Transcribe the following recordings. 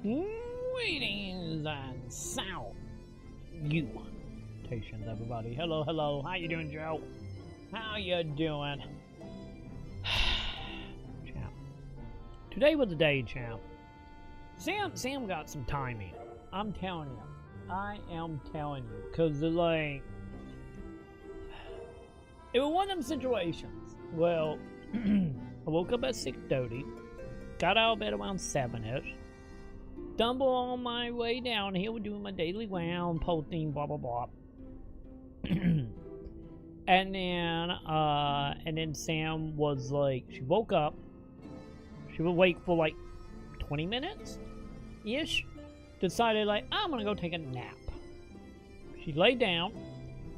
Greetings and salutations, everybody. Hello, hello. How you doing, Joe? How you doing? Champ. Today was the day, champ. Sam got some timing. I'm telling you. I am telling you. Because, like, it was one of them situations. Well, I woke up at 6:30. Got out of bed around 7-ish. Stumble on my way down here, doing my daily round, posting, blah, blah, blah. and then Sam was like, she woke up. She was awake for like 20 minutes-ish. Decided, like, I'm gonna go take a nap. She laid down.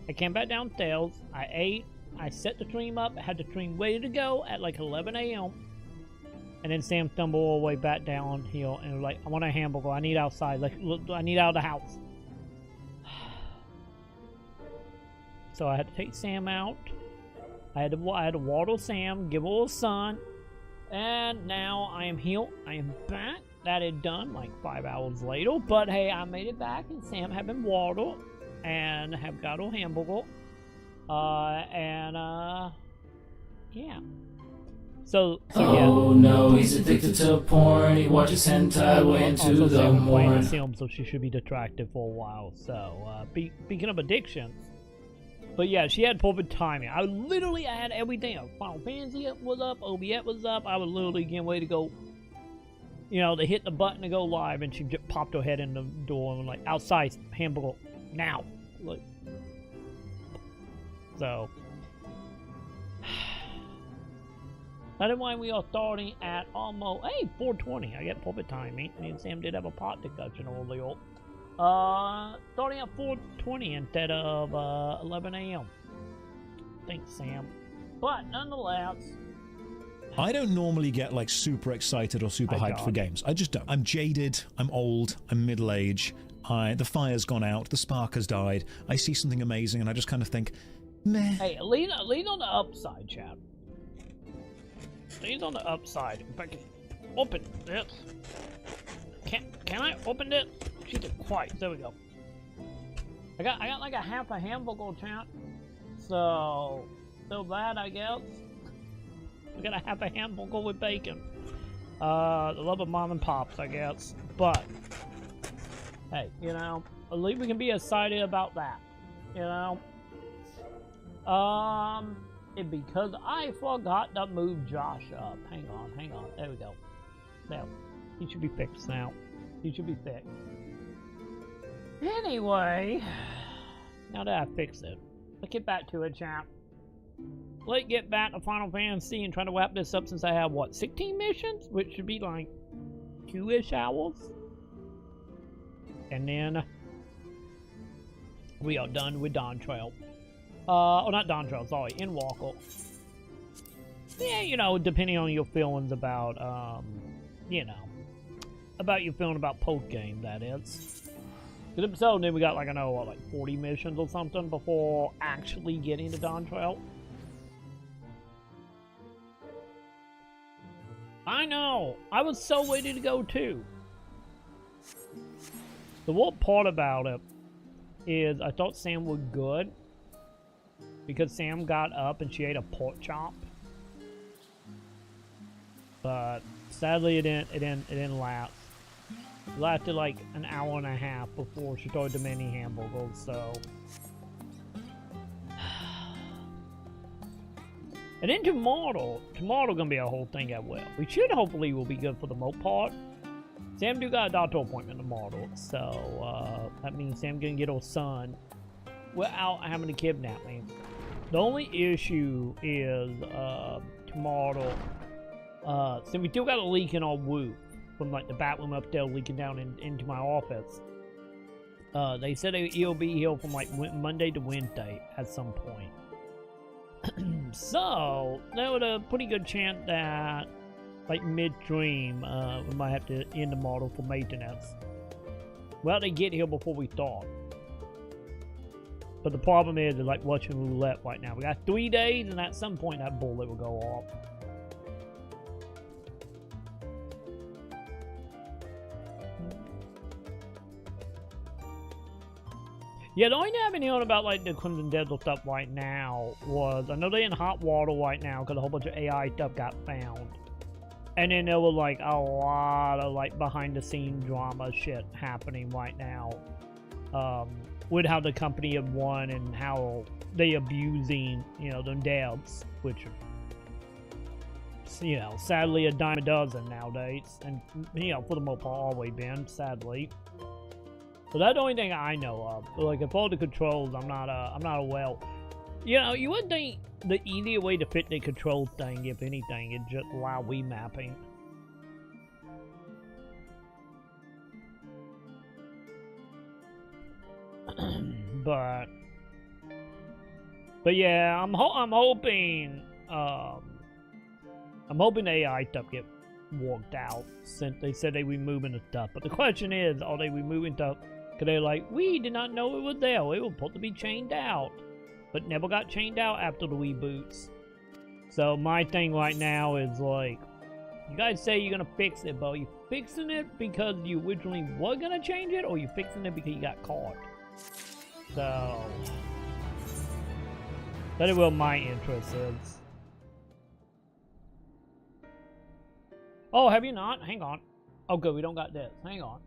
I came back downstairs. I ate. I set the stream up. I had the stream ready to go at like 11 a.m. And then Sam stumbled all the way back downhill and was like, I want a hamburger. I need outside. Like, look, I need out of the house. So I had to take Sam out. I had to water Sam, give her a little sun. And now I am here. I am back. That is done like 5 hours later. But hey, I made it back and Sam have been watered and have got a hamburger. Yeah. So yeah. Oh no, he's addicted to porn. He watches hentai way into the morning. So she should be distracted for a while. So speaking of addictions, but yeah, she had perfect timing. I had everything. Final Fantasy was up, OBS was up. I was literally getting ready to go, you know, to hit the button to go live, and she just popped her head in the door and was like, outside hamburger now. Like, so. That is why we are starting at almost, hey, 4:20. I get perfect timing. Me and Sam did have a pot discussion earlier. Starting at 4:20 instead of 11 a.m. Thanks, Sam. But nonetheless, I don't normally get like super excited or super hyped for games. I just don't. I'm jaded. I'm old. I'm middle-aged. The fire's gone out. The spark has died. I see something amazing, and I just kind of think, meh. Hey, lean on the upside, chap. Lean on the upside. If I can open this. Can I open it? Jesus Christ. There we go. I got like a half a hamburger, champ. So that, I guess. I got a half a hamburger with bacon. The love of mom and pops, I guess. But hey, you know, at least we can be excited about that. You know? It's because I forgot to move Josh up. Hang on. There we go. There. He should be fixed now. He should be fixed. Anyway, now that I fixed it, let's get back to it, champ. Let's get back to Final Fantasy and try to wrap this up since I have, what, 16 missions? Which should be like 2-ish hours. And then we are done with Dawn Trail. Oh, not Dawn Trail, sorry, Endwalker. Yeah, you know, depending on your feelings about, you know, about your feeling about post-game, that is. So then we got, like, I know, what, like 40 missions or something before actually getting to Dawn Trail. I know! I was so ready to go, too. The one part about it is I thought Sam was good. Because Sam got up and she ate a pork chop, but sadly it didn't last. It lasted like an hour and a half before she started demanding hamburgers. So, and then tomorrow gonna be a whole thing as well. We should hopefully will be good for the most part. Sam do got a doctor appointment tomorrow, so that means Sam gonna get her son without having to kidnap me. The only issue is tomorrow. So we still got a leak in our roof from like the bathroom up there leaking down into my office. They said it'll be here from like Monday to Wednesday at some point. So there was a pretty good chance that like midstream we might have to end the model for maintenance. Well, they get here before we start. But the problem is, like watching roulette right now. We got 3 days, and at some point that bullet will go off. Yeah, the only thing I've been hearing about like the Crimson Desert stuff right now was, I know they're in hot water right now because a whole bunch of AI stuff got found. And then there was like a lot of like behind the scenes drama shit happening right now. With how the company had won and how they abusing, you know, them devs, which, you know, sadly a dime a dozen nowadays. And, you know, for the most part always been, sadly. So that's the only thing I know of. Like, if all the controls, I'm not a well. You know, you would think the easier way to fit the control thing, if anything, is just allow Wii mapping. but yeah, I'm hoping the AI stuff get worked out, since they said they removing the stuff. But the question is, are they removing stuff? Because they're like, we did not know it was there. It was supposed to be chained out, but never got chained out after the reboots. So my thing right now is like, you guys say you're gonna fix it, but are you fixing it because you originally were gonna change it, or are you fixing it because you got caught? So that is where my interest is. Oh, have you not? Hang on. Oh, good. We don't got this. Hang on.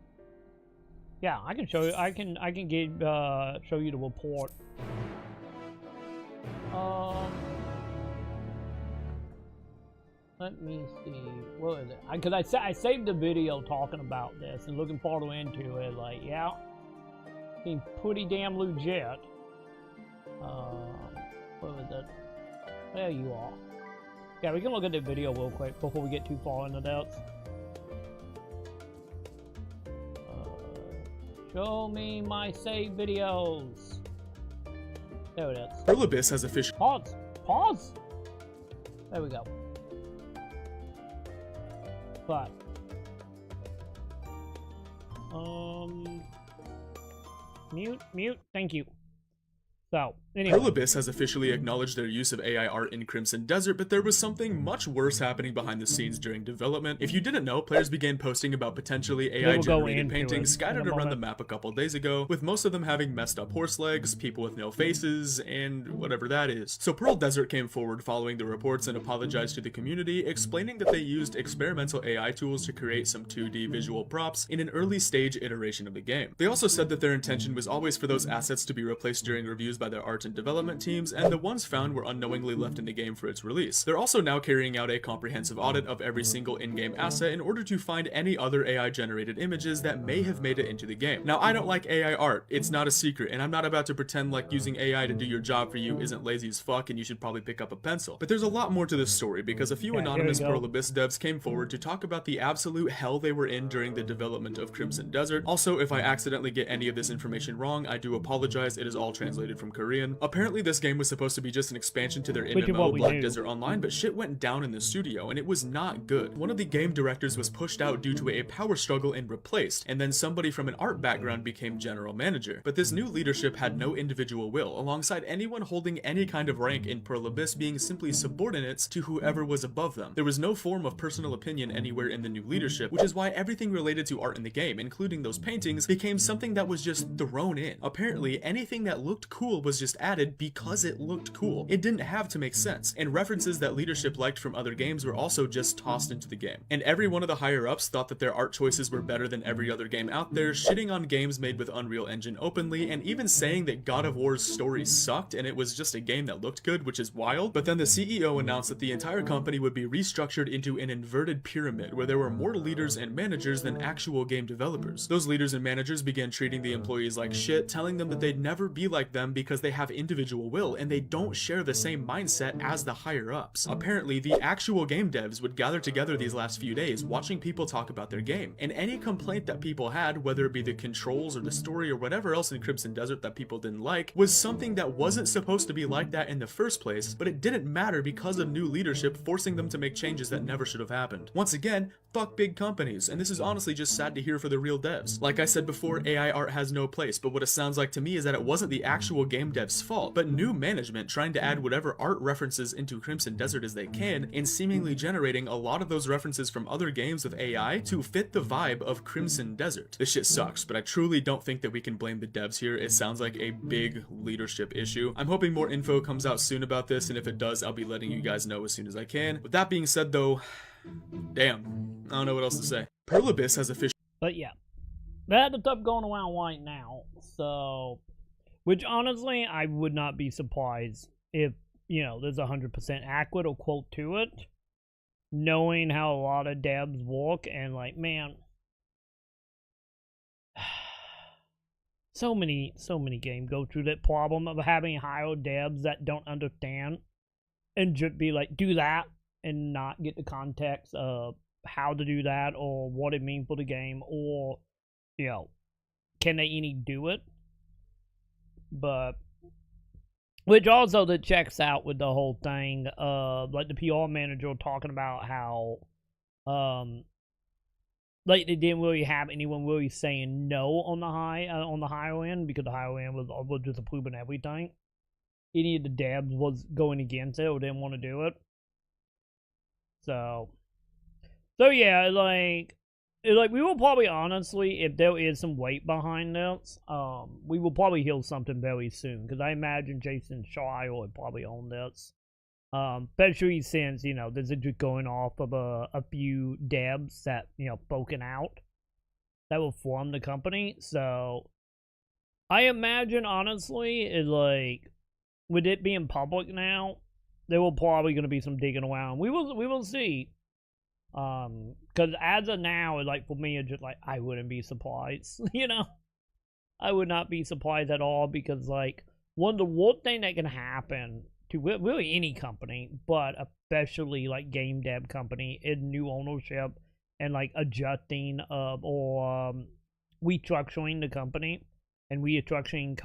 Yeah, I can show you. I can get show you the report. Let me see. What is it? Because I saved the video talking about this and looking farther into it. Like, yeah, seems pretty damn legit. What was it? There you are. Yeah, we can look at the video real quick before we get too far into that. Show me my save videos. There it is. Pearl Abyss has officially... Pause. Pause. There we go. But mute. Thank you. So, anyway. Pearl Abyss has officially acknowledged their use of AI art in Crimson Desert, but there was something much worse happening behind the scenes during development. If you didn't know, players began posting about potentially AI-generated paintings scattered around the map a couple days ago, with most of them having messed up horse legs, people with no faces, and whatever that is. So Pearl Desert came forward following the reports and apologized to the community, explaining that they used experimental AI tools to create some 2D visual props in an early stage iteration of the game. They also said that their intention was always for those assets to be replaced during reviews by their art and development teams, and the ones found were unknowingly left in the game for its release. They're also now carrying out a comprehensive audit of every single in-game asset in order to find any other AI-generated images that may have made it into the game. Now, I don't like AI art, it's not a secret, and I'm not about to pretend like using AI to do your job for you isn't lazy as fuck and you should probably pick up a pencil. But there's a lot more to this story, because a few anonymous Pearl Abyss devs came forward to talk about the absolute hell they were in during the development of Crimson Desert. Also, if I accidentally get any of this information wrong, I do apologize, it is all translated from Korean. Apparently this game was supposed to be just an expansion to their MMO, Black Desert Online, but shit went down in the studio, and it was not good. One of the game directors was pushed out due to a power struggle and replaced, and then somebody from an art background became general manager. But this new leadership had no individual will, alongside anyone holding any kind of rank in Pearl Abyss being simply subordinates to whoever was above them. There was no form of personal opinion anywhere in the new leadership, which is why everything related to art in the game, including those paintings, became something that was just thrown in. Apparently, anything that looked cool was just added because it looked cool. It didn't have to make sense, and references that leadership liked from other games were also just tossed into the game. And every one of the higher-ups thought that their art choices were better than every other game out there, shitting on games made with Unreal Engine openly, and even saying that God of War's story sucked and it was just a game that looked good, which is wild. But then the CEO announced that the entire company would be restructured into an inverted pyramid, where there were more leaders and managers than actual game developers. Those leaders and managers began treating the employees like shit, telling them that they'd never be like them because they have individual will and they don't share the same mindset as the higher ups. Apparently, the actual game devs would gather together these last few days watching people talk about their game, and any complaint that people had, whether it be the controls or the story or whatever else in Crimson Desert that people didn't like, was something that wasn't supposed to be like that in the first place, but it didn't matter because of new leadership forcing them to make changes that never should have happened. Once again, Fuck big companies, and this is honestly just sad to hear for the real devs. Like I said before, AI art has no place, but what it sounds like to me is that it wasn't the actual game devs' fault, but new management trying to add whatever art references into Crimson Desert as they can, and seemingly generating a lot of those references from other games with AI to fit the vibe of Crimson Desert. This shit sucks, but I truly don't think that we can blame the devs here. It sounds like a big leadership issue. I'm hoping more info comes out soon about this, and if it does, I'll be letting you guys know as soon as I can. With that being said though, damn, I don't know what else to say. Pearl Abyss has officially... But yeah, that's the stuff going around right now, so... Which honestly, I would not be surprised if, you know, there's 100% accurate or quote to it. Knowing how a lot of devs work, and like, man... So many games go through that problem of having hired devs that don't understand and just be like, do that, and not get the context of how to do that or what it means for the game, or, you know, can they even do it? But, which also that checks out with the whole thing of, like, the PR manager talking about how, like, they didn't really have anyone really saying no on the higher end, because the higher end was just approving everything. Any of the devs was going against it or didn't want to do it. So yeah, like we will probably, honestly, if there is some weight behind this, we will probably hear something very soon, because I imagine Jason Schreier would probably own this. Especially since, you know, this is just going off of a few devs that, you know, spoken out that will form the company. So I imagine, honestly, is like, with it being public now, there will probably going to be some digging around. We will see. Because as of now, like, for me, it's just like, I wouldn't be surprised, you know? I would not be surprised at all, because, like, one of the worst thing that can happen to really any company, but especially, like, game dev company, is new ownership and, like, adjusting or restructuring the company and restructuring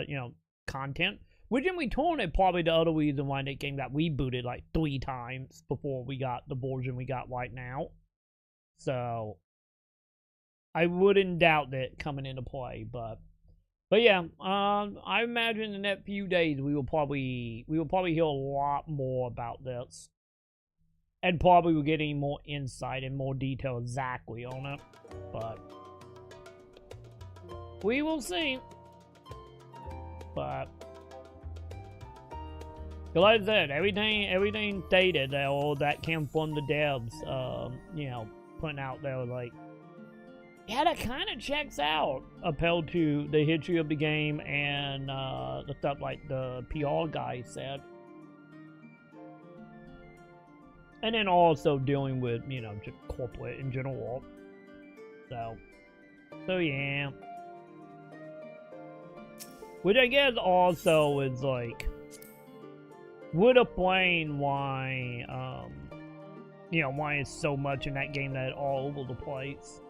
you know, content. Which in return is probably the other reason why that game got rebooted like 3 times before we got the version we got right now. So I wouldn't doubt that coming into play, but yeah, I imagine in the next few days we will probably hear a lot more about this, and probably we'll get any more insight and more detail exactly on it. But we will see. But like I said, everything stated that came from the devs, you know, putting out there, like, yeah, that kind of checks out, appealed to the history of the game and the stuff like the PR guy said. And then also dealing with, you know, just corporate in general. So yeah. Which I guess also is like, would explain why, you know, why it's so much in that game that it's all over the place.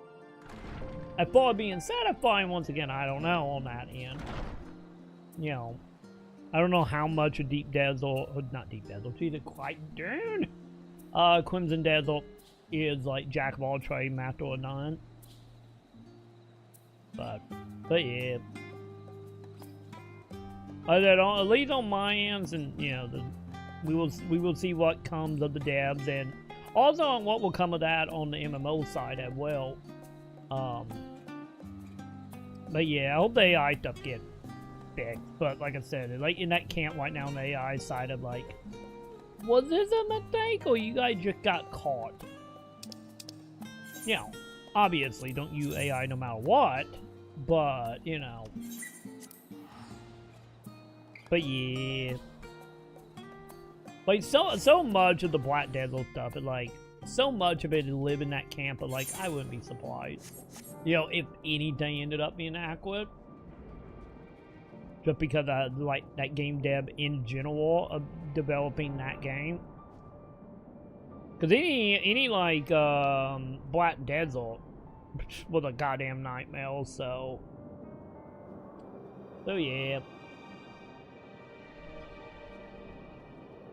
As far as being satisfying, once again, I don't know on that end. You know, I don't know how much of Deep Desert, not Deep Desert, Jesus Christ, dude! Crimson Desert is like Jack of all trades, master of none. But yeah. At least on my ends, and you know, we will see what comes of the devs, and also on what will come of that on the MMO side as well. But yeah, I hope the AI stuff get fixed. But like I said, like in that camp right now on the AI side of like, was this a mistake or you guys just got caught? You know, obviously don't use AI no matter what, but you know. But yeah, like so much of the Black Desert stuff, and like so much of it is live in that camp. But like, I wouldn't be surprised, you know, if anything ended up being accurate, just because I like that game dev in general of developing that game. Because any like Black Desert was a goddamn nightmare. So yeah.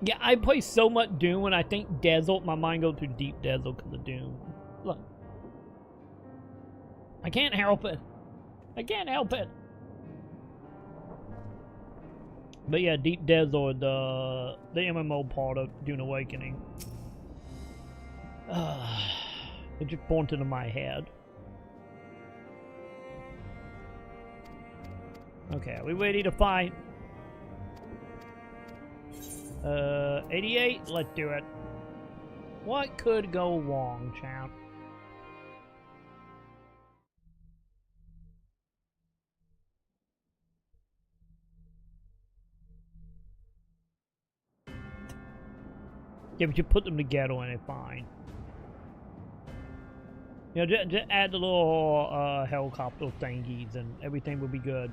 Yeah, I play so much Doom, and I think Desert, my mind goes to Deep Desert because of Doom. I can't help it. I can't help it. But yeah, Deep Desert, the MMO part of Dune Awakening. It just pointed into my head. Okay, are we ready to fight? 88? Let's do it. What could go wrong, champ? Yeah, but you put them together and they're fine. You know, just add the little helicopter thingies and everything will be good.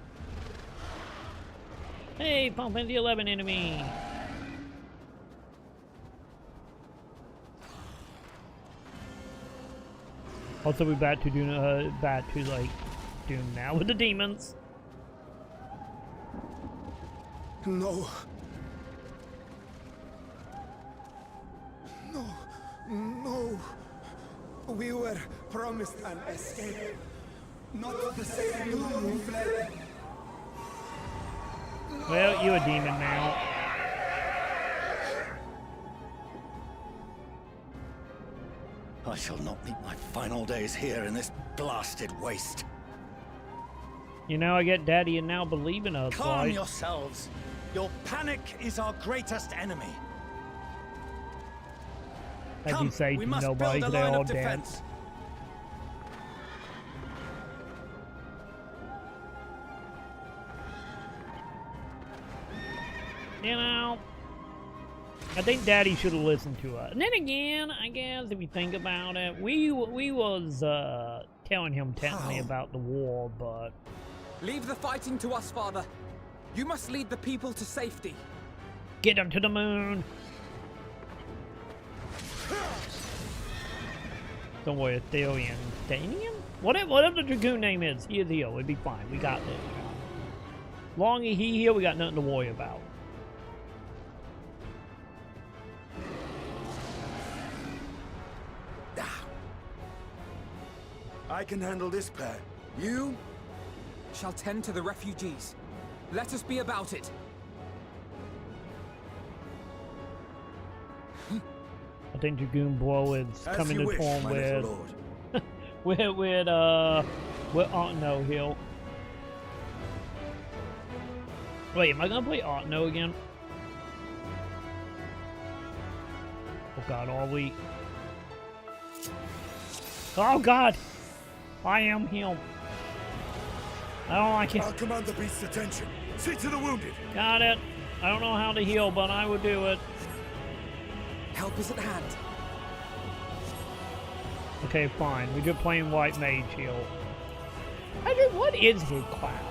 Hey, bump into the 11 enemy! Also, we're back to Dune, like Dune now with the demons. No. No. No. We were promised an escape. Not the same Dune we fled. Well, you're a demon now. I shall not meet my final days here in this blasted waste. You know, I get Daddy and now believe in us, Calm right? yourselves. Your panic is our greatest enemy. As you say, we must nobody, build a they line all of dead. defense. You know, I think Daddy should have listened to us. And then again, I guess if you think about it, we was telling him technically about the war, but Leave the fighting to us, Father. You must lead the people to safety. get them to the moon. Don't worry, Athelian. Danian? Whatever the Dragoon name is, he is healed. It'd be fine. We got this. Long as he healed, we got nothing to worry about. I can handle this pair. You? Shall tend to the refugees. Let us be about it. I think Dragoon Blow is coming to form with Artno Hill. Wait, am I gonna play Artno again? Oh god, are we? Oh god! I am him. I don't like it. I'll command the beast's attention. See to the wounded. Got it. I don't know how to heal, but I will do it. Help is at hand. Okay, fine. We're just playing White Mage heal. Actually, what is his class?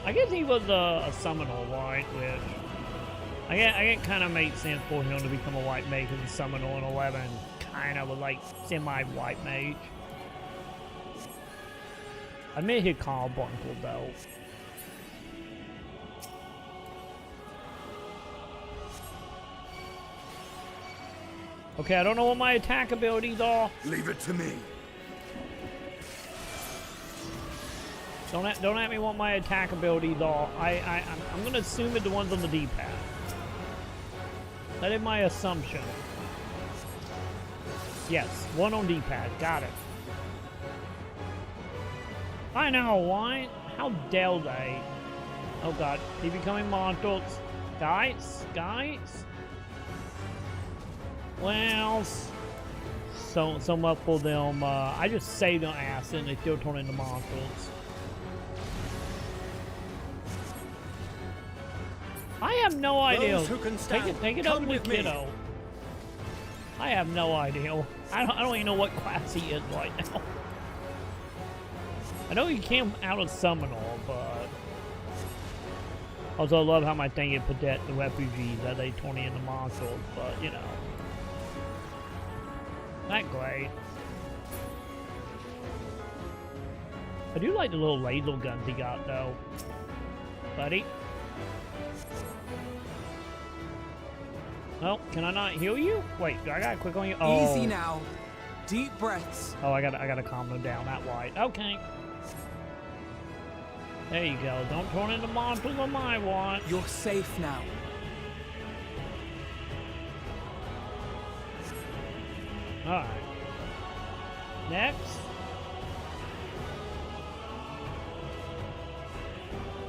I guess he was a summoner, right? Which I guess kind of makes sense for him to become a White Mage as a summoner in 11. Kind of a like semi-White Mage. I made his call Bunkle though. Okay, I don't know what my attack abilities are. Leave it to me. Don't ask me what my attack abilities are. I'm gonna assume it's the ones on the D-pad. That is my assumption. Yes, one on D-pad. Got it. I know, why? How dare they? Oh god, he becoming monsters. Guys? Well, so much for them. I just saved on acid and they still turn into monsters. I have no idea. Take it up with Kiddo. I have no idea. I don't even know what class he is right now. I know he came out of Summoner, but also I love how my thing is protect the refugees that they turn into monsters, but you know. Not great. I do like the little laser guns he got though. Buddy. Oh, can I not heal you? Wait, I gotta click on you. Oh. Easy now. Deep breaths. Oh, I gotta calm them down that wide. Okay. There you go. Don't turn into monsters on my watch. You're safe now. Alright. Next.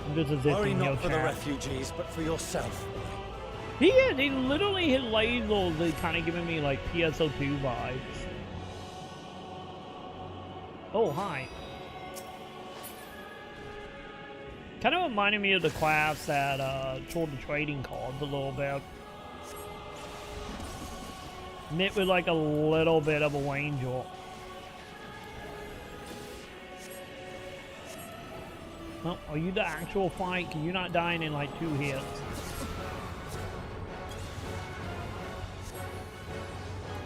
I'm just Worry resisting your not for the chat. refugees, but for yourself. He is. He literally, his lasers are kind of giving me like PSO2 vibes. Oh, hi. Kind of reminded me of the class that sold the trading cards a little bit. Knit with like a little bit of a angel. Oh, are you the actual fight? Cause you're not dying in like 2 hits.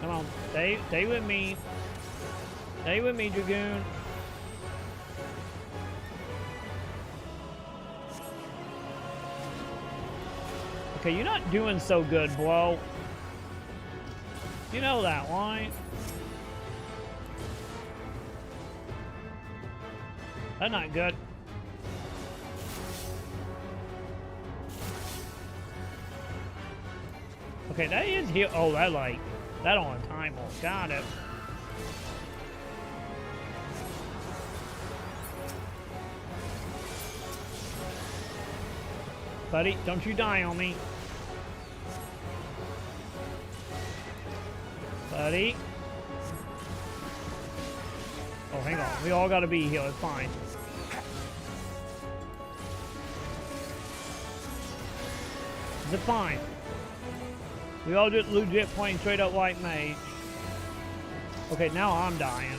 Come on, stay with me. Stay with me, Dragoon. Okay, you're not doing so good, bro. You know that, right? That's not good. Okay, that is here. Oh, that like, that on timer. Got it. Buddy, don't you die on me. Buddy. Oh, hang on. We all gotta be here. It's fine. Is it fine? We all just legit playing straight up white mage. Okay, now I'm dying.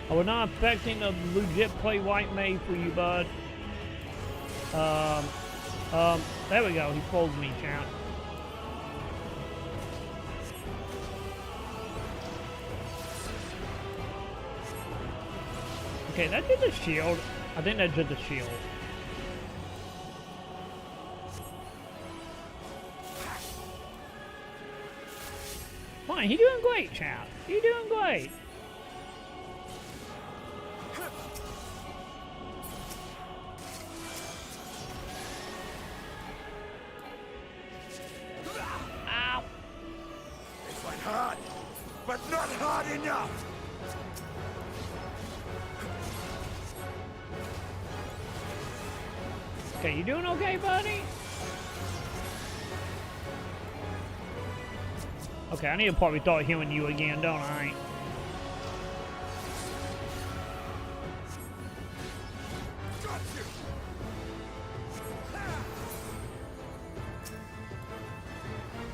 I was not expecting to legit play white mage for you, bud. There we go. He folded me, champ. Okay, that did the shield. I think that did the shield. Fine, he doing great, champ. He doing great. Ow. This went hard, but not hard enough. Okay, you doing okay, buddy? Okay, I need to probably start healing you again, don't I?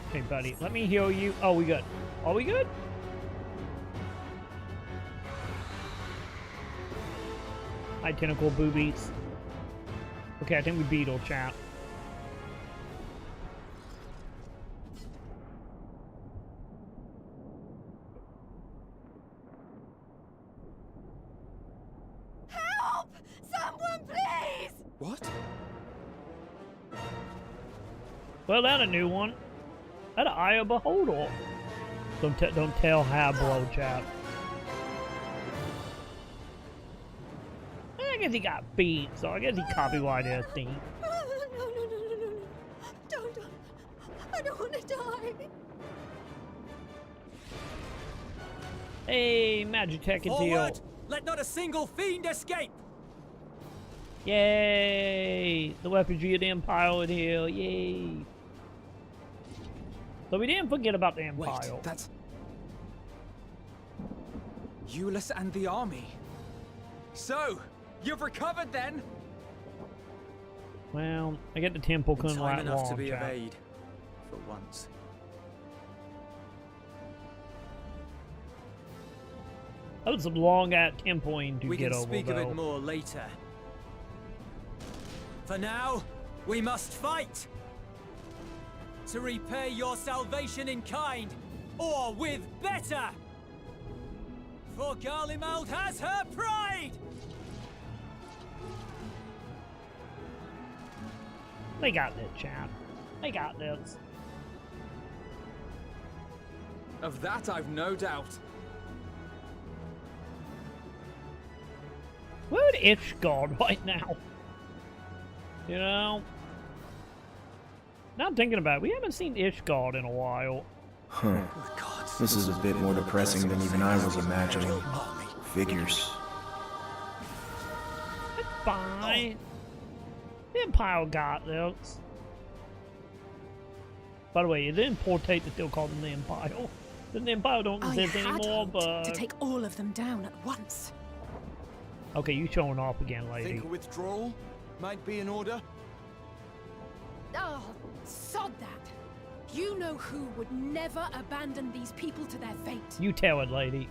Okay, buddy, let me heal you. Oh, we good. Are we good? Hi, tentacle boobies. Okay, I think we beat old chap. Help! Someone, please! What? Well, that's a new one. That's an Eye of Beholder. Don't tell Habbo, chap. I guess he got beat, so I guess he copyrighted his thing. No. Don't. I don't want to die. Hey, Magitech is here. Forward! Let not a single fiend escape! Yay! The weaponry of the Empire is here. Yay! So we didn't forget about the Empire. Wait, that's... Euless and the army. So, you've recovered then? Well, I get the temple couldn't Time last enough long, to be of chap. aid. For once. That was some long-ass tempoing to We get can over, speak though. of it more later. For now, we must fight! To repay your salvation in kind, or with better! For Garlemald has her pride! They got this, chap. They got this. Of that I've no doubt. Where's Ishgard right now? You know? Now I'm thinking about it, we haven't seen Ishgard in a while. Huh. This is a bit more depressing than even I was imagining. Figures. It's fine. The Empire got this. By the way, it didn't portate to still call them the Empire. The Empire don't exist anymore, but... to take all of them down at once. Okay, you showing off again, lady. Think a withdrawal might be in order? Oh, sod that. You know who would never abandon these people to their fate. You tell it, lady.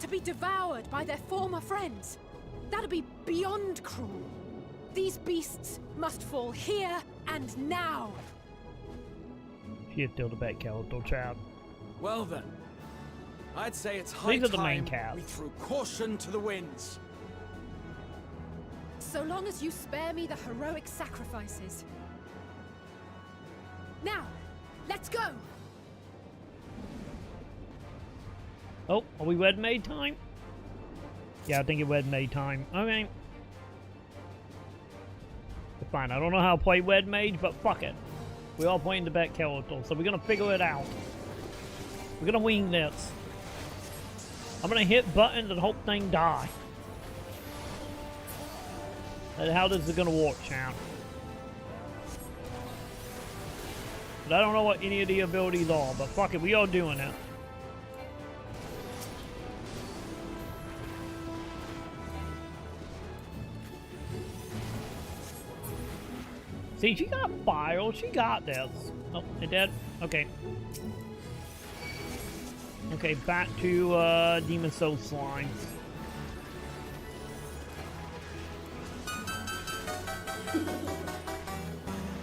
To be devoured by their former friends. That'd be beyond cruel. These beasts must fall here and now. She is still the best character, child. Well then, I'd say it's high These are the main time cast. we threw caution to the winds. So long as you spare me the heroic sacrifices. Now, let's go! Oh, are we wed maid time? Yeah, I think it's wed maid time. Okay. Fine, I don't know how to play wed mage, but fuck it. We all playing the back character, so we're gonna figure it out. We're gonna wing this. I'm gonna hit buttons and hope thing die. And how this is gonna work, champ? But I don't know what any of the abilities are, but fuck it, we all doing it. See, she got fire. She got this. Oh, it did? Okay. Okay, back to Demon Soul Slime.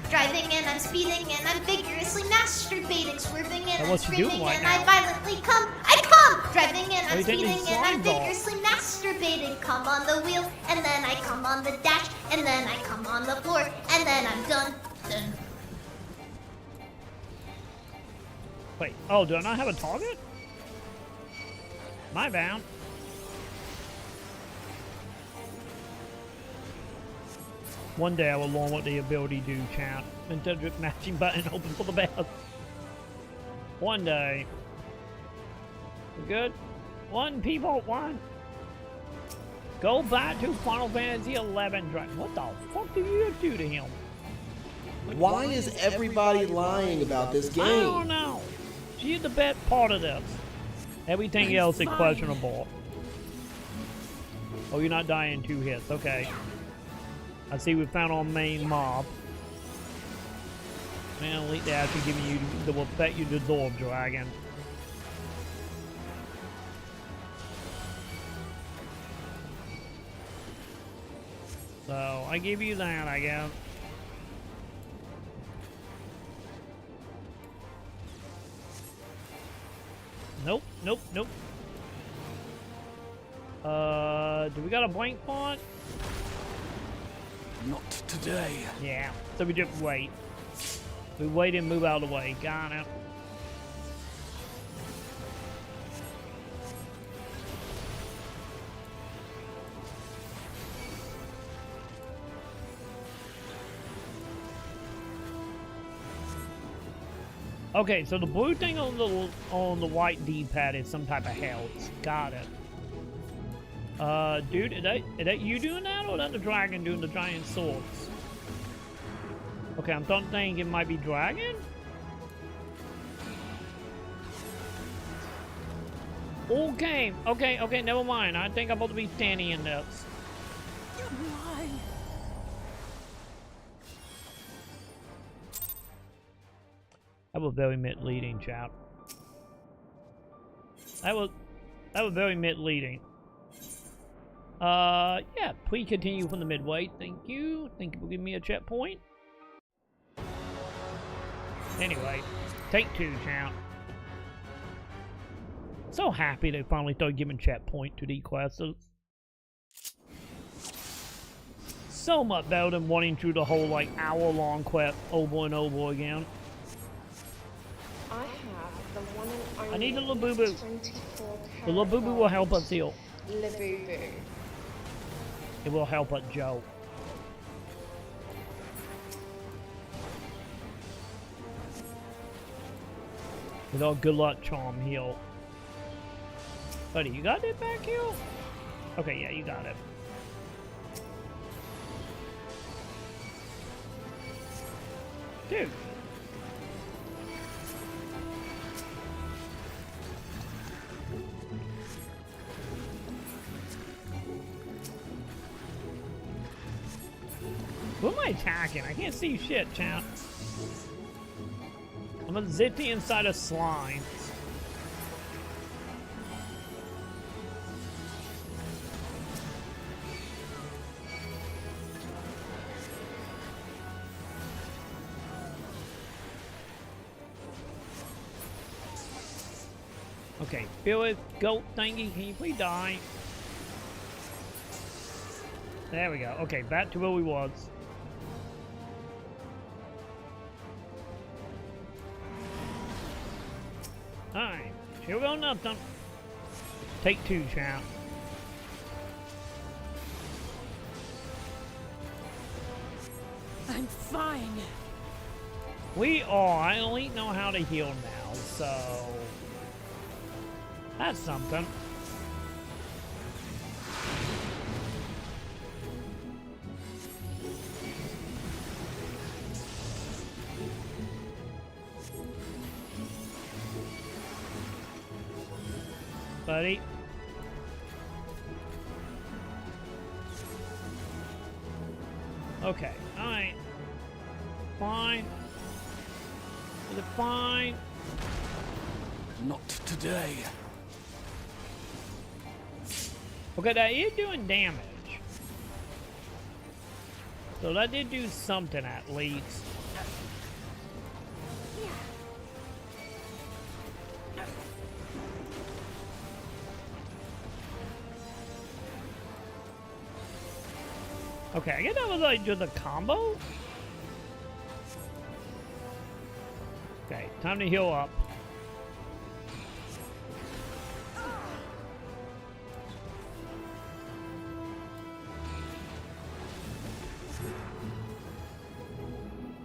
Driving and I'm speeding and I'm vigorously masturbating, swerving and I'm What's she doing screaming right and now? I violently come. I come! Driving and I'm you didn't speeding do and I'm slime ball. vigorously masturbating. Come on the wheel and then I come on the dash and then I come on the floor and then I'm done. Done. Wait, oh, do I not have a target? My bad. One day I will learn what the ability do, champ. Instead of matching button open for the best. One day. We good? One, people, one. Go back to Final Fantasy XI. What the fuck do you do to him? Why is everybody lying about this game? I don't know. She's the best part of this. Everything else is questionable. Oh, you're not dying 2 hits. Okay. I see we found our main mob. Man, at least they're actually giving you the effect you deserve, dragon. So, I give you that, I guess. Nope, nope, nope. Do we got a blank font? Not today. Yeah, so we just wait. We wait and move out of the way. Got it. Okay, so the blue thing on the white D-pad is some type of health. Got it. Dude, is that you doing that, or is that the dragon doing the giant swords? Okay, I'm starting to think it might be dragon? Okay, okay, never mind. I think I'm supposed to be standing in this. That was very misleading, chap. That was very misleading. Yeah, please continue from the midway. Thank you. Thank you for giving me a checkpoint. Anyway, take 2, champ. So happy they finally started giving checkpoint to these quests. So much better than wanting to do the whole like hour-long quest over and over again. I have the one and I need a little boo-boo. The little boo-boo will help us heal. Labubu. It will help us, Joe. With all good luck, charm, heal. Buddy, you got it back heal? Okay, yeah, you got it. Dude. Who am I attacking? I can't see shit, champ. I'm a zippy inside a slime. Okay, Billy, goat thingy, can you please die? There we go. Okay, back to where we was. Alright, here we go, nothing. Take two, champ. I'm fine. We are. I only know how to heal now, so that's something. Buddy. Okay, alright. Fine. Is it fine? Not today. Okay, that is doing damage. So that did do something at least. Okay, I guess that was like just a combo. Okay, time to heal up.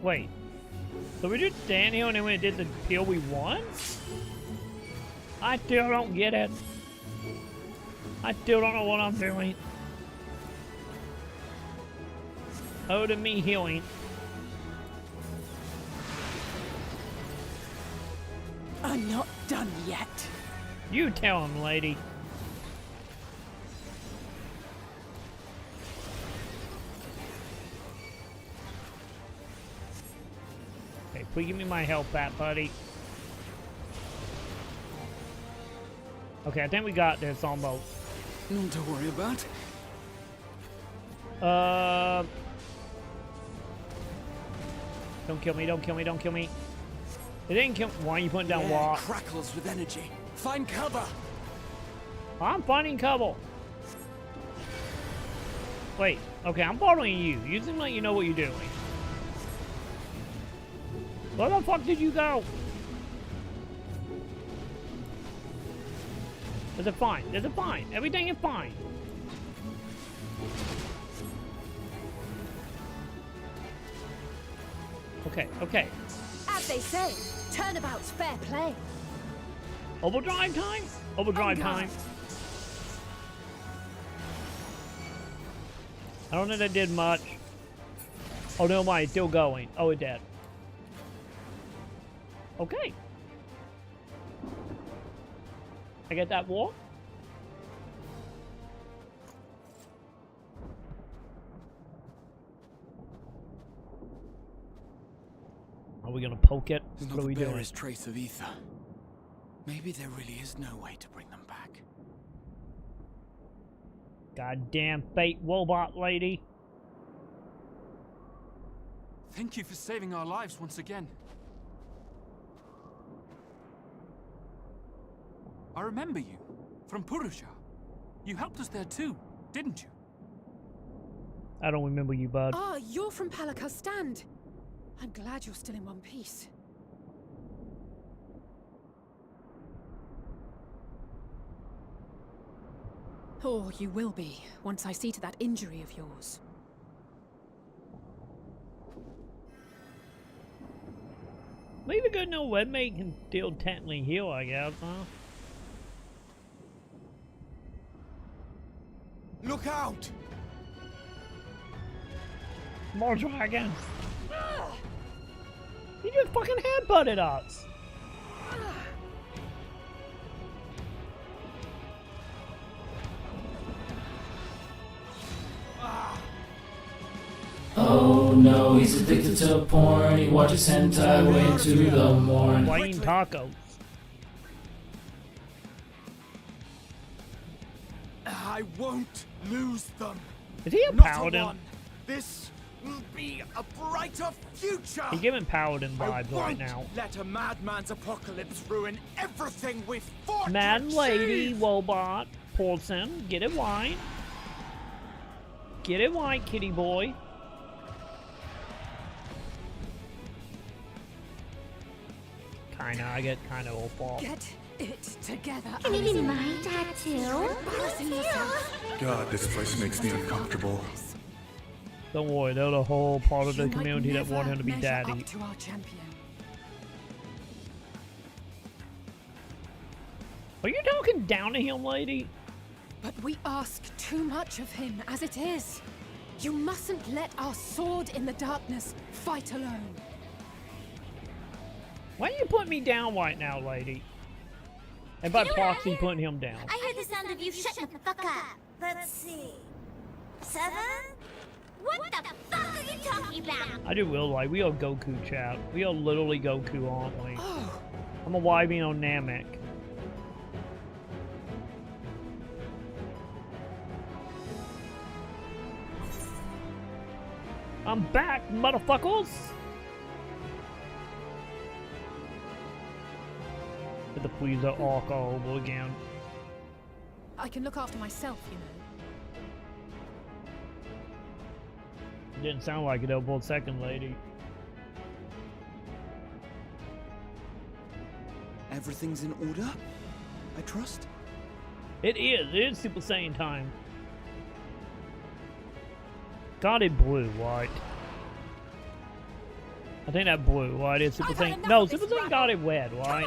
Wait. So we just stand here and then when it did the kill we won? I still don't get it. I still don't know what I'm doing. Oh, to me healing. I'm not done yet. You tell him, lady. Okay, please give me my health back, buddy. Okay, I think we got this almost. None to worry about. Don't kill me, don't kill me, don't kill me. It didn't kill me. Why are you putting down wall? Crackles with energy. Find cover. I'm finding cover. Wait, okay, I'm following you. You seem like you know what you're doing. Where the fuck did you go? Is it fine? Is it fine? Everything is fine. Okay, okay. As they say, turnabout's fair play. Overdrive time? Overdrive time. I don't know that did much. Oh, no, mind, it's still going. Oh, it did. Okay. I get that war. Are we gonna poke it? What are we doing? There's trace of ether. Maybe there really is no way to bring them back. Goddamn fate robot lady. Thank you for saving our lives once again. I remember you from Purusha. You helped us there too, didn't you? I don't remember you, bud. Ah, you're from Palaka's stand. I'm glad you're still in one piece. Or you will be, once I see to that injury of yours. Maybe good no webmate can still technically heal, I guess, huh? Look out! More dragons! He just fucking headbutted us! Oh no, he's addicted to porn. He watches hentai way into the morn. Why eating tacos? I won't lose them. Is he a Not paladin? one. This will be a brighter future. He's giving paladin vibes right now. Let a madman's apocalypse ruin everything we've fought. Mad lady, robot, Paulson, get it white. Get it white, kitty boy. Kinda, I get kinda all fault. Get it together. Can you be my tattoo? God, this place makes me uncomfortable. Don't worry, there's a whole part of the You might community that want him to be never measure daddy. up to our champion. Are you talking down to him, lady? But we ask too much of him as it is. You mustn't let our sword in the darkness fight alone. Why are you putting me down right now, lady? And by proxy, putting him down. I heard the sound of you shutting the fuck up. Let's see. 7? What the fuck are you talking about? I do will like, we are Goku, chat. We are literally Goku, aren't we? Oh, I'm a YB on Namek. I'm back, motherfuckers! With the pleaser arc all over again. I can look after myself, you know. Didn't sound like it though, for a second, lady. Everything's in order? I trust? It is Super Saiyan time. Got it blue, right? I think that blue, right? It's Super Saiyan. No, Super Saiyan got it red, right?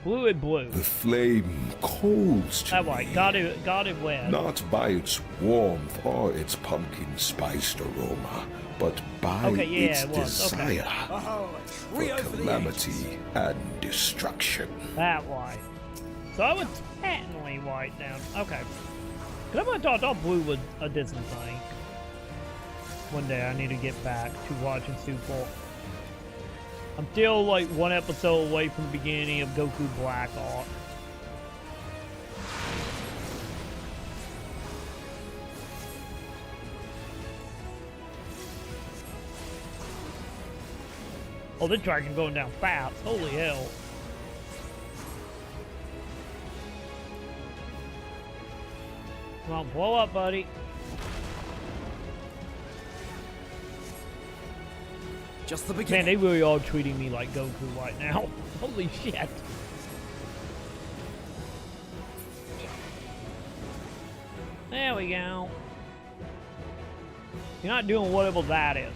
Blue and blue. The flame calls to That right, me, got it red. not by its warmth or its pumpkin-spiced aroma, but by Okay, yeah, its it was, okay. desire for calamity and destruction. That right. So I was technically white down. Okay. Cause I thought blue was a Disney thing. One day I need to get back to watching Super. I'm still like one episode away from the beginning of Goku Black Arc. Oh, this dragon going down fast. Holy hell. Come on, blow up, buddy. Just the Man, beginning. they really are treating me like Goku right now. Holy shit. There we go. You're not doing whatever that is.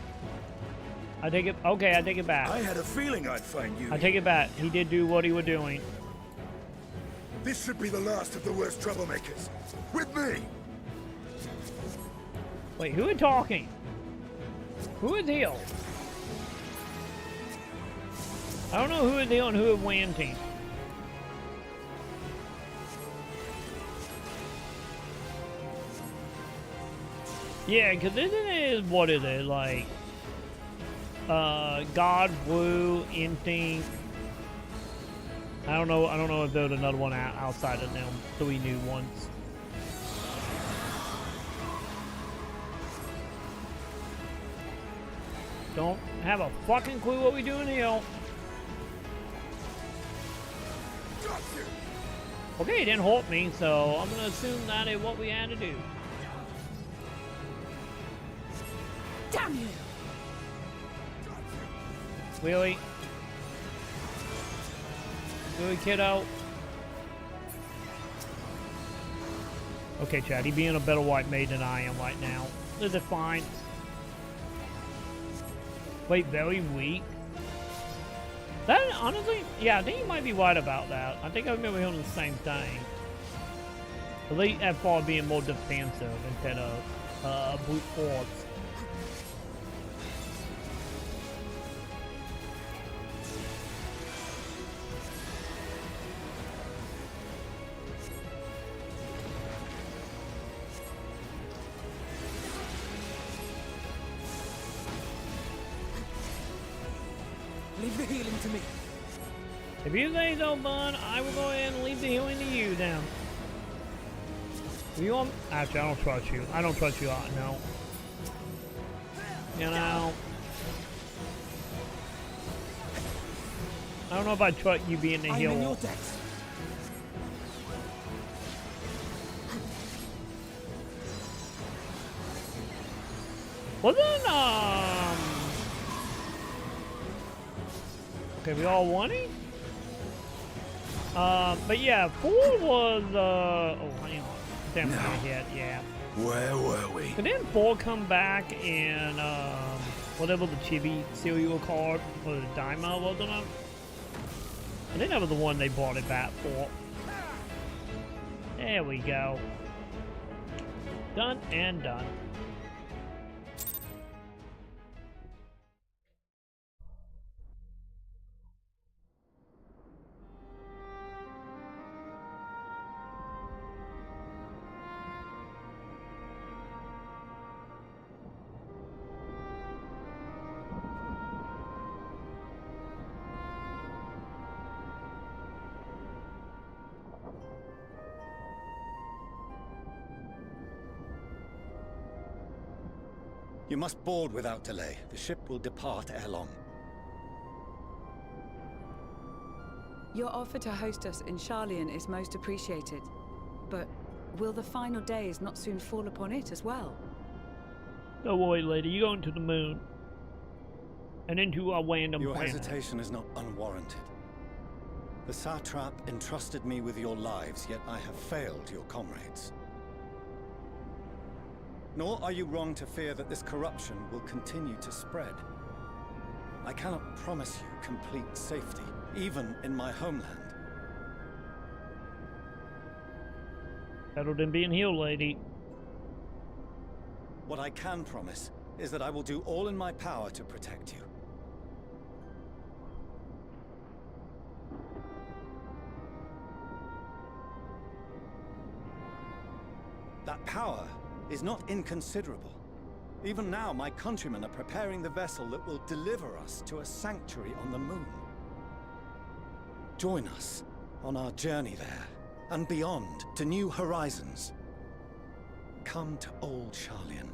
I take it. Okay, I take it back. I had a feeling I'd find you. I take it back. He did do what he was doing. This should be the last of the worst troublemakers. With me. Wait, who is talking? Who is he? I don't know who is he and who is Wanting. Yeah, because isn't it, what is it, like, God, Blue, Instinct. I don't know if there's another one outside of them, 3 new ones. Don't have a fucking clue what we doing here. Okay, it didn't hurt me, so I'm gonna assume that is what we had to do. Damn you! Really? Really, kiddo? Okay, Chad, he being a better white maid than I am right now. Is it fine? Wait, very weak? That, honestly, yeah, I think you might be right about that. I think I remember hearing the same thing. Elite at far being more defensive instead of brute force. Leave the healing to me. If you say so, bud, I will go ahead and leave the healing to you now. If you want, actually, I don't trust you. I don't trust you, no. You know, I don't know if I trust you being the healer. I'm in your decks. Wasn't okay, we all won it? But yeah, 4 was oh, hang on. Damn, no. Hit, yeah. Where were we? But didn't 4 come back in whatever the chibi cereal card or the Daima, wasn't it? I think that was the one they brought it back for. There we go. Done and done. You must board without delay. The ship will depart ere long. Your offer to host us in Sharlayan is most appreciated. But will the final days not soon fall upon it as well? Don't worry, lady. You're going to the moon. And into a random Your planet. hesitation is not unwarranted. The satrap entrusted me with your lives, yet I have failed your comrades. Nor are you wrong to fear that this corruption will continue to spread. I cannot promise you complete safety, even in my homeland. Better than being healed, lady. What I can promise is that I will do all in my power to protect you. That power is not inconsiderable. Even now, my countrymen are preparing the vessel that will deliver us to a sanctuary on the moon. Join us on our journey there, and beyond, to new horizons. Come to old Sharlayan.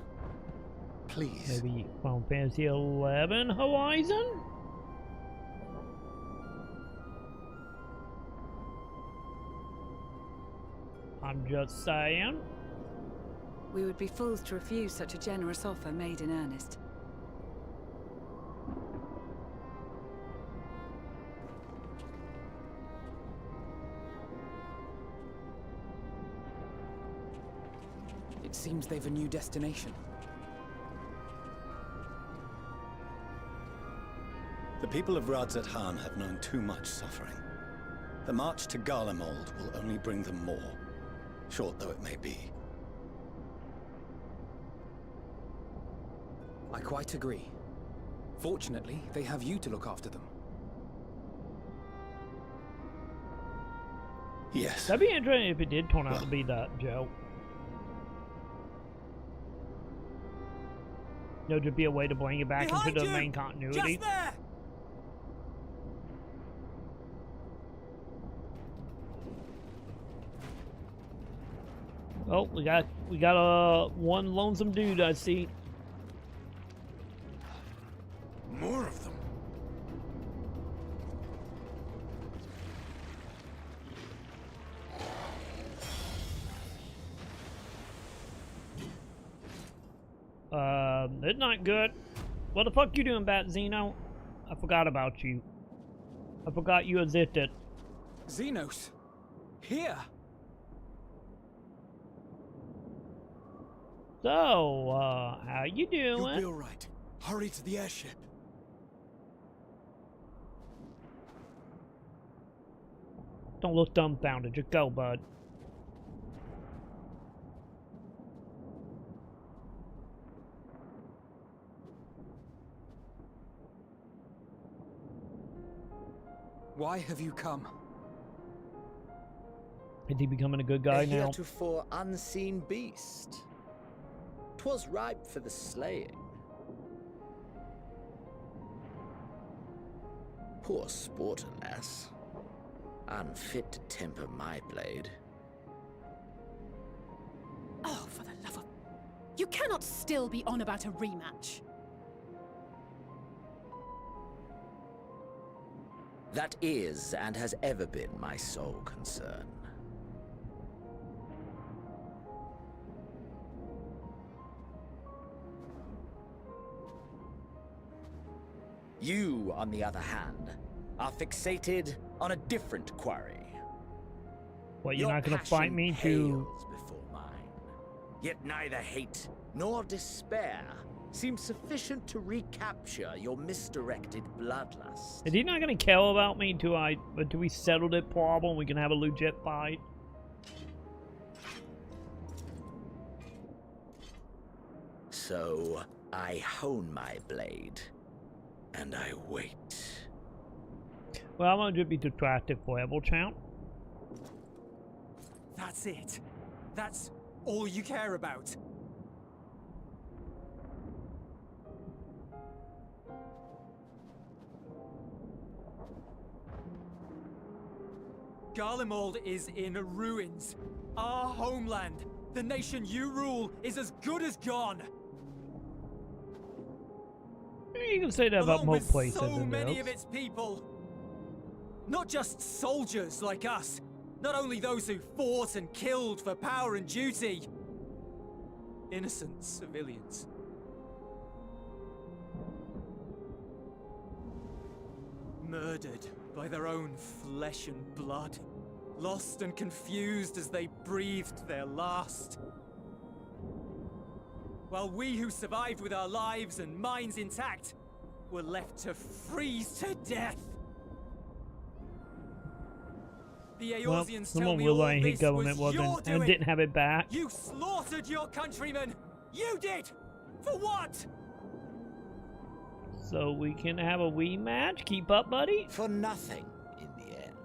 Please. Maybe Final Fantasy 11 Horizon? I'm just saying. We would be fools to refuse such a generous offer made in earnest. It seems they've a new destination. The people of Radzat-Han have known too much suffering. The march to Garlemald will only bring them more, short though it may be. I quite agree. Fortunately, they have you to look after them. Yes. That'd be interesting if it did turn out to be that, Joe. You know, to be a way to bring it back into the main continuity. Just there! Oh, we got one lonesome dude I see. More of them. It's not good. What the fuck you doing, Bat Xeno? I forgot about you. I forgot you existed. Xenos? Here? So, how you doing? You'll be all right. Hurry to the airship. Don't look dumbfounded. Just go, bud. Why have you come? Is he becoming a good guy A now? heretofore unseen beast. 'Twas ripe for the slaying. Poor sport, alas. Unfit to temper my blade. Oh, for the love of... You cannot still be on about a rematch. That is and has ever been my sole concern. You, on the other hand, are fixated on a different quarry. What, you're not gonna fight me to... Before mine. Yet neither hate nor despair seems sufficient to recapture your misdirected bloodlust. Is he not gonna care about me until we settle the problem? We can have a legit fight. So I hone my blade, and I wait. Well, I'm gonna just be distracted forever, champ. That's it. That's all you care about. Garlemald is in ruins. Our homeland, the nation you rule, is as good as gone. You can say that about most places. So many of its people. Not just soldiers like us. Not only those who fought and killed for power and duty. Innocent civilians. Murdered by their own flesh and blood. Lost and confused as they breathed their last. While we who survived with our lives and minds intact were left to freeze to death. The Eorzeans tell me all this government was your wasn't and doing. didn't have it back. You slaughtered your countrymen. You did. For what? So we can have a wee match. Keep up, buddy. For nothing in the end.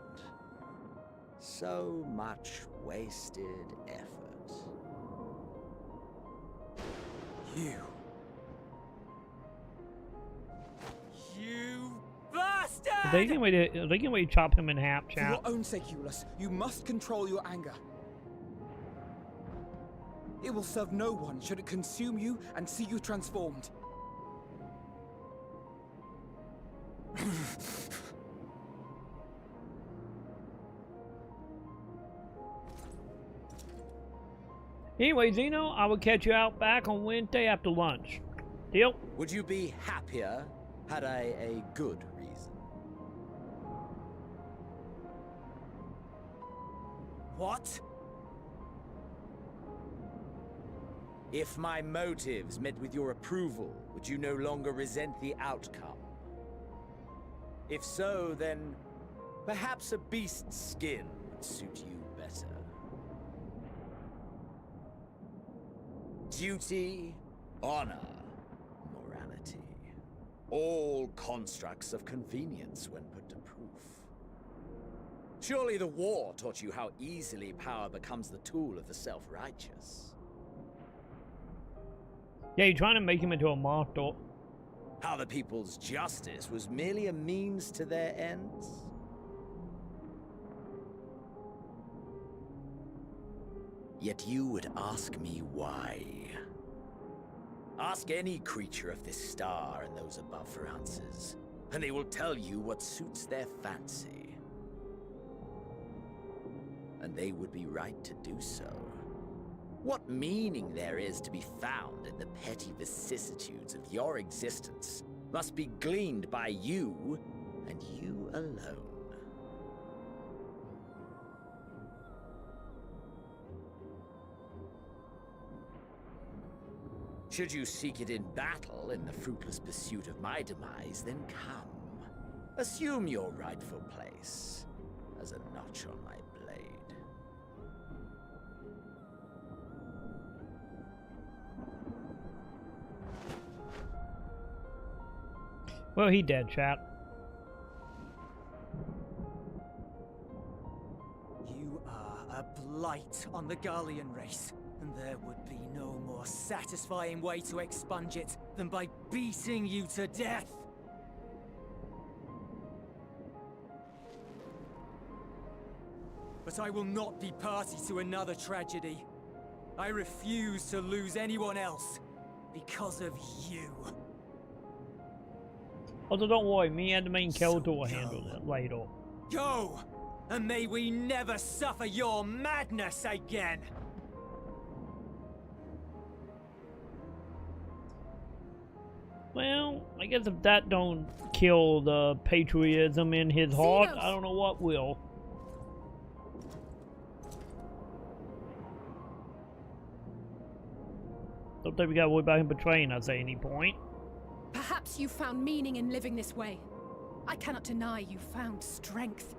So much wasted effort. You bastard! They can wait to chop him in half, For champ. your own sake, Euless, you must control your anger. It will serve no one should it consume you and see you transformed. Anyway, Zeno, I will catch you out back on Wednesday after lunch. Deal? Would you be happier had I a good reason? What? If my motives met with your approval, would you no longer resent the outcome? If so, then perhaps a beast's skin would suit you better. Duty, honor, morality. All constructs of convenience when put to proof. Surely the war taught you how easily power becomes the tool of the self-righteous. Yeah, you're trying to make him into a monster. How the people's justice was merely a means to their ends? Yet you would ask me why. Ask any creature of this star and those above for answers, and they will tell you what suits their fancy. And they would be right to do so. What meaning there is to be found in the petty vicissitudes of your existence must be gleaned by you, and you alone. Should you seek it in battle in the fruitless pursuit of my demise, then come. Assume your rightful place as a notch on my blade. Well, he dead, chat. You are a blight on the Garlean race, and there would be no more satisfying way to expunge it than by beating you to death. But I will not be party to another tragedy. I refuse to lose anyone else because of you. Also, don't worry, me and the main character will handle it later. Go! And may we never suffer your madness again! Well, I guess if that don't kill the patriotism in his heart, I don't know what will. Don't think we gotta worry about him betraying us at any point. Perhaps you found meaning in living this way. I cannot deny you found strength.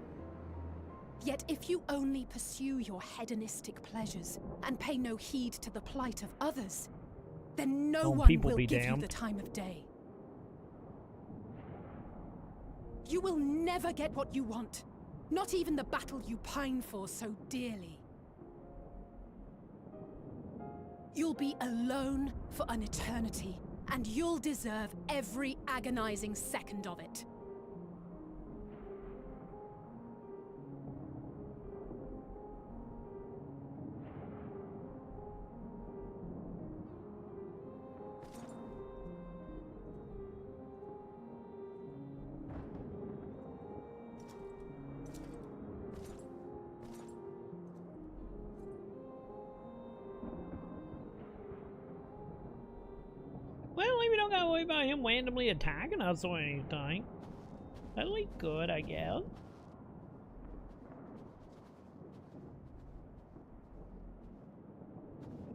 Yet if you only pursue your hedonistic pleasures and pay no heed to the plight of others, then no one will give you the time of day. You will never get what you want, not even the battle you pine for so dearly. You'll be alone for an eternity, and you'll deserve every agonizing second of it. Well, we don't gotta worry about him randomly attacking us or anything. That'll be good, I guess.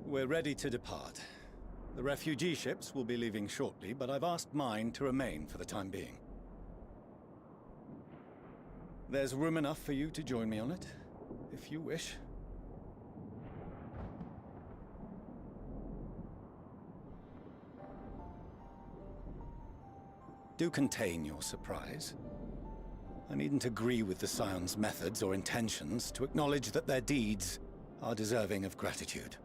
We're ready to depart. The refugee ships will be leaving shortly, but I've asked mine to remain for the time being. There's room enough for you to join me on it, if you wish. Do contain your surprise. I needn't agree with the Scion's methods or intentions to acknowledge that their deeds are deserving of gratitude.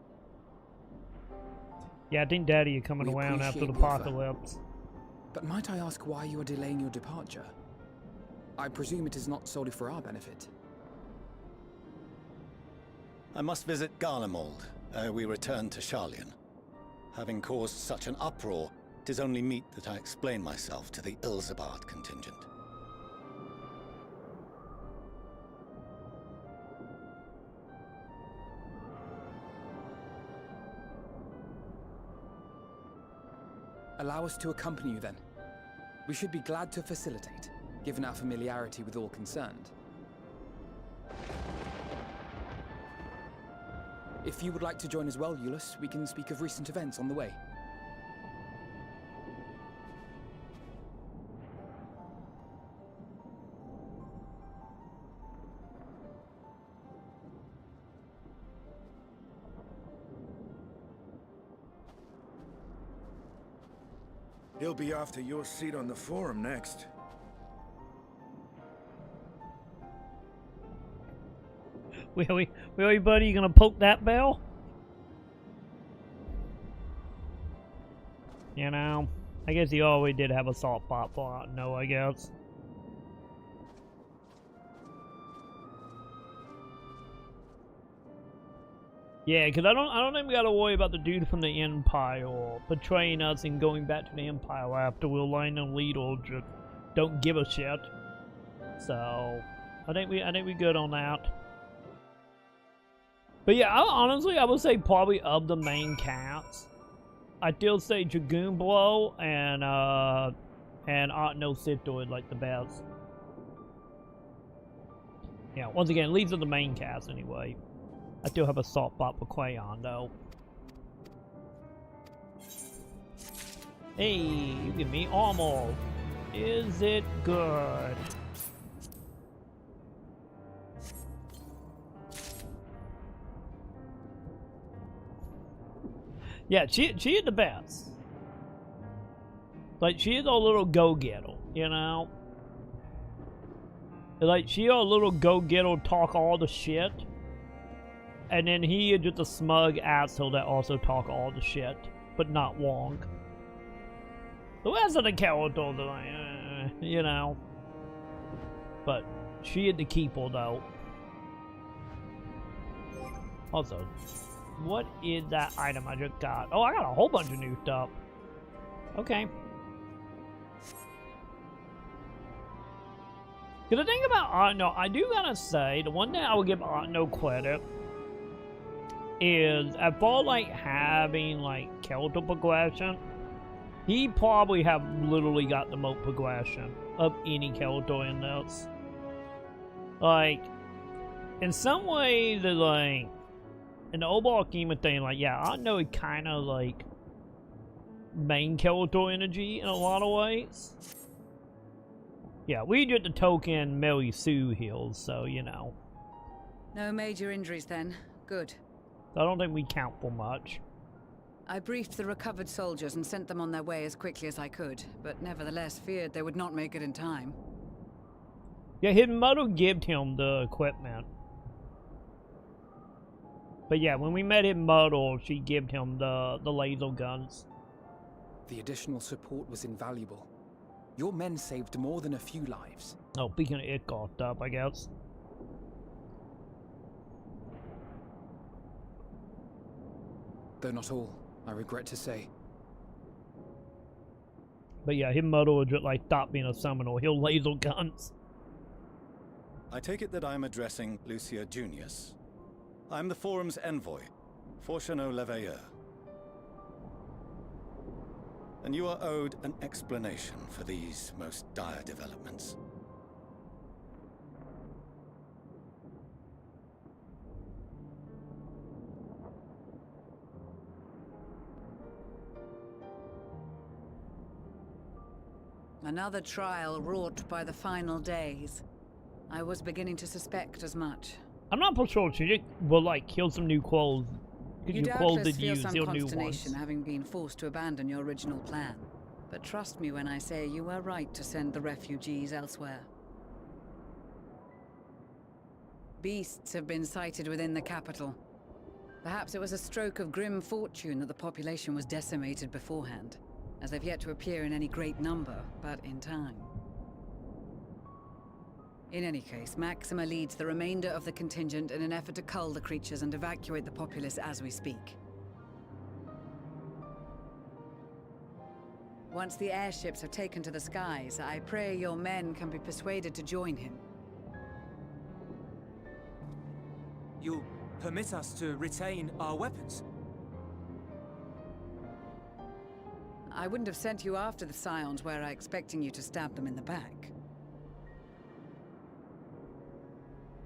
Yeah, I think Daddy are coming around after the apocalypse. But might I ask why you are delaying your departure? I presume it is not solely for our benefit. I must visit Garlemald ere we return to Sharlayan. Having caused such an uproar, 'tis only meet that I explain myself to the Ilzabard contingent. Allow us to accompany you then. We should be glad to facilitate, given our familiarity with all concerned. If you would like to join as well, Eulus, we can speak of recent events on the way. He'll be after your seat on the forum next. Really, buddy, you gonna poke that bell? You know, I guess he always did have a salt pot for it. No, I guess. Yeah, because I don't think we gotta worry about the dude from the Empire betraying us and going back to the Empire after we're laying on lead or just don't give a shit. So I think we good on that. But yeah, honestly, I would say probably of the main cats, I still say Dragoon Blow and Art No Sithor is like the best. Yeah, once again, leads of the main cast anyway. I still have a soft spot for Crayon, though. Hey, you give me armor. Is it good? Yeah, she is the best. Like, she is a little go-getter, you know? Like, she a little go-getter, talk all the shit. And then he is just a smug asshole that also talk all the shit, but not long. The rest of the characters, like, you know. But she is the keeper, though. Also, what is that item I just got? Oh, I got a whole bunch of new stuff. Okay. Because the thing about Otno, I do gotta say, the one thing I would give Otno credit is, as far like having like character progression, he probably have literally got the most progression of any character in this. Like, in some ways, like, in the overall scheme of thing, like, yeah, I know it kind of like main character energy in a lot of ways. Yeah, we did the token Mary Sue heals, so you know. No major injuries then. Good. So I don't think we count for much. I briefed the recovered soldiers and sent them on their way as quickly as I could, but nevertheless feared they would not make it in time. Yeah, his mother gave him the equipment. But yeah, when we met his mother, she gave him the laser guns. The additional support was invaluable. Your men saved more than a few lives. Oh, speaking of it got up, I guess. Though not all, I regret to say. But yeah, his mother would just like stop being a summoner. He'll laser guns. I take it that I'm addressing Lucia Junius. I'm the Forum's envoy, Fortuno Leveilleur. And you are owed an explanation for these most dire developments. Another trial wrought by the final days. I was beginning to suspect as much. I'm not for sure she will like kill some new clothes. You doubtless feel some consternation having been forced to abandon your original plan. But trust me when I say you were right to send the refugees elsewhere. Beasts have been sighted within the capital. Perhaps it was a stroke of grim fortune that the population was decimated beforehand, as they've yet to appear in any great number, but in time. In any case, Maxima leads the remainder of the contingent in an effort to cull the creatures and evacuate the populace as we speak. Once the airships have taken to the skies, I pray your men can be persuaded to join him. You'll permit us to retain our weapons? I wouldn't have sent you after the Scions were I expecting you to stab them in the back.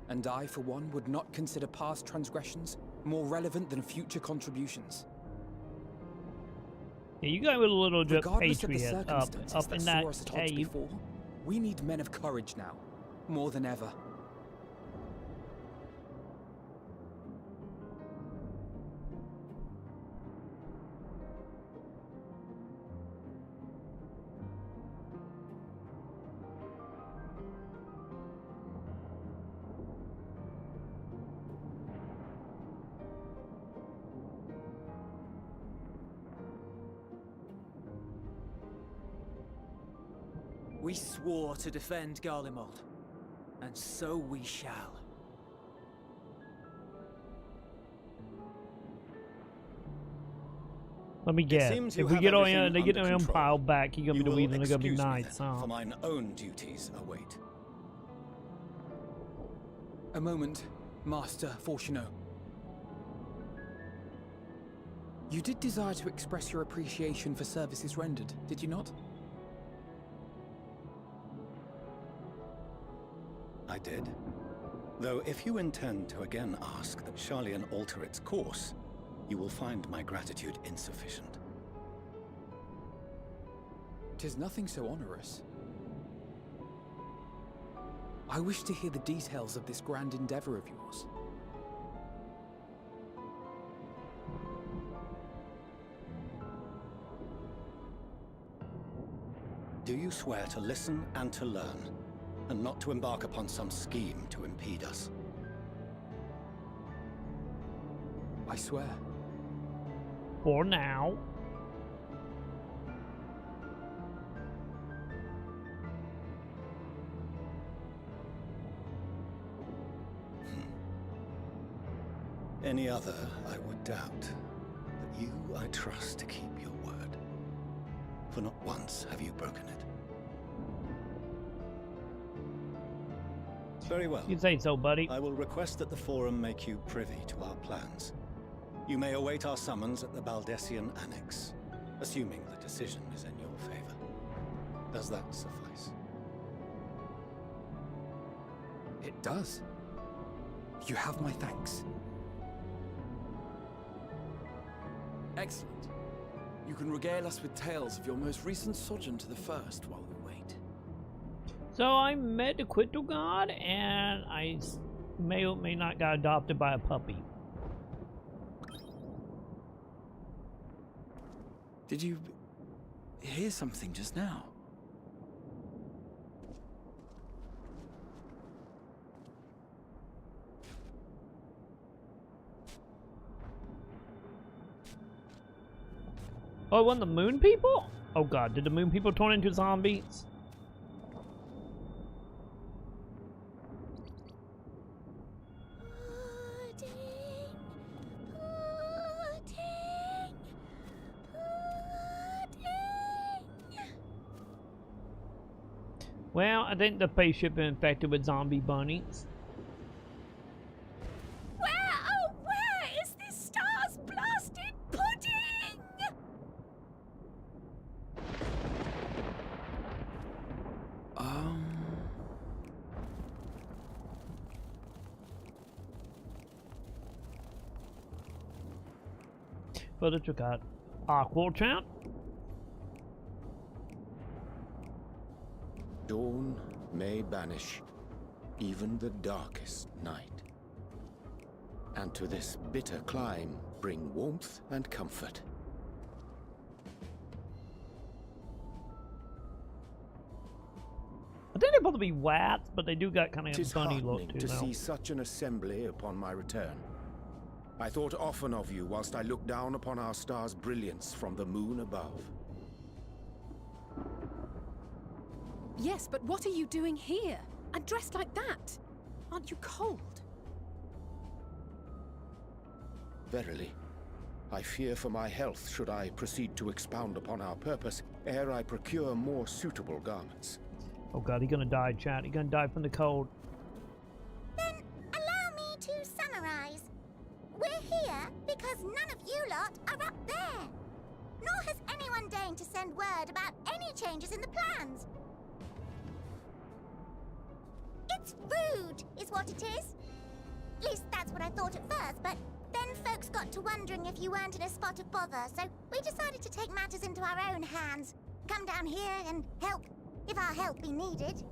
And I, for one, would not consider past transgressions more relevant than future contributions. Yeah, you got a little bit Regardless of the patriot circumstances up in saw that us at odds cave. before, we need men of courage now, more than ever. We swore to defend Garlemald, and so we shall. Let me guess. If we get on, they get their empire back, you're gonna be the reason they're gonna be nice, huh? For mine own duties await. A moment, Master Fortuno. You did desire to express your appreciation for services rendered, did you not? I did. Though if you intend to again ask that Sharlayan alter its course, you will find my gratitude insufficient. 'Tis nothing so onerous. I wish to hear the details of this grand endeavor of yours. Do you swear to listen and to learn, and not to embark upon some scheme to impede us? I swear. For now. Any other, I would doubt. But you, I trust to keep your word. For not once have you broken it. Very well. You say so, buddy. I will request that the Forum make you privy to our plans. You may await our summons at the Baldessian Annex, assuming the decision is in your favor. Does that suffice? It does. You have my thanks. Excellent. You can regale us with tales of your most recent sojourn to the First while we wait. So I met a Quinto God, and I may or may not got adopted by a puppy. Did you hear something just now? Oh, it wasn't the moon people? Oh god, did the moon people turn into zombies? Well, I think the spaceship is infected with zombie bunnies. Where is this star's blasted pudding? Further took out Aqua Champ. Dawn may banish even the darkest night, and to this bitter clime bring warmth and comfort. I think they're supposed to be wats, but they do got kind of a 'Tis funny look heartening too to now. see such an assembly upon my return. I thought often of you whilst I looked down upon our star's brilliance from the moon above. Yes, but what are you doing here? And dressed like that? Aren't you cold? Verily, I fear for my health should I proceed to expound upon our purpose ere I procure more suitable garments. Oh god, he's gonna die, chat. He's gonna die from the cold. Then allow me to summarize. We're here because none of you lot are up there. Nor has anyone deigned to send word about any changes in the plans. It's rude, is what it is. At least that's what I thought at first, but then folks got to wondering if you weren't in a spot of bother, so we decided to take matters into our own hands. Come down here and help, if our help be needed.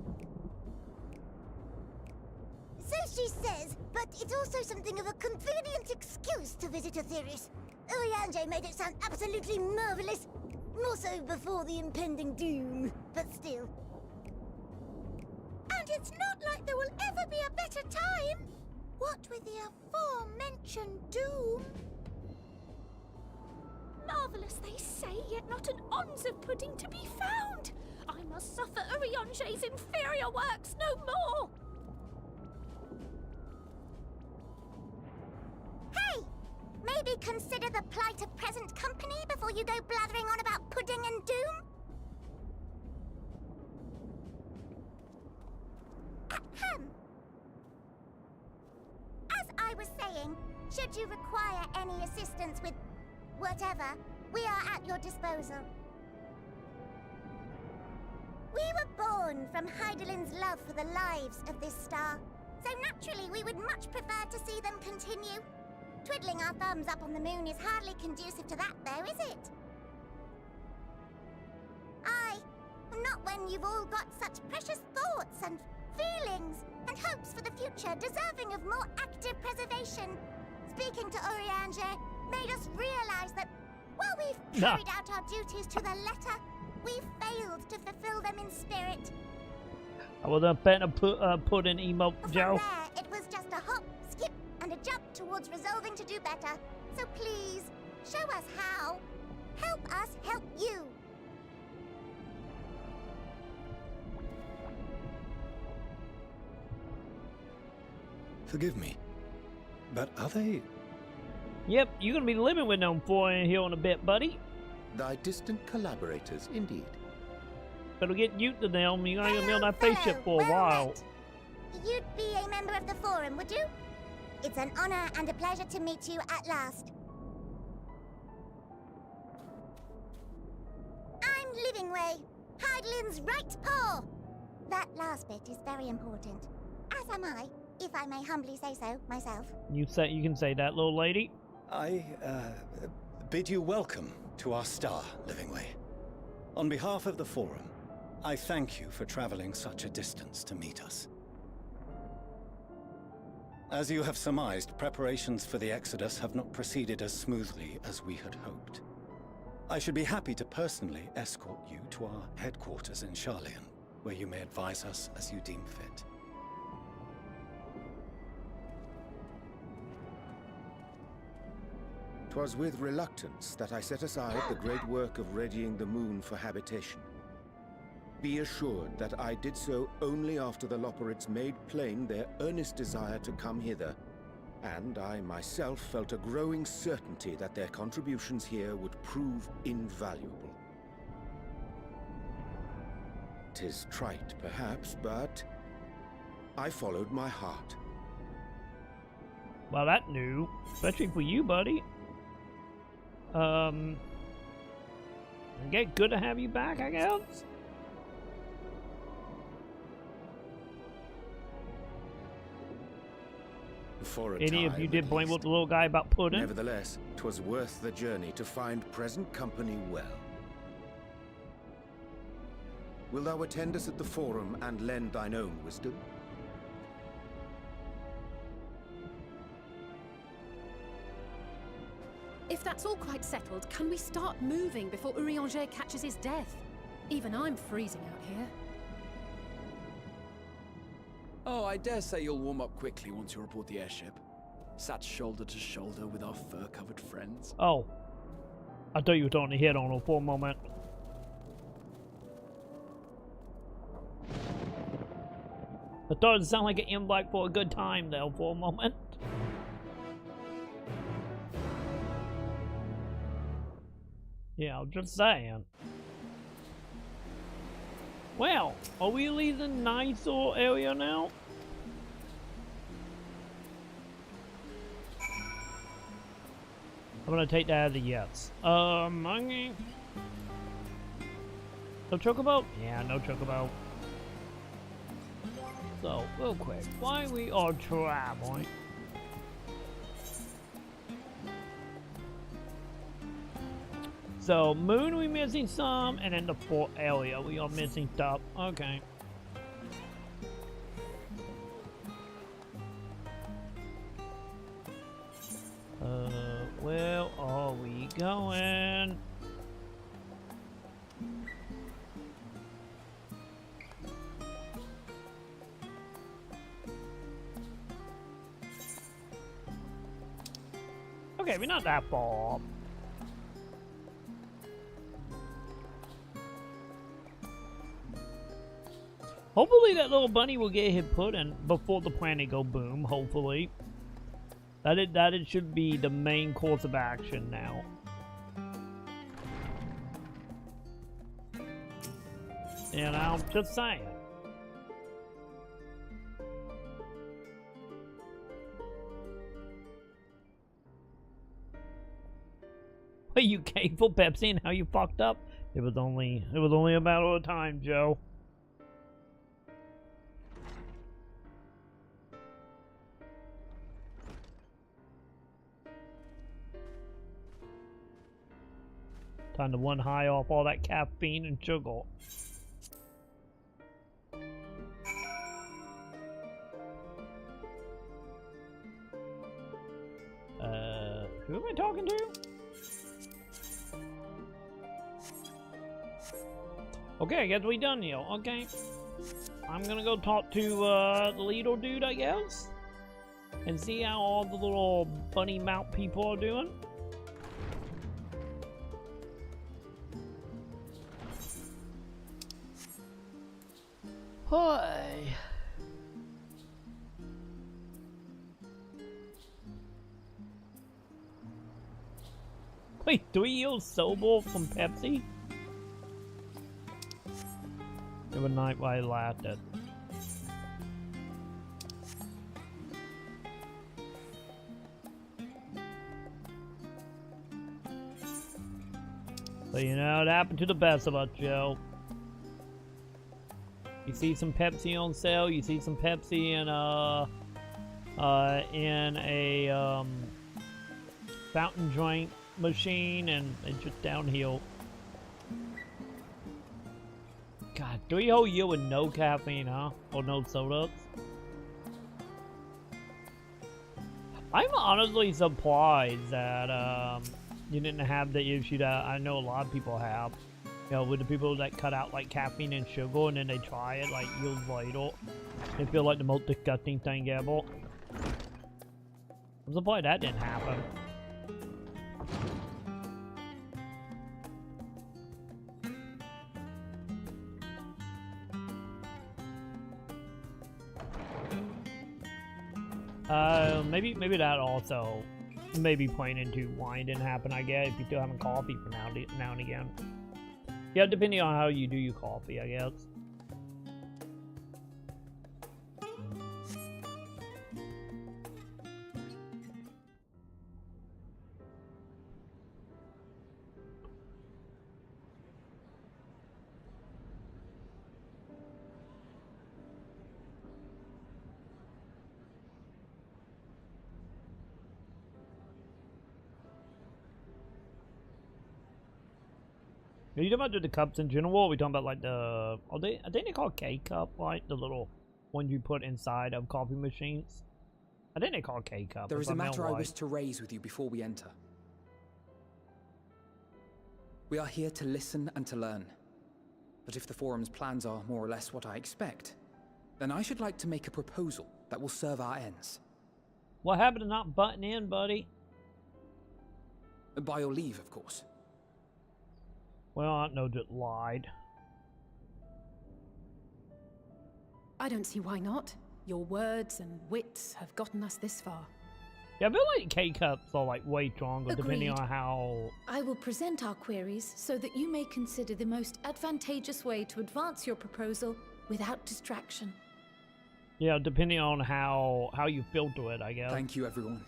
So she says, but it's also something of a convenient excuse to visit Aetheris. Oriange made it sound absolutely marvelous. More so before the impending doom, but still. And it's not like there will ever be a better time. What with the aforementioned doom? Marvellous, they say, yet not an ounce of pudding to be found. I must suffer Oriange's inferior works no more. Hey! Maybe consider the plight of present company before you go blathering on about pudding and doom? Ahem. As I was saying, should you require any assistance with whatever, we are at your disposal. We were born from Hydaelyn's love for the lives of this star, so naturally we would much prefer to see them continue. Twiddling our thumbs up on the moon is hardly conducive to that, though, is it? I, Not when you've all got such precious thoughts and feelings and hopes for the future deserving of more active preservation. Speaking to Urianger made us realize that while we've carried out our duties to the letter, we've failed to fulfill them in spirit. I would have better put an emote, Joe. From there, it was just a hop, skip, and a jump towards resolving to do better. So please, show us how. Help us help you. Forgive me, but are they... Yep, you're gonna be living with them four in here in a bit, buddy. Thy distant collaborators, indeed. Better get used to them. You're gonna be on that spaceship for a while. Met. You'd be a member of the Forum, would you? It's an honor and a pleasure to meet you at last. I'm Livingway, Hydelin's right paw. That last bit is very important, as am I, if I may humbly say so myself. You can say that, little lady. I bid you welcome to our star, Livingway. On behalf of the Forum, I thank you for traveling such a distance to meet us. As you have surmised, preparations for the Exodus have not proceeded as smoothly as we had hoped. I should be happy to personally escort you to our headquarters in Sharlayan, where you may advise us as you deem fit. 'Twas with reluctance that I set aside the great work of readying the moon for habitation. Be assured that I did so only after the Loperids made plain their earnest desire to come hither, and I myself felt a growing certainty that their contributions here would prove invaluable. 'Tis trite, perhaps, but I followed my heart. Well, that's new, especially for you, buddy. Okay, good to have you back, I guess. For a Any of time, you did at blame least. with the little guy about pudding? Nevertheless, 'twas worth the journey to find present company well. Wilt thou attend us at the Forum and lend thine own wisdom? If that's all quite settled, can we start moving before Urianger catches his death? Even I'm freezing out here. Oh, I dare say you'll warm up quickly once you're aboard the airship. Sat shoulder to shoulder with our fur-covered friends. Oh. I thought you were trying to hit on her for a moment. I thought it sounded like an invite for a good time, though, for a moment. Yeah, I'm just saying. Well, are we leaving nice little area now? I'm gonna take that as a yes. Okay. No chocobo? Yeah, no chocobo. So, real quick, while we are traveling, so moon we missing some, and then the fort area we are missing stuff. Okay. Where are we going? Okay, we're not that far. Hopefully that little bunny will get his pudding before the planet go boom, hopefully. That should be the main course of action now. You know, just saying. Are you capable, Pepsi, and how you fucked up? It was only a matter of time, Joe. Time to one high off all that caffeine and sugar. Who am I talking to? Okay, I guess we done, Neil. Okay. I'm gonna go talk to the little dude, I guess. And see how all the little bunny mount people are doing. Hi. Wait, do we use Sobel from Pepsi? There was a night why I laughed at. So you know what happened to the best of us, Joe. You see some Pepsi on sale, you see some Pepsi in a fountain drink machine, and it's just downhill. God, 3 whole years with no caffeine, huh? Or no sodas? I'm honestly surprised that you didn't have the issue that I know a lot of people have. You know, with the people that cut out like caffeine and sugar and then they try it like years later. They feel like the most disgusting thing ever. I'm surprised that didn't happen. Maybe that also maybe playing into why it didn't happen, I guess, if you're still having coffee for now and again. Yeah, depending on how you do your coffee, I guess. Are you talking about the cups in general? Or are we talking about like the... I think they call K-cup, right? The little one you put inside of coffee machines. I think they call K-cup. There is a matter I wish to raise with you before we enter. We are here to listen and to learn. But if the Forum's plans are more or less what I expect, then I should like to make a proposal that will serve our ends. What happened to not butting in, buddy? By your leave, of course. Well, I know just lied. I don't see why not. Your words and wits have gotten us this far. Yeah, I feel like K-cups are like way stronger. Agreed. Depending on how... I will present our queries so that you may consider the most advantageous way to advance your proposal without distraction. Yeah, depending on how you filter it, I guess. Thank you, everyone.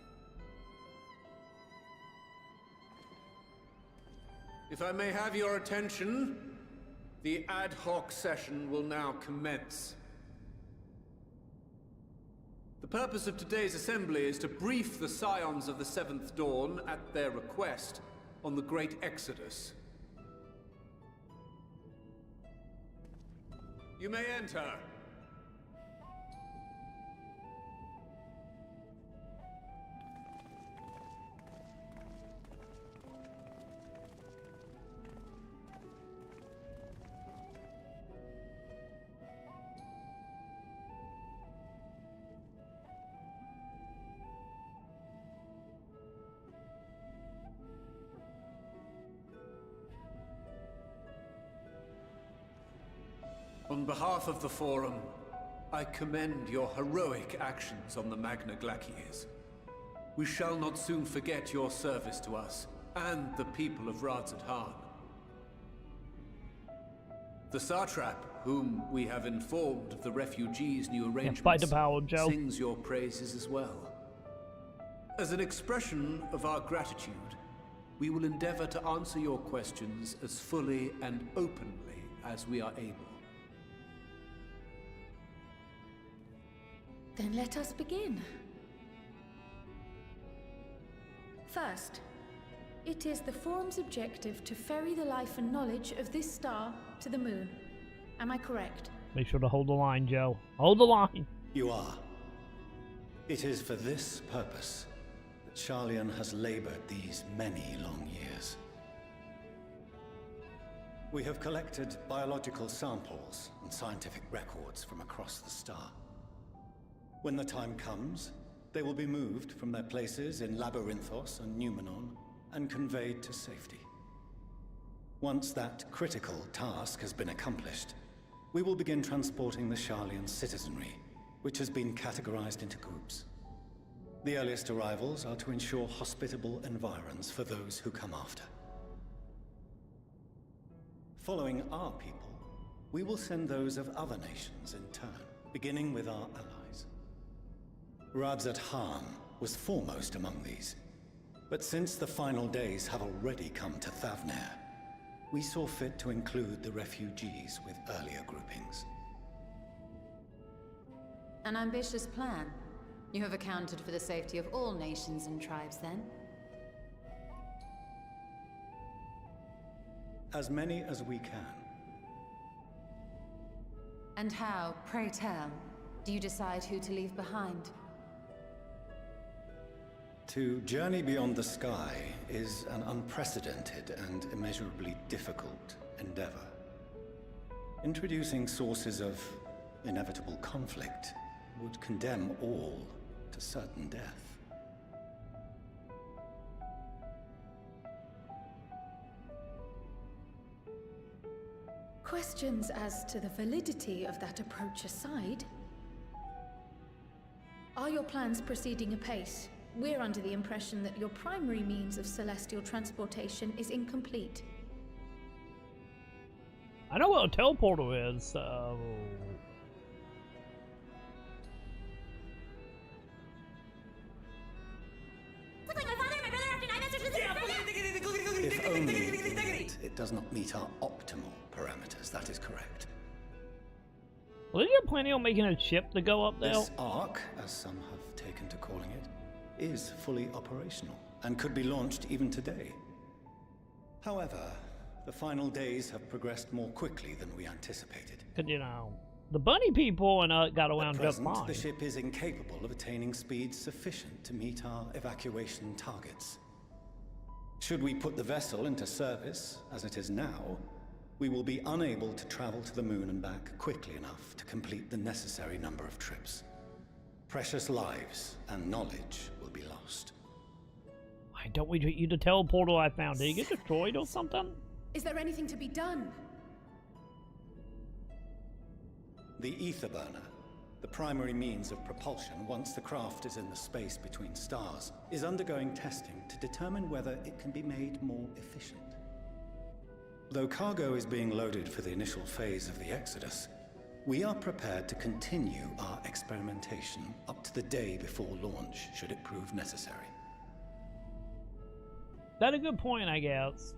If I may have your attention, the ad hoc session will now commence. The purpose of today's assembly is to brief the Scions of the Seventh Dawn, at their request, on the Great Exodus. You may enter. On behalf of the Forum, I commend your heroic actions on the Magna Glaciers. We shall not soon forget your service to us and the people of Radzadhan. The Satrap, whom we have informed of the refugees' new arrangements, sings your praises as well. As an expression of our gratitude, we will endeavor to answer your questions as fully and openly as we are able. Then let us begin. First, it is the Forum's objective to ferry the life and knowledge of this star to the moon. Am I correct? Make sure to hold the line, Joe. Hold the line. You are. It is for this purpose that Sharlayan has labored these many long years. We have collected biological samples and scientific records from across the star. When the time comes, they will be moved from their places in Labyrinthos and Numenon and conveyed to safety. Once that critical task has been accomplished, we will begin transporting the Sharlayan citizenry, which has been categorized into groups. The earliest arrivals are to ensure hospitable environs for those who come after. Following our people, we will send those of other nations in turn, beginning with our allies. Rabzat Khan was foremost among these, but since the final days have already come to Thavnair, we saw fit to include the refugees with earlier groupings. An ambitious plan. You have accounted for the safety of all nations and tribes, then? As many as we can. And how, pray tell, do you decide who to leave behind? To journey beyond the sky is an unprecedented and immeasurably difficult endeavor. Introducing sources of inevitable conflict would condemn all to certain death. Questions as to the validity of that approach aside, are your plans proceeding apace? We're under the impression that your primary means of celestial transportation is incomplete. I know what a teleporter is, so... If only it does not meet our optimal parameters, that is correct. Well, is you planning on making a ship to go up there? This Ark, as some have taken to calling it, is fully operational and could be launched even today. However, the final days have progressed more quickly than we anticipated. Cause you know, the bunny people and got around just fine. The ship is incapable of attaining speeds sufficient to meet our evacuation targets. Should we put the vessel into service, as it is now, we will be unable to travel to the moon and back quickly enough to complete the necessary number of trips. Precious lives and knowledge will be lost. Why don't we use the teleporter I found? Did it get destroyed or something? Is there anything to be done? The ether burner, the primary means of propulsion once the craft is in the space between stars, is undergoing testing to determine whether it can be made more efficient. Though cargo is being loaded for the initial phase of the Exodus, we are prepared to continue our experimentation up to the day before launch, should it prove necessary. That's a good point, I guess.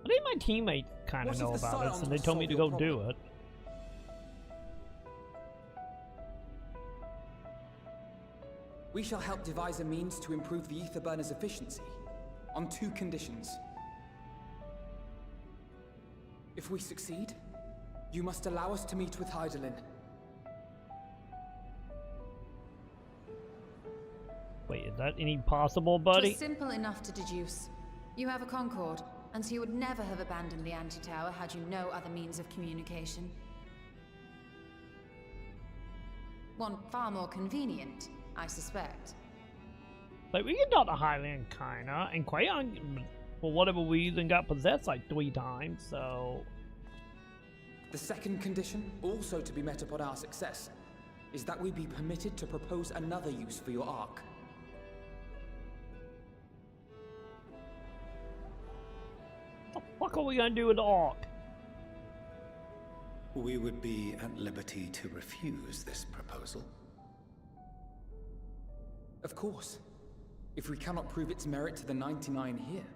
I think my teammates kind of know about this, and they told me to go do it. We shall help devise a means to improve the ether burner's efficiency, on 2 conditions. If we succeed, you must allow us to meet with Hydaelyn. Wait, is that any possible, buddy? It was simple enough to deduce. You have a Concord, and so you would never have abandoned the anti-tower had you no other means of communication. One far more convenient, I suspect. Like, we can talk to Highland, kinda, and Quayon, for whatever reason, got possessed like 3 times, so... The second condition, also to be met upon our success, is that we be permitted to propose another use for your Ark. What the fuck are we gonna do with the Ark? We would be at liberty to refuse this proposal. Of course. If we cannot prove its merit to the 99 here,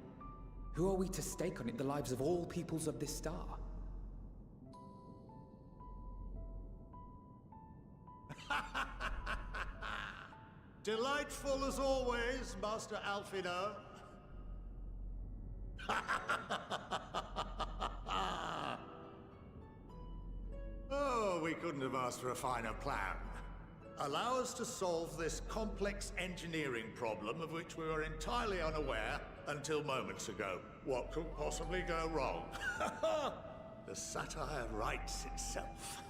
who are we to stake on it the lives of all peoples of this star? Delightful as always, Master Alfino. Oh, we couldn't have asked for a finer plan. Allow us to solve this complex engineering problem of which we were entirely unaware until moments ago. What could possibly go wrong? The satire writes itself.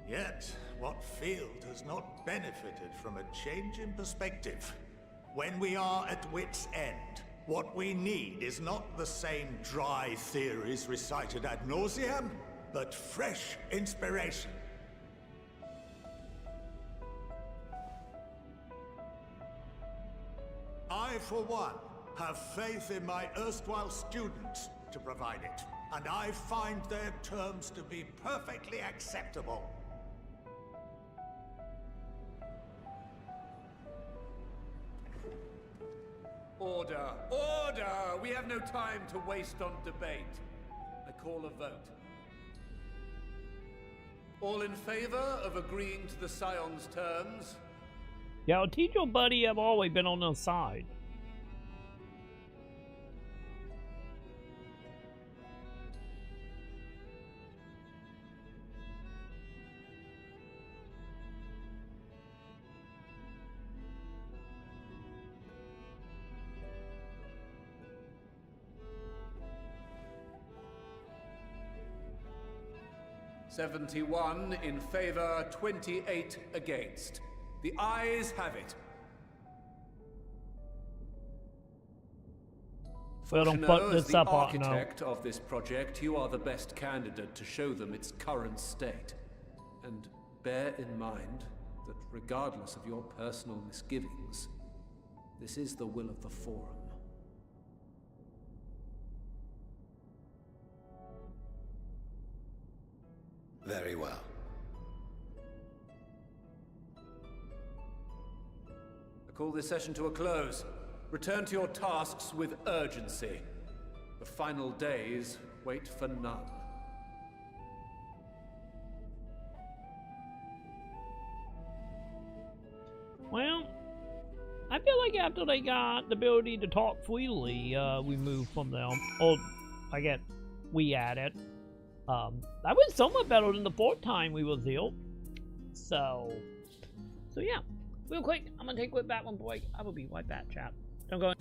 Yet, what field has not benefited from a change in perspective? When we are at wit's end, what we need is not the same dry theories recited ad nauseam, but fresh inspiration. I, for one, have faith in my erstwhile students to provide it, and I find their terms to be perfectly acceptable. Order! Order! We have no time to waste on debate. I call a vote. All in favor of agreeing to the Scion's terms? Yeah, well, teach your buddy I've always been on their side. "71 in favor, 28 against. The ayes have it. Well, don't fuck this up, As the architect of this project, you are the best candidate to show them its current state. And bear in mind that regardless of your personal misgivings, this is the will of the Forum. Very well. I call this session to a close. Return to your tasks with urgency. The final days wait for none. Well, I feel like after they got the ability to talk freely, we moved from them. Or, I get, we added. That was somewhat better than the fourth time we was here. So yeah. Real quick, I'm gonna take a quick back one break. I will be right back, chat. Don't go.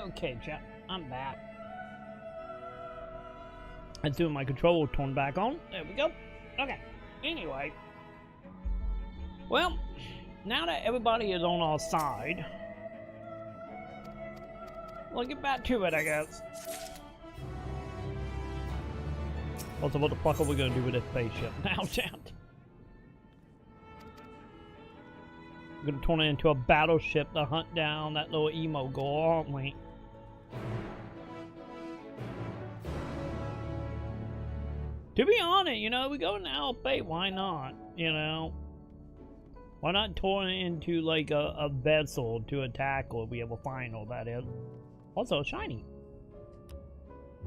Okay, chat. I'm back. Let's do my control turn back on. There we go. Okay. Anyway. Well, now that everybody is on our side, we'll get back to it, I guess. Also, what the fuck are we gonna do with this spaceship now, chat? We're gonna turn it into a battleship to hunt down that little emo girl, aren't we? To be honest, you know, we go in Alpha, why not? You know? Why not turn it into like a vessel to attack or be able to find all that is? Also, shiny.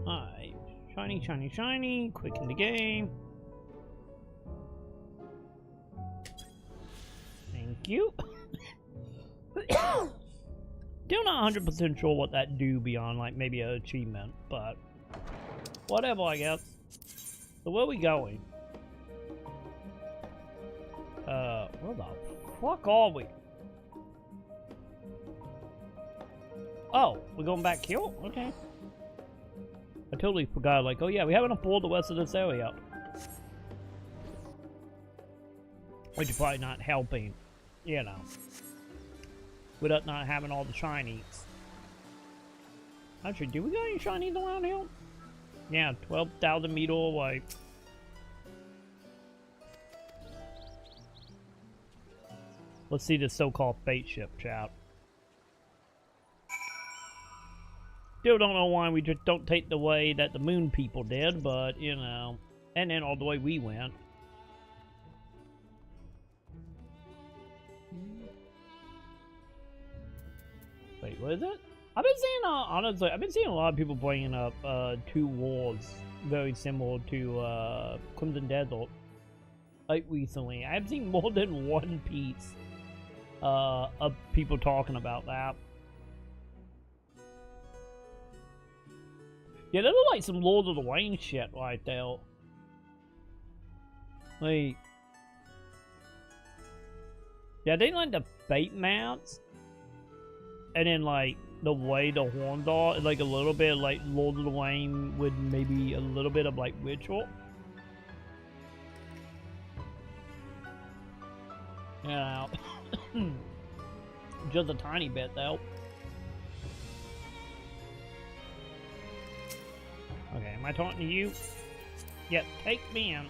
Alright. Shiny, shiny, shiny. Quick in the game. Thank you. Still not 100% sure what that do beyond like maybe an achievement, but whatever, I guess. So where are we going? Where the fuck are we? Oh, we're going back here? Okay. I totally forgot, like, oh yeah, we haven't explored the rest of this area. Which is probably not helping, you know. With us not having all the shinies. Actually, do we got any shinies around here? Yeah, 12,000 meter away. Let's see the so-called fate ship, chat. Still don't know why we just don't take the way that the moon people did, but, you know. And then all the way we went. Wait, what is it? I've been seeing, honestly, I've been seeing a lot of people bringing up two wars very similar to Crimson Desert like recently. I've seen more than one piece of people talking about that. Yeah, they look like some Lord of the Rings shit right there. Like, yeah, they like the fate mounts, and then like the way the horns are, like a little bit like Lord of the Rings with maybe a little bit of like ritual. Yeah, just a tiny bit though. Okay, am I talking to you? Yep, take me in.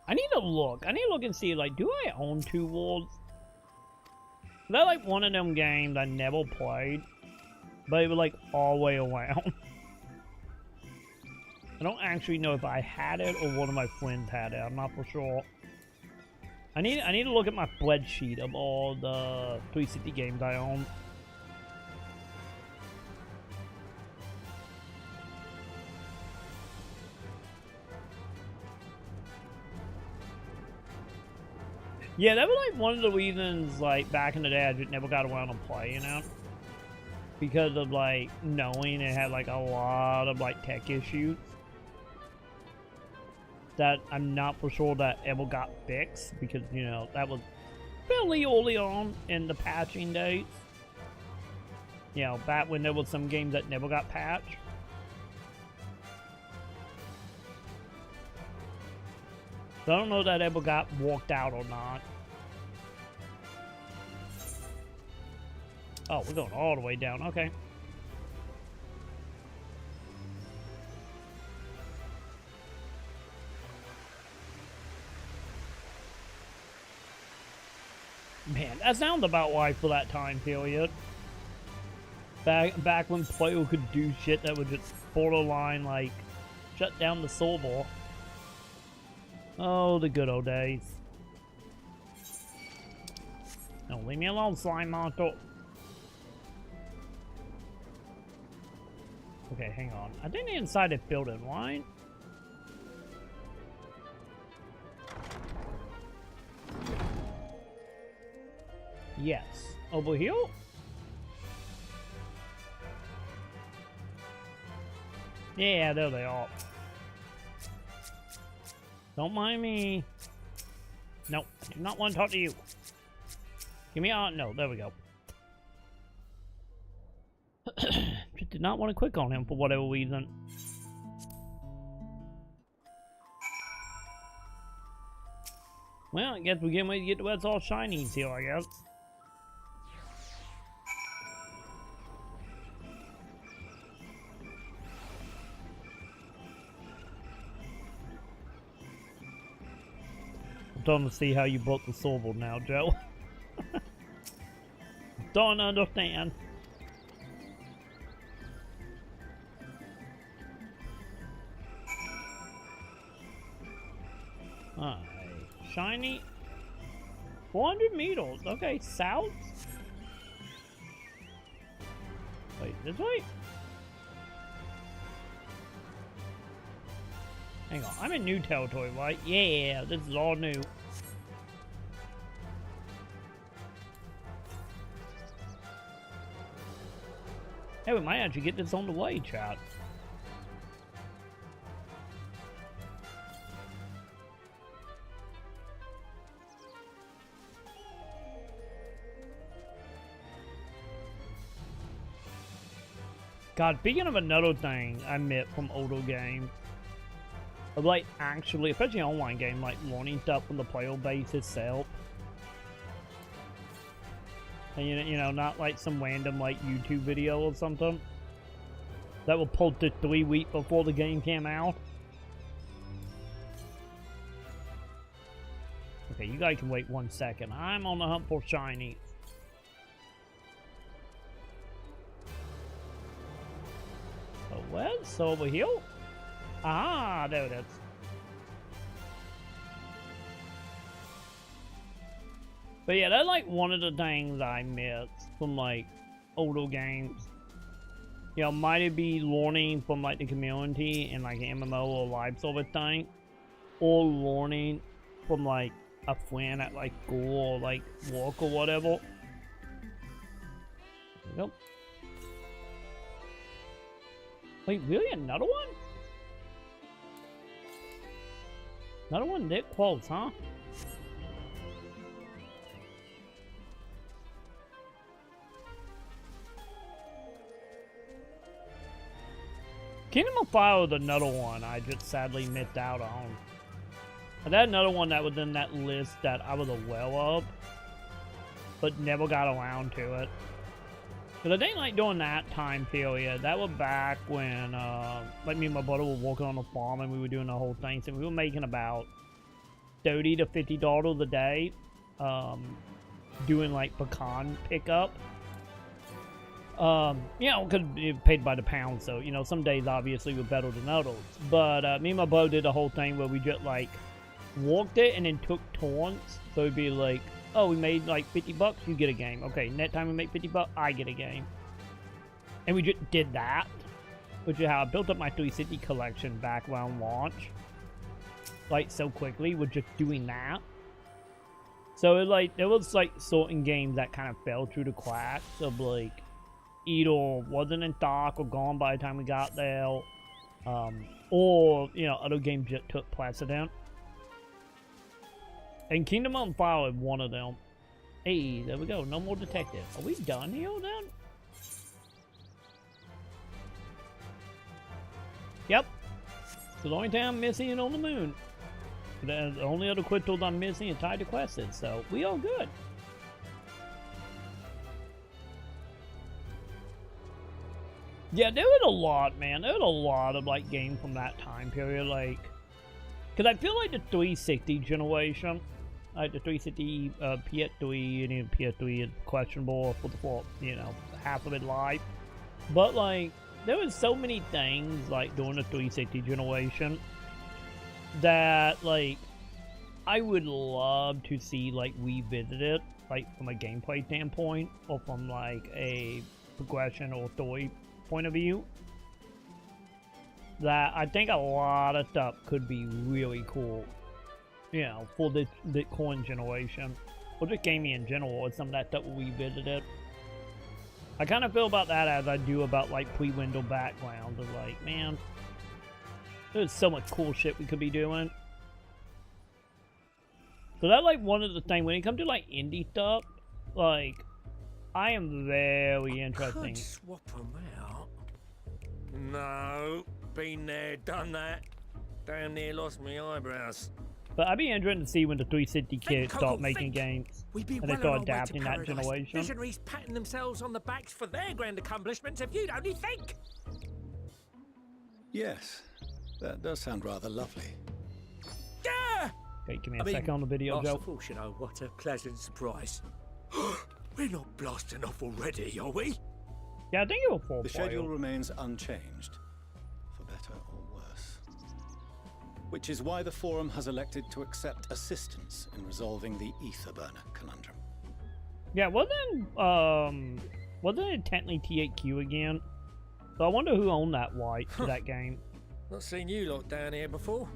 I need to look. I need to look and see, like, do I own two worlds? They're like one of them games I never played, but it was like all the way around. I don't actually know if I had it or one of my friends had it. I'm not for sure. I need to look at my spreadsheet of all the 360 games I own. Yeah, that was like one of the reasons, like, back in the day I just never got around to playing it. Because of, like, knowing it had, like, a lot of, like, tech issues. That I'm not for sure that ever got fixed. Because, you know, that was fairly early on in the patching days. You know, back when there was some games that never got patched. So I don't know if that ever got worked out or not. Oh, we're going all the way down. Okay. Man, that sounds about right for that time period. Back when players could do shit that would just borderline, like, shut down the server. Oh, the good old days. No, leave me alone, slime monster. Okay, hang on. I think they're inside the building, right? Yes. Over here? Yeah, there they are. Don't mind me. No, I do not want to talk to you. Give me a... No, there we go. Just did not want to click on him for whatever reason. Well, I guess we're getting ready to get to where it's all shinies here, I guess. I'm trying to see how you bought the sword now, Joe. Don't understand. Alright. Shiny. 400 meters. Okay, south? Wait, this way? Hang on, I'm in new territory, right? Yeah, this is all new. Hey, we might actually get this on the way, chat. God, speaking of another thing I met from older games, of like actually, especially online game, like learning stuff from the player base itself. And you know, not like some random like YouTube video or something that was posted 3 weeks before the game came out. Okay, you guys can wait 1 second. I'm on the hunt for shiny. Oh, well, so over here? Ah, there it is. But yeah, that's like one of the things I missed from like older games. You know, might it be learning from like the community in like an MMO or live service thing, or learning from like a friend at like school or like work or whatever. There we go. Wait, really? Another one? Another one that close, huh? Kingdom of Fire was another one I just sadly missed out on. I had another one that was in that list that I was aware of, but never got around to it. Because I think like during that time period, that was back when like me and my brother were working on a farm and we were doing the whole thing, so we were making about $30 to $50 a day doing like pecan pickup. You know, because it paid by the pound, so, you know, some days obviously were better than others. But me and my brother did the whole thing where we just like walked it and then took turns. So it'd be like, oh, we made like 50 bucks, you get a game. Okay, next time we make 50 bucks, I get a game. And we just did that, which is how I built up my 360 collection back around launch. Like, so quickly, with just doing that. So it like, there was like certain games that kind of fell through the cracks of like, either wasn't in stock or gone by the time we got there, or, you know, other games just took precedent. And Kingdom of Fire is one of them. Hey, there we go. No more detectives. Are we done here then? Yep. So the only time I'm missing is on the moon. The only other crystals I'm missing are tied to quests, so we all good. Yeah, there was a lot, man. There was a lot of, like, games from that time period, like... Because I feel like the 360 generation, like the 360 PS3, and even PS3 is questionable for, you know, half of its life. But, like, there was so many things, like, during the 360 generation that, like, I would love to see, like, revisited, like, from a gameplay standpoint, or from, like, a progression or story point of view, that I think a lot of stuff could be really cool, you know, for the current generation, or just gaming in general, or some of that stuff we visited. I kind of feel about that as I do about like pre-window backgrounds, of like, man, there's so much cool shit we could be doing. So that's like one of the things when it comes to like indie stuff, like I am very interested. Could swap them out. No, been there, done that. Damn near lost my eyebrows. But I'd be interested to see when the 360 kids start making games and they start adapting that generation. Visionaries patting themselves on the backs for their grand accomplishments if you'd only think. Yes, that does sound rather lovely. Yeah! Okay, give me a second on the video, Joe. Of you know, what a pleasant surprise. We're not blasting off already, are we? Yeah, I think it will fall. The schedule remains unchanged, for better or worse. Which is why the Forum has elected to accept assistance in resolving the ether burner conundrum. Yeah, wasn't it technically THQ again? So I wonder who owned that right to that game. Not seen you lot down here before.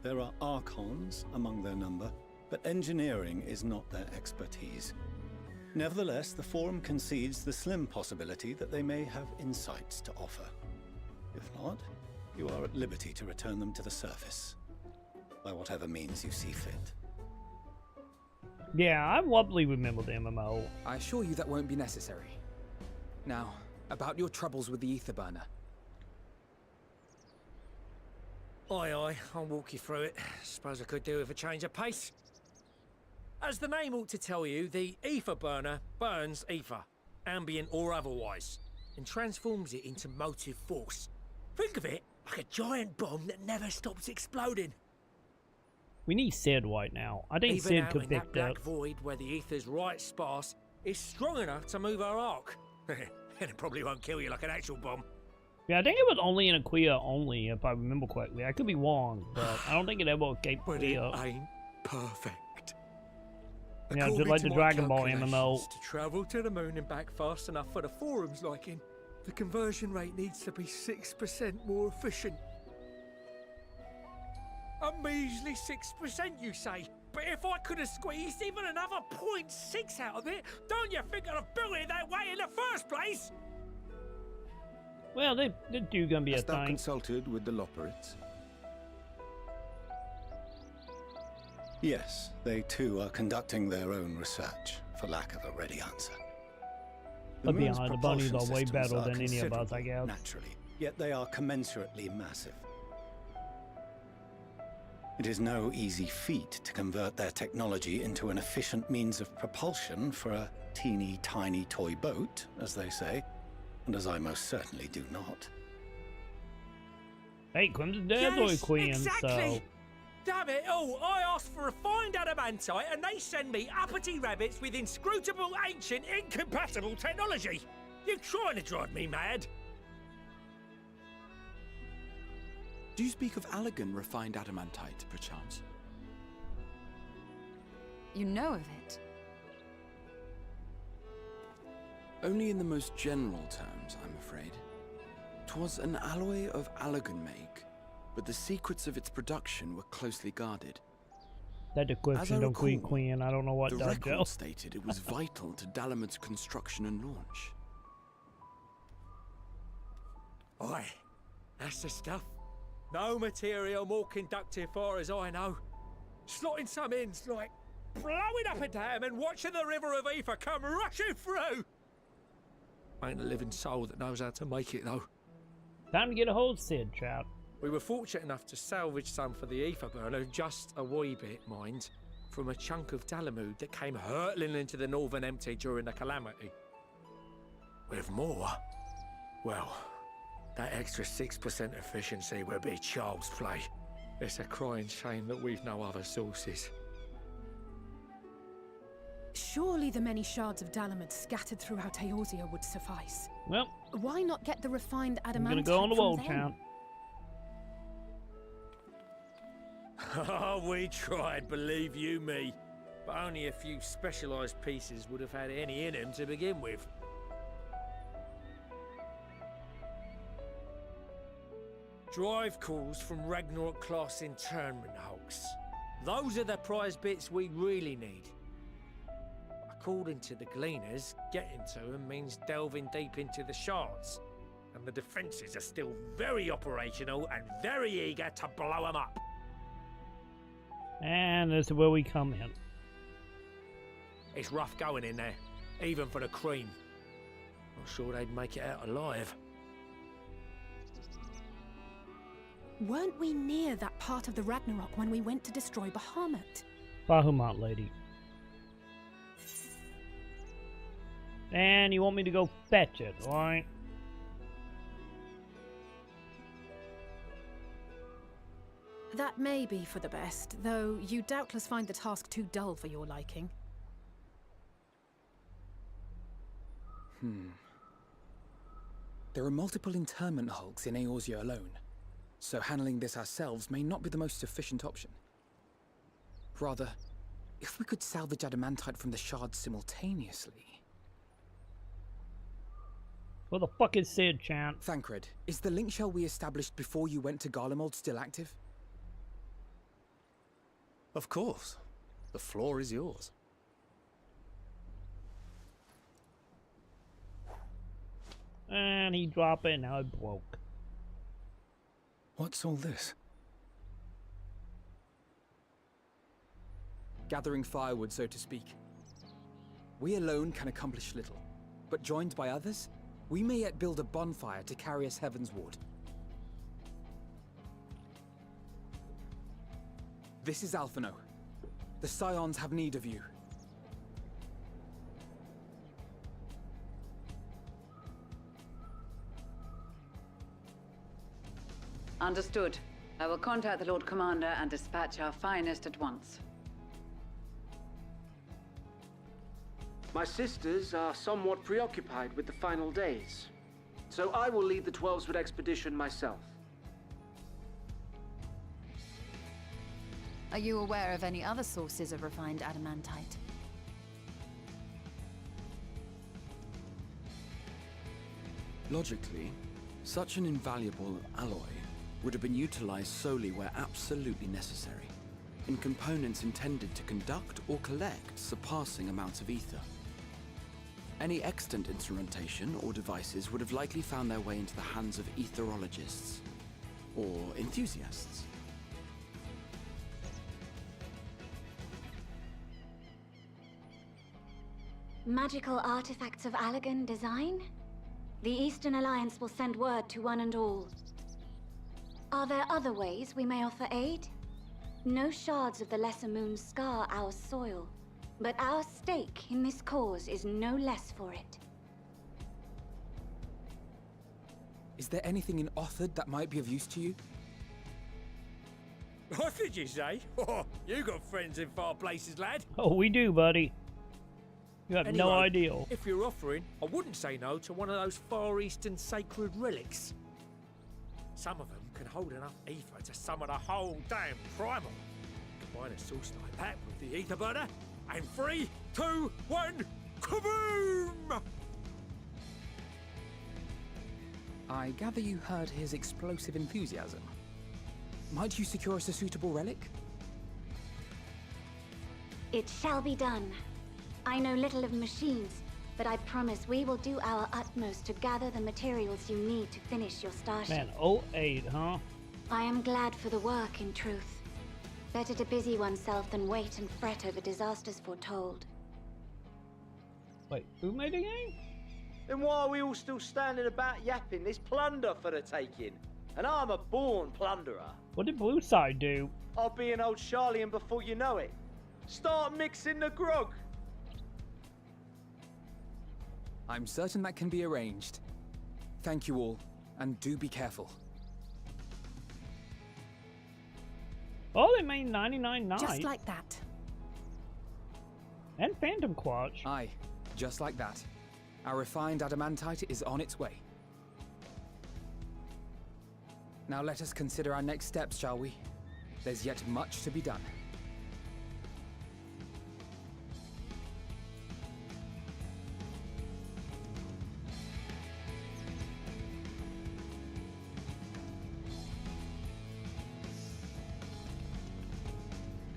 There are Archons among their number, but engineering is not their expertise. Nevertheless, the Forum concedes the slim possibility that they may have insights to offer. If not, you are at liberty to return them to the surface, by whatever means you see fit. Yeah, I wobbly remember the MMO. I assure you that won't be necessary. Now, about your troubles with the ether burner. Aye, I'll walk you through it. Suppose I could do with a change of pace. As the name ought to tell you, the ether burner burns ether, ambient or otherwise, and transforms it into motive force. Think of it like a giant bomb that never stops exploding. We need Sid right now. I think Even Sid out could in pick that black that. void where the ether's right sparse is strong enough to move our arc. And it probably won't kill you like an actual bomb. Yeah, I think it was only in Aquia only, if I remember correctly. I could be wrong, but I don't think it ever escaped But it Aquia. ain't perfect. Yeah, just According like to the my Dragon Ball calculations, MMO. To travel to the moon and back fast enough for the Forum's liking, the conversion rate needs to be 6% more efficient. A measly 6%, you say? But if I could have squeezed even another 0.6 out of it, don't you think I'd have built it that way in the first place? Well, they do gonna be Hast a thou thing. consulted with the Loperites? Yes, they too are conducting their own research, for lack of a ready answer. But moon's behind the bunnies propulsion are way systems better are than any of us, I considerable, guess. Naturally, yet they are commensurately massive. It is no easy feat to convert their technology into an efficient means of propulsion for a teeny tiny toy boat, as they say, and as I most certainly do not. Hey, Crimson Deadboy Queen, exactly. so... Damn it all, I asked for refined adamantite and they send me uppity rabbits with inscrutable, ancient, incompatible technology. You're trying to drive me mad. Do you speak of Allegan refined adamantite, perchance? You know of it? Only in the most general terms, I'm afraid. 'Twas an alloy of Allegan make, but the secrets of its production were closely guarded. That description don't Queen, I don't know what the does, record Joe. stated it was vital to Dalamud's construction and launch. Aye, that's the stuff. No material more conductive far as I know. Slotting some ends like blowing up a dam and watching the river of ether come rushing through. Ain't a living soul that knows how to make it though. Time to get a hold of Sid, chap. We were fortunate enough to salvage some for the ether burner, just a wee bit, mind, from a chunk of Dalamud that came hurtling into the Northern Empty during the calamity. With more, well, that extra 6% efficiency will be child's play. It's a crying shame that we've no other sources. Surely the many shards of Dalamud scattered throughout Eorzea would suffice. Well, why not get the refined adamantite I'm gonna go on the from wall, them? champ. Oh, we tried, believe you me. But only a few specialised pieces would have had any in them to begin with. Drive calls from Ragnarok-class internment hulks. Those are the prize bits we really need. According to the Gleaners, getting to them means delving deep into the shards. And the defences are still very operational and very eager to blow them up. And this is where we come in. It's rough going in there, even for the cream. Not sure they'd make it out alive. Weren't we near that part of the Ragnarok when we went to destroy Bahamut? Bahamut lady. And you want me to go fetch it, right? That may be for the best, though you doubtless find the task too dull for your liking. There are multiple internment hulks in Eorzea alone, so handling this ourselves may not be the most efficient option. Rather, if we could salvage adamantite from the shards simultaneously... What the fuck is Sid, Chan? Thancred, is the link shell we established before you went to Garlemald still active? Of course. The floor is yours. And he dropped it, now it broke. What's all this? Gathering firewood, so to speak. We alone can accomplish little, but joined by others, we may yet build a bonfire to carry us heavensward. This is Alphino. The Scions have need of you. Understood. I will contact the Lord Commander and dispatch our finest at once. My sisters are somewhat preoccupied with the final days, so I will lead the 12-Wood expedition myself. Are you aware of any other sources of refined adamantite? Logically, such an invaluable alloy would have been utilized solely where absolutely necessary, in components intended to conduct or collect surpassing amounts of ether. Any extant instrumentation or devices would have likely found their way into the hands of etherologists, or enthusiasts. Magical artifacts of Allagan design? The Eastern Alliance will send word to one and all. Are there other ways we may offer aid? No shards of the Lesser Moon scar our soil, but our stake in this cause is no less for it. Is there anything in Othard that might be of use to you? What did you say? Oh, you got friends in far places, lad. Oh, we do, buddy. You have no idea. If you're offering, I wouldn't say no to one of those Far Eastern sacred relics. Some of them can hold enough ether to summon a whole damn primal. Combine a source like that with the ether burner, and 3, 2, 1, kaboom! I gather you heard his explosive enthusiasm. Might you secure us a suitable relic? It shall be done. I know little of machines, but I promise we will do our utmost to gather the materials you need to finish your starship. Man, 08, huh? I am glad for the work, in truth. Better to busy oneself than wait and fret over disasters foretold. Wait, who made the game? Then why are we all still standing about yapping? There's plunder for the taking, and I'm a born plunderer. What did Blue Side do? I'll be an old Charlian before you know it. Start mixing the grog. I'm certain that can be arranged. Thank you all, and do be careful. Oh, they made 99 knives. Just like that. And Phantom Quatch. Aye, just like that. Our refined adamantite is on its way. Now let us consider our next steps, shall we? There's yet much to be done.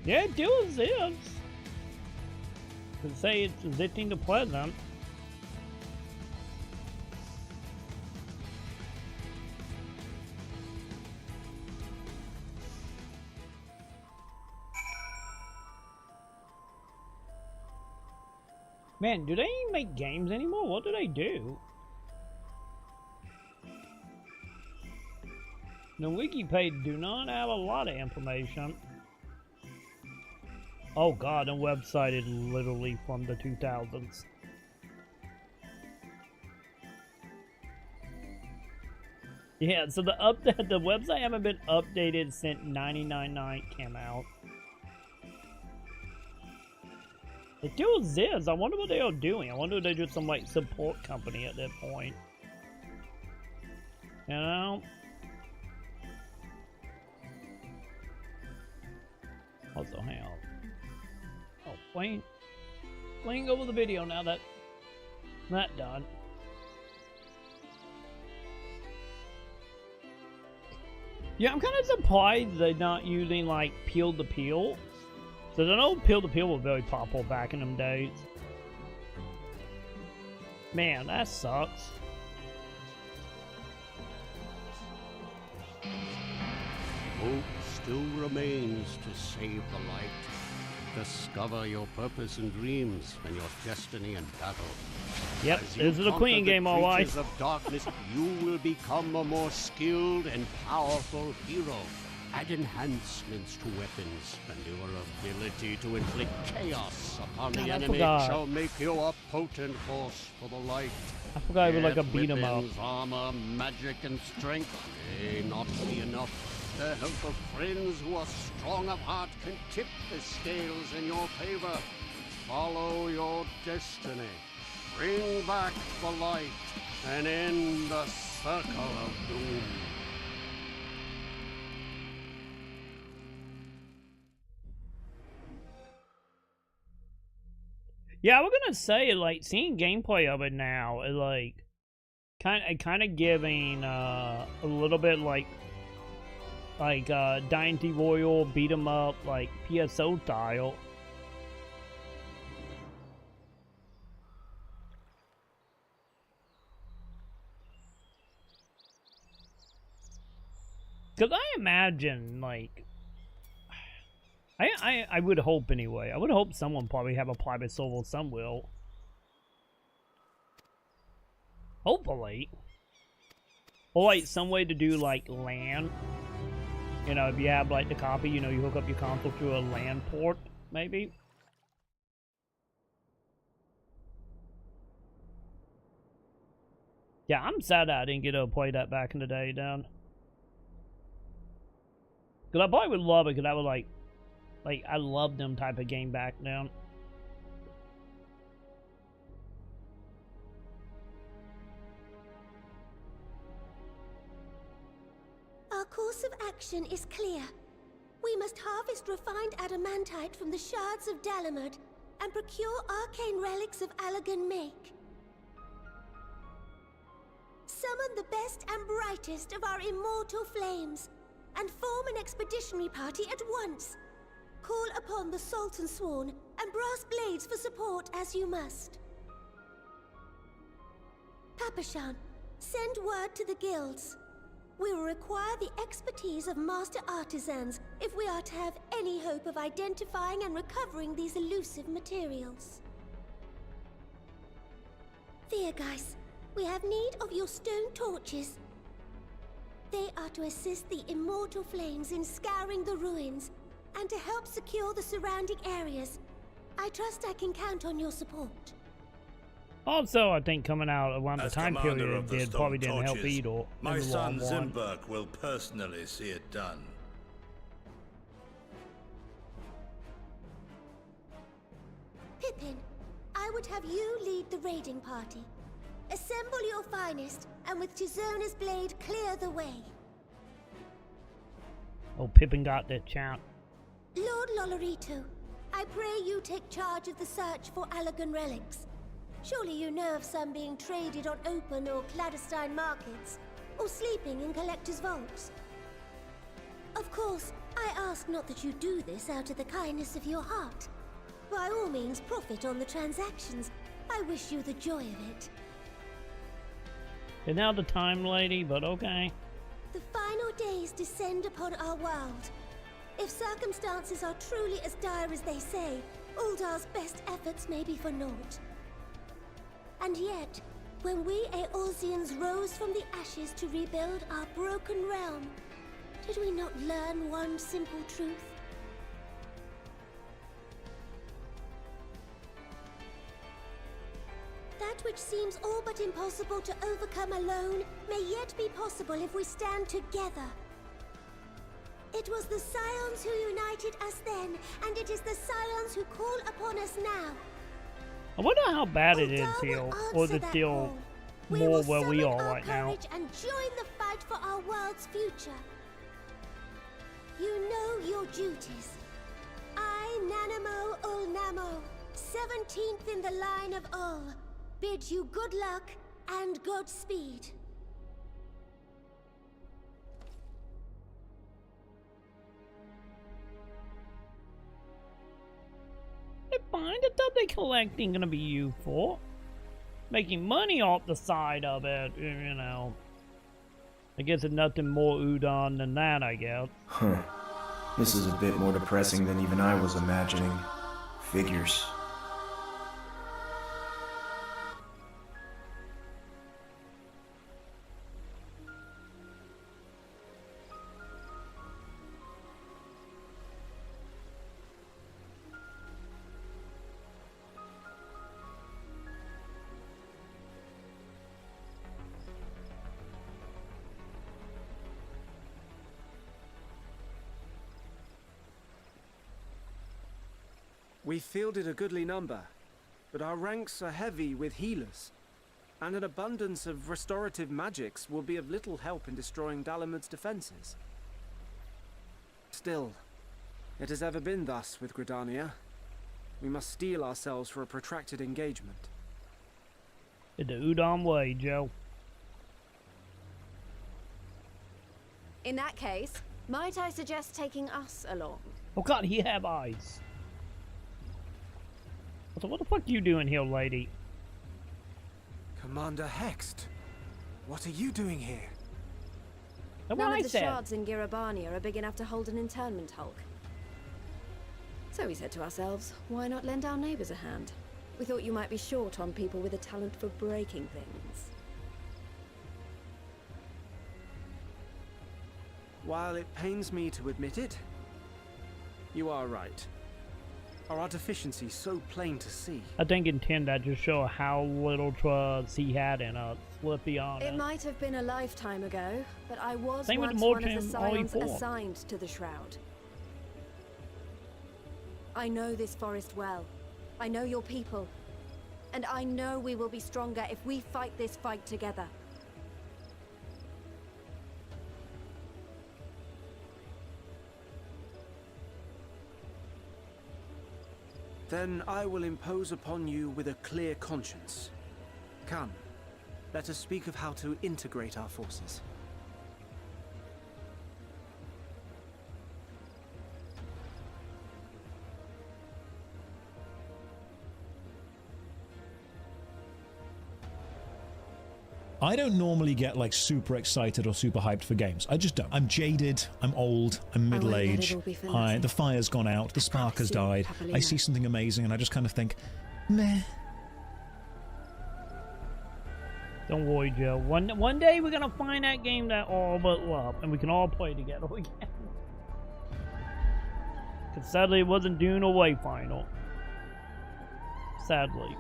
Yeah, do as is. Could say it's zitting to pleasant. Man, do they even make games anymore? What do they do? The wiki page do not have a lot of information. Oh god, the website is literally from the 2000s. Yeah, so the website haven't been updated since 99.9 came out. It still exists. I wonder what they are doing. I wonder if they're just some like support company at that point. You know? Also, hang on. Oh, playing over the video now that done. Yeah, I'm kind of surprised they're not using like peel to peel. So I know peel to peel was very popular back in them days. Man, that sucks. Hope still remains to save the light. Discover your purpose and dreams and your destiny in battle. Yep, this is a Queen game, alright. As you conquer the creatures of darkness, you will become a more skilled and powerful hero. Add enhancements to weapons, and your ability to inflict chaos upon the enemy shall make you a potent force for the light. I forgot it was like a beat 'em up. Armor, magic, and strength may not be enough. The help of friends who are strong of heart can tip the scales in your favor. Follow your destiny. Bring back the light and end the circle of doom. Yeah, we're gonna say like seeing gameplay of it now is like kind of giving a little bit like Dynasty Royal beat 'em up like PSO style. Cause I imagine like I would hope anyway. I would hope someone probably have a private server somewhere. Hopefully. Or like some way to do like LAN. You know, if you have like the copy, you know, you hook up your console through a LAN port, maybe. Yeah, I'm sad that I didn't get to play that back in the day, Dan. Cause I probably would love it, cause I would like I love them type of game back then. Our course of action is clear. We must harvest refined adamantite from the shards of Dalamud and procure arcane relics of Allagan make. Summon the best and brightest of our immortal flames and form an expeditionary party at once. Call upon the Sultan Sworn and Brass Blades for support as you must. Papashan, send word to the guilds. We will require the expertise of master artisans if we are to have any hope of identifying and recovering these elusive materials. Viergeist, we have need of your stone torches. They are to assist the immortal flames in scouring the ruins and to help secure the surrounding areas. I trust I can count on your support. Also, I think coming out around the time period probably didn't help either. My son Zimberk will personally see it done. Pippin, I would have you lead the raiding party. Assemble your finest, and with Tizona's blade, clear the way. Oh, Pippin got that chant. Lord Lolorito, I pray you take charge of the search for Allagan relics. Surely you know of some being traded on open or clandestine markets, or sleeping in collectors' vaults. Of course, I ask not that you do this out of the kindness of your heart. By all means, profit on the transactions. I wish you the joy of it. And now the time lady, but okay. The final days descend upon our world. If circumstances are truly as dire as they say, Uldar's best efforts may be for naught. And yet, when we Eorzeans rose from the ashes to rebuild our broken realm, did we not learn one simple truth? That which seems all but impossible to overcome alone may yet be possible if we stand together. It was the Scions who united us then, and it is the Scions who call upon us now. I wonder how bad it is here, or is it still more where we are right now? And join the fight for our world's future. You know your duties. I, Nanamo Ulnamo, 17th in the line of Ul, bid you good luck and Godspeed. Fine, I thought they collecting gonna be used for making money off the side of it, you know. I guess it's nothing more udon than that, I guess. Huh. This is a bit more depressing than even I was imagining. Figures. We fielded a goodly number, but our ranks are heavy with healers, and an abundance of restorative magics will be of little help in destroying Dalamud's defenses. Still, it has ever been thus with Gridania. We must steel ourselves for a protracted engagement. In the udon way, Joe. In that case, might I suggest taking us along? Oh god, he have eyes. So what the fuck you doing here, lady? Commander Hext, what are you doing here? None of the shards in Girabania are big enough to hold an internment hulk. So we said to ourselves, why not lend our neighbors a hand? We thought you might be short on people with a talent for breaking things. While it pains me to admit it, you are right. Our deficiency so plain to see. I think in 10 that just show how little trust he had in us. Let's be honest. It might have been a lifetime ago, but I was Same once one of the Scions assigned to the Shroud. I know this forest well. I know your people. And I know we will be stronger if we fight this fight together. Then I will impose upon you with a clear conscience. Come, let us speak of how to integrate our forces. I don't normally get like super excited or super hyped for games. I just don't. I'm jaded, I'm old, I'm middle-aged, the fire's gone out, the spark has died, I see something amazing and I just kind of think, meh. Don't worry, Joe. One day we're gonna find that game that all but love, and we can all play together again. Because sadly it wasn't Dune or Wayfinder. Sadly.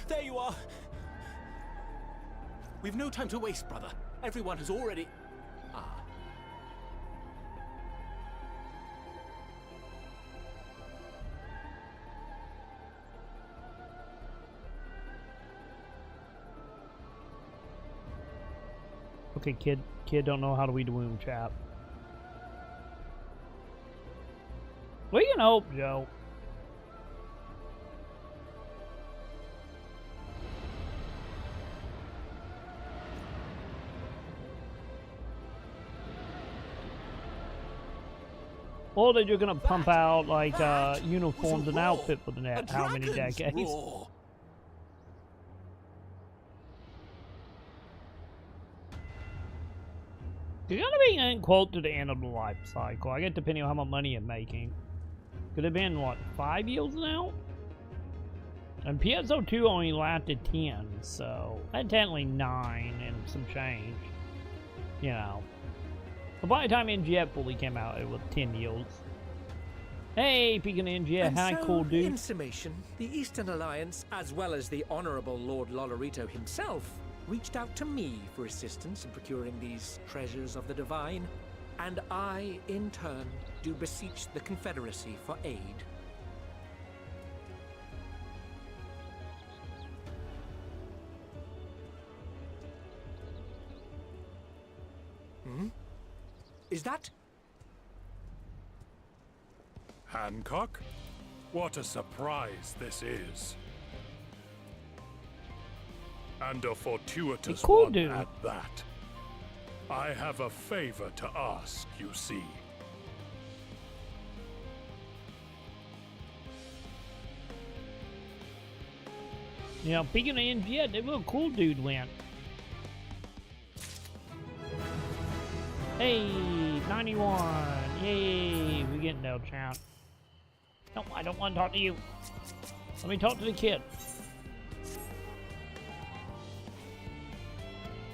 There you are! We've no time to waste, brother. Everyone has already... Ah. Okay, kid don't know how to read the room chat. We can hope, Joe. Or that you're gonna pump out like uniforms and outfit for the next how many decades? You're gonna be in quote to the end of the life cycle. I guess depending on how much money you're making. Could have been what, 5 years now? And PSO2 only lasted 10, so that's technically 9 and some change. You know. But by the time NGF fully came out, it was 10 years. Hey, speaking of NGF, hi, cool dude. In summation, the Eastern Alliance, as well as the Honorable Lord Lolorito himself, reached out to me for assistance in procuring these treasures of the divine, and I, in turn, do beseech the Confederacy for aid. Is that? Hancock? What a surprise this is. And a fortuitous one at that. I have a favor to ask, you see. Yeah, speaking of NGF, that little cool dude went. Hey, 91. Yay, we're getting there, champ. No, I don't want to talk to you. Let me talk to the kid.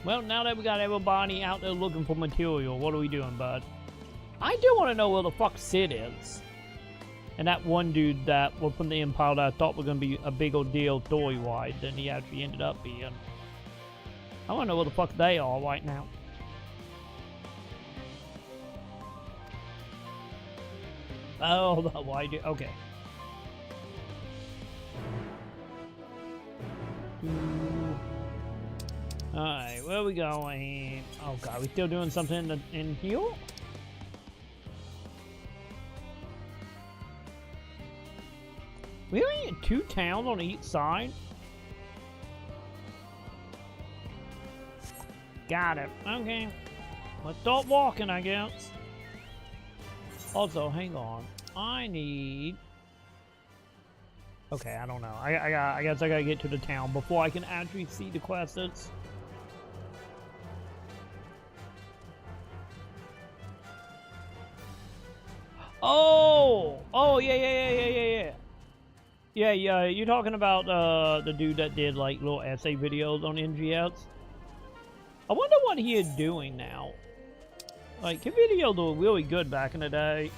Well, now that we got everybody out there looking for material, what are we doing, bud? I do want to know where the fuck Sid is. And that one dude that was from the Empire that I thought was going to be a big old deal story-wise, then he actually ended up being. I want to know where the fuck they are right now. Oh, why do? Okay. Alright, where are we going? Oh god, we still doing something in here? We only had 2 towns on each side? Got it. Okay. Let's start walking, I guess. Also, hang on. I need... Okay, I don't know. I guess I gotta get to the town before I can actually see the quests. Oh! Oh, yeah. Yeah, you're talking about the dude that did like little essay videos on NGS? I wonder what he is doing now. Like, his videos were really good back in the day.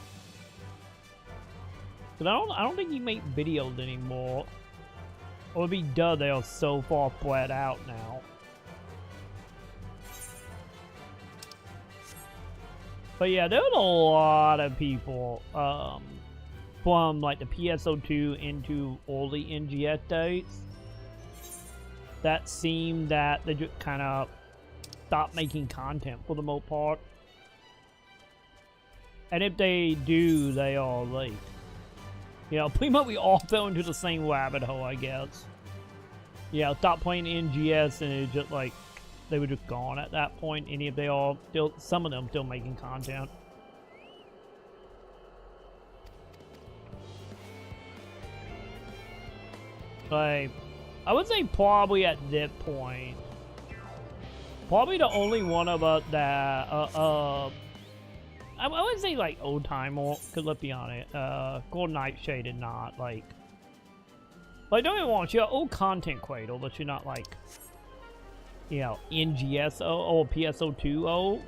But I don't think he makes videos anymore. Or if he does, they are so far flat out now. But yeah, there was a lot of people from like the PSO2 into all the NGS dates that seemed that they just kind of stopped making content for the most part. And if they do, they are like, you know, pretty much we all fell into the same rabbit hole, I guess. Yeah, stop playing NGS and it just like, they were just gone at that point. Any of they all still, some of them still making content. Like, I would say probably at this point, probably the only one of us that, I would say like old timer, cause let's be honest, Golden Nightshade did not like don't get me wrong, she's an old content creator, but you're not like, you know, NGS or PSO2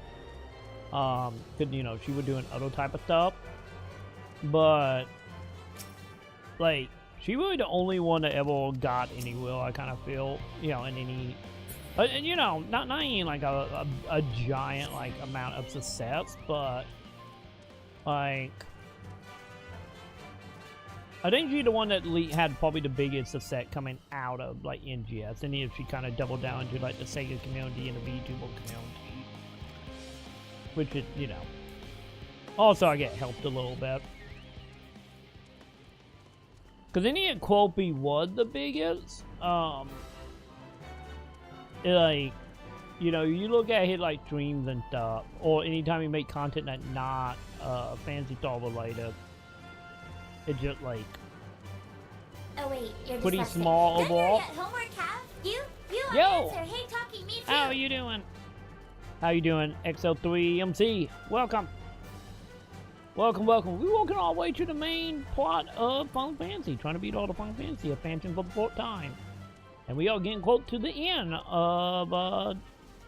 cause you know, she was doing other type of stuff, but like, she really the only one that ever got anywhere, I kind of feel, you know, in any, and you know, not even like a giant like amount of success, but like, I think she's the one that had probably the biggest success coming out of like NGS, and if she kind of doubled down into like the Sega community and the VTuber community, which is, you know, also I get helped a little bit. Cause any of Quopy was the biggest, like, you know, you look at his like streams and stuff, or anytime you make content that's not Fancy Star related, it's just like, oh wait, you're pretty just small overall. Homework, Cav? You Yo! answer. Hey, talking me too. How are you doing? How you doing, XL3MC? Welcome. Welcome, welcome. We're walking our way to the main plot of Final Fantasy, trying to beat all the Final Fantasy expansions for the 4th time. And we are getting close to the end of,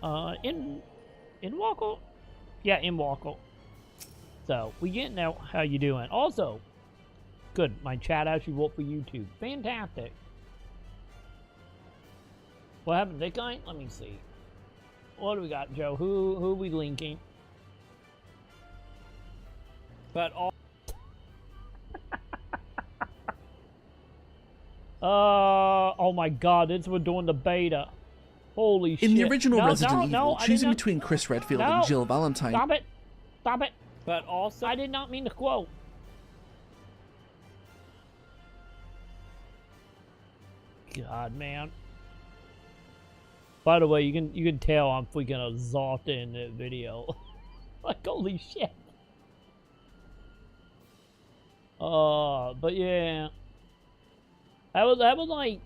Endwalker? Yeah, Endwalker. So, we getting out. How you doing? Also, good, my chat actually worked for YouTube. Fantastic. What happened to that guy? Let me see. What do we got, Joe? Who are we linking? But all oh my god, this we're doing the beta. Holy shit. In the original Resident Evil, choosing between Chris Redfield and Jill Valentine. Stop it. Stop it. But also, I did not mean to quote. God, man. By the way, you can tell I'm freaking exhausted in the video. Like, holy shit. But yeah, that was like,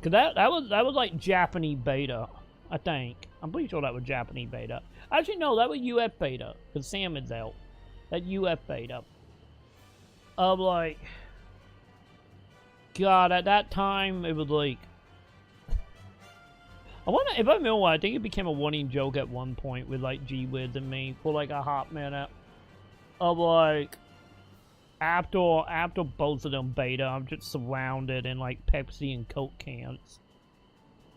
cause that was like Japanese beta, I think. I'm pretty sure that was Japanese beta. Actually, no, that was UF beta, cause Sam is out. That UF beta. Of like, God, at that time it was like, I wonder if I remember why. I think it became a running joke at one point with like G-Wiz and me for like a hot minute. Of like, after both of them beta, I'm just surrounded in like Pepsi and Coke cans.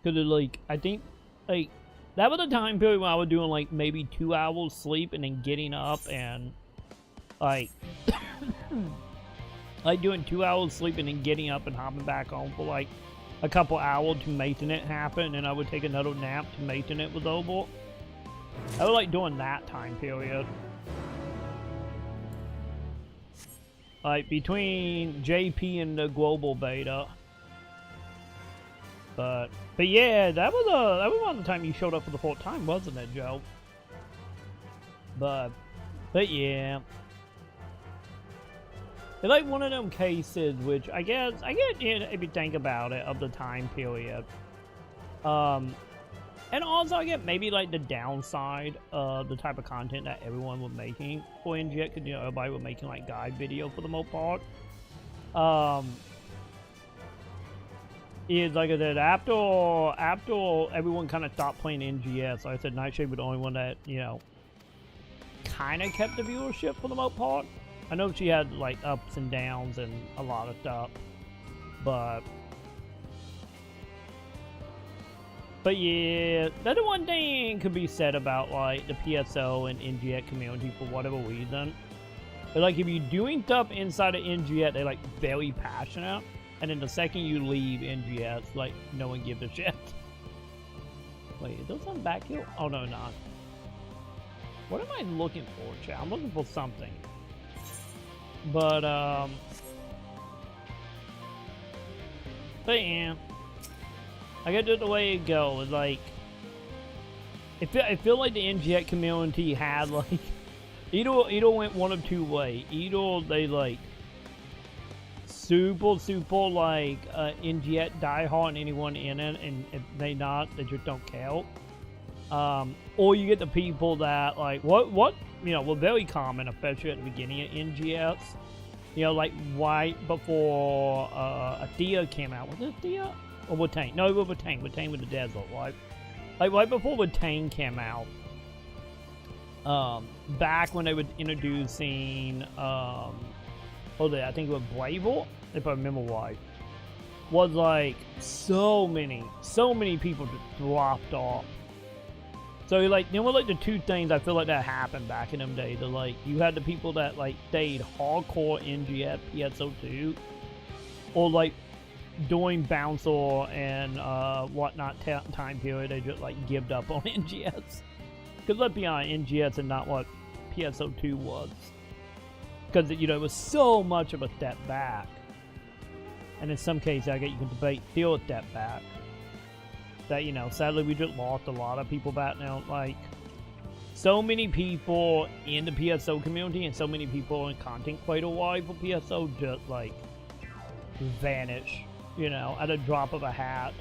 Cause it like, I think like that was the time period when I was doing like maybe 2 hours sleep and then getting up and like like doing 2 hours sleep and then getting up and hopping back home for like a couple hours to making it happen, and I would take another nap to making it was over. I was like doing that time period. Like between JP and the global beta. But yeah, that was around the time you showed up for the 4th time, wasn't it, Joe? But yeah. It's like one of them cases which I guess you know, if you think about it, of the time period. And also I get maybe like the downside of the type of content that everyone was making for NGX, because you know everybody was making like guide video for the most part. Is like I said, after everyone kind of stopped playing NGS, like I said, Nightshade was the only one that, you know, kind of kept the viewership for the most part. I know she had like ups and downs and a lot of stuff, but yeah, that's the one thing could be said about like the PSO and NGX community for whatever reason. But like if you're doing stuff inside of NGX, they're like very passionate, and then the second you leave NGX, like no one gives a shit. Wait, is those on back here? Oh no, not. What am I looking for, chat? I'm looking for something. But yeah, I guess that's the way it goes. Like, I feel like the NGX community had like either went one of two ways. Either they like super like NGX diehard and anyone in it, and if they not, they just don't count. Or you get the people that like what you know were very common, especially at the beginning of NGX. You know, like right before Athea came out. Was it Athea? Or Watane? No, it was Watane. Watane with the desert, right? Like right before Watane came out. Back when they were introducing I think it was Bravor, if I remember right. Was like so many people just dropped off. So like there were like the two things I feel like that happened back in them days. So, like you had the people that like stayed hardcore NGS PSO2, or like during Bouncer and whatnot time period, they just like gived up on NGS. Because let's be honest, NGS is not what PSO2 was. Because you know it was so much of a step back, and in some cases I guess you can debate still a step back. That, you know, sadly we just lost a lot of people back now. Like, so many people in the PSO community and so many people in content creator-wise for PSO just, like, vanish, you know, at a drop of a hat.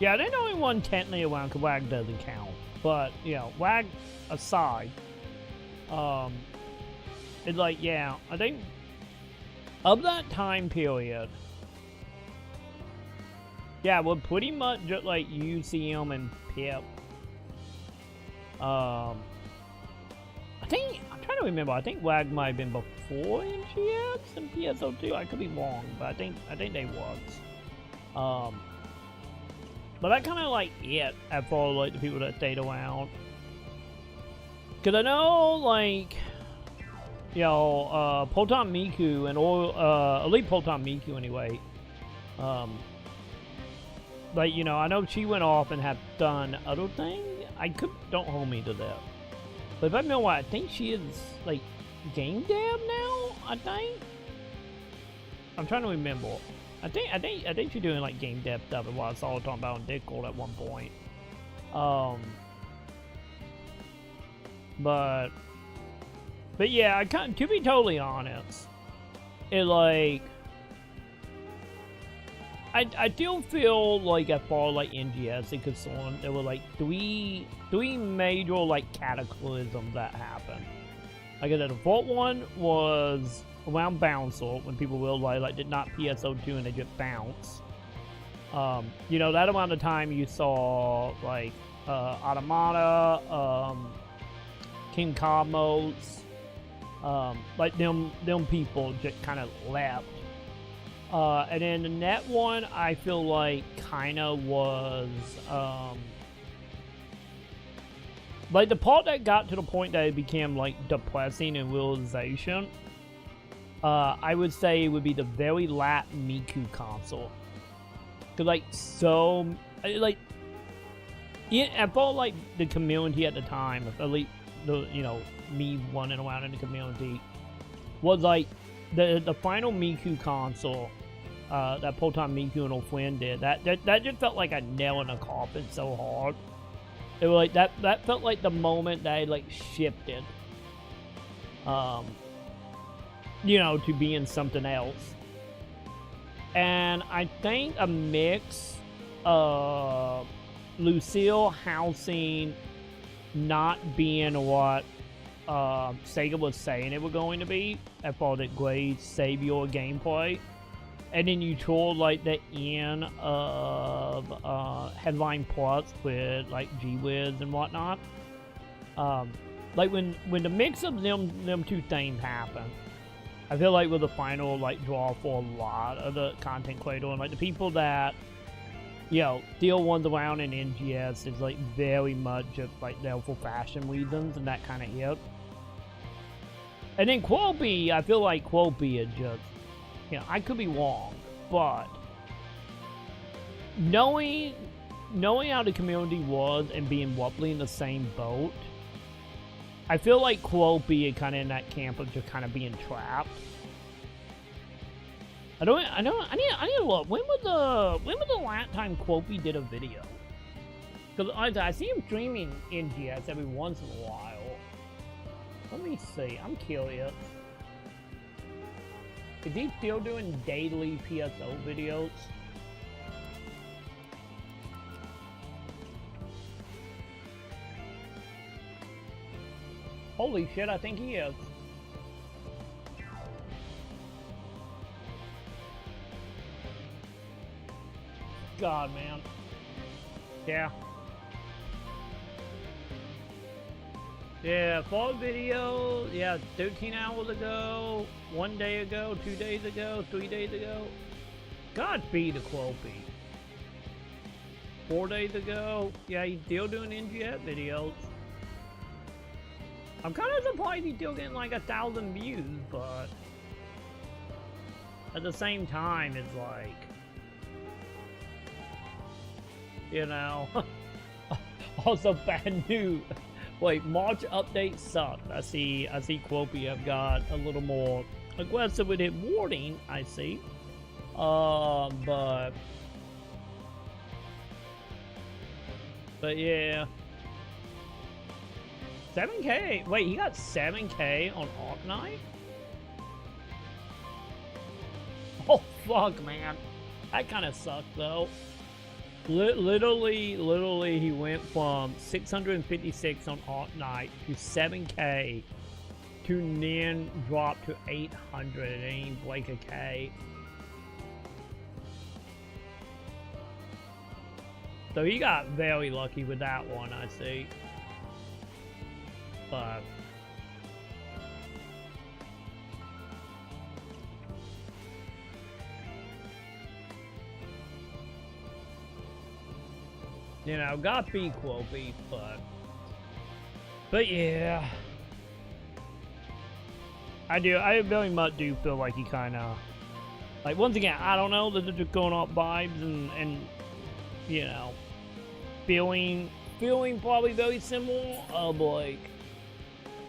Yeah, they're the only one technically around because WAG doesn't count. But, you know, WAG aside, it's like, yeah, I think of that time period, yeah, we're pretty much just like UCM and Pip. I think, I'm trying to remember, I think WAG might have been before NGS and PSO2. I could be wrong, but I think they was. But that kind of like it as far as like the people that stayed around. Cause I know like, you know, Proton Miku and all, Elite Proton Miku anyway. Like, you know, I know she went off and have done other things. Don't hold me to that. But if I know what, I think she is like game dev now. I think. I'm trying to remember. I think she's doing like game dev stuff. And what I saw her talking about on Discord at one point. But yeah, to be totally honest, it like I still feel like as far as like NGS is concerned, there were like three major like cataclysms that happened. Like I said, the fourth one was around Bouncer when people realized like did not PSO2 and they just bounce. You know, that around the time you saw like Automata, King Cosmos, like them people just kind of left. And then the net one, I feel like kind of was, like the part that got to the point that it became like depressing in realization, I would say it would be the very last Miku console. Cause like, so, like, I felt like the community at the time, at least, you know, me running around in the community, was like, the final Miku console, that Proton Miku and old friend did, that just felt like a nail in a coffin so hard. It was like that felt like the moment that it like shifted, you know, to being something else. And I think a mix of Lucille housing not being what Sega was saying it was going to be, as far as the great savior gameplay, and then you told like the end of Headline Plus with like G-Wiz and whatnot. Like when the mix of them two things happened, I feel like was the final like draw for a lot of the content creator and like the people that, you know, still ones around in NGS is like very much just like there for fashion reasons and that kind of it. And then Quoby, I feel like Quoby is just, you know, I could be wrong, but knowing how the community was and being roughly in the same boat, I feel like Quoby is kind of in that camp of just kind of being trapped. I need to look. When was the last time Quoby did a video? Because I see him streaming NGS every once in a while. Let me see. I'm curious. Is he still doing daily PSO videos? Holy shit, I think he is. God, man. Yeah. Yeah, fall video, yeah, 13 hours ago, 1 day ago, 2 days ago, 3 days ago. Godspeed to Quoby. 4 days ago, yeah, he's still doing NGS videos. I'm kind of surprised he's still getting like 1,000 views, but at the same time, it's like, you know, also bad news. Wait, March update sucked. I see Quoby have got a little more aggressive with his warding, I see. But yeah. 7K? Wait, he got 7K on Arc Knight? Oh, fuck, man. That kind of sucked, though. Literally, he went from 656 on Alt Night to 7K to then drop to 800 and ain't break a K. So he got very lucky with that one, I see. But you know, got beat Quopy, but yeah. I very much do feel like he kinda, like, once again, I don't know, they're just going off vibes and you know, feeling probably very similar of, like,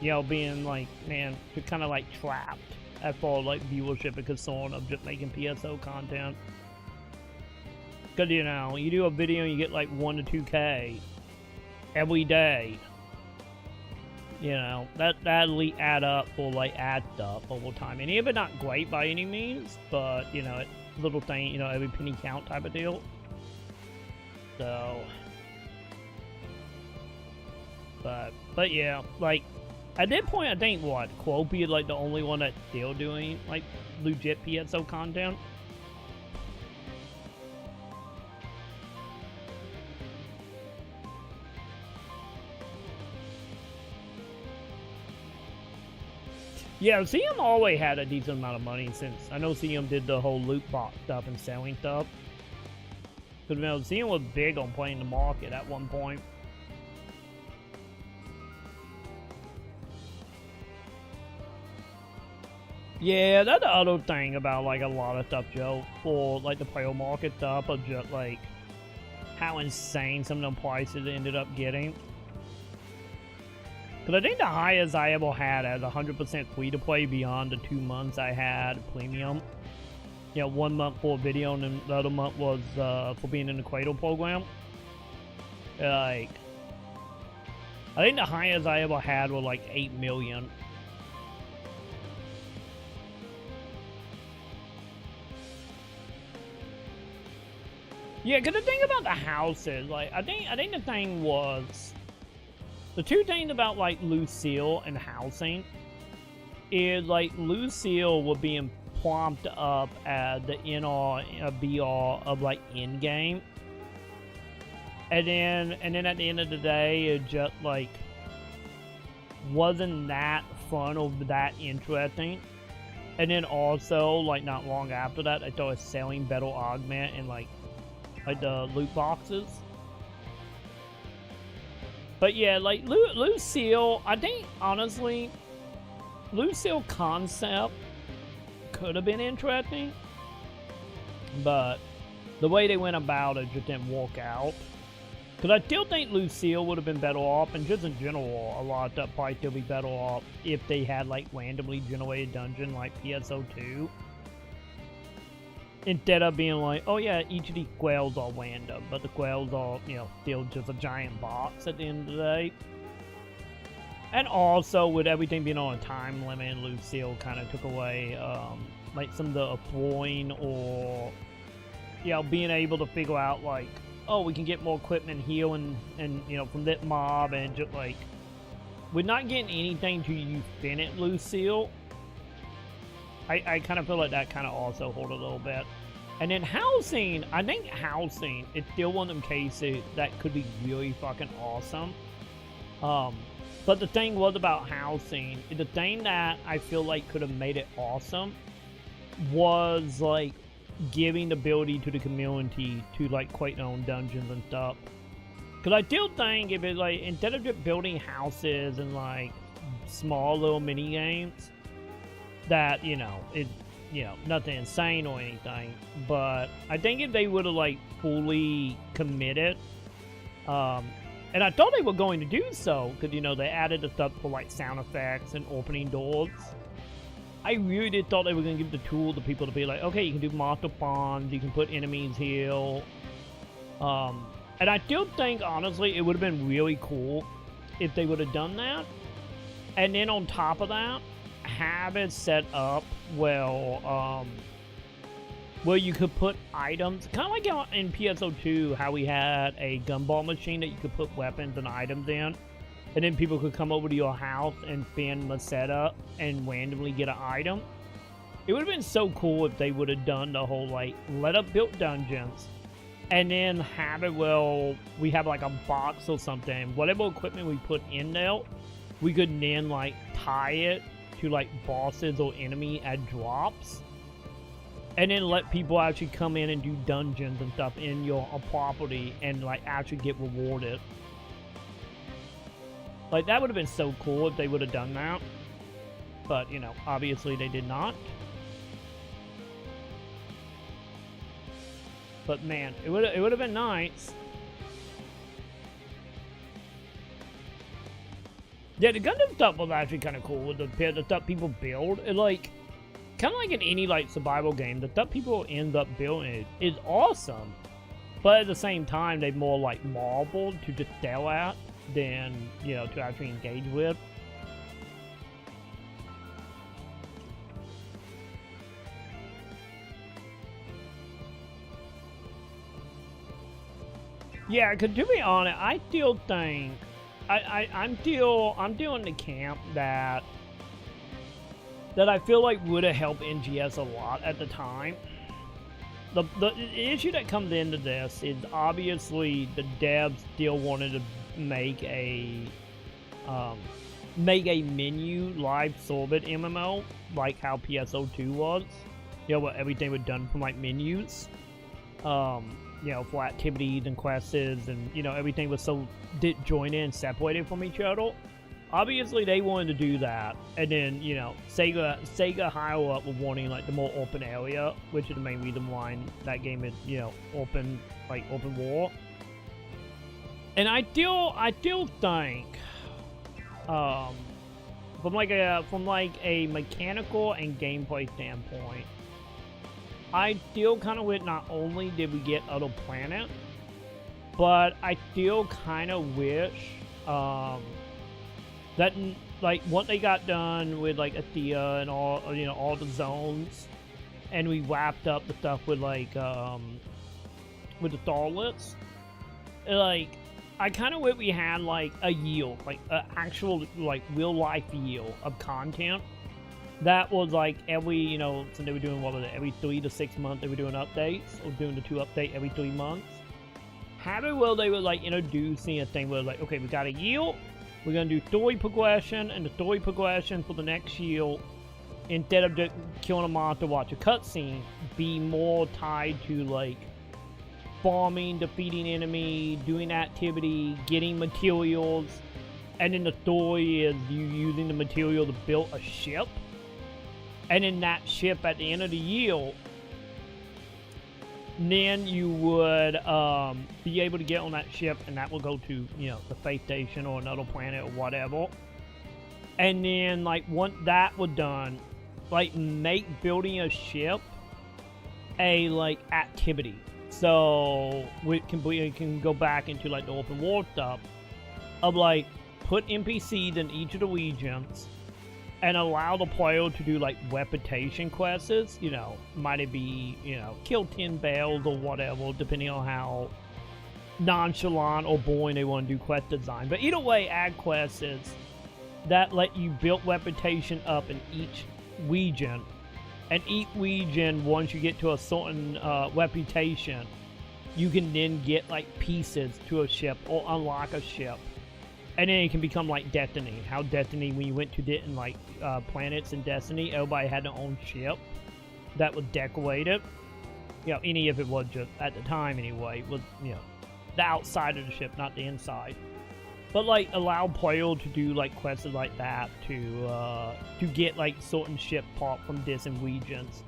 you know, being like, man, you're kind of like trapped as far as like viewership and concern of just making PSO content. Because, you know, you do a video and you get like 1 to 2K every day. You know, that'll add up or like add up over time. And even not great by any means, but, you know, little thing, you know, every penny count type of deal. So, but yeah, like, at that point, I think, what, Quopy is like the only one that's still doing like legit PSO content. Yeah, CM always had a decent amount of money since I know CM did the whole loot box stuff and selling stuff. Because, you know, CM was big on playing the market at one point. Yeah, that's the other thing about, like, a lot of stuff, Joe, for, like, the player market stuff, of just, like, how insane some of them prices ended up getting. Because I think the highest I ever had as 100% free-to-play beyond the 2 months I had premium. You know, 1 month for a video, and then the other month was for being in the Cradle program. Like, I think the highest I ever had was, like, 8 million. Yeah, because the thing about the houses, like, I think the thing was, the two things about, like, Lucille and housing is, like, Lucille was being pumped up as the NR, BR of, like, in-game. And then at the end of the day, it just, like, wasn't that fun or that interesting. And then also, like, not long after that, I started selling Battle Augment and, like the loot boxes. But yeah, like, Lucille, I think, honestly, Lucille concept could have been interesting, but the way they went about it just didn't work out. Because I still think Lucille would have been better off, and just in general, a lot of stuff probably still be better off if they had, like, randomly generated dungeon like PSO2. Instead of being like, oh yeah, each of these quails are random, but the quails are, you know, still just a giant box at the end of the day. And also, with everything being on a time limit, Lucille kind of took away, like, some of the affording or, you know, being able to figure out, like, oh, we can get more equipment here and you know, from that mob, and just, like, we're not getting anything till you finish Lucille. I kind of feel like that kind of also hold a little bit. And then housing, I think housing is still one of them cases that could be really fucking awesome. But the thing was about housing, the thing that I feel like could have made it awesome was, like, giving the ability to the community to, like, create their own dungeons and stuff. Because I still think if it, like, instead of just building houses and, like, small little mini games, that, you know, it, you know, nothing insane or anything, but I think if they would have, like, fully committed, and I thought they were going to do so, because, you know, they added the stuff for, like, sound effects and opening doors. I really did thought they were going to give the tool to people to be like, okay, you can do monster farms, you can put enemies here, and I still think, honestly, it would have been really cool if they would have done that, and then on top of that, have it set up well, where you could put items, kind of like in PSO2, how we had a gumball machine that you could put weapons and items in, and then people could come over to your house and spin the setup and randomly get an item. It would have been so cool if they would have done the whole, like, let up built dungeons, and then have it, well, we have like a box or something, whatever equipment we put in there, we could then, like, tie it to, like, bosses or enemy at drops. And then let people actually come in and do dungeons and stuff in your property and, like, actually get rewarded. Like, that would have been so cool if they would have done that. But, you know, obviously they did not. But, man, it would have been nice. Yeah, the Gundam stuff was actually kind of cool. The stuff people build. It, like... kind of like in any, like, survival game, the stuff people end up building is awesome. But at the same time, they're more, like, marble to just stare at than, you know, to actually engage with. Yeah, because to be honest, I still think... I'm still in the camp that I feel like would have helped NGS a lot at the time. The issue that comes into this is obviously the devs still wanted to make a menu live service MMO like how PSO2 was. You know, where everything was done from like menus. You know, for activities and quests, and you know, everything was so joined in, separated from each other. Obviously, they wanted to do that, and then, you know, Sega higher up were wanting, like, the more open area, which is the main reason why that game is, you know, open war. And I still think, from like a mechanical and gameplay standpoint, I still kind of wish not only did we get other planets, but I still kind of wish, that, like, what they got done with, like, Athea and all, you know, all the zones, and we wrapped up the stuff with, like, with the starlets, like, I kind of wish we had, like, a yield, like, an actual, like, real-life yield of content that was, like, every, you know, so they were doing, what was it, every 3 to 6 months they were doing updates, or doing the 2 update every 3 months. Have it where they were, like, introducing a thing where, like, okay, we got a yield, we're going to do story progression, and the story progression for the next shield, instead of just killing a monster, watch a cutscene, be more tied to, like, farming, defeating enemy, doing activity, getting materials, and then the story is you using the material to build a ship, and then that ship at the end of the yield, then you would be able to get on that ship, and that will go to, you know, the space station or another planet or whatever. And then, like, once that was done, like, make building a ship a, like, activity. So we can go back into, like, the open world stuff of, like, put NPCs in each of the regions and allow the player to do, like, reputation quests. You know, might it be, you know, kill 10 bells or whatever, depending on how nonchalant or boring they want to do quest design. But either way, add quests that let you build reputation up in each region. And each region, once you get to a certain reputation, you can then get, like, pieces to a ship or unlock a ship. And then it can become like Destiny. How Destiny, when you went to like planets in Destiny, everybody had their own ship that was decorated. You know, any of it was just, at the time anyway, was, you know, the outside of the ship, not the inside. But, like, allow players to do, like, quests like that to get, like, certain ship part from different regions.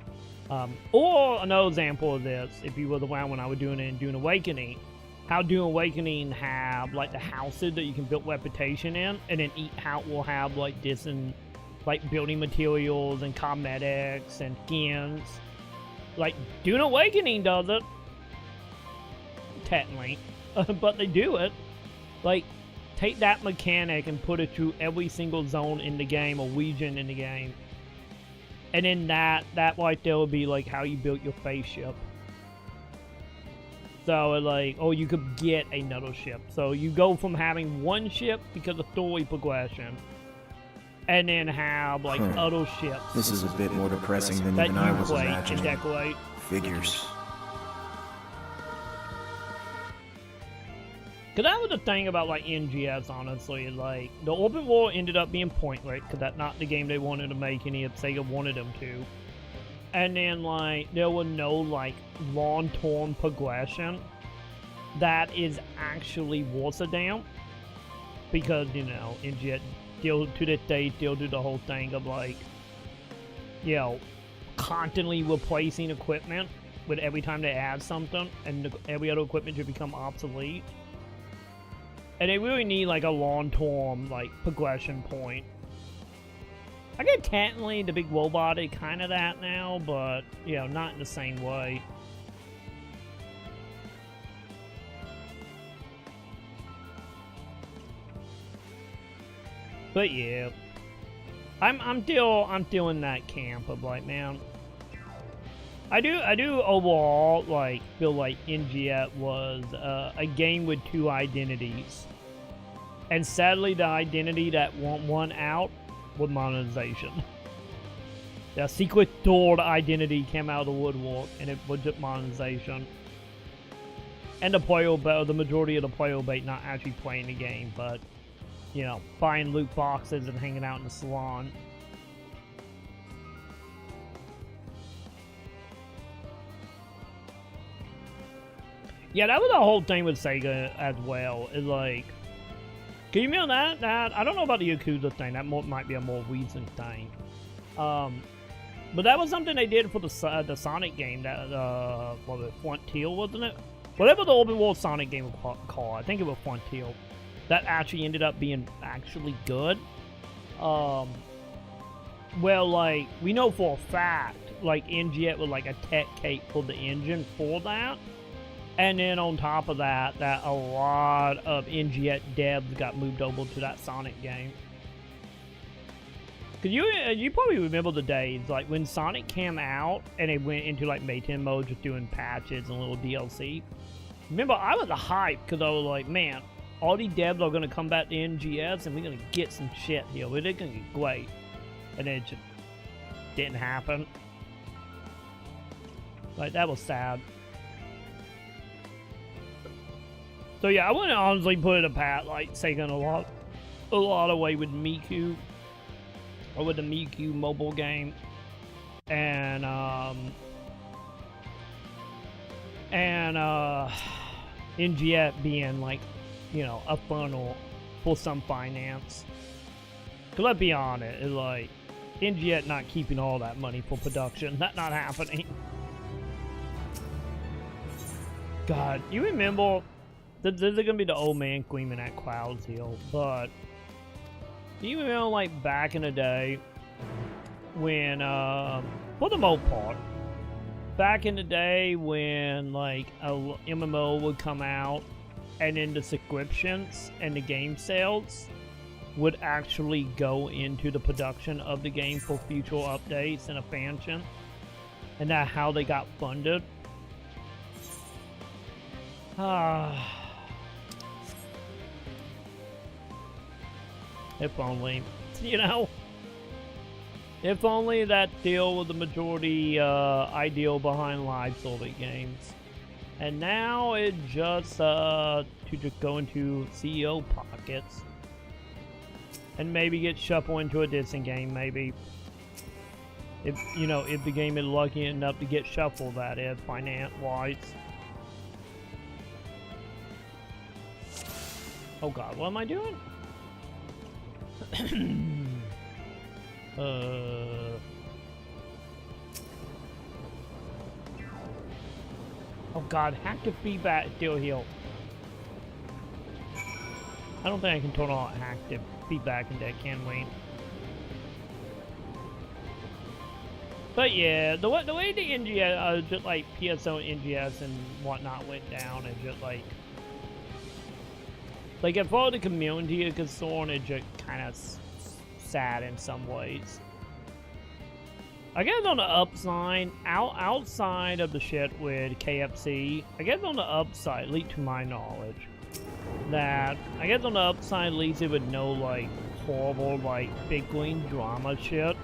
Or another example of this, if you were around when I was doing it in Dune Awakening, how Dune Awakening have, like, the houses that you can build reputation in, and then each house will have, like, different, like, building materials and cosmetics and skins. Like, Dune Awakening does it. Technically. But they do it. Like, take that mechanic and put it through every single zone in the game or region in the game. And then that right there would be like how you built your face ship. So like, or you could get another ship. So you go from having one ship because of story progression, and then have like other ships. This is a bit more depressing than even I was imagining. Figures. Cause that was the thing about like NGS, honestly. Like the open world ended up being pointless because that's not the game they wanted to make, and Sega wanted them to. And then like there was no like long-term progression that is actually worth a damn. Because you know NGS still to this day still do the whole thing of like, you know, constantly replacing equipment with every time they add something, and every other equipment should become obsolete. And they really need like a long-term like progression point. I get technically the big robot is kind of that now, but you know, not in the same way. But yeah, I'm still in that camp of like, man, I do overall like feel like NGS was a game with two identities, and sadly the identity that won out was monetization. The secret third identity came out of the woodwork, and it was just monetization. And the majority of the player base not actually playing the game, but you know, buying loot boxes and hanging out in the salon. Yeah, that was the whole thing with Sega as well. Is like, can you remember that? I don't know about the Yakuza thing. That might be a more recent thing. But that was something they did for the Sonic game. That what was it, Frontier, wasn't it? Whatever the open world Sonic game was called, I think it was Frontier. That actually ended up being actually good. Well, like we know for a fact, like NGS was like a tech cape for the engine for that. And then on top of that, a lot of NGS devs got moved over to that Sonic game. Cause you probably remember the days like when Sonic came out and it went into like maintenance mode, just doing patches and little DLC. Remember, I was a hype because I was like, man, all these devs are gonna come back to NGS and we're gonna get some shit here. They're gonna get great, and then it just didn't happen. Like that was sad. So yeah, I wouldn't honestly put it past like Sega a lot of way with Miku, or with the Miku mobile game, and NGS being like, you know, a funnel for some finance. Cause let's be honest, it's like NGS not keeping all that money for production. That's not happening. God, you remember? This is gonna be the old man screaming at Clouds Hill, but do you remember like back in the day when, for the most part, back in the day when like a MMO would come out and then the subscriptions and the game sales would actually go into the production of the game for future updates and expansion, and that's how they got funded. If only, you know, if only that deal was the majority ideal behind live service games. And now it just to just go into CEO pockets and maybe get shuffled into a distant game, maybe. If, you know, if the game is lucky enough to get shuffled, that is, finance-wise. Oh god, what am I doing? Oh god, active feedback still heal. I don't think I can turn on active feedback in that, can we? But yeah, the way the NGS, just like PSO NGS and whatnot went down, and just like as far as the community is concerned, it's just kind of sad in some ways. I guess on the upside, outside of the shit with KFC, I guess on the upside, at least to my knowledge, that I guess on the upside, at least it would know like horrible like big green drama shit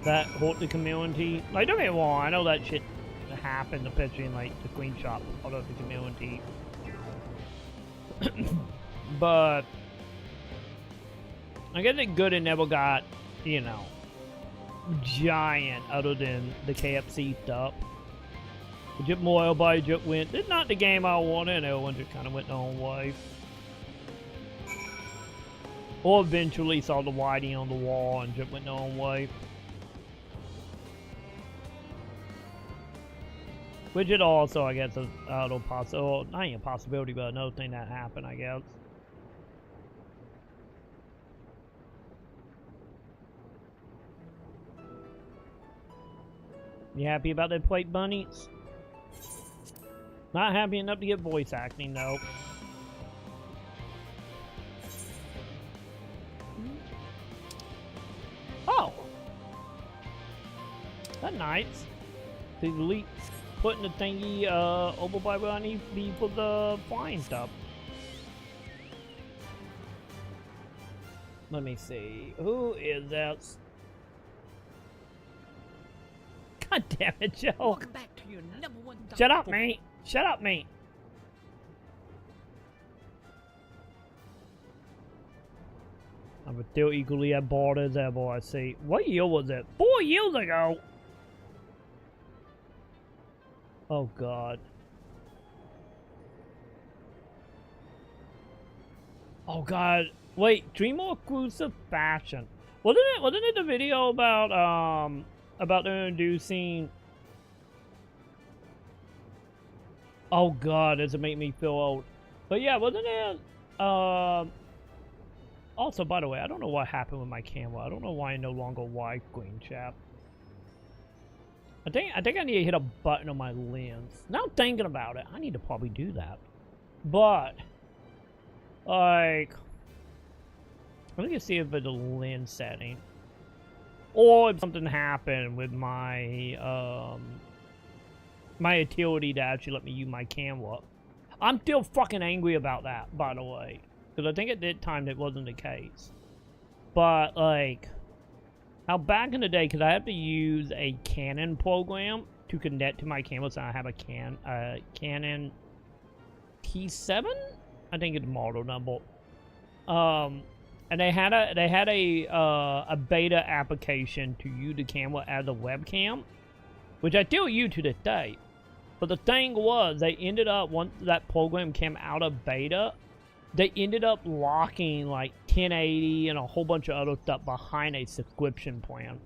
that hurt the community. Like, don't get me wrong, I know that shit happened, especially in like the Queen Shop part of the community. But I guess it's good it never got, you know, giant other than the KFC stuff. Just more everybody just went, this is not the game I wanted, and everyone just kind of went their own way. Or eventually saw the whiting on the wall and just went their own way. Which it also, I guess, is a little possible, not even a possibility, but another thing that happened, I guess. You happy about that plate bunnies? Not happy enough to get voice acting, though. Oh! That's nice. The elite putting the thingy over by where I need to be for the flying stuff. Let me see. Who is that? God damn it, Joe. Welcome back to your #1 Shut up, mate. Shut up, mate. I'm still equally as bored as ever, I see. What year was it? 4 years ago! Oh, God. Oh, God. Wait, Dream Exclusive Fashion. Wasn't it the video about introducing... Oh, God, does it make me feel old? But yeah, wasn't it... Also, by the way, I don't know what happened with my camera. I don't know why I no longer widescreen, chap. I think I need to hit a button on my lens. Now I'm thinking about it, I need to probably do that. But, like, let me see if it's a lens setting, or if something happened with my my utility to actually let me use my camera. I'm still fucking angry about that, by the way, because I think at that time it wasn't the case. But like, how back in the day, because I have to use a Canon program to connect to my camera, so I have a Canon T7, I think it's the model number. And they had a beta application to use the camera as a webcam, which I still use to this day. But the thing was, they ended up, once that program came out of beta, they ended up locking like 1080 and a whole bunch of other stuff behind a subscription plan.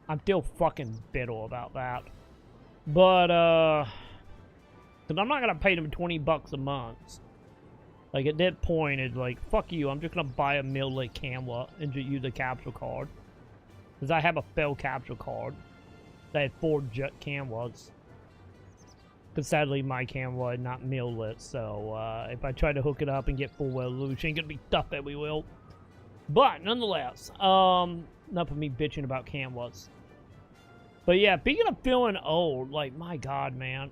I'm still fucking bitter about that. But, because I'm not going to pay them $20 a month. Like, at that point, it's like, fuck you, I'm just going to buy a mirrorless camera and just use a capture card. Because I have a failed capture card. They had 4 jet cameras. Because sadly, my camera is not mirrorless, so if I try to hook it up and get full resolution, it's going to be stuff everywhere. But, nonetheless, enough of me bitching about cameras. But yeah, speaking of feeling old, like, my god, man.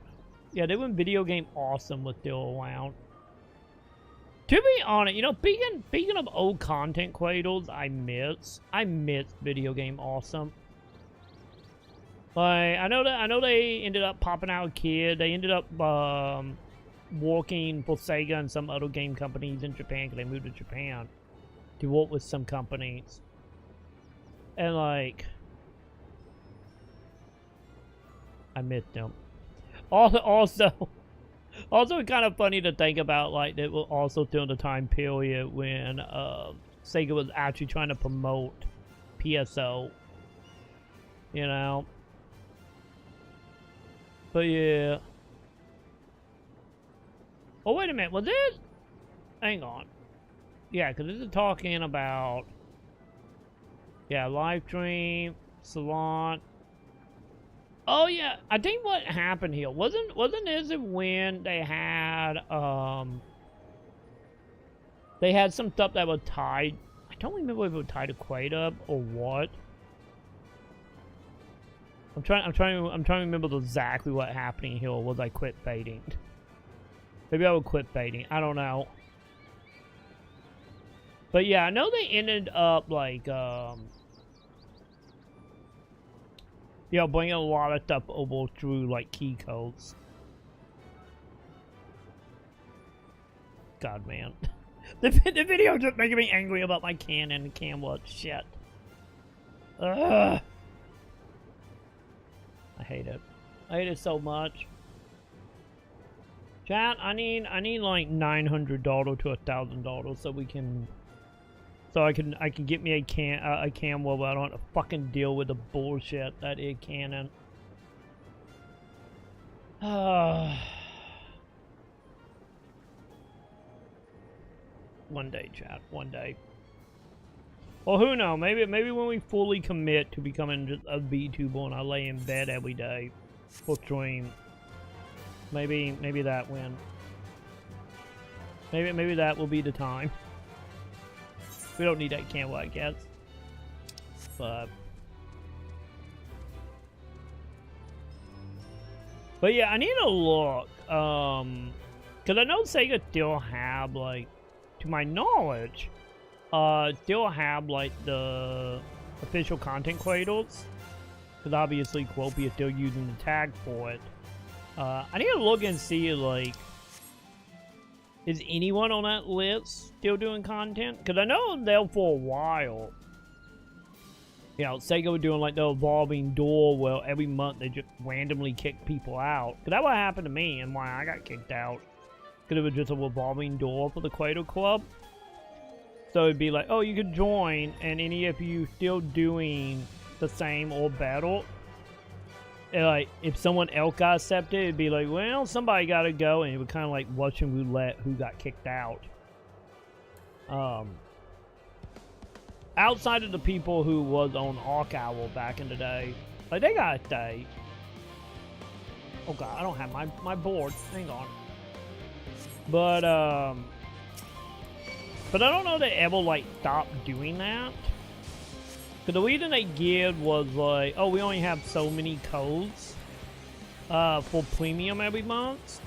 Yeah, they when Video Game Awesome was still around. To be honest, you know, speaking of old content creators, I miss Video Game Awesome. Like, I know they ended up popping out a kid. They ended up working for Sega and some other game companies in Japan, because they moved to Japan to work with some companies. And like, I missed them. Also, kind of funny to think about, like, that was also during the time period when Sega was actually trying to promote PSO, you know. But yeah. Oh, wait a minute, was this? Hang on. Yeah, because this is talking about, yeah, live stream, salon. Oh yeah, I think what happened here wasn't this when they had some stuff that was tied. I don't remember if it would tie to Quaid up or what. I'm trying to remember exactly what happened here, or was I quit baiting? Maybe I would quit baiting. I don't know. But yeah, I know they ended up like you know, bringing a lot of stuff over through like key codes. God, man. The video just making me angry about my cannon and camera shit. Ugh. I hate it. I hate it so much. Chat, I need like $900 to $1,000 so we can, so I can get me a camera where I don't have to fucking deal with the bullshit that is cannon. One day, chat. One day. Well, who knows? Maybe when we fully commit to becoming just a VTuber and I lay in bed every day for stream, maybe that when. Maybe that will be the time. We don't need that camera, I guess. But yeah, I need to look. Cause I know Sega still have like, to my knowledge, still have like the official content cradles, because obviously Quopia is still using the tag for it. I need to look and see like, is anyone on that list still doing content? Because I know there for a while, you know, Sega was doing like the evolving door where every month they just randomly kick people out. Because that's what happened to me and why I got kicked out. Because it was just a revolving door for the Quato Club. So it'd be like, oh, you could join, and any of you still doing the same or better, like, if someone else got accepted, it'd be like, well, somebody gotta go, and it would kind of like Russian roulette who got kicked out. Outside of the people who was on Arc Owl back in the day, like, they gotta stay. Oh god, I don't have my board. Hang on. But I don't know if they ever, like, stopped doing that. Because the reason they give was, like, oh, we only have so many codes for premium every month.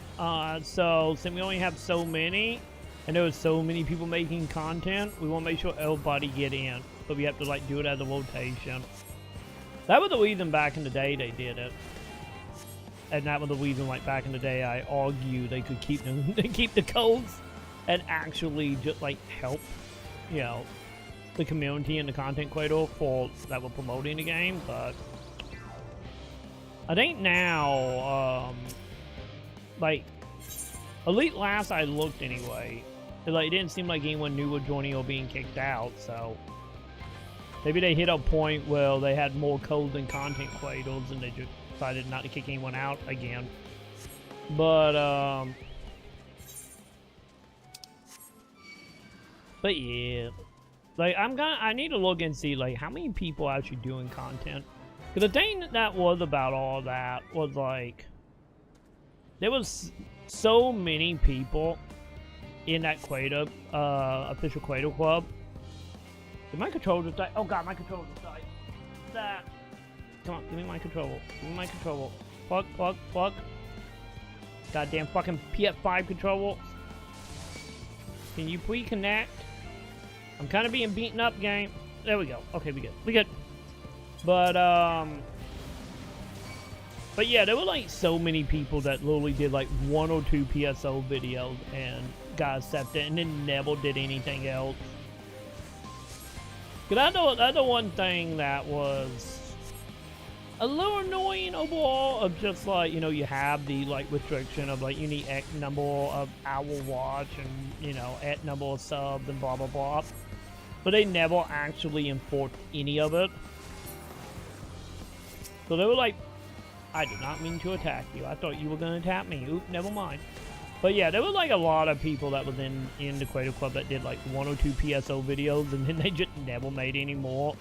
So, since we only have so many, and there was so many people making content, we want to make sure everybody get in. So we have to, like, do it as a rotation. That was the reason back in the day they did it. And that was the reason, like, back in the day, I argued they could keep them, keep the codes and actually just, like, help, you know, the community and the content creator for that were promoting the game. But I think now, like, at least last I looked anyway, it didn't seem like anyone new was joining or being kicked out. So maybe they hit a point where they had more codes than content creators, and they just decided not to kick anyone out again. But yeah, like, I need to look and see, like, how many people are actually doing content. Because the thing that was about all that was, like, there was so many people in that Quato, official Quato club. Did my controller just die? Oh god, my controller just died. That. Come on, give me my controller. Give me my controller. Fuck. Goddamn fucking PS5 controller. Can you please connect? I'm kind of being beaten up, game. There we go. Okay, we good. But yeah, there were like so many people that literally did like 1 or 2 PSO videos and got accepted and then never did anything else. Because that's the one thing that was a little annoying overall, of just like, you know, you have the like restriction of like you need X number of hour watch and, you know, X number of subs and blah blah blah. But they never actually enforced any of it. So they were like, I did not mean to attack you. I thought you were going to attack me. Oop, never mind. But yeah, there was like a lot of people that was in the Creative Club that did like 1 or 2 PSO videos, and then they just never made any more.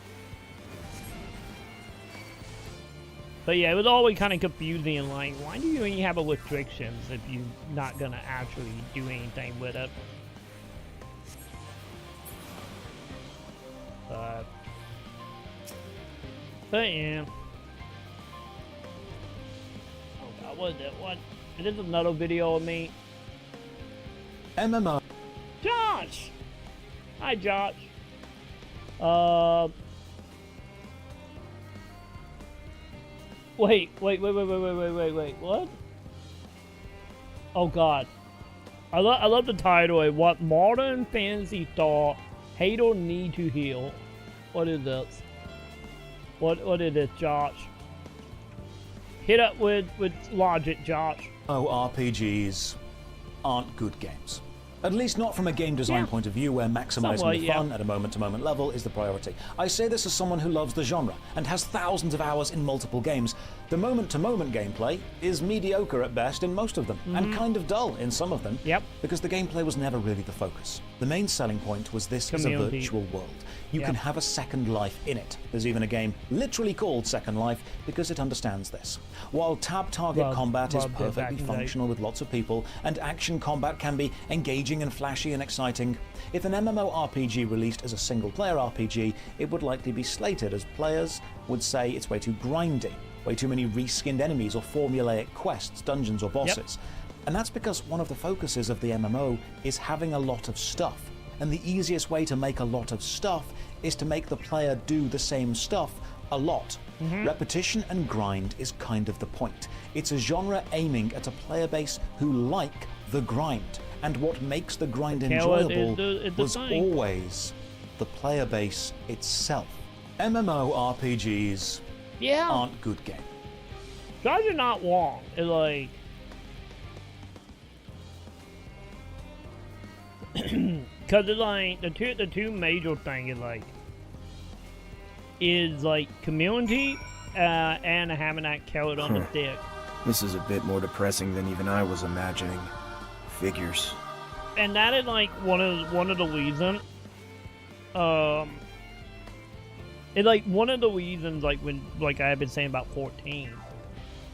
But yeah, it was always kind of confusing, and like, why do you even have a restrictions if you're not going to actually do anything with it? But yeah. Oh god, what is that? What? Is this another video of me? MMO. Josh! Hi, Josh. Wait, what? Oh god. I love the title. What modern fantasy thought hate or need to heal. What is this? What is this, Josh? Hit up with logic, Josh. Oh, RPGs aren't good games. At least not from a game design point of view where maximizing the fun at a moment-to-moment level is the priority. I say this as someone who loves the genre and has thousands of hours in multiple games. The moment-to-moment gameplay is mediocre at best in most of them, and kind of dull in some of them, because the gameplay was never really the focus. The main selling point was this is a virtual world. You can have a second life in it. There's even a game literally called Second Life because it understands this. While tab target combat is perfectly functional with lots of people, and action combat can be engaging and flashy and exciting, if an MMORPG released as a single-player RPG, it would likely be slated as players would say it's way too grindy, way too many reskinned enemies or formulaic quests, dungeons or bosses. And that's because one of the focuses of the MMO is having a lot of stuff. And the easiest way to make a lot of stuff is to make the player do the same stuff a lot. Repetition and grind is kind of the point. It's a genre aiming at a player base who like the grind. And what makes the grind enjoyable was always the player base itself. MMORPGs aren't good games. Guys are not wrong. It's like... Because it's like, the two major thing is like community and having that carrot on the stick. This is a bit more depressing than even I was imagining. Figures. And that is like one of the reasons. It's like one of the reasons, like when I've been saying about 14.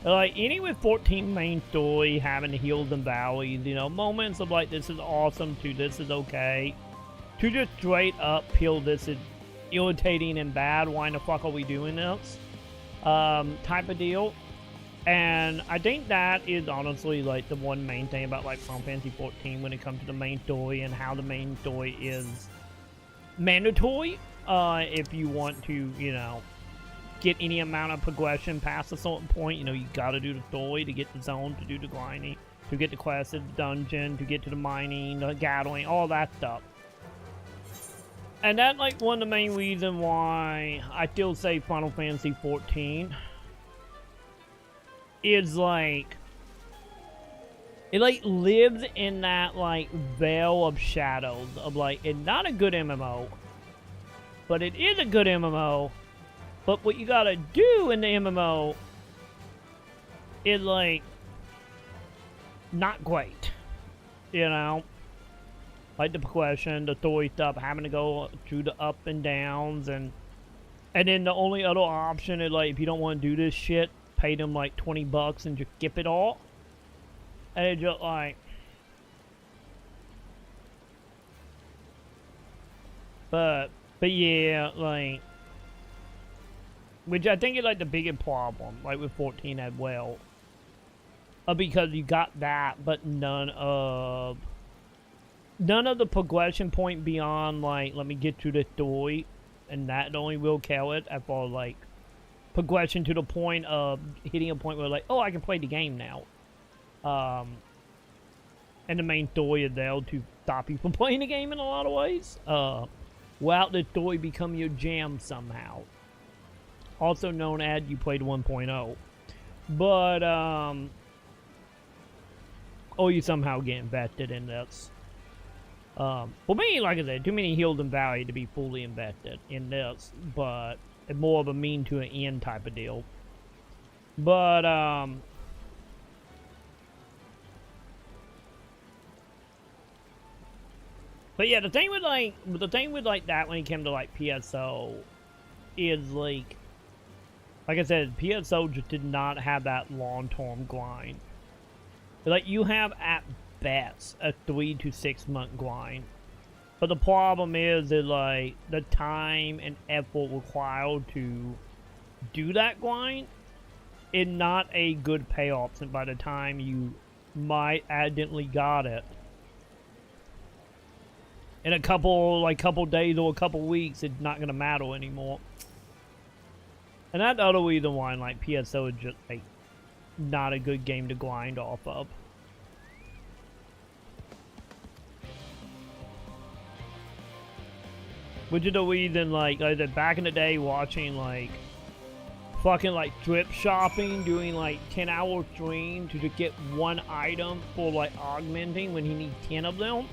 Like any with 14 main story having the hills and valleys, you know, moments of like this is awesome to this is okay, to just straight up peel this is irritating and bad. Why the fuck are we doing this? Type of deal. And I think that is honestly like the one main thing about like Final Fantasy 14 when it comes to the main story and how the main story is mandatory if you want to, you know, get any amount of progression past a certain point. You know, you gotta do the story to get the zone, to do the grinding, to get the quest of the dungeon, to get to the mining, the gathering, all that stuff. And that's like one of the main reasons why I still say Final Fantasy 14 is like, it like lives in that like veil of shadows of like, it's not a good MMO, but it is a good MMO. But what you gotta do in the MMO is like not great, you know, like the progression, the story stuff, having to go through the up and downs, and then the only other option is like if you don't want to do this shit, pay them like $20 and just skip it all, and it's just like, but yeah, like. Which I think is like the biggest problem, like with 14 as well. Because you got that, but none of the progression point beyond like, let me get to the story, and that only will kill it as far as like progression to the point of hitting a point where like, oh, I can play the game now. And the main story is there to stop you from playing the game in a lot of ways. Without the story become your jam somehow. Also known as you played 1.0. But, or you somehow get invested in this. For me, like I said, too many hills and valleys to be fully invested in this. But, it's more of a mean to an end type of deal. But, but yeah, the thing with like that when it came to like PSO is like I said, PSO just did not have that long-term grind. Like, you have, at best, a 3 to 6 month grind. But the problem is that, like, the time and effort required to do that grind is not a good payoff, and by the time you might accidentally got it in a couple days or a couple weeks, it's not gonna matter anymore. And that's the other reason why, like, PSO is just, like, not a good game to grind off of. Which is the reason, like back in the day, watching, like, fucking, like, thrift shopping, doing, like, 10-hour stream to just get one item for, like, augmenting when he needs 10 of them.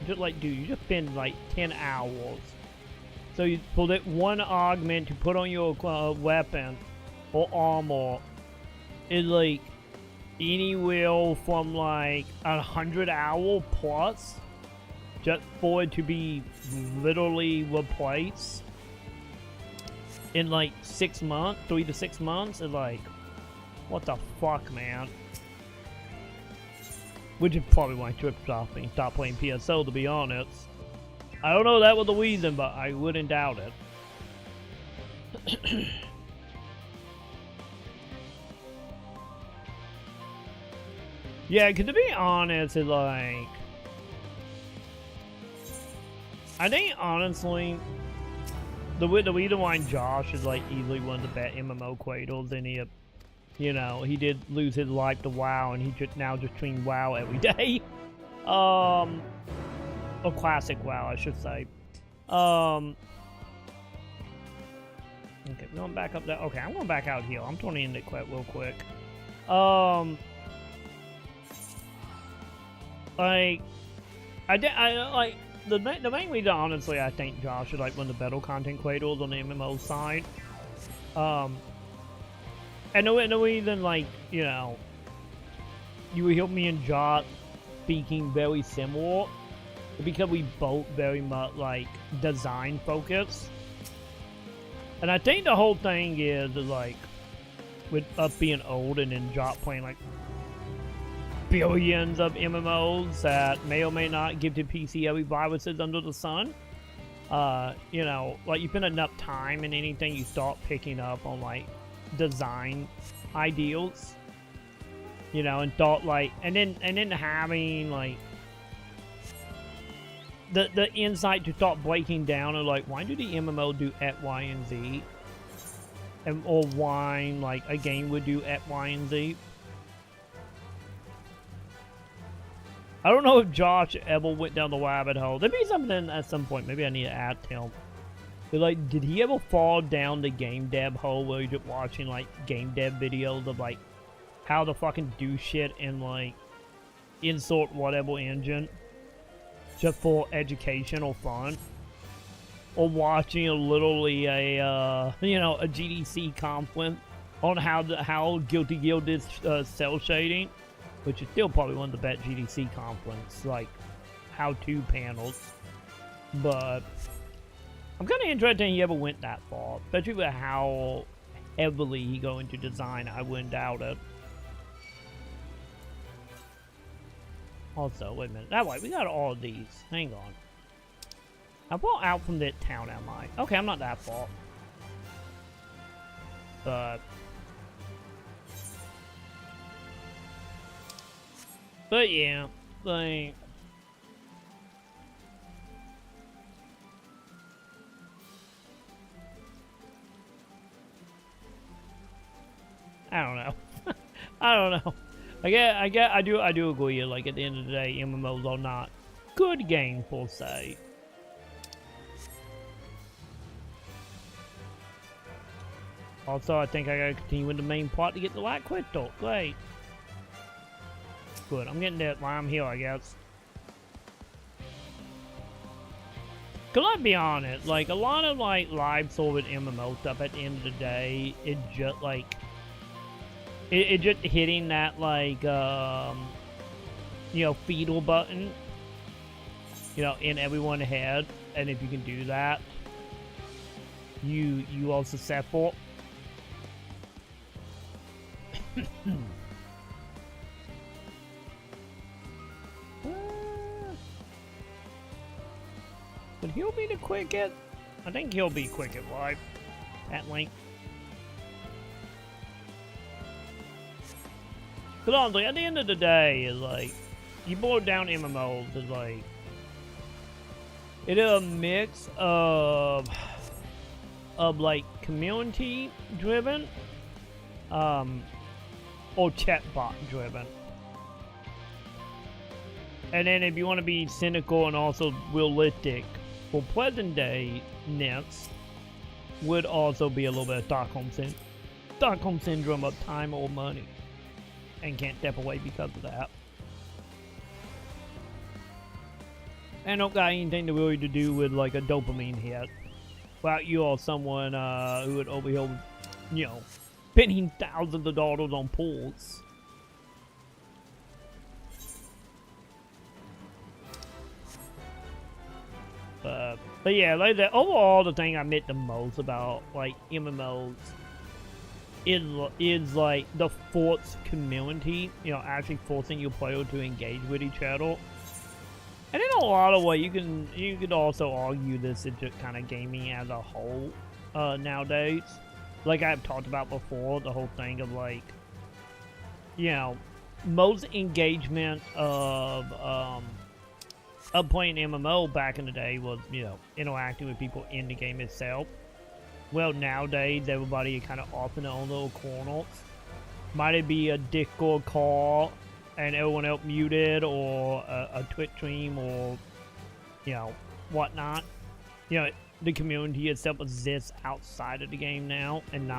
Just, like, dude, you just spend, like, 10 hours. So you pull that one augment to put on your weapon or armor is, like, anywhere from, like, 100 hours plus just for it to be literally replaced in, like, 6 months, 3 to 6 months. Is like, what the fuck, man? Which is probably why Trip stopped playing PSO, to be honest. I don't know if that was the reason, but I wouldn't doubt it. Yeah, because to be honest, it's like, I think, honestly, the reason why Josh is, like, easily one of the best MMO creators, and he, you know, he did lose his life to WoW, and he now just streams WoW every day. Or classic WoW, I should say. Okay, we're going back up there. Okay, I'm going back out here. I'm turning into quit real quick. Like, the main reason, honestly, I think Josh is, like, one of the better content creators on the MMO side. And the reason, like, you know, you hear me and Josh speaking very similar because we both very much, like, design focused. And I think the whole thing is like, with us being old and then Josh playing, like, billions of MMOs that may or may not give to PC every viruses under the sun. You know, like, you spend enough time in anything, you start picking up on, like, design ideals. You know, and thought, like, and then having, like, the insight to start breaking down and, like, why do the MMO do X, Y, and Z? Or why, like, a game would do X, Y, and Z? I don't know if Josh ever went down the rabbit hole. There'd be something at some point. Maybe I need to ask him. But, like, did he ever fall down the game dev hole where you're just watching, like, game dev videos of, like, how to fucking do shit in, like, insert whatever engine just for education or fun? Or watching literally a, you know, a GDC conference on how Guilty Gear did cell shading, which is still probably one of the best GDC conference, like, how-to panels. But I'm kind of interested he ever went that far, especially with how heavily he go into design. I wouldn't doubt it. Also, wait a minute. That way, we got all of these. Hang on. How far out from that town am I? Okay, I'm not that far. But yeah, like, I don't know. I don't know. I do agree. Like, at the end of the day, MMOs are not good games per se. Also, I think I gotta continue with the main plot to get the light crystal. Great. Good. I'm getting that while I'm here, I guess. Cause let's be honest, like, a lot of, like, live service MMO stuff at the end of the day, it just, like, it just hitting that, like, you know, fetal button, you know, in everyone's head, and if you can do that, you are successful. he'll be the quickest? I think he'll be quickest, right? At Link. Because honestly, at the end of the day, is like, you boil down MMOs, is like, it is a mix of like community driven, or chatbot driven. And then if you want to be cynical and also realistic, for present day nets would also be a little bit of Stockholm syndrome of time or money, and can't step away because of that. And don't got anything to really to do with like a dopamine hit. Without you or someone who would over here, you know, spending thousands of dollars on pools. But yeah, like that. Overall, the thing I meant the most about like MMOs is like the forced community. You know, actually forcing your player to engage with each other. And in a lot of ways, you could also argue this is just kind of gaming as a whole nowadays. Like I've talked about before, the whole thing of like, you know, most engagement of playing MMO back in the day was, you know, interacting with people in the game itself. Well, nowadays, everybody kind of off in their own little corners. Might it be a Discord call and everyone else muted, or a Twitch stream, or, you know, whatnot. You know, the community itself exists outside of the game now, and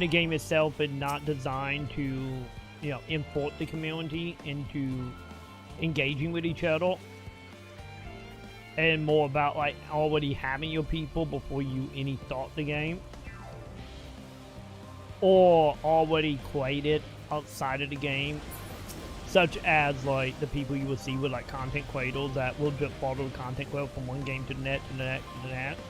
the game itself is not designed to, you know, import the community into engaging with each other. And more about like already having your people before you any start the game, or already created outside of the game, such as like the people you will see with like content creators that will just follow the content creator from one game to the next, to the next, to the next.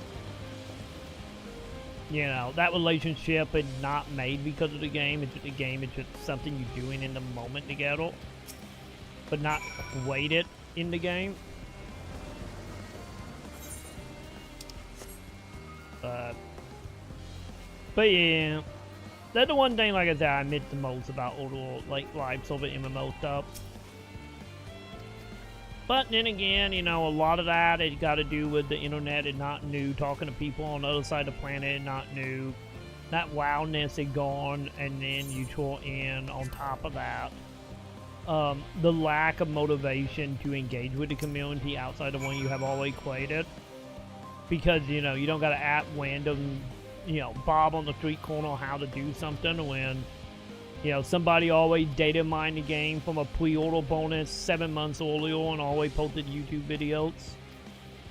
You know, that relationship is not made because of the game. It's just a game. It's just something you're doing in the moment together, but not created in the game. But yeah, that's the one thing, like I said, I miss the most about all the like live server MMO stuff. But then again, you know, a lot of that has got to do with the internet and not new. Talking to people on the other side of the planet and not new. That wildness is gone, and then you throw in on top of that the lack of motivation to engage with the community outside of one you have already created. Because, you know, you don't got to ask random, you know, Bob on the street corner how to do something when, you know, somebody always data mined the game from a pre-order bonus 7 months earlier and always posted YouTube videos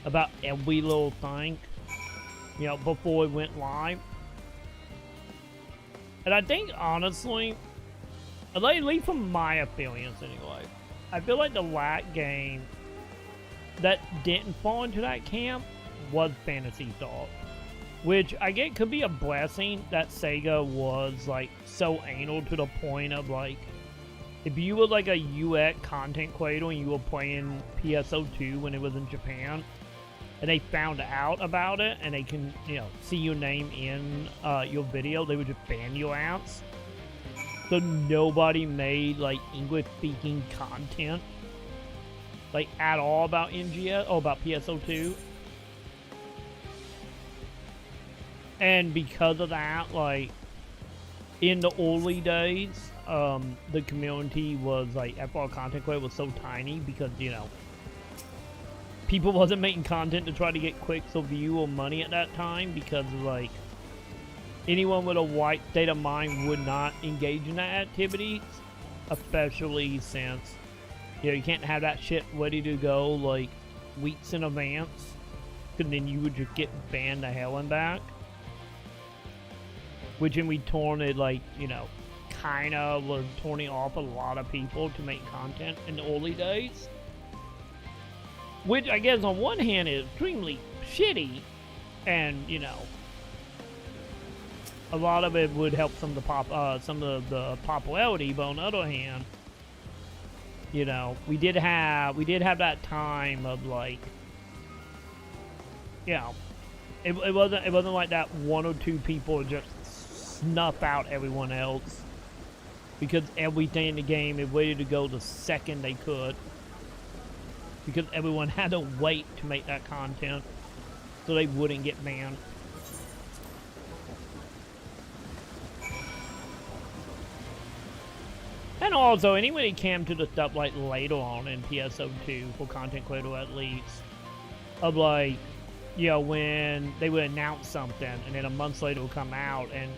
about every little thing, you know, before it went live. And I think, honestly, at least from my experience anyway, I feel like the last game that didn't fall into that camp was Phantasy Star, which I get could be a blessing that Sega was like so anal to the point of like, if you were like a UX content creator and you were playing PSO2 when it was in Japan, and they found out about it and they can, you know, see your name in your video, they would just ban your ass. So nobody made like English speaking content like at all about NGS or about PSO2. And because of that, like, in the early days, the community was, like, FR content creator was so tiny because, you know, people wasn't making content to try to get clicks or view or money at that time because, like, anyone with a white state of mind would not engage in that activity, especially since, you know, you can't have that shit ready to go, like, weeks in advance, because then you would just get banned to hell and back. Which in return, it, like, you know, kind of was turning off a lot of people to make content in the early days. Which, I guess, on one hand, is extremely shitty. And, you know, a lot of it would help some of the popularity. But on the other hand, you know, we did have that time of, like, you know, it wasn't like that one or two people just snuff out everyone else because everything in the game is ready to go the second they could, because everyone had to wait to make that content so they wouldn't get banned. And also, anybody came to the stuff like later on in PSO2 for content creator at least, of like, you know, when they would announce something and then a month later it would come out, and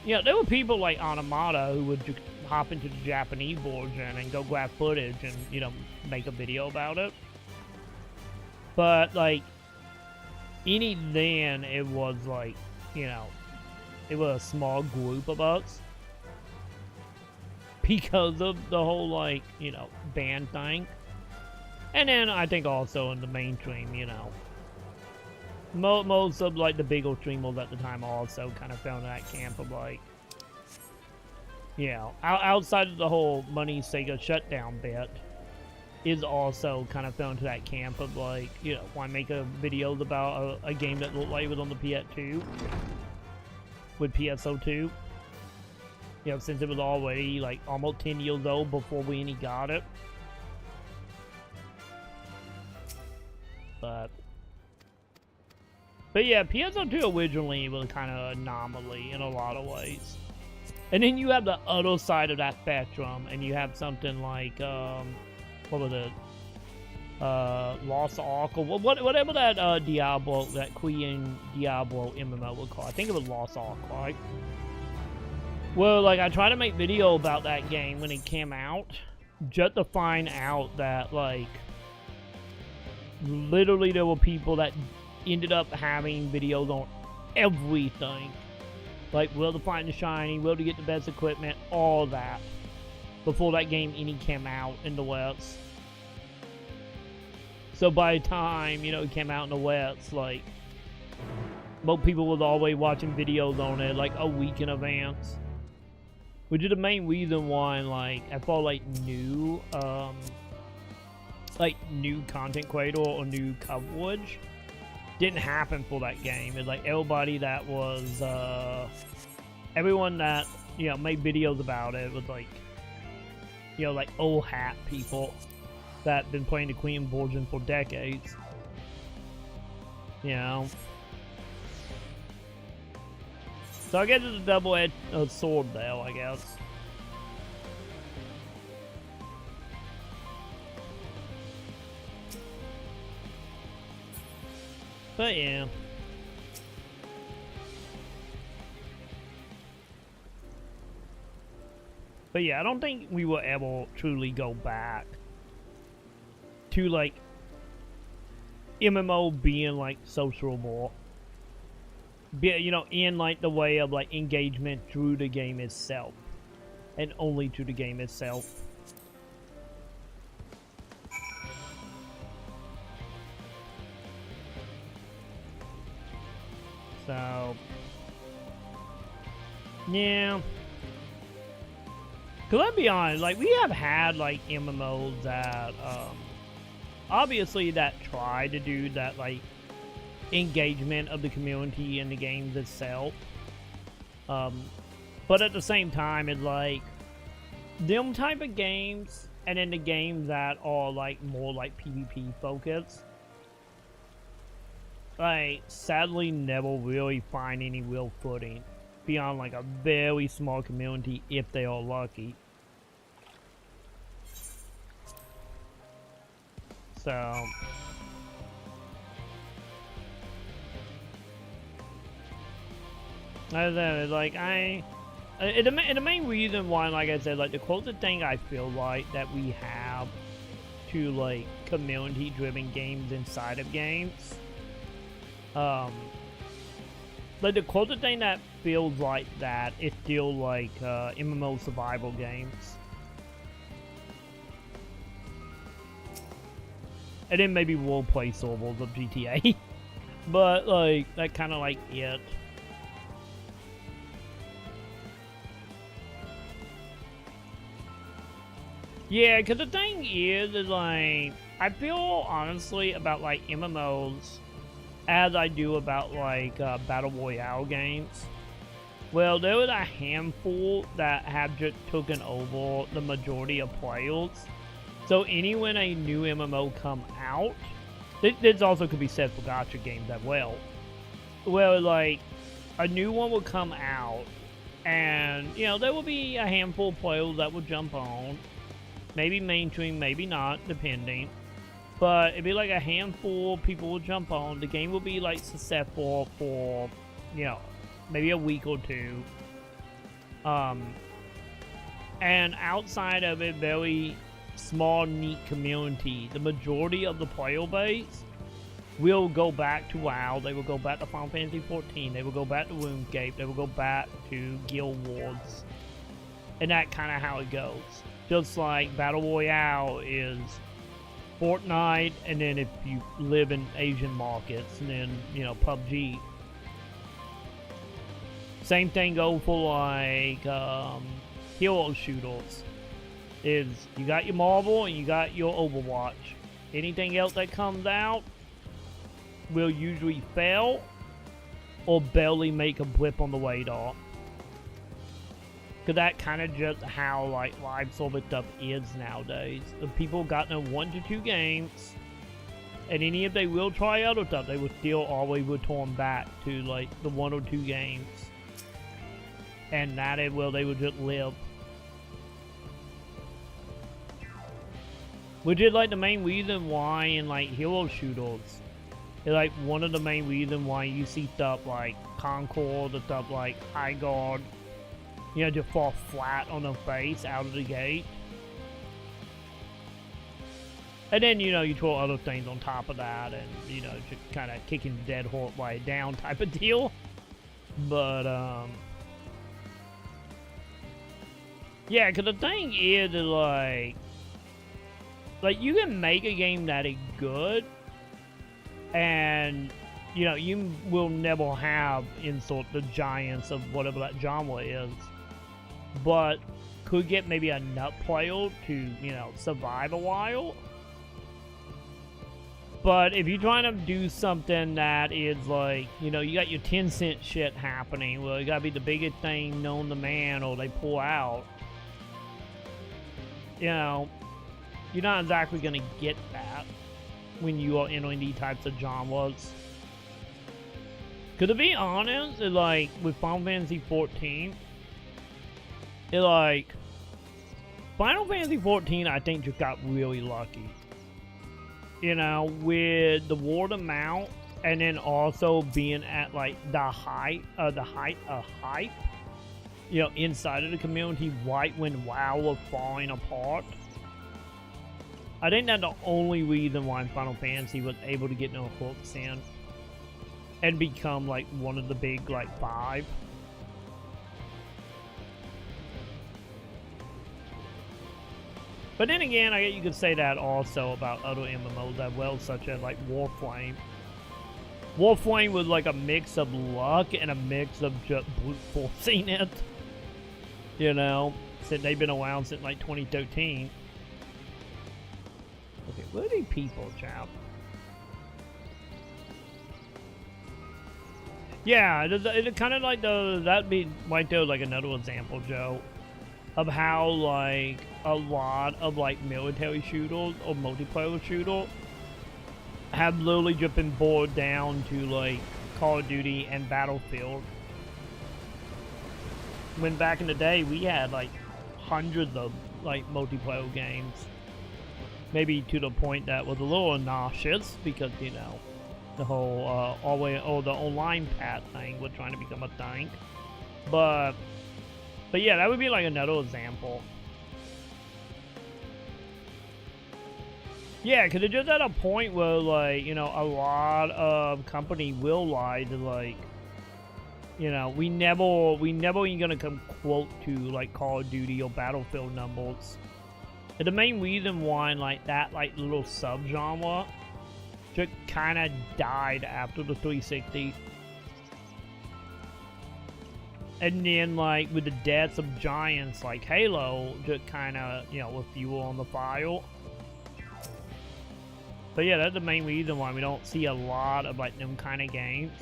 you know, there were people like Anamata who would just hop into the Japanese version and go grab footage and, you know, make a video about it. But like, then it was like, you know, it was a small group of us because of the whole, like, you know, ban thing. And then I think also in the mainstream, you know, most of like the bigger streamers at the time also kind of fell in that camp of like, you know, outside of the whole money Sega shutdown bit, is also kind of fell into that camp of like, you know, why make a videos about a game that looked like it was on the PS2 with PSO2. You know, since it was already like almost 10 years old before we any got it. But yeah, PSO2 originally was kind of an anomaly in a lot of ways. And then you have the other side of that spectrum, and you have something like, what was it? Lost Ark, or whatever that Diablo, that Korean Diablo MMO was called. I think it was Lost Ark, right? Well, like, I tried to make video about that game when it came out, just to find out that, like, literally there were people that ended up having videos on everything. Like, will to find the shiny, will to get the best equipment, all that, before that game any came out in the West. So by the time, you know, it came out in the West, like, most people was always watching videos on it, like, a week in advance. Which is the main reason why, like, I thought, like, new content creator or new coverage didn't happen for that game. It's like everybody that was, everyone that, you know, made videos about it was like, you know, like old hat people that been playing the Queen version for decades. You know? So I guess it's a double-edged sword there, I guess. But yeah. But yeah, I don't think we will ever truly go back to like MMO being like social more. You know, in like the way of like engagement through the game itself, and only through the game itself. So yeah, cause let's be honest, like we have had like MMOs that obviously that try to do that like engagement of the community in the games itself, but at the same time it's like them type of games, and then the games that are like more like PvP focused, like sadly never really find any real footing beyond like a very small community if they are lucky. So like the main reason why, like I said, like the closest thing I feel like that we have to like community driven games inside of games, like the closest thing that feels like that is still like MMO survival games, and then maybe roleplay servers of GTA. But like that kind of like it. Yeah, because the thing is like, I feel honestly about like MMOs as I do about like Battle Royale games. Well, there was a handful that have just taken over the majority of players. So when a new MMO come out, this also could be said for gacha games as well. Well, like, a new one will come out, and, you know, there will be a handful of players that will jump on. Maybe mainstream, maybe not, depending. But it'd be like a handful of people will jump on. The game will be, like, successful for, you know, maybe a week or two. And outside of a very small, neat community, the majority of the player base will go back to WoW, they will go back to Final Fantasy XIV, they will go back to RuneScape, they will go back to Guild Wars. And that kind of how it goes. Just like Battle Royale is Fortnite, and then if you live in Asian markets, and then, you know, PUBG. Same thing goes for like hero shooters. Is you got your Marvel and you got your Overwatch. Anything else that comes out will usually fail or barely make a blip on the radar. Cause that kind of just how like live service stuff is nowadays. If people got them 1 to 2 games, and any if they will try other stuff, they will still always return back to like the 1 or 2 games. And that is where they would just live. Which is like the main reason why in like hero shooters, it's like one of the main reasons why you see stuff like Concord, the stuff like High Guard, you know, just fall flat on the face out of the gate. And then, you know, you throw other things on top of that and, you know, just kind of kicking the dead horse way down type of deal. But, yeah, because the thing is like you can make a game that is good, and, you know, you will never have insult the giants of whatever that genre is, but could get maybe a nut player to, you know, survive a while. But if you're trying to do something that is like, you know, you got your 10-cent shit happening, well, you gotta be the biggest thing known to man or they pull out. You know, you're not exactly going to get that when you are entering these types of genres. Because to be honest, it's like, with Final Fantasy XIV, it's like, Final Fantasy XIV, I think, just got really lucky. You know, with the word of mouth, and then also being at, like, the height of hype, you know, inside of the community right when WoW was falling apart. I think that's the only reason why Final Fantasy was able to get no hooks in and become like one of the big like 5. But then again, I guess you could say that also about other MMOs as well, such as like Warframe. Warframe was like a mix of luck and a mix of just brute forcing it. You know, since they've been around since like 2013. Okay, where are these people, chap? Yeah, it's kind of like that'd be right there like another example, Joe, of how like a lot of like military shooters or multiplayer shooters have literally just been boiled down to like Call of Duty and Battlefield. When back in the day we had like hundreds of like multiplayer games, maybe to the point that was a little nauseous because, you know, the whole the online path thing was trying to become a thing. But yeah, that would be like another example. Yeah, because it's just at a point where, like, you know, a lot of companies will lie to, like, you know, we never even gonna come quote to like Call of Duty or Battlefield numbers. And the main reason why like that like little subgenre just kind of died after the 360. And then like with the deaths of giants like Halo, just kind of, you know, with fuel on the fire. But yeah, that's the main reason why we don't see a lot of like them kind of games.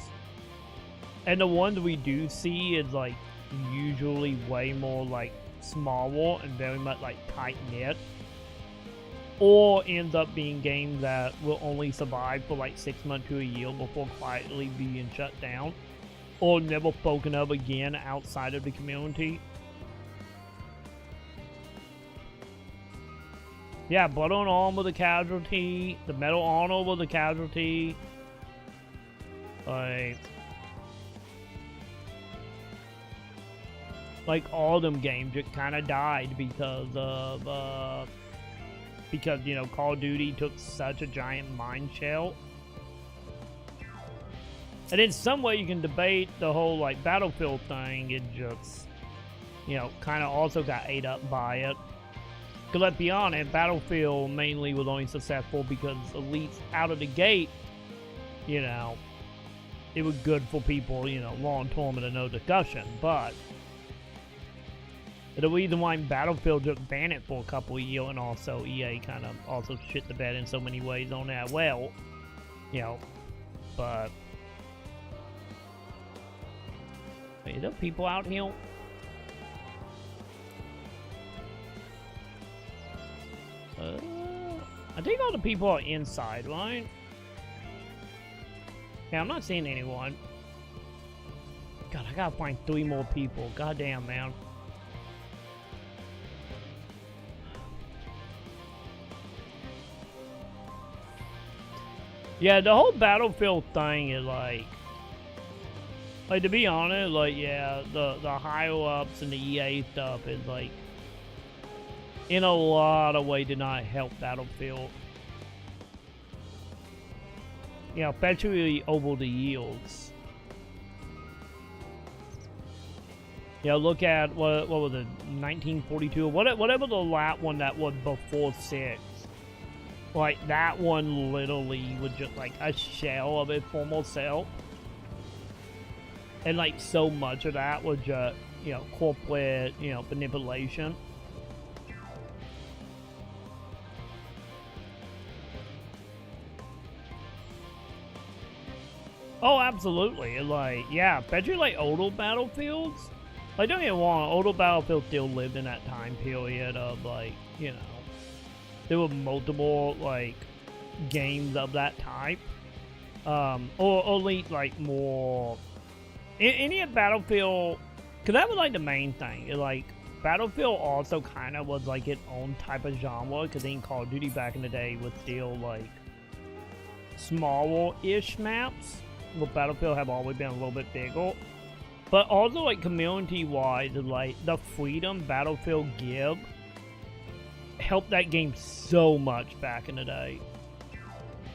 And the ones we do see is like usually way more like smaller and very much like tight knit. Or ends up being games that will only survive for like 6 months to a year before quietly being shut down. Or never spoken of again outside of the community. Yeah, Blood on Arm was a casualty. The Metal Honor was a casualty. Like all them games just kind of died because of because, you know, Call of Duty took such a giant mind shell. And in some way you can debate the whole like Battlefield thing. It just, you know, kind of also got ate up by it. Because let's be honest, Battlefield mainly was only successful because at least out of the gate, you know, it was good for people, you know, long term and no discussion. But the reason why Battlefield just banned it for a couple of years, and also EA kind of also shit the bed in so many ways on that. Well, you know, but are there people out here? I think all the people are inside, right? Yeah, I'm not seeing anyone. God, I gotta find 3 more people. Goddamn, man. Yeah, the whole Battlefield thing is like to be honest, like, yeah, the higher ups and the EA stuff is like, in a lot of ways did not help Battlefield. You know, especially over the years. You know, look at, what was it, 1942, or whatever the last one that was before 6. Like, that one literally was just like a shell of its former self. And like, so much of that was just, you know, corporate, you know, manipulation. Oh, absolutely. Like, yeah, especially like older Battlefields. Like, don't get me wrong, older Battlefield still lived in that time period of, like, you know, there were multiple, like, games of that type. Or only, like, more... Any of Battlefield... Because that was, like, the main thing. Like, Battlefield also kind of was, like, its own type of genre. Because in Call of Duty back in the day was still, like, smaller-ish maps. Well, Battlefield have always been a little bit bigger. But also, like, community-wise, like, the freedom Battlefield give helped that game so much back in the day.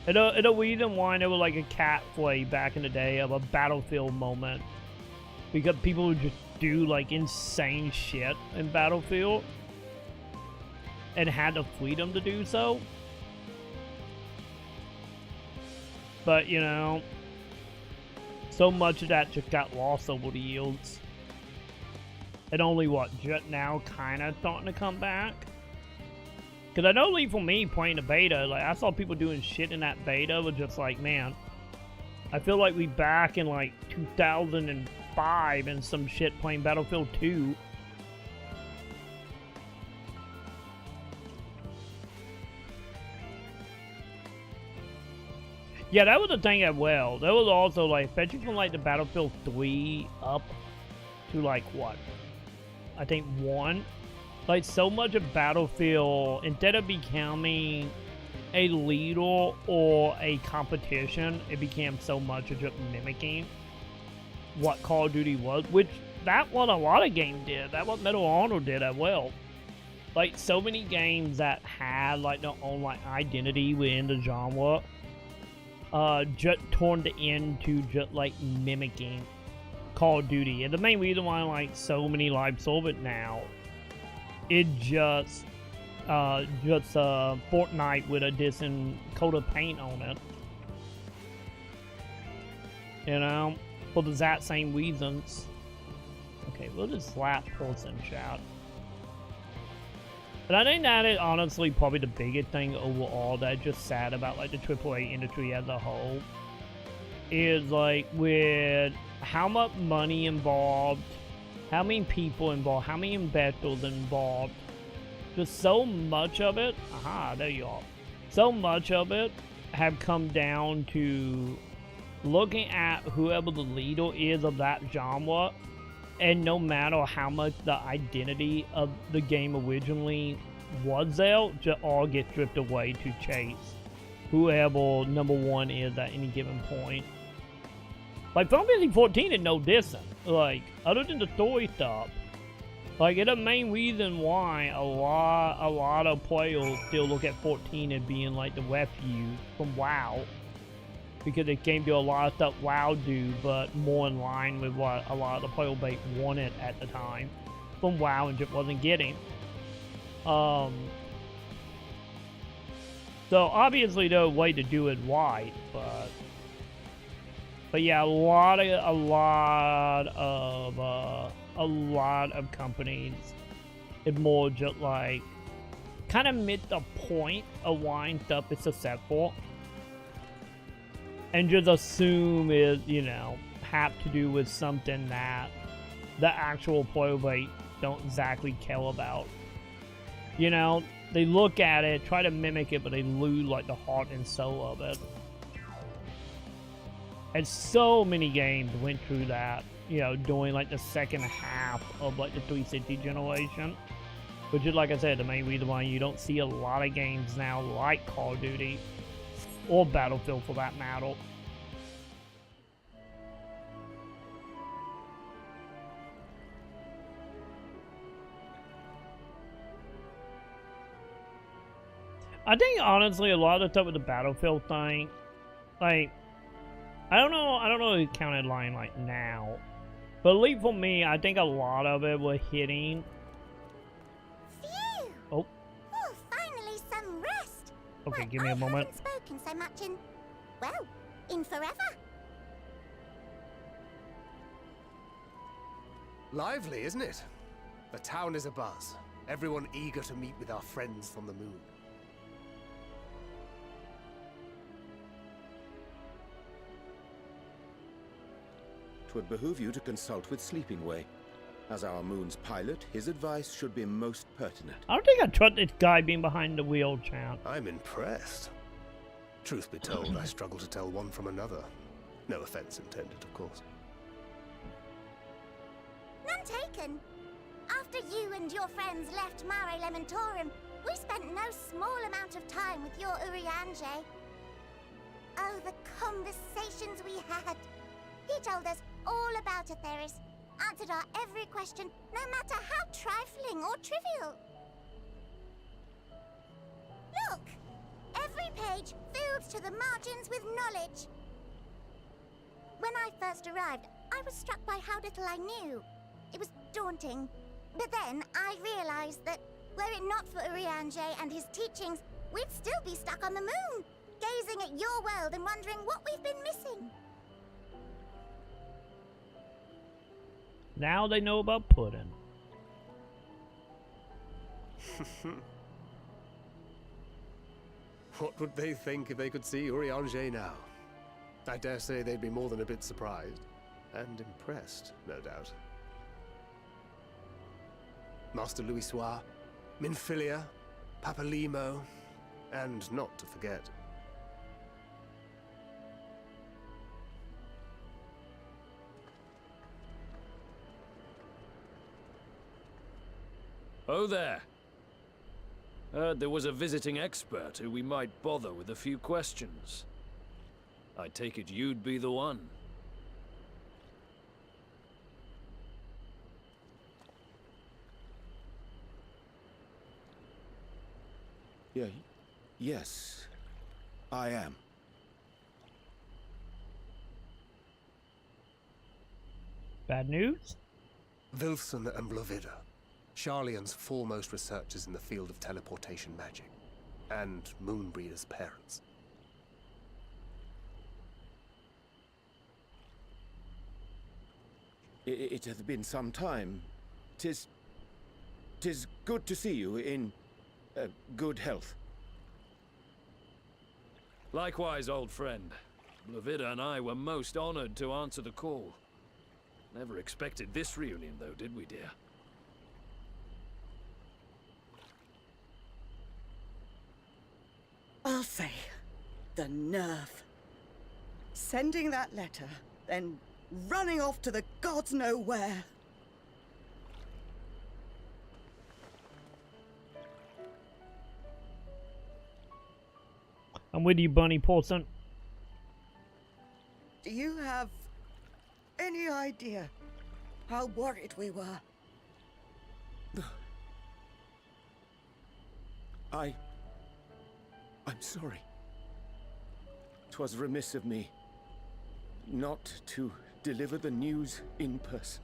And the reason why there was, like, a cat play back in the day of a Battlefield moment. Because people would just do, like, insane shit in Battlefield. And had the freedom to do so. But, you know... so much of that just got lost over the years. And only, what, just now kind of starting to come back? Because I know, like, for me, playing the beta, like, I saw people doing shit in that beta, was just like, man, I feel like we back in, like, 2005 and some shit playing Battlefield 2. Yeah, that was the thing as well. There was also, like, especially from, like, the Battlefield 3 up to, like, what? I think 1. Like, so much of Battlefield, instead of becoming a leader or a competition, it became so much of just mimicking what Call of Duty was, which that what a lot of games did. That's what Medal of Honor did as well. Like, so many games that had, like, their own, like, identity within the genre, just turned into just, like, mimicking Call of Duty. And the main reason why, like, so many live servers now, it just Fortnite with a decent coat of paint on it. You know? For the exact same reasons. Okay, we'll just slap person shout. And I think that is honestly probably the biggest thing overall that's just sad about like the AAA industry as a whole. Is like with how much money involved, how many people involved, how many investors involved, just so much of it, there you are. So much of it have come down to looking at whoever the leader is of that genre, and no matter how much the identity of the game originally was there, just all get stripped away to chase whoever number one is at any given point. Like, Final Fantasy 14 is no different. Like, other than the story stuff, like, it's the main reason why a lot of players still look at 14 as being, like, the refuge from WoW. Because it came to a lot of stuff WoW do, but more in line with what a lot of the player base wanted at the time from WoW and just wasn't getting. So, obviously, there's a way to do it right, but yeah, a lot of companies, it's more just like kind of miss the point of why stuff is successful, and just assume it, you know, have to do with something that the actual player base don't exactly care about. You know, they look at it, try to mimic it, but they lose like the heart and soul of it. And so many games went through that, you know, during like the second half of like the 360 generation. Which is, like I said, the main reason why you don't see a lot of games now like Call of Duty or Battlefield for that matter. I think honestly a lot of the stuff with the Battlefield thing, like, I don't know if it counted line like now, but at least for me, I think a lot of it was hitting. Phew! Oh, finally some rest. Okay, give me a moment. I haven't spoken so much in, well, in forever. Lively, isn't it? The town is abuzz. Everyone eager to meet with our friends from the moon. 'Twould behoove you to consult with Sleeping Way. As our moon's pilot, his advice should be most pertinent. I don't think I trust this guy being behind the wheel, champ. I'm impressed. Truth be told, I struggle to tell one from another. No offense intended, of course. None taken. After you and your friends left Mare Elementorum, we spent no small amount of time with your Urianger. Oh, the conversations we had. He told us all about Atheris, answered our every question, no matter how trifling or trivial. Look! Every page filled to the margins with knowledge. When I first arrived, I was struck by how little I knew. It was daunting. But then I realized that, were it not for Urianger and his teachings, we'd still be stuck on the moon, gazing at your world and wondering what we've been missing. Now they know about pudding. What would they think if they could see Urianger now? I dare say they'd be more than a bit surprised. And impressed, no doubt. Master Louisoix, Minfilia, Papalimo, and not to forget... Oh there. Heard there was a visiting expert who we might bother with a few questions. I take it you'd be the one. Yes, I am. Bad news? Wilson and Blovida, Sharlayan's foremost researchers in the field of teleportation magic, and Moonbreeder's parents. It hath been some time. 'Tis good to see you in good health. Likewise, old friend. Blavida and I were most honored to answer the call. Never expected this reunion, though, did we, dear? I'll say, the nerve. Sending that letter, then running off to the gods know where. I'm with you, Bunny Paulson. Do you have any idea how worried we were? I'm sorry. 'Twas remiss of me not to deliver the news in person.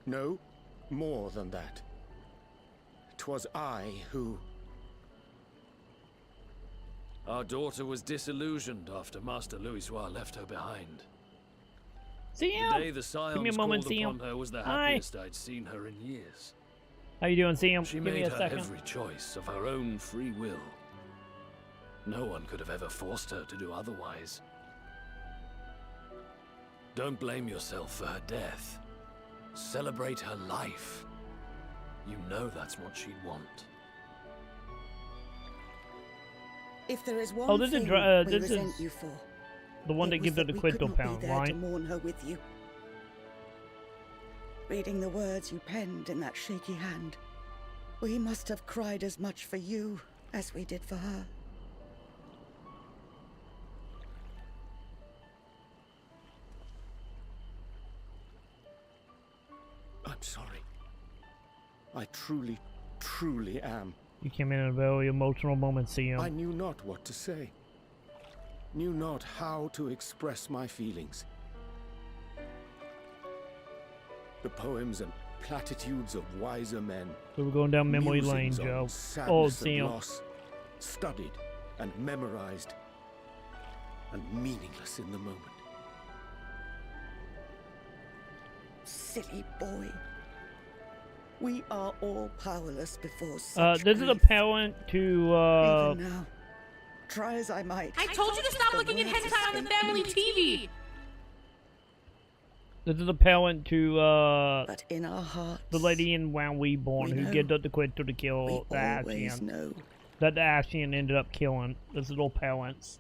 No, more than that. 'Twas I who... Our daughter was disillusioned after Master Louisoix left her behind. See The day the Scions called upon her was the happiest I'd seen her in years. How you doing, Sam? She Give me made a her second. every choice of her own free will. No one could have ever forced her to do otherwise. Don't blame yourself for her death. Celebrate her life. You know that's what she'd want. If there is one thing we resent you for, the one that gives her the quintal pound, right? To mourn her with you. Reading the words you penned in that shaky hand, we must have cried as much for you as we did for her. I'm sorry. I truly, truly am. You came in at a very emotional moment, Sam. I knew not what to say. Knew not how to express my feelings. The poems and platitudes of wiser men. So we're going down memory lane, Joe. Oh, Sam. Loss, studied and memorized, and meaningless in the moment. Silly boy. We are all powerless before such this is a parent to, Even now, try as I might. I told you to stop looking at hentai on the family TV! This is a parent to, but in our hearts, the lady in Wound Reborn who gave up the quintal to kill the Ascian. That the Ascian ended up killing. This little parents.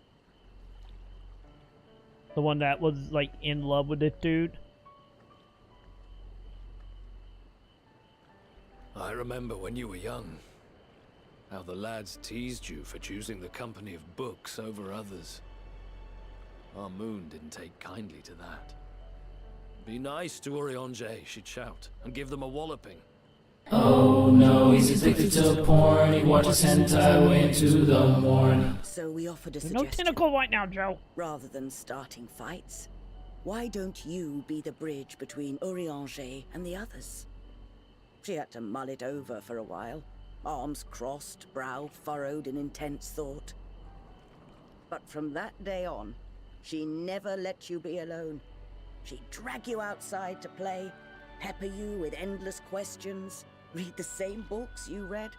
The one that was, like, in love with this dude. I remember when you were young, how the lads teased you for choosing the company of books over others. Our moon didn't take kindly to that. Be nice to Urianger, she'd shout, and give them a walloping. Oh no, he's addicted to porn, he watches hentai way into the morning. So we offered a There's suggestion. no tentacle right now, Joe. Rather than starting fights, why don't you be the bridge between Urianger and the others? She had to mull it over for a while, arms crossed, brow furrowed in intense thought. But from that day on, she never let you be alone. She'd drag you outside to play, pepper you with endless questions, read the same books you read,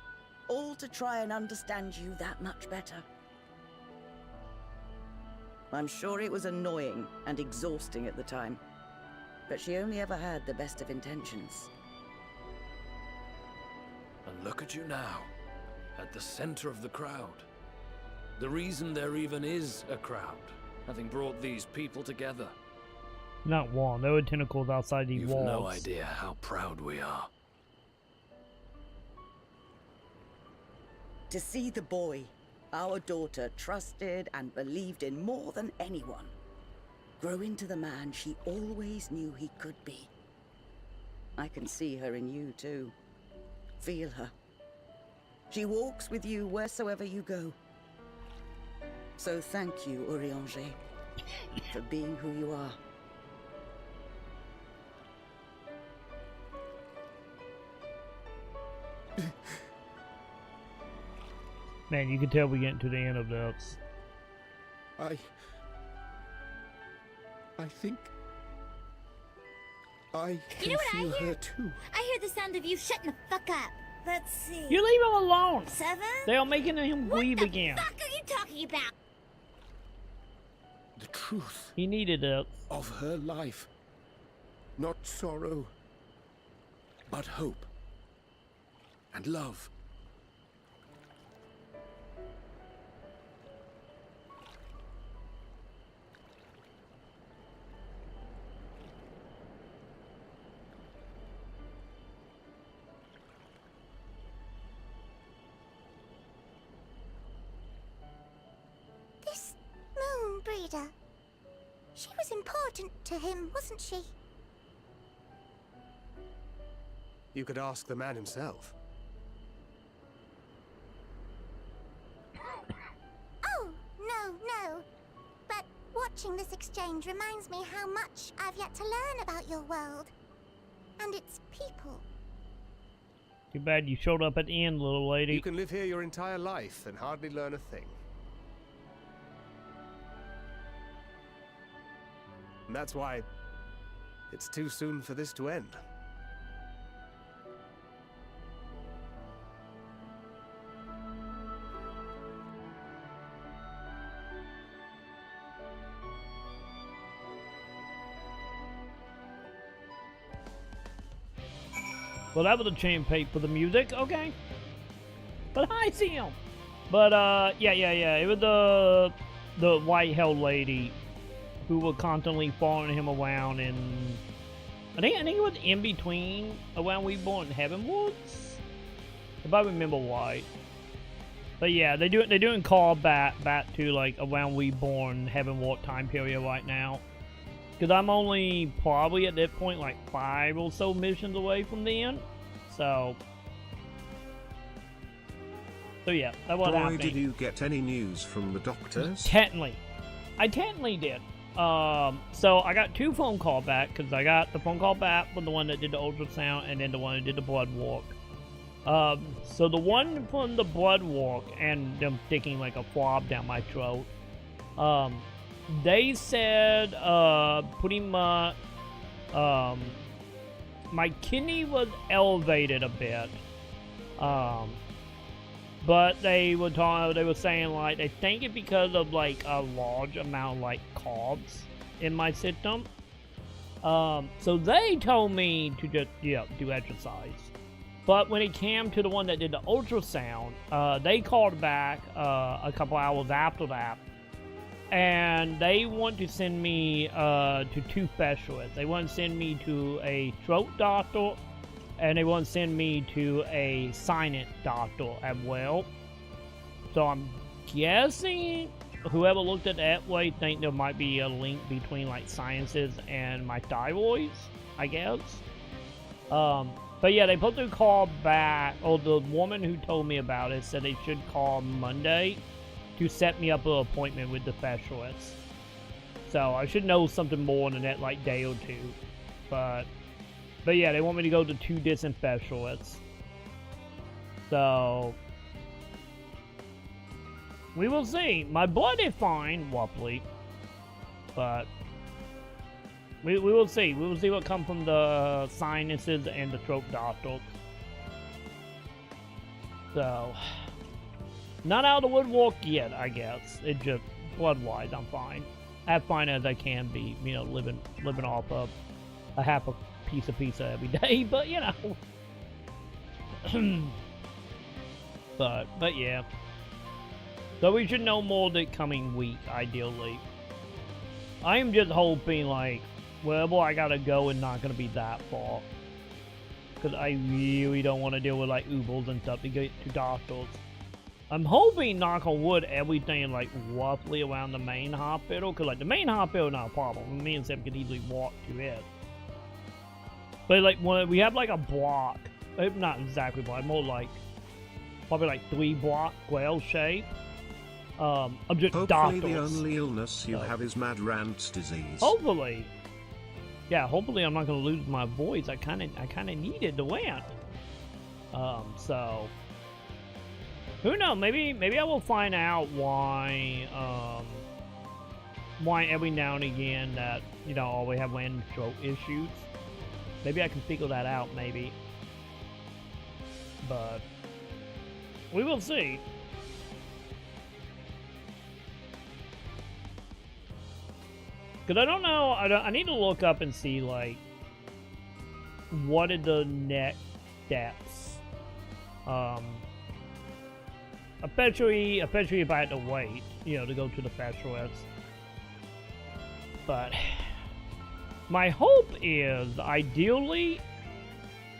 all to try and understand you that much better. I'm sure it was annoying and exhausting at the time, but she only ever had the best of intentions. And look at you now, at the center of the crowd. The reason there even is a crowd, having brought these people together. Not one. There were tentacles outside these walls. You've no idea how proud we are. To see the boy, our daughter, trusted and believed in more than anyone, grow into the man she always knew he could be. I can see her in you too. Feel her. She walks with you wheresoever you go. So thank you, Urianger, for being who you are. Man, you can tell we're getting to the end of this. I think I can You know what feel I hear? her too. I hear the sound of you shutting the fuck up. Let's see. You leave him alone. 7? They are making him grieve again. What the fuck are you talking about? The truth. He needed it. Of her life. Not sorrow, but hope. And love. This moon breeder. She was important to him, wasn't she? You could ask the man himself. Oh, no. But watching this exchange reminds me how much I've yet to learn about your world. And its people. Too bad you showed up at the end, little lady. You can live here your entire life and hardly learn a thing. And that's why it's too soon for this to end. Well, that was a chain pape for the music, okay. But I see him. But yeah. It was the white-haired lady who were constantly following him around, and I think it was in between around we born Heavenwoods, if I remember right. But yeah, they're doing call back to like around we born Heavenward time period right now. Because I'm only probably at that point like 5 or so missions away from the end. So yeah, that was happening. Did you get any news from the doctors? I technically did. So I got 2 phone call back, because I got the phone call back from the one that did the ultrasound and then the one that did the blood walk. So the one from the blood walk and them sticking like a fob down my throat, they said pretty much my kidney was elevated a bit, but they were saying like they think it because of like a large amount of like carbs in my system. So they told me to just do exercise. But when it came to the one that did the ultrasound, they called back a couple hours after that, and they want to send me to 2 specialists. They want to send me to a throat doctor, and they want to send me to a sinus doctor as well. So I'm guessing whoever looked at that way think there might be a link between like sinuses and my thyroids, I guess. But yeah, they put the call back, or the woman who told me about it said they should call Monday to set me up an appointment with the specialist. So I should know something more in the next like day or 2. But yeah, they want me to go to 2 different specialists. So we will see. My blood is fine, roughly. But we will see. We will see what comes from the sinuses and the throat doctor. So, not out of the woodwork yet, I guess. It just, blood-wise, I'm fine. As fine as I can be, you know, living off of a half a piece of pizza every day, but, you know. but yeah. So we should know more the coming week, ideally. I am just hoping, like, wherever I gotta go is not gonna be that far. Because I really don't want to deal with, like, Ubers and stuff to get to doctors. I'm hoping, knock on wood, everything, like, roughly around the main hospital. Because, like, the main hospital is not a problem. Me and Sam could easily walk to it. But, like, when we have, like, a block. Not exactly block, more like, probably, like, 3 block, well shape. Of just Hopefully doctors. the only illness you have is Mad Rant's disease. Hopefully. Yeah, hopefully I'm not going to lose my voice. I kind of needed the rant. So who knows? Maybe I will find out why every now and again that, you know, we have random throat issues. Maybe I can figure that out, maybe. But we will see. Because I don't know, I need to look up and see, like, what are the next steps. Especially if I had to wait, you know, to go to the specialists. But my hope is, ideally,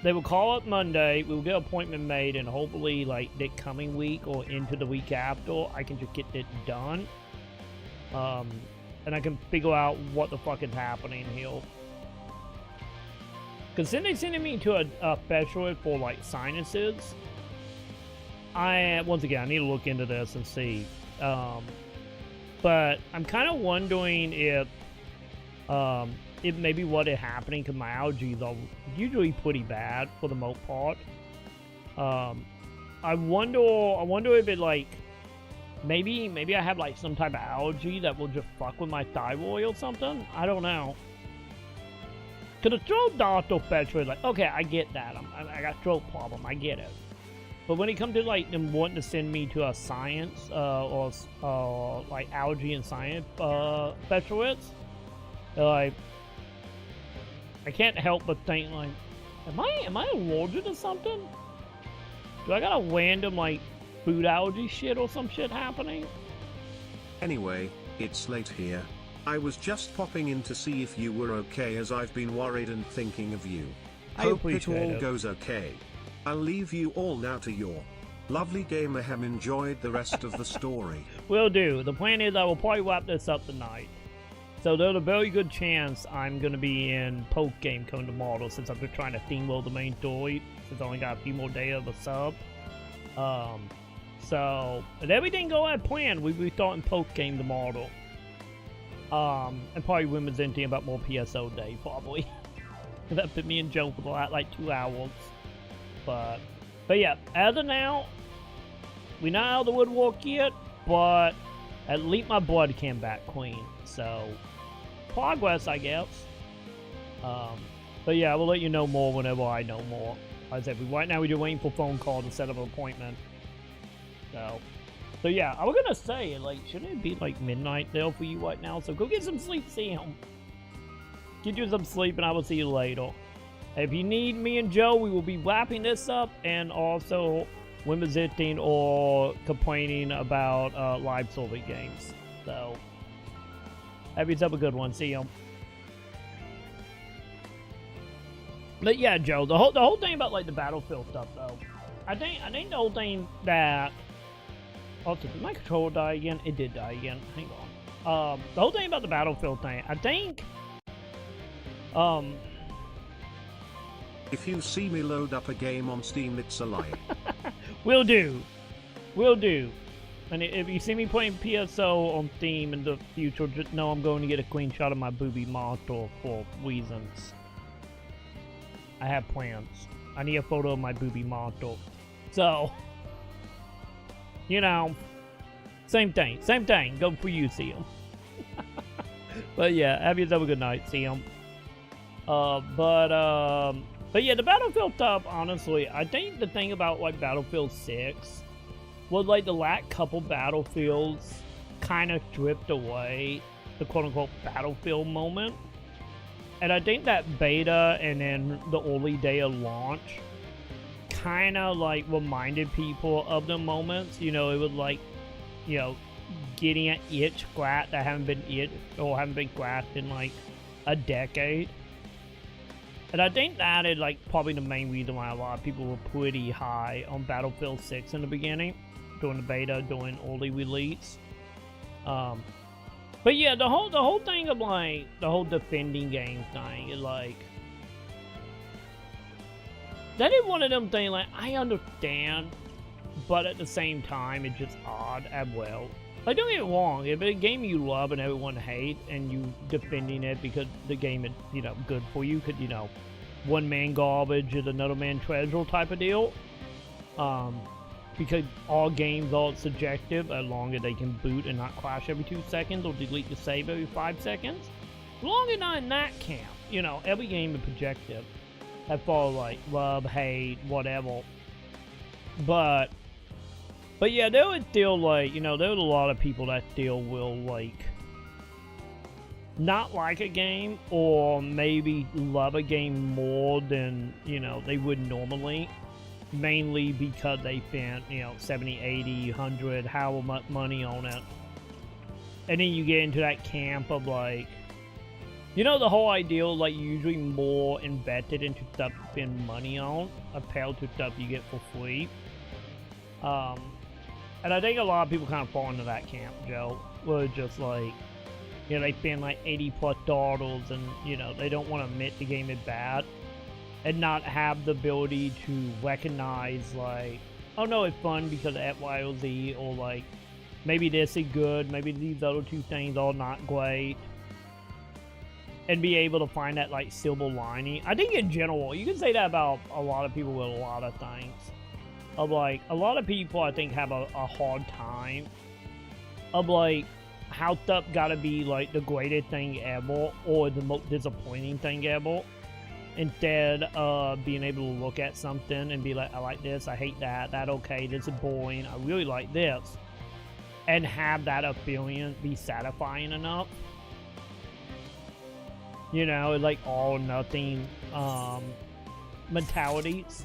they will call it Monday, we will get an appointment made, and hopefully, like, the coming week or into the week after, I can just get it done. And I can figure out what the fuck is happening here. Because then they sending me to a specialist for, like, sinuses. Once again, I need to look into this and see. But I'm kind of wondering if maybe what is happening, because my allergies are usually pretty bad for the most part. I wonder if it, like, maybe I have, like, some type of allergy that will just fuck with my thyroid or something. I don't know. Because the throat doctor specialist, like, okay, I get that. I got throat problem. I get it. But when it comes to, like, them wanting to send me to a science or like, allergy and science specialist, like, I can't help but think, like, am I allergic to something? Do I got a random, like, food allergy shit or some shit happening? Anyway, it's late here. I was just popping in to see if you were okay, as I've been worried and thinking of you. Hope it all goes okay. I'll leave you all now to your lovely game. I have enjoyed the rest of the story. Will do. The plan is I will probably wrap this up tonight. So there's a very good chance I'm going to be in post game coming tomorrow, since I'm just trying to steamroll the main story, since I only got a few more days of the sub. So, if everything go as planned, we'll be starting post game tomorrow. And probably women's empty about more PSO day, probably. That put me in jail for like 2 hours. But yeah, as of now, we're not out of the woodwork yet, but at least my blood came back clean. So, progress, I guess. But yeah, I will let you know more whenever I know more. Like I said, right now we're just waiting for a phone call to set up an appointment. So yeah, I was gonna say, like, shouldn't it be like midnight there for you right now? So go get some sleep, Sam. Get you some sleep, and I will see you later. If you need me and Joe, we will be wrapping this up, and also when visiting or complaining about live service games. So have yourself a good one. See you. But yeah, Joe, the whole thing about, like, the Battlefield stuff, though, I think the whole thing that... Also, did my controller die again? It did die again. Hang on. The whole thing about the Battlefield thing, I think... If you see me load up a game on Steam, it's a lie. Will do. Will do. And if you see me playing PSO on Steam in the future, just know I'm going to get a clean shot of my booby monitor for reasons. I have plans. I need a photo of my booby monitor. So, you know, same thing. Same thing. Go for you, see him. But yeah, have yourself a good night, see him. But yeah, the Battlefield stuff, honestly, I think the thing about, like, Battlefield 6 was, like, the last couple Battlefields kind of stripped away the quote-unquote Battlefield moment. And I think that beta and then the early day of launch kind of, like, reminded people of the moments. You know, it was like, you know, getting an itch scratched that haven't been scratched in, like, a decade. And I think that is, like, probably the main reason why a lot of people were pretty high on Battlefield 6 in the beginning, during the beta, during early release. But yeah, the whole thing of, like, the whole defending game thing is, like, that is one of them things, like, I understand, but at the same time, it's just odd as well. Like, don't get me wrong, if it's a game you love and everyone hates, and you defending it because the game is, you know, good for you, because, you know, one man garbage is another man treasure type of deal. Because all games are subjective, as long as they can boot and not crash every 2 seconds or delete the save every 5 seconds. As long as not in that camp, you know, every game is subjective. as far as like love, hate, whatever. But yeah, there was still like, you know, there was a lot of people that still will like not like a game, or maybe love a game more than, you know, they would normally, mainly because they spent, you know, 70, 80, 100, however much money on it. And then you get into that camp of like, you know, the whole idea of like usually more invested into stuff to spend money on compared to stuff you get for free. And I think a lot of people kind of fall into that camp, Joe, where it's just like, you know, they spend like $80+ and, you know, they don't want to admit the game is bad and not have the ability to recognize like, oh no, it's fun because of X, Y, or Z, or like, maybe this is good, maybe these other two things are not great. And be able to find that like silver lining. I think in general, you can say that about a lot of people with a lot of things. Of like, a lot of people I think have a hard time of like how stuff gotta be like the greatest thing ever or the most disappointing thing ever, instead of being able to look at something and be like, I like this, I hate that, that okay, this is boring, I really like this, and have that experience be satisfying enough. You know, like all or nothing mentalities.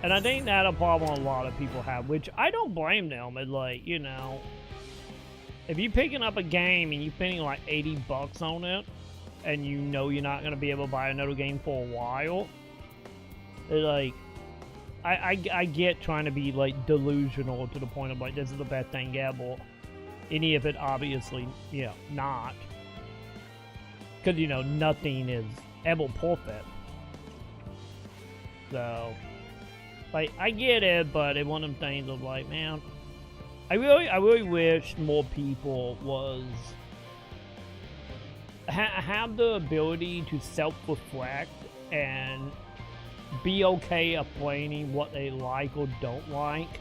And I think that's a problem a lot of people have, which I don't blame them. It's like, you know, if you're picking up a game and you're spending like $80 on it, and you know you're not going to be able to buy another game for a while, it's like, I get trying to be like delusional to the point of like, this is the best thing ever. Any of it obviously, you know, not. Because, you know, nothing is ever perfect. So, like, I get it, but it's one of them things of like, man, I really wish more people was have the ability to self-reflect and be okay explaining what they like or don't like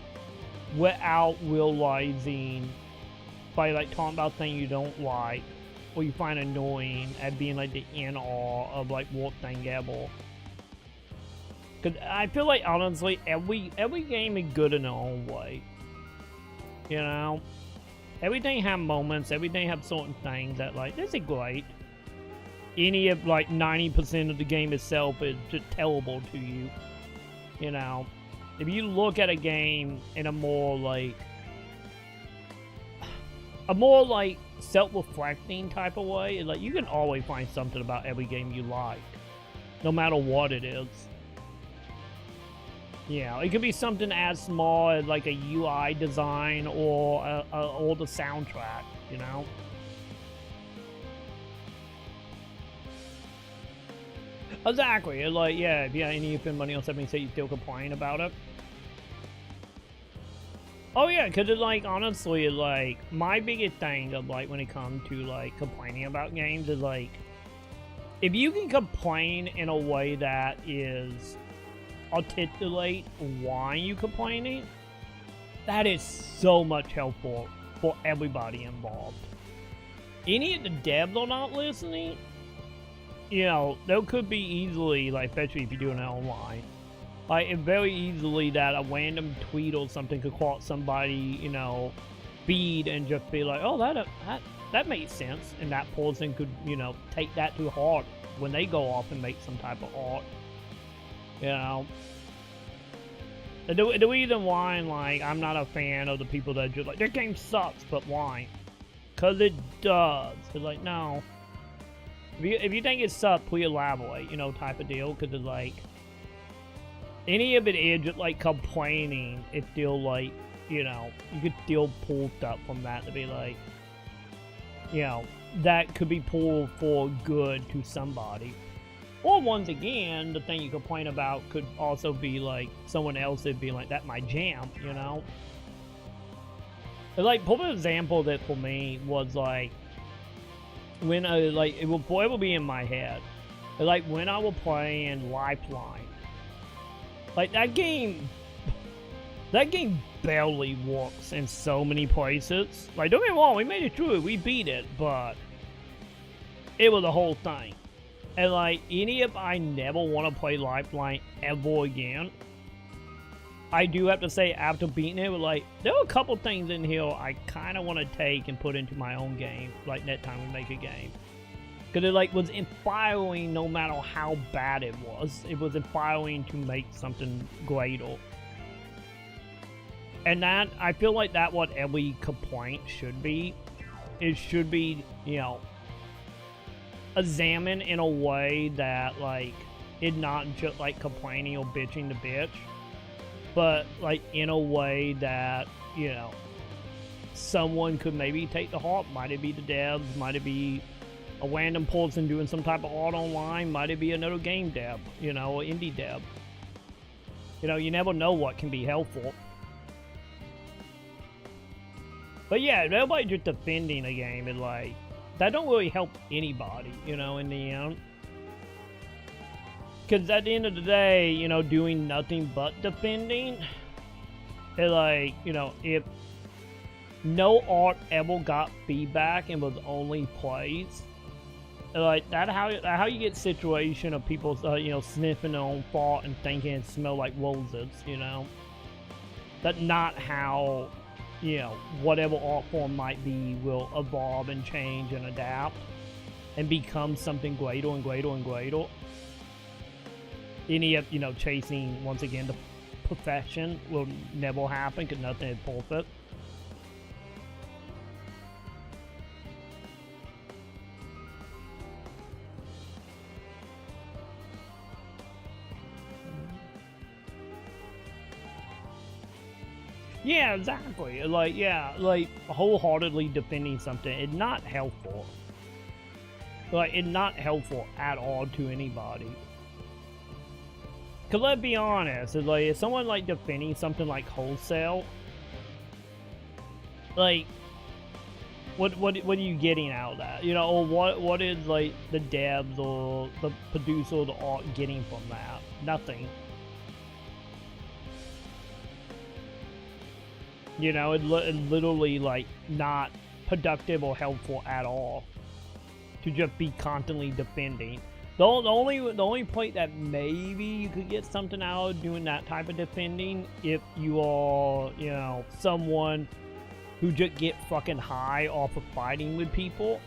without realizing by like talking about things you don't like or you find annoying at being like the in awe of like what thing ever. Cause I feel like honestly every game is good in their own way. You know? Everything have moments, everything have certain things that like, this is great. Any of like 90% of the game itself is just terrible to you. You know? If you look at a game in a more like self-reflecting type of way, like you can always find something about every game you like. No matter what it is. Yeah, it could be something as small as like a UI design or the soundtrack, you know? Exactly. Like, yeah, if you spend money on something, so you still complain about it. Oh yeah, because it's like, honestly, like, my biggest thing of like when it comes to like complaining about games is like, if you can complain in a way that is articulate why you complaining, that is so much helpful for everybody involved. Any of the devs are not listening, you know, there could be easily, like, especially if you're doing it online, like, it very easily that a random tweet or something could cause somebody, you know, feed and just be like, oh, that makes sense, and that person could, you know, take that to heart when they go off and make some type of art. You know, the reason why, like, I'm not a fan of the people that just like, this game sucks, but why? Cause it does. It's like, no. If you think it sucks, please elaborate, you know, type of deal. Cause it's like, any of it is just like complaining. It's still like, you know, you could still pull stuff from that to be like, you know, that could be pulled for good to somebody. Or once again, the thing you complain about could also be like someone else would be like, that my jam, you know? Like, perfect example of it for me was like, when I, like, it will forever be in my head. Like, when I was playing Lifeline. Like, that game barely works in so many places. Like, don't get me wrong, we made it through it, we beat it, but it was the whole thing. And like, even if I never want to play Lifeline ever again, I do have to say, after beating it, like, there were a couple things in here I kind of want to take and put into my own game, like next time we make a game. Because it like was inspiring no matter how bad it was. It was inspiring to make something greater. And that, I feel like that's what every complaint should be. It should be, you know, examined in a way that, like, it's not just like complaining or bitching to bitch, but like in a way that, you know, someone could maybe take the heart. Might it be the devs, might it be a random person doing some type of art online, might it be another game dev, you know, an indie dev. You know, you never know what can be helpful. But yeah, everybody just defending a game is like, that don't really help anybody, you know, in the end. Because at the end of the day, you know, doing nothing but defending, it's like, you know, if no art ever got feedback and was only praise, like, that's how you get situation of people, you know, sniffing their own fart and thinking it smell like roses, you know. That's not how, you know, whatever art form might be will evolve and change and adapt and become something greater and greater and greater. Any of, you know, chasing, once again, the perfection will never happen because nothing is perfect. Yeah, exactly. Like, yeah, like, wholeheartedly defending something is not helpful. Like, it's not helpful at all to anybody. Cause let's be honest, it's like, if someone like defending something like wholesale, like, what are you getting out of that? You know, or what is like the devs or the producer or the art getting from that? Nothing. You know, it's literally like not productive or helpful at all to just be constantly defending. The only point that maybe you could get something out of doing that type of defending, if you are, you know, someone who just get fucking high off of fighting with people.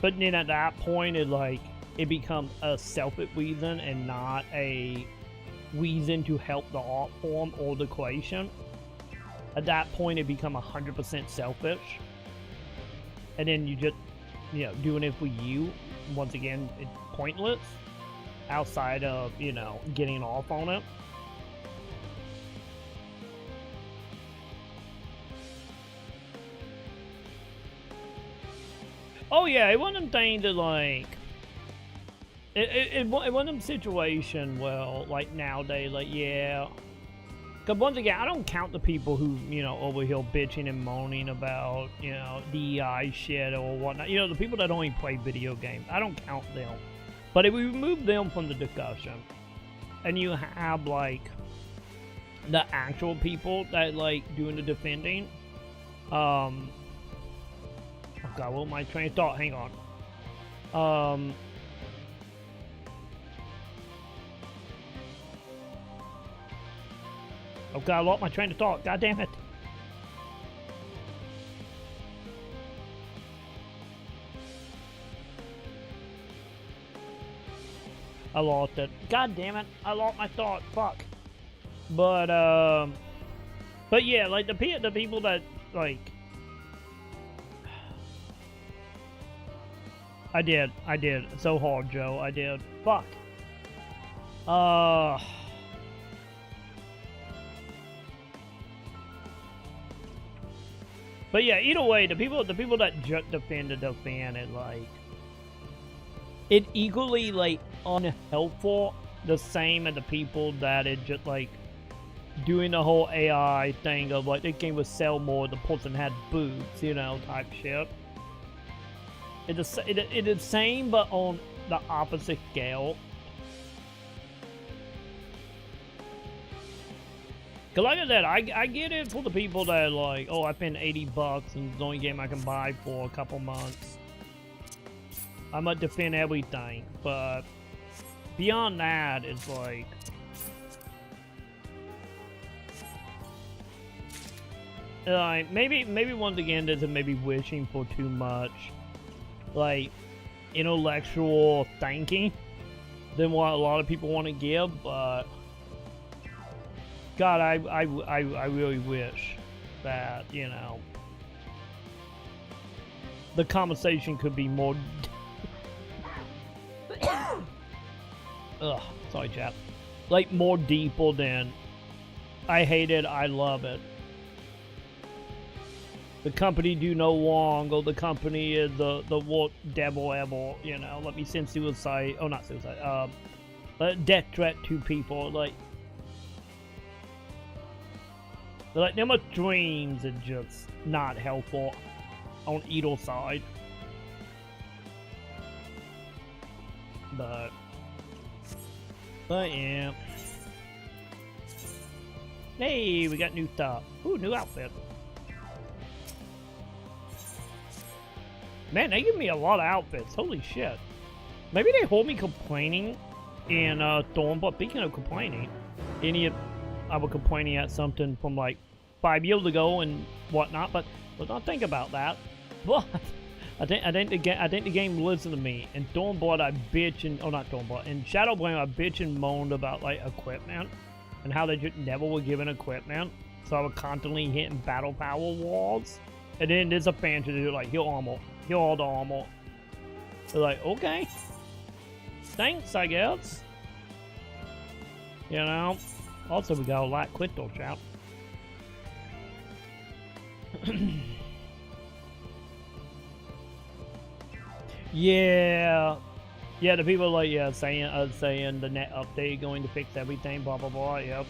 But then at that point, it becomes a selfish reason and not a reason to help the art form or the creation. At that point, it becomes 100% selfish. And then you just, you know, doing it for you. Once again, it's pointless outside of, you know, getting off on it. Oh yeah, it wasn't them things that like it wasn't them situation well, like nowadays, like, yeah. Because once again, I don't count the people who, you know, over here bitching and moaning about, you know, DEI shit or whatnot. You know, the people that only play video games. I don't count them. But if we remove them from the discussion, and you have, like, the actual people that, like, doing the defending. Oh, God, what was my train of thought? Hang on. Oh God, I lost my train of thought. God damn it. I lost it. God damn it. I lost my thought. Fuck. But yeah, like the people that, like, I did. So hard, Joe. I did. Fuck. But yeah, either way, the people that just defend it, like, it equally, like, unhelpful, the same as the people that it just, like, doing the whole AI thing of, like, this game would sell more, the person had boobs, you know, type shit. It's the same, but on the opposite scale. Cause like I said, I get it for the people that are like, oh, I spent $80 and it's the only game I can buy for a couple months. I'm gonna defend everything, but beyond that, it's like, maybe once again, there's a maybe wishing for too much, like, intellectual thinking than what a lot of people want to give. But God, I really wish that, you know, the conversation could be more. Ugh, sorry, chap. Like, more deeper than I hate it, I love it. The company do no wrong, or the company is the worst devil ever, you know. Let me send suicide. Oh, not suicide. Death threat to people. Like them dreams are just not helpful on either side. But yeah. Hey, we got new stuff. Ooh, new outfit. Man, they give me a lot of outfits. Holy shit. Maybe they hold me complaining in Thornblood. Speaking of complaining, I was complaining at something from like 5 years ago and whatnot, but don't think about that. But I think the game listened to me. And Thornblood, I bitch and not Thornblood. In Shadowblade, I bitch and moaned about like equipment and how they just never were given equipment. So I was constantly hitting battle power walls. And then there's a fan to do like heal armor. Heal all the armor. They're like, okay. Thanks, I guess. You know? Also, we got a lot quick though, chap. Yeah. Yeah, the people like, yeah, saying the net update going to fix everything, blah, blah, blah, yep.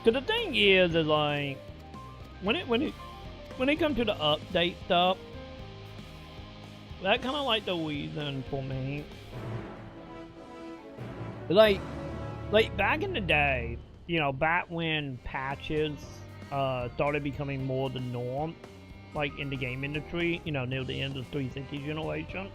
Cause the thing is like, when it comes to the update stuff, that kind of like the reason for me. Like back in the day, you know, back when patches started becoming more the norm, like in the game industry, you know, near the end of the 360 generation.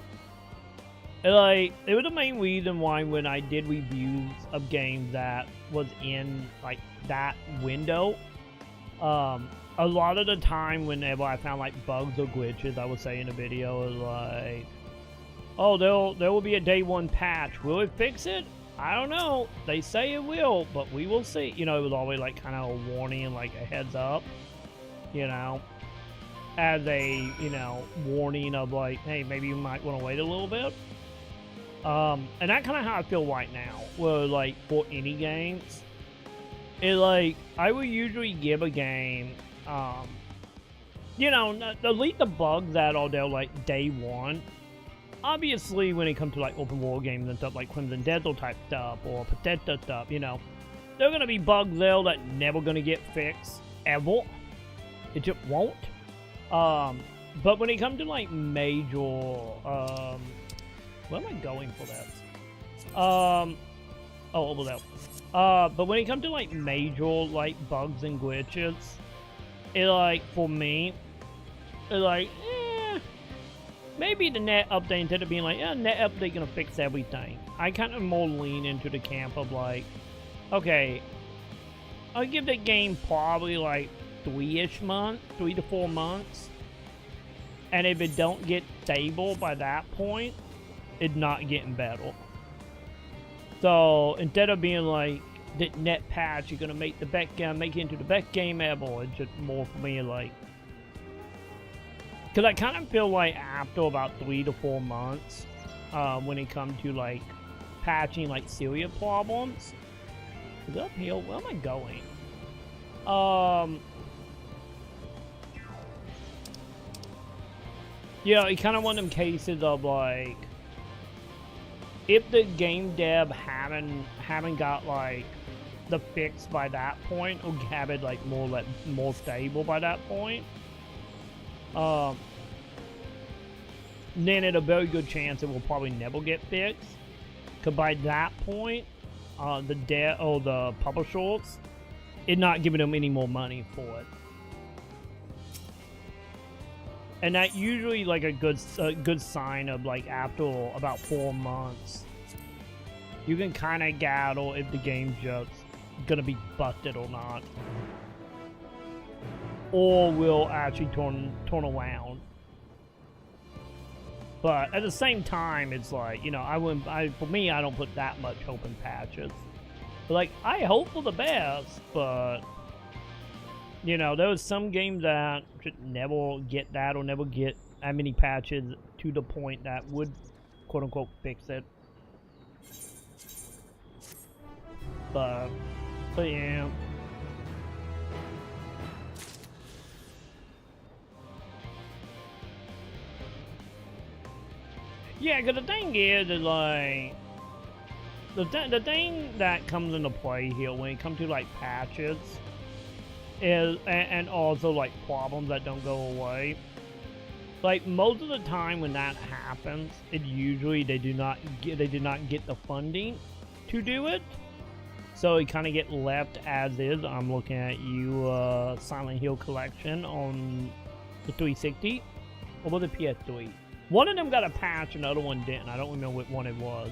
Like, it was the main reason why when I did reviews of games that was in like that window, a lot of the time whenever I found like bugs or glitches, I would say in a video like, oh, there will be a day one patch. Will it fix it? I don't know. They say it will, but we will see. You know, it was always like kind of a warning and like a heads up, you know, as a, you know, warning of like, hey, maybe you might want to wait a little bit. And that's kind of how I feel right now, where like for any games, it like, I would usually give a game, you know, delete the bugs that are there like day one. Obviously, when it comes to like open world games and stuff like Crimson Desert type stuff or Potato stuff, you know, there are gonna be bugs there that never gonna get fixed ever. It just won't. But when it comes to like major, where am I going for that? Oh, over there. But when it comes to like major like bugs and glitches, it like for me, it like, maybe the net update, instead of being like, yeah, net update gonna fix everything, I kind of more lean into the camp of like, okay, I'll give the game probably like 3 to 4 months, and if it don't get stable by that point, it's not getting better. So instead of being like, the net patch, you're gonna make the best game, make it into the best game ever, it's just more for me like, because I kind of feel like after about 3 to 4 months, when it comes to like patching like serious problems, is it uphill? Where am I going? Yeah, it's kind of one of them cases of like, if the game dev haven't got like the fix by that point, or have it like more stable by that point, then it's a very good chance it will probably never get fixed. Cause by that point, the publishers, it's not giving them any more money for it. And that usually like a good sign of like after about 4 months, you can kind of gather if the game's just gonna be busted or not, or will actually turn around. But at the same time, it's like, you know, for me, I don't put that much hope in patches. But like, I hope for the best, but you know, there was some games that should never get that or never get that many patches to the point that would, quote unquote, fix it. But yeah. Yeah, because the thing is like, the thing that comes into play here when it comes to like patches is, and also like problems that don't go away. Like most of the time when that happens, it usually they do not get the funding to do it. So it kind of get left as is. I'm looking at you, Silent Hill Collection on the 360 or the PS3. One of them got a patch, another one didn't. I don't remember what one it was.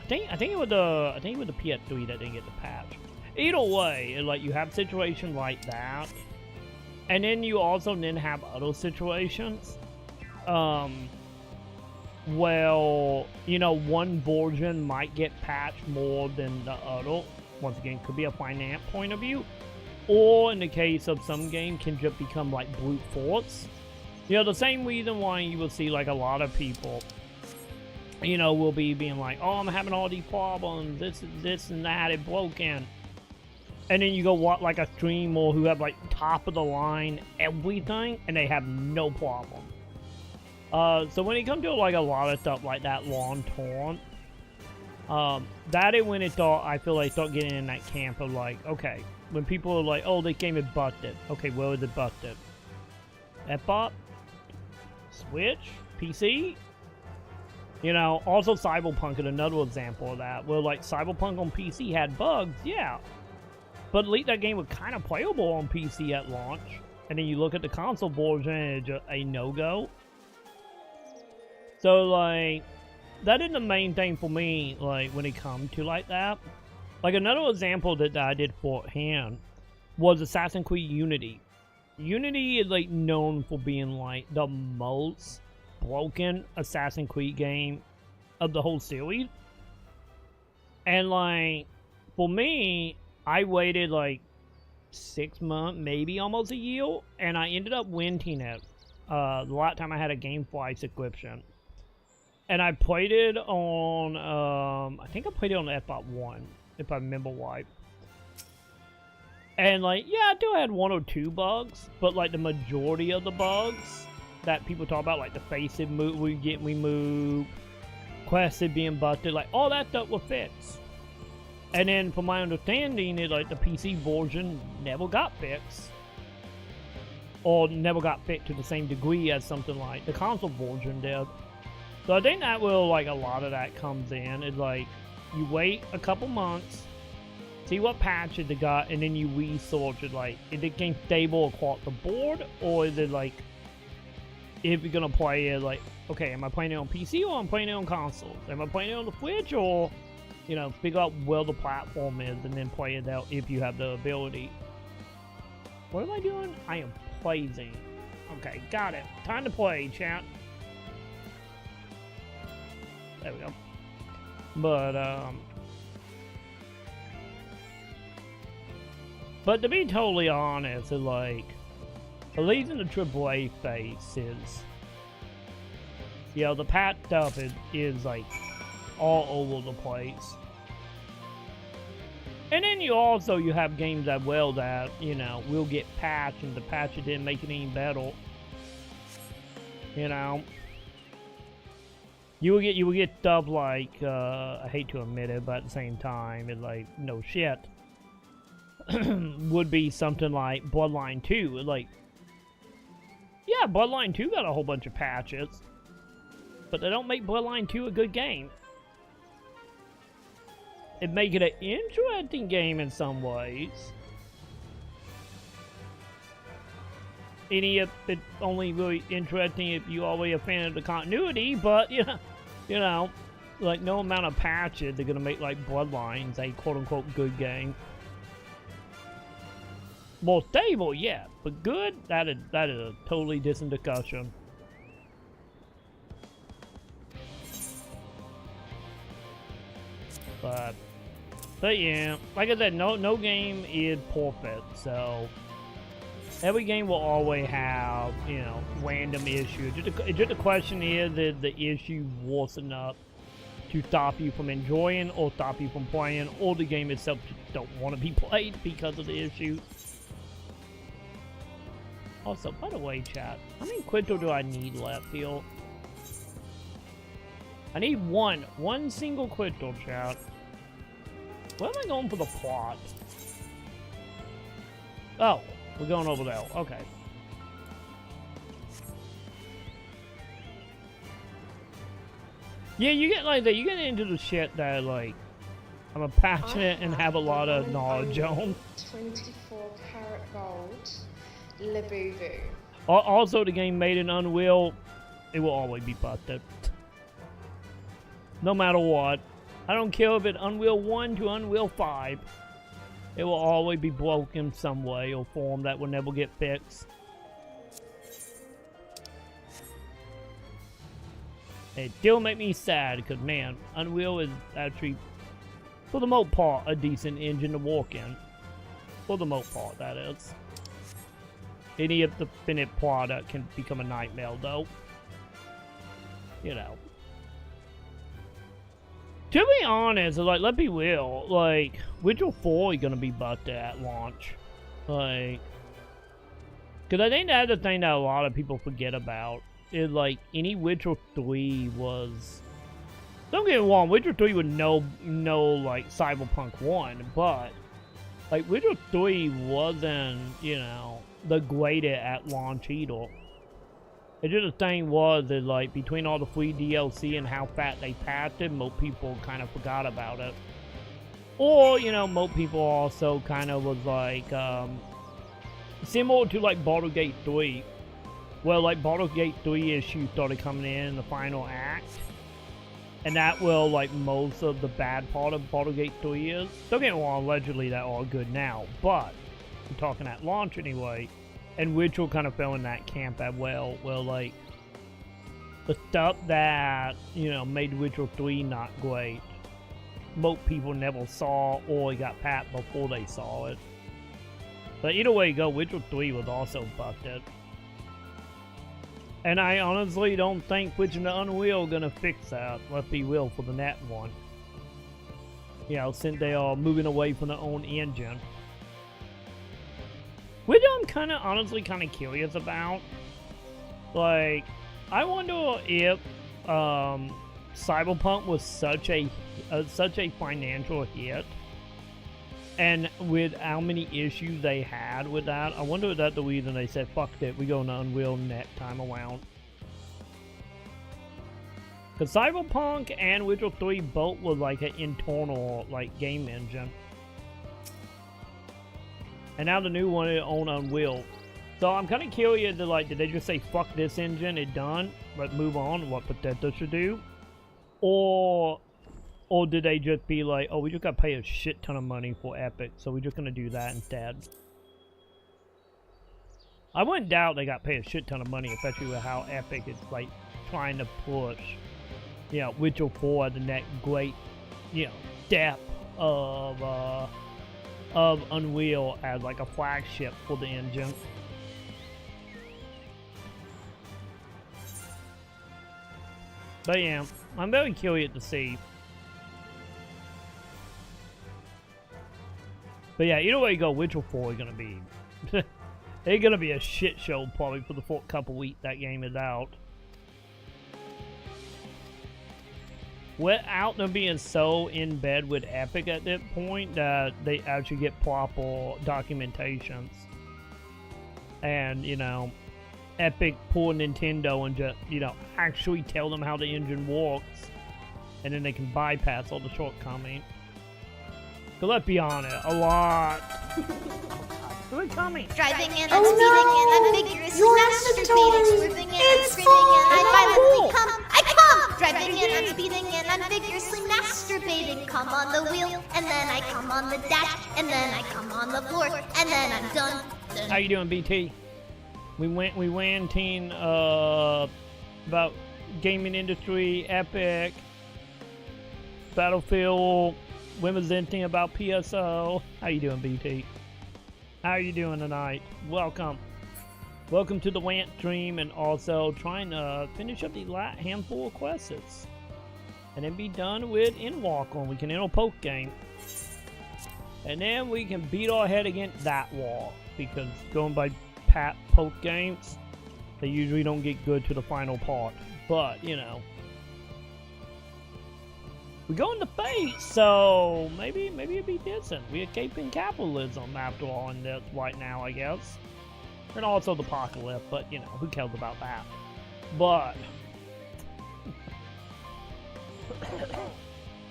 I think it was the PS3 that didn't get the patch. Either way, like you have situations like that, and then you also then have other situations. Well, you know, one version might get patched more than the other. Once again, could be a finance point of view. Or in the case of some games, can just become like brute force. You know, the same reason why you will see like a lot of people, you know, will be being like, oh, I'm having all these problems, this and that, it broken. And then you go watch like a streamer who have like top of the line everything, and they have no problem. So when it comes to like a lot of stuff like that long term, that is when I feel like start getting in that camp of like, okay, when people are like, oh, this game is busted. Okay, where is it busted? Xbox? Switch? PC? You know, also Cyberpunk is another example of that, where like Cyberpunk on PC had bugs, yeah. But at least that game was kind of playable on PC at launch. And then you look at the console version and it's just a no-go. So, like, that is the main thing for me, like, when it comes to, like, that. Like, another example that I did forehand was Assassin's Creed Unity. Unity is, like, known for being, like, the most broken Assassin's Creed game of the whole series. And, like, for me, I waited, like, 6 months, maybe almost a year, and I ended up renting it the last time I had a GameFly subscription. And I played it on, I think I played it on Xbox One, if I remember right. And, like, yeah, I do had 1 or 2 bugs, but, like, the majority of the bugs that people talk about, like the faces we get removed, quests being busted, like, all that stuff was fixed. And then, from my understanding, it, like, the PC version never got fixed. Or never got fixed to the same degree as something like the console version did. So I think that will, like, a lot of that comes in. It's like, you wait a couple months, see what patches they got, and then you research it. Like, is the game stable across the board? Or is it, like, if you're gonna play it, like, okay, am I playing it on PC or am I playing it on console? Am I playing it on the Switch, or, you know, figure out where the platform is and then play it out if you have the ability. What am I doing? I am playing. Okay, got it. Time to play, chat. There we go. But to be totally honest, it's like, at least in the AAA faces, you know, the patch stuff is like all over the place. And then you have games that you know, will get patched, and the patch didn't make it any better. You know, you will get stuff like, I hate to admit it, but at the same time, it's like, no shit, would be something like Bloodline 2. Like, yeah, Bloodline 2 got a whole bunch of patches, but they don't make Bloodline 2 a good game. It make it an interesting game in some ways. it's only really interesting if you already a fan of the continuity, but, you know, like, no amount of patches they're gonna make, like, Bloodlines a quote-unquote good game. More stable, yeah, but good, that is a totally different discussion. But yeah, like I said, no game is perfect, so every game will always have, you know, random issues. Just the question is the issue worse enough to stop you from enjoying or stop you from playing, or the game itself just don't want to be played because of the issue. Also, by the way, chat, how many crystal do I need left here? I need one single crystal, chat. Where am I going for the plot? Oh, we're going over there. Okay. Yeah, you get like that. You get into the shit that like I'm a passionate and have a lot of knowledge on. 24 karat gold, Labubu. Also, the game made in Unreal, it will always be busted. No matter what. I don't care if it's Unreal 1 to Unreal 5. It will always be broken some way or form that will never get fixed. It still make me sad because, man, Unreal is actually, for the most part, a decent engine to walk in. For the most part, that is. Any of the finished product can become a nightmare, though. You know. To be honest, like, let's be real, like, Witcher 4 is gonna be busted at launch. Like, because I think that's the thing that a lot of people forget about. Is, like, any Witcher 3 was... Don't get me wrong, Witcher 3 was no, like, Cyberpunk 1, but, like, Witcher 3 wasn't, you know, the greatest at launch either. It's just the thing was that, like, between all the free DLC and how fat they patched it, most people kind of forgot about it. Or, you know, most people also kind of was like, similar to, like, Baldur's Gate 3. Well, like, Baldur's Gate 3 issues started coming in the final act. And that will, like, most of the bad part of Baldur's Gate 3 is. Don't get me wrong, allegedly they're all good now. But, I'm talking at launch anyway. And Witcher kind of fell in that camp as well. Well, like, the stuff that, you know, made Witcher 3 not great, most people never saw or got patched before they saw it. But either way you go, Witcher 3 was also busted. And I honestly don't think switching to Unreal gonna fix that. Let's be real for the net one. You know, since they are moving away from their own engine. Which I'm kind of, honestly, kind of curious about. Like, I wonder if Cyberpunk was such a financial hit, and with how many issues they had with that, I wonder if that's the reason they said, fuck it, we go to Unreal next time around. Because Cyberpunk and Witcher 3 both was like an internal, like, game engine. And now the new one is on Unreal. So I'm kind of curious to, like, did they just say, fuck this engine, it's done, let's move on, what Bethesda should do? Or did they just be like, oh, we just got to pay a shit ton of money for Epic, so we're just going to do that instead? I wouldn't doubt they got to pay a shit ton of money, especially with how Epic is, like, trying to push, you know, Witcher 4 as the next great, you know, step of Unreal as like a flagship for the engine. But yeah, I'm very curious to see. But yeah, either way you go, Witcher 4 is gonna be it's gonna be a shit show probably for the couple weeks that game is out. Without them being so in bed with Epic at that point that they actually get proper documentations. And, you know, Epic pull Nintendo and just, you know, actually tell them how the engine works. And then they can bypass all the shortcomings. Because let's be honest, a lot... We're coming. Driving in, I'm speeding in, I'm vigorously masturbating, swerving in, I'm screaming in, I violently come, I come! Driving in, I'm speeding in, I'm vigorously masturbating, come on the wheel, and then I come on the dash, and then I come on the floor, and then I'm done. How you doing, BT? We went team about gaming industry, Epic, Battlefield, representing about PSO. How you doing, BT? How are you doing tonight? Welcome to the Want stream, and also trying to finish up the last handful of quests and then be done with Endwalker. We can end a poke game, and then we can beat our head against that wall, because going by poke games, they usually don't get good to the final part. But you know, we go into fate, so maybe it'd be decent. We're escaping capitalism after all in this right now, I guess. And also the apocalypse, but you know, who cares about that? But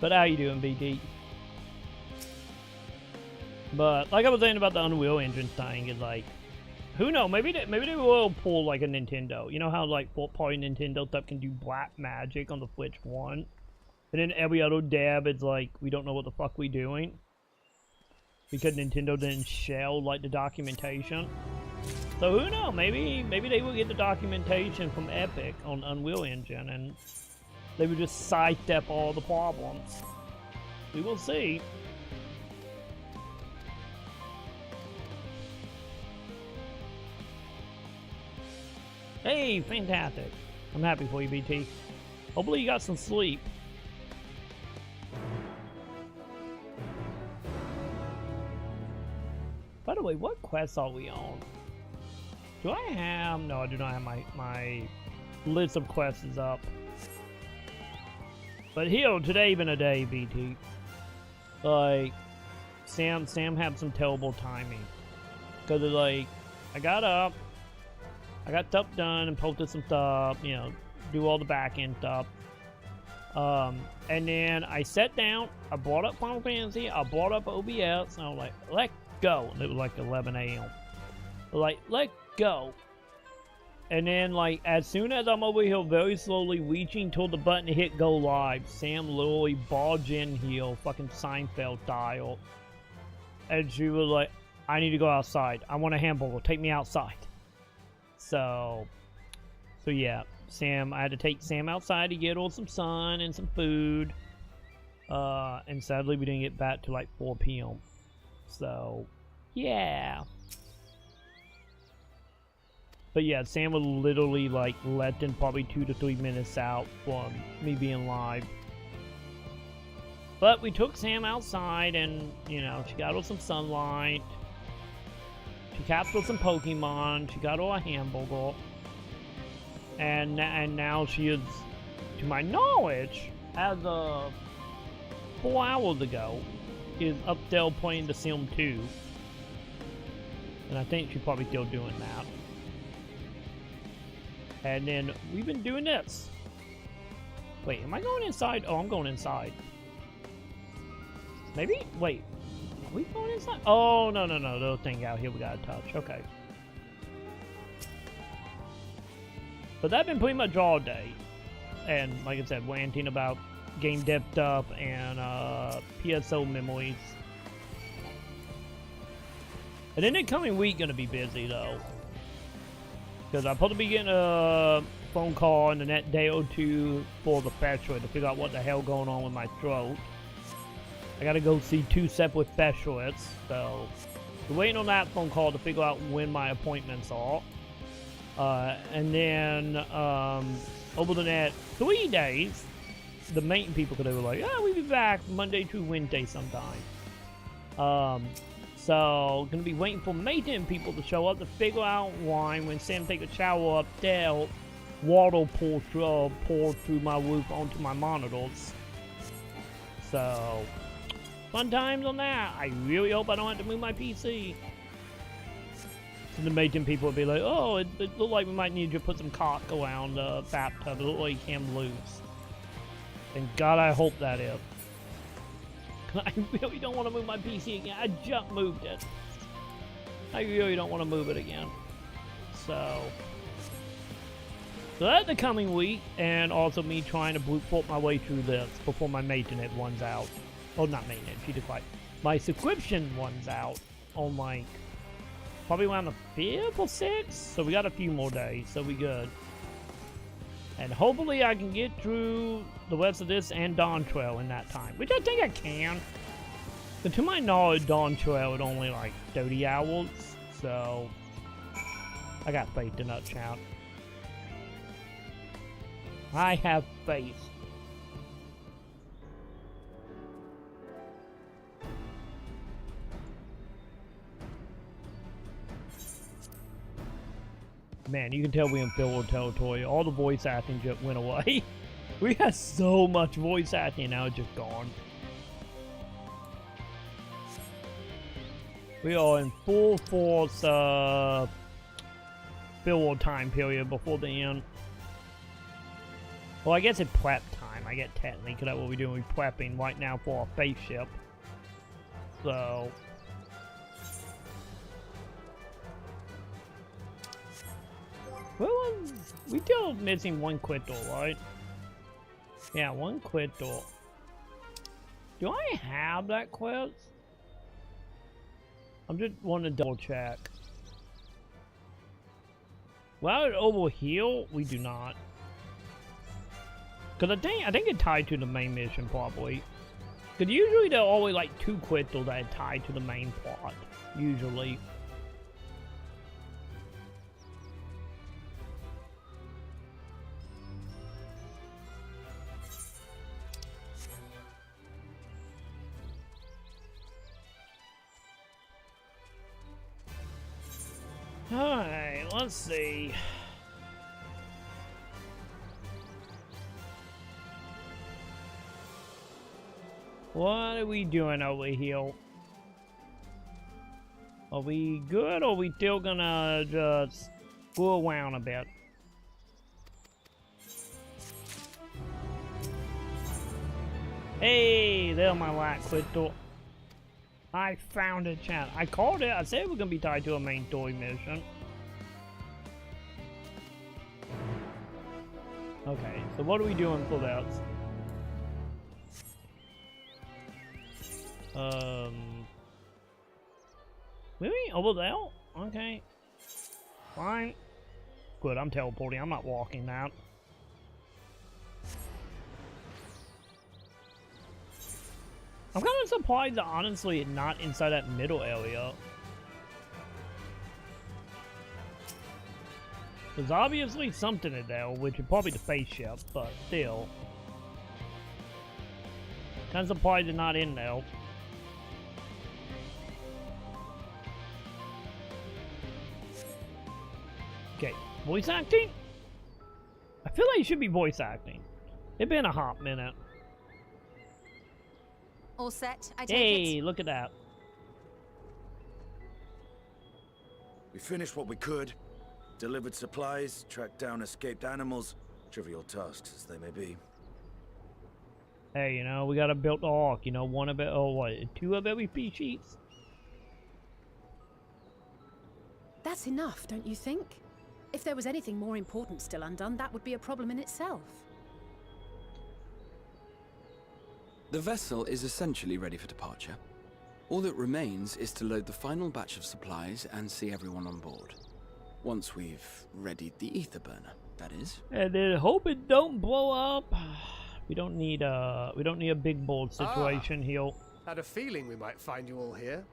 how you doing, BD? But like I was saying about the Unreal Engine thing, is like, who knows? Maybe they will pull like a Nintendo. You know how like fourth-party Nintendo stuff can do black magic on the Switch 1? And then every other dab is like, we don't know what the fuck we doing, because Nintendo didn't shell like the documentation. So who knows? Maybe they will get the documentation from Epic on Unreal Engine, and they will just sidestep all the problems. We will see. Hey, fantastic! I'm happy for you, BT. Hopefully you got some sleep. By the way, what quests are we on? Do I have... No, I do not have my list of quests is up. But here, today been a day, BT. Like, Sam had some terrible timing. Because, like, I got up, I got stuff done and posted some stuff, you know, do all the back-end stuff. And then I sat down, I brought up Final Fantasy, I brought up OBS, and I was like, let's go. And it was like 11 a.m. Like, let's go. And then, like, as soon as I'm over here very slowly reaching toward the button to hit go live, Sam literally barged in here, fucking Seinfeld style. And she was like, I need to go outside. I want a hamburger. Take me outside. So yeah, I had to take Sam outside to get her some sun and some food. And sadly, we didn't get back to like 4 p.m. So, yeah. But yeah, Sam was literally like less than probably 2 to 3 minutes out from me being live. But we took Sam outside, and you know, she got her some sunlight. She captured some Pokemon. She got her a hamburger. And now she is, to my knowledge, as of 4 hours ago, is up there playing The Sim 2. And I think she's probably still doing that. And then we've been doing this. Wait, am I going inside? Oh, I'm going inside. Maybe? Wait. Are we going inside? Oh, no. Little thing out here we gotta touch. Okay. But that's been pretty much all day. And like I said, ranting about game dev stuff and PSO memories. And then the coming week gonna be busy though. Because I'm supposed to be getting a phone call in the next day or two for the specialist to figure out what the hell going on with my throat. I gotta go see 2 separate specialists, so we're waiting on that phone call to figure out when my appointments are. And then over the next 3 days, the maintenance people, because they were like, oh, we'll be back Monday through Wednesday sometime. So gonna be waiting for maintenance people to show up to figure out why when Sam take a shower up there, water pour through my roof onto my monitors. So fun times on that. I really hope I don't have to move my PC. And the maintenance people would be like, oh, it looked like we might need to put some caulk around the bathtub. It looked like it came loose. And God, I hope that is. I really don't want to move my PC again. I just moved it. I really don't want to move it again. So that's the coming week, and also me trying to brute force my way through this before my maintenance runs out. Oh, not maintenance, she declined. My subscription runs out on like probably around the 5th or 6th. So we got a few more days, so we good. And hopefully I can get through the rest of this and Dawn Trail in that time, which I think I can. But to my knowledge, Dawn Trail is only like 30 hours, so I got faith in that chat. I have faith. Man, you can tell we're in filler territory. All the voice acting just went away. We had so much voice acting, now it's just gone. We are in full force filler time period before the end. Well, I guess it's prep time, I get technically, because that's what we're doing. We're prepping right now for our spaceship. So well, we still missing one crystal, right? Yeah, one crystal. Do I have that quest? I'm just wanting to double check. Well, over here, we do not. Because I think it's tied to the main mission, probably. Because usually there are always like 2 crystals that are tied to the main plot. Usually. Alright, let's see. What are we doing over here? Are we good, or are we still gonna just go around a bit? Hey, there's my light crystal. I found it, chat. I called it. I said we're gonna be tied to a main story mission. Okay, so what are we doing for that? Really? Over there? Okay. Fine. Good, I'm teleporting. I'm not walking now. I'm kind of surprised that honestly it's not inside that middle area. There's obviously something in there, which is probably the spaceship, but still. Kind of surprised it's not in there. Okay, voice acting? I feel like it should be voice acting. It's been a hot minute. All set, I take it? Hey, look at that. We finished what we could. Delivered supplies, tracked down escaped animals. Trivial tasks as they may be. Hey, you know, we gotta build the ark. You know, one of it, or what, 2 of every species? That's enough, don't you think? If there was anything more important still undone, that would be a problem in itself. The vessel is essentially ready for departure. All that remains is to load the final batch of supplies and see everyone on board. Once we've readied the ether burner, that is. And then hope it don't blow up. We don't need a big bold situation here. Had a feeling we might find you all here.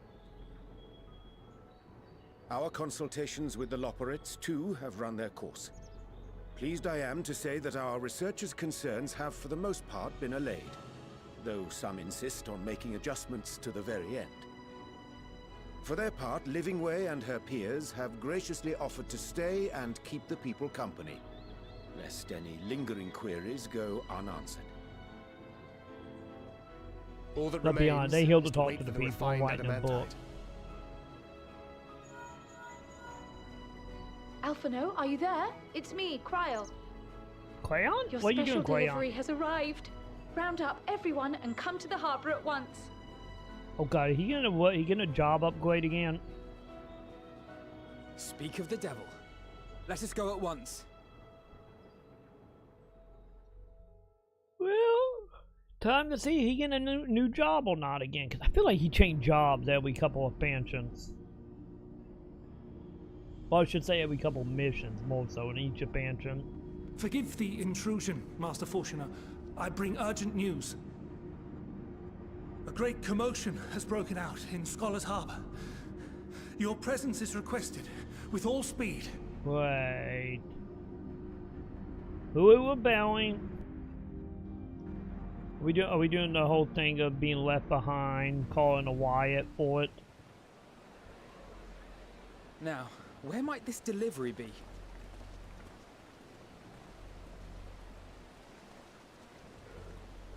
Our consultations with the Loperites, too, have run their course. Pleased I am to say that our researchers' concerns have, for the most part, been allayed, though some insist on making adjustments to the very end. For their part, Livingway and her peers have graciously offered to stay and keep the people company, lest any lingering queries go unanswered. All that Let's be honest, they heal to talk to the people refined writing the book. Alphino, are you there? It's me, Cryo. Crayon? Your What are you special doing, Crayon? delivery has arrived. Round up everyone and come to the harbor at once. Oh god, he gonna what? He gonna job upgrade again? Speak of the devil. Let us go at once. Well, time to see if he get a new job or not again, because I feel like he changed jobs every couple of expansions. Well, I should say every couple of missions, more so in each expansion. Forgive the intrusion, Master Fortuner. I bring urgent news. A great commotion has broken out in Scholar's Harbor. Your presence is requested with all speed. Wait. Who are we bowing? Are we doing the whole thing of being left behind, calling a Wyatt for it? Now, where might this delivery be?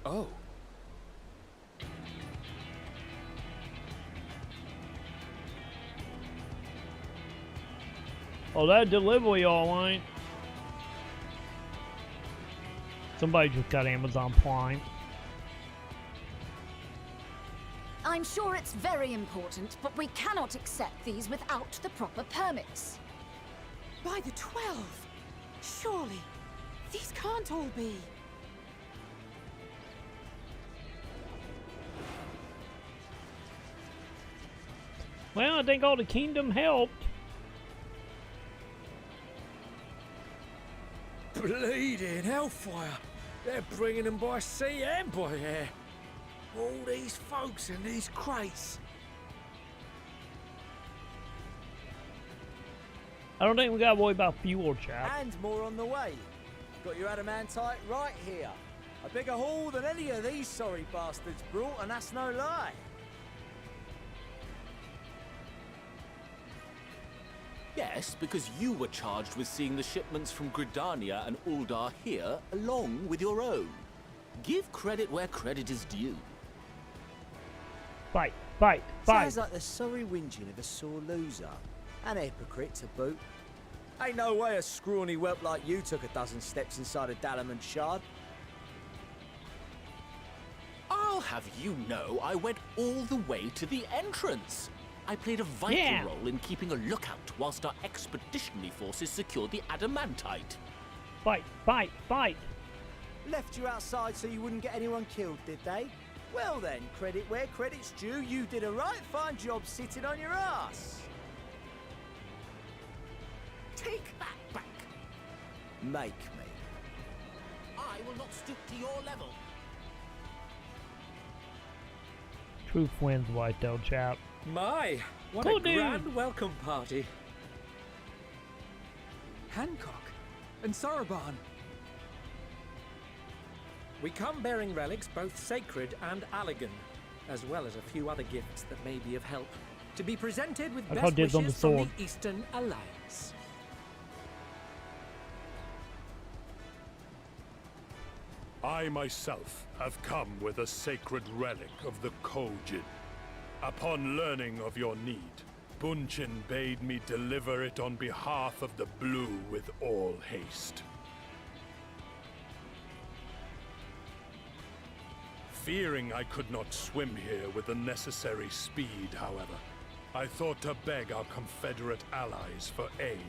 Oh. Oh, that delivery all right. Somebody just got Amazon Prime. I'm sure it's very important, but we cannot accept these without the proper permits. By the 12! Surely, these can't all be. Well, I think all the kingdom helped. Bleeding hellfire! They're bringing them by sea and by air. All these folks in these crates. I don't think we gotta worry about fuel, chap. And more on the way. Got your adamantite right here. A bigger haul than any of these sorry bastards brought, and that's no lie. Yes, because you were charged with seeing the shipments from Gridania and Uldar here, along with your own. Give credit where credit is due. Fight, fight, fight. Sounds like the sorry whinging of a sore loser. An hypocrite to boot. Ain't no way a scrawny whelp like you took a dozen steps inside a Dalamant shard. I'll have you know I went all the way to the entrance. I played a vital role in keeping a lookout whilst our expeditionary forces secured the adamantite. Fight, fight, fight. Left you outside so you wouldn't get anyone killed, did they? Well then, credit where credit's due, you did a right fine job sitting on your ass. Take that back. Make me. I will not stoop to your level. Truth wins, Whitetail chap. My, what Cool a dude. grand welcome party. Hancock and Saraban. We come bearing relics both sacred and Allegan, as well as a few other gifts that may be of help, to be presented with Like best how Dibs on the wishes from sword. the Eastern Alliance. I myself have come with a sacred relic of the Kojin. Upon learning of your need, Bunchin bade me deliver it on behalf of the Blue with all haste. Fearing I could not swim here with the necessary speed, however, I thought to beg our Confederate allies for aid.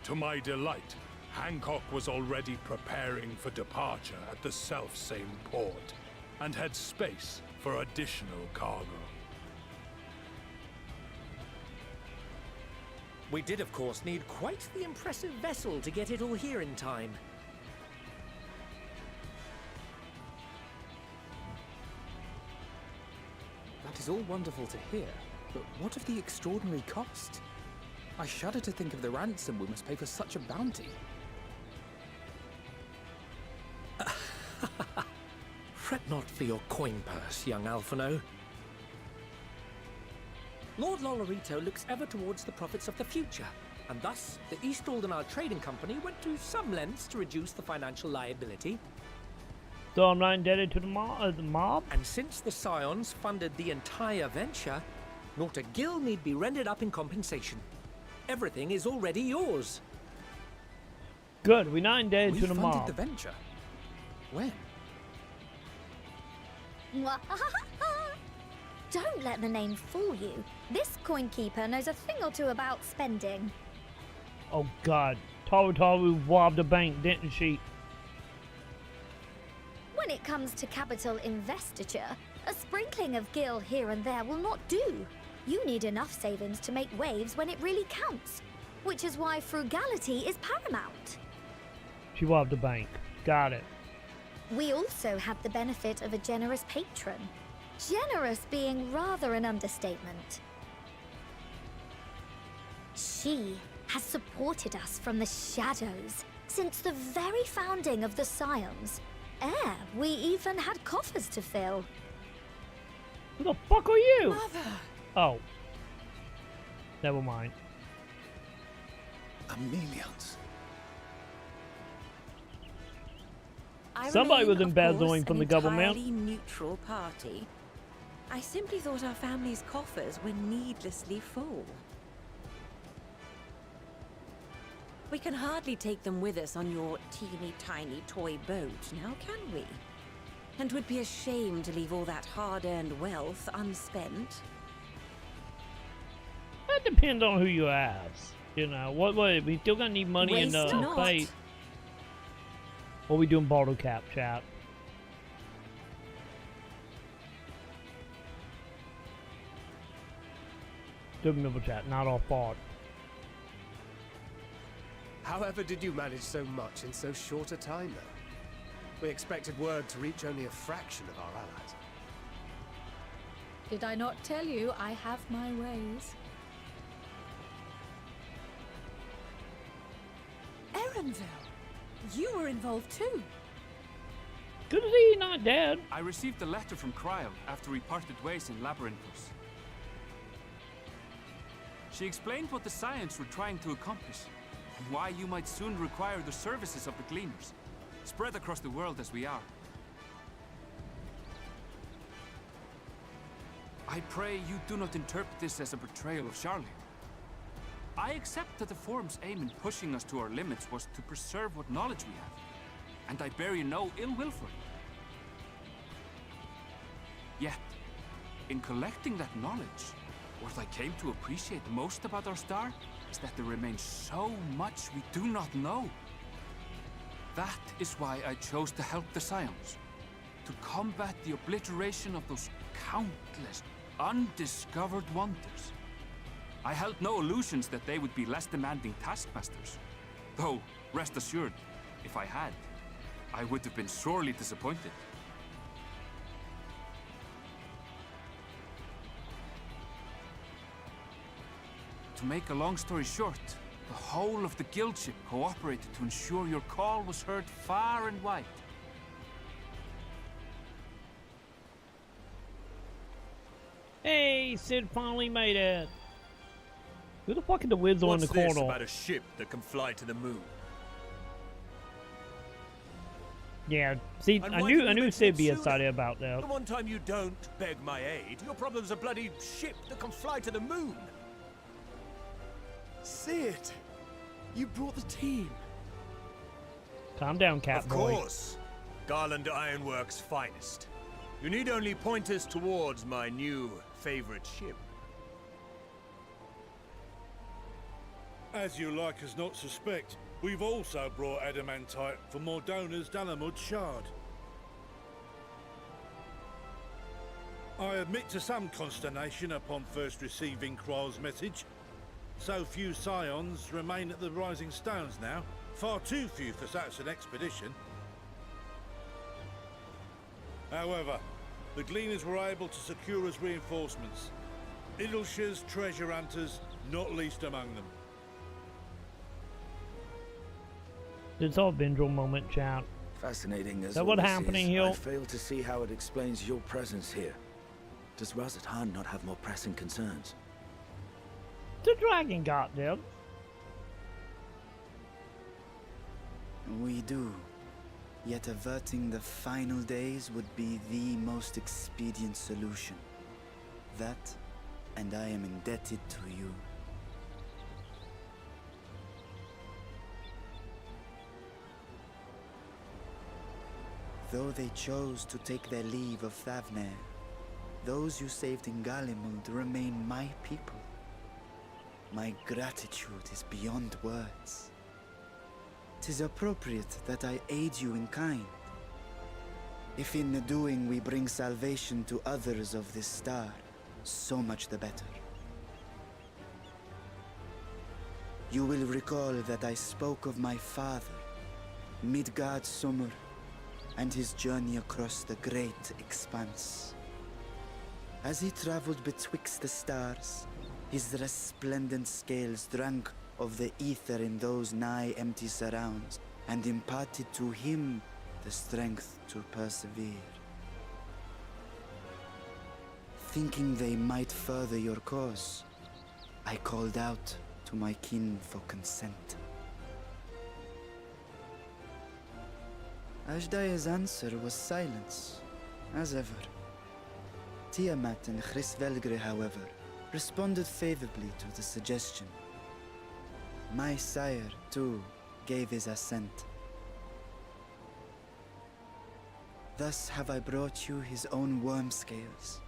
To my delight, Hancock was already preparing for departure at the self-same port, and had space for additional cargo. We did, of course, need quite the impressive vessel to get it all here in time. That is all wonderful to hear, but what of the extraordinary cost? I shudder to think of the ransom we must pay for such a bounty. Fret not for your coin purse, young Alphino. Lord Lolorito looks ever towards the profits of the future, and thus the East Aldenar Trading Company went to some lengths to reduce the financial liability. So I'm not indebted to the mob? And since the Scions funded the entire venture, not a gill need be rendered up in compensation. Everything is already yours. Good, we're not indebted to the funded mob. the venture? When? Don't let the name fool you. This coin keeper knows a thing or two about spending. Oh God, Toru robbed a bank, didn't she? When it comes to capital investiture, a sprinkling of gil here and there will not do. You need enough savings to make waves when it really counts, which is why frugality is paramount. She robbed a bank. Got it. We also have the benefit of a generous patron. Generous being rather an understatement. She has supported us from the shadows since the very founding of the Scions. Ere we even had coffers to fill. Who the fuck are you? Mother! Oh. Never mind. Amelians. Somebody was embezzling from the government. Entirely neutral party. I simply thought our family's coffers were needlessly full. We can hardly take them with us on your teeny-tiny toy boat, now can we? And would be ashamed to leave all that hard-earned wealth unspent. That depends on who you ask. You know, what we still gonna need money in the plate. What we doing bottle cap, chat? Remember, chat, not our fault. However did you manage so much in so short a time, though? We expected word to reach only a fraction of our allies. Did I not tell you I have my ways? Erenville, you were involved too. Good to see you not dead. I received a letter from Cryo after we parted ways in Labyrinthos. She explained what the Scions were trying to accomplish, and why you might soon require the services of the Gleaners, spread across the world as we are. I pray you do not interpret this as a betrayal of Charlie. I accept that the Forum's aim in pushing us to our limits was to preserve what knowledge we have, and I bear you no ill will for it. Yet, in collecting that knowledge, what I came to appreciate most about our star is that there remains so much we do not know. That is why I chose to help the Scions, to combat the obliteration of those countless undiscovered wonders. I held no illusions that they would be less demanding taskmasters. Though, rest assured, if I had, I would have been sorely disappointed. To make a long story short, the whole of the guild ship cooperated to ensure your call was heard far and wide. Hey, Sid finally made it. Who the fuck is the wizard in the corner? What's this about a ship that can fly to the moon? Yeah, see, I knew Sid be excited about that. The one time you don't beg my aid, your problem's a bloody ship that can fly to the moon. Sid, you brought the team. Calm down, Catboy. Of course. Garland Ironworks' finest. You need only point us towards my new favorite ship. As you like us not suspect, we've also brought adamantite for Mordona's Dalamud shard. I admit to some consternation upon first receiving Kryl's message. So few Scions remain at the Rising Stones now. Far too few for such an expedition. However, the Gleaners were able to secure us reinforcements. Idleshires, treasure hunters, not least among them. It's all Vendril moment, chat. Fascinating as Is that all what this happening is, here? I fail to see how it explains your presence here. Does Razat-Han not have more pressing concerns? The dragon got them. We do. Yet averting the final days would be the most expedient solution. That, and I am indebted to you. Though they chose to take their leave of Thavnair, Those you saved in Galimund remain my people. My gratitude is beyond words. 'Tis appropriate that I aid you in kind. If in the doing we bring salvation to others of this star, so much the better. You will recall that I spoke of my father, Midgard Summer, and his journey across the great expanse. As he traveled betwixt the stars, his resplendent scales drank of the ether in those nigh empty surrounds, and imparted to him the strength to persevere. Thinking they might further your cause, I called out to my kin for consent. Ajdaya's answer was silence, as ever. Tiamat and Hrisvelgre, however, responded favorably to the suggestion. My sire, too, gave his assent. Thus have I brought you his own worm scales.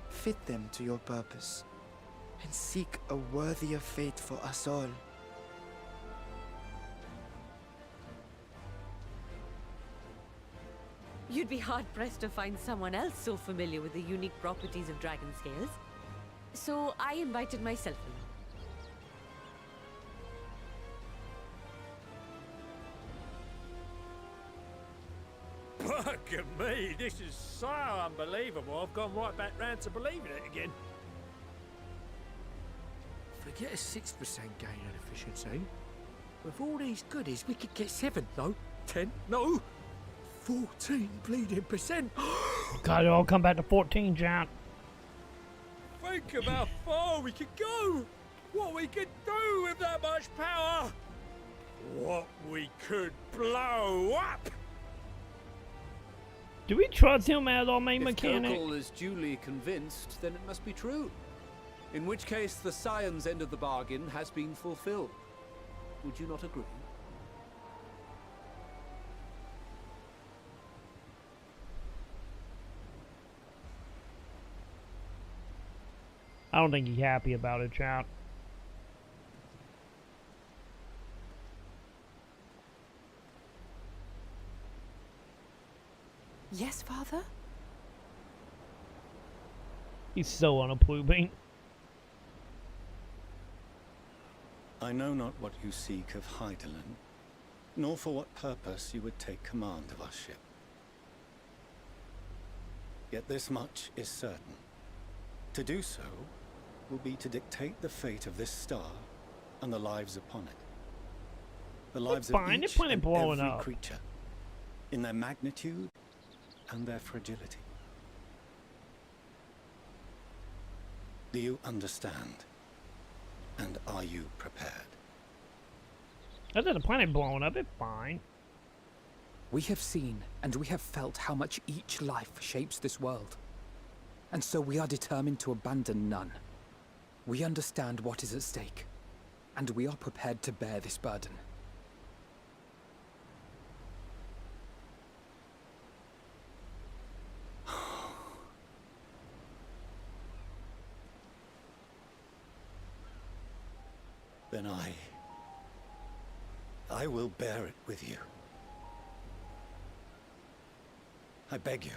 Fit them to your purpose, and seek a worthier fate for us all. You'd be hard-pressed to find someone else so familiar with the unique properties of dragon scales. So I invited myself in. Look at me, this is so unbelievable. I've gone right back round to believing it again. Forget a 6% gain in efficiency. With all these goodies, we could get 7, no, 10, no, 14 bleeding percent. God, it all come back to 14, John. Think of how far we could go. What we could do with that much power. What we could blow up. Do we trust him as our main mechanic? If Kokol is duly convinced, then it must be true. In which case, the Scion's end of the bargain has been fulfilled. Would you not agree? I don't think he's happy about it, chat. Yes, Father? He's so unapproving. I know not what you seek of Hydaelyn, nor for what purpose you would take command of our ship. Yet this much is certain. To do so will be to dictate the fate of this star and the lives upon it. The lives of each and every creature, in their magnitude and their fragility. Do you understand? And are you prepared? Other than the planet blowing up, it's fine. We have seen and we have felt how much each life shapes this world. And so we are determined to abandon none. We understand what is at stake, and we are prepared to bear this burden. Then I will bear it with you. I beg you,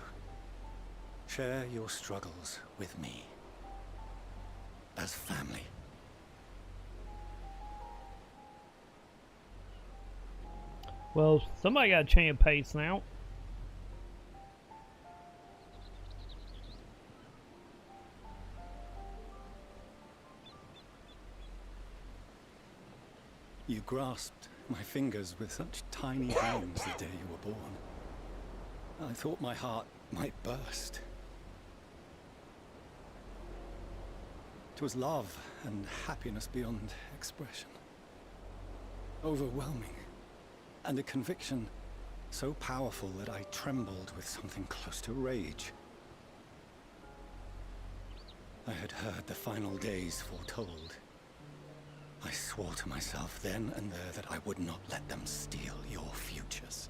share your struggles with me. As family. Well, somebody got to change pace now. You grasped my fingers with such tiny hands the day you were born. I thought my heart might burst. It was love and happiness beyond expression. Overwhelming. And a conviction so powerful that I trembled with something close to rage. I had heard the final days foretold. I swore to myself then and there that I would not let them steal your futures.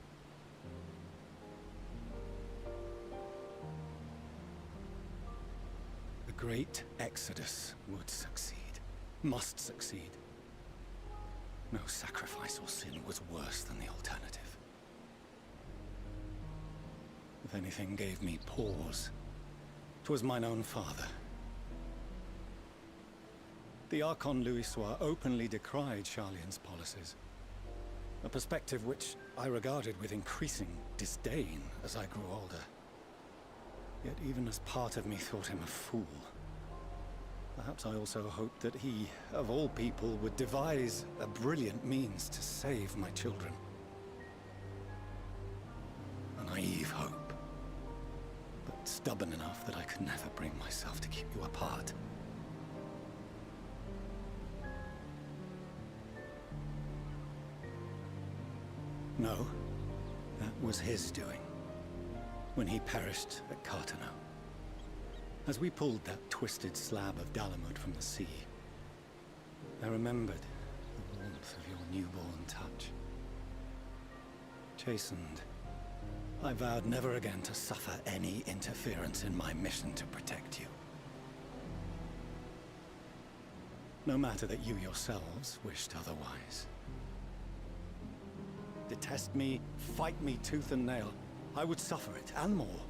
great exodus would succeed. Must succeed. No sacrifice or sin was worse than the alternative. If anything gave me pause, 'twas mine own father. The Archon Louisois openly decried Charlian's policies, a perspective which I regarded with increasing disdain as I grew older. Yet even as part of me thought him a fool, perhaps I also hoped that he, of all people, would devise a brilliant means to save my children. A naive hope, but stubborn enough that I could never bring myself to keep you apart. No, that was his doing, when he perished at Carteneau. As we pulled that twisted slab of Dalamud from the sea, I remembered the warmth of your newborn touch. Chastened, I vowed never again to suffer any interference in my mission to protect you. No matter that you yourselves wished otherwise. Detest me, fight me tooth and nail, I would suffer it, and more,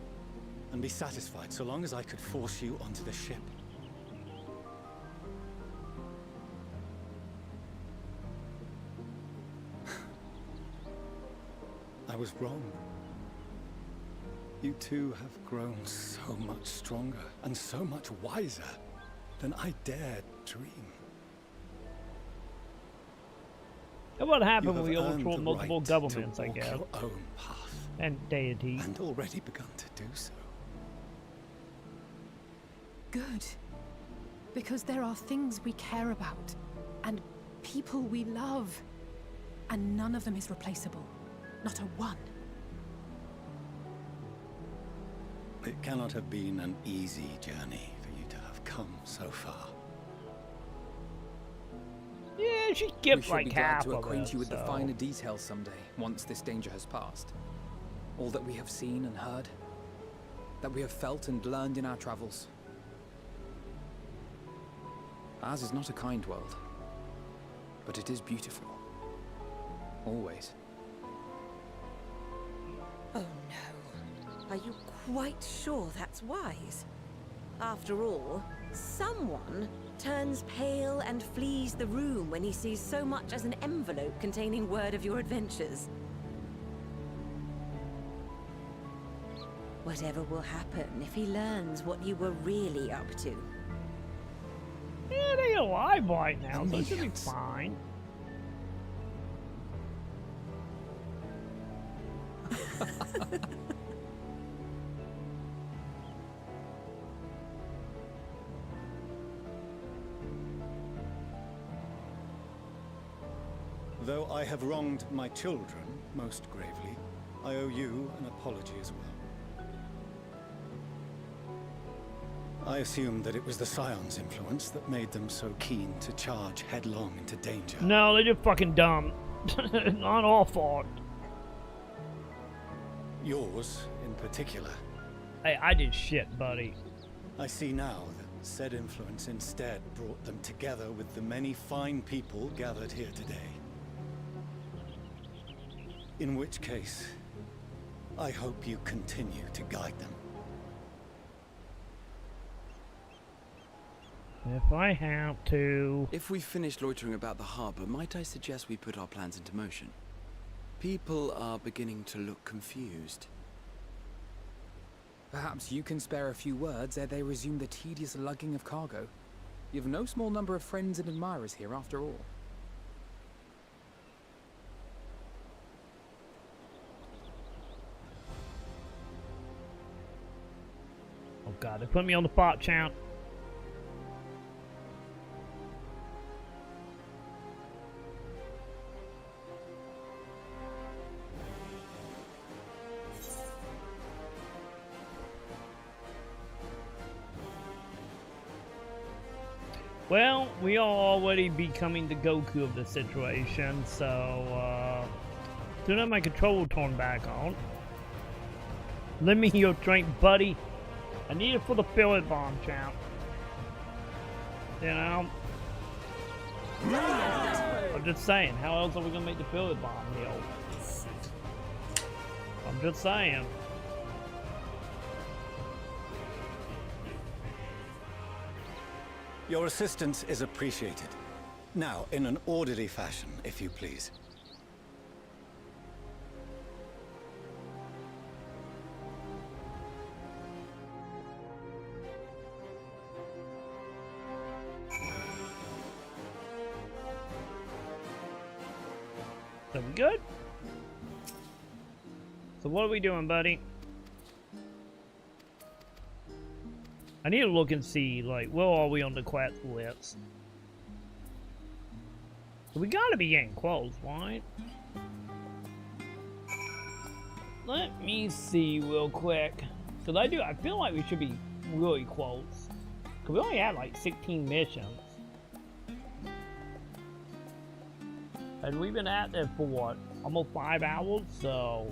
and be satisfied so long as I could force you onto the ship. I was wrong. You two have grown so much stronger and so much wiser than I dared dream. And what happened when we overthrew multiple governments, I guess, your own path, and deities, and already begun to do so. Good. Because there are things we care about, and people we love, and none of them is replaceable. Not a one. It cannot have been an easy journey for you to have come so far. Yeah, she gives like half of it. We should be glad to acquaint you with the finer details someday, once this danger has passed. All that we have seen and heard, that we have felt and learned in our travels. Ours is not a kind world, but it is beautiful. Always. Oh no. Are you quite sure that's wise? After all, someone turns pale and flees the room when he sees so much as an envelope containing word of your adventures. Whatever will happen if he learns what you were really up to? Yeah, they're alive right now, so it should be fine. Though I have wronged my children most gravely, I owe you an apology as well. I assumed that it was the Scion's influence that made them so keen to charge headlong into danger. No, they're just fucking dumb. Not our fault. Yours, in particular. Hey, I did shit, buddy. I see now that said influence instead brought them together with the many fine people gathered here today. In which case, I hope you continue to guide them. If I have to... If we've finished loitering about the harbor, might I suggest we put our plans into motion? People are beginning to look confused. Perhaps you can spare a few words ere they resume the tedious lugging of cargo. You've no small number of friends and admirers here, after all. Oh god, they put me on the bot chant. Well, we are already becoming the Goku of the situation, so, do not have my control turn back on. Lend me your drink, buddy. I need it for the billet bomb, champ. You know? I'm just saying, how else are we gonna make the billet bomb hill? I'm just saying. Your assistance is appreciated. Now, in an orderly fashion, if you please. So we good? So what are we doing, buddy? I need to look and see, like, where are we on the quest list? So we gotta be getting close, right? Let me see real quick. Cause I feel like we should be really close. Cause we only had like 16 missions. And we've been at there for what? Almost 5 hours, so...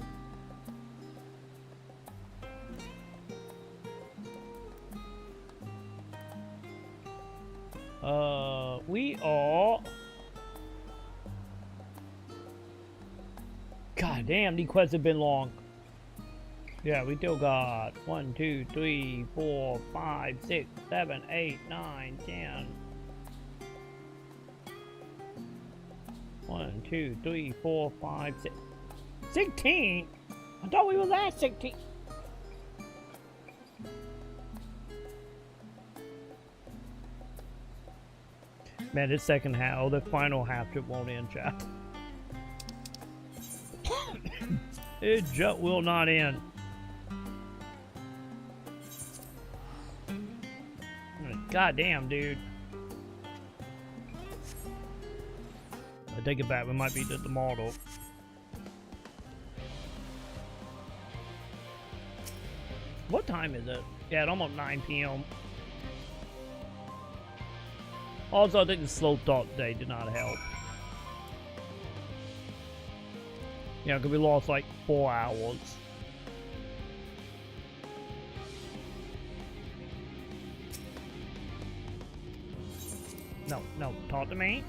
we are... God damn, these quests have been long. Yeah, we still got 1, 2, 3, 4, 5, 6, 7, 8, 9, 10. 1, 2, 3, 4, 5, 6. 16? I thought we was at 16. Man, this second half, or the final half trip won't end, chat. It just will not end. God damn, dude. I take it back, we might be the tomorrow. What time is it? Yeah, it's almost 9 p.m. Also, I think the slow start day did not help. Yeah, because we lost like 4 hours. No, no, talk to me.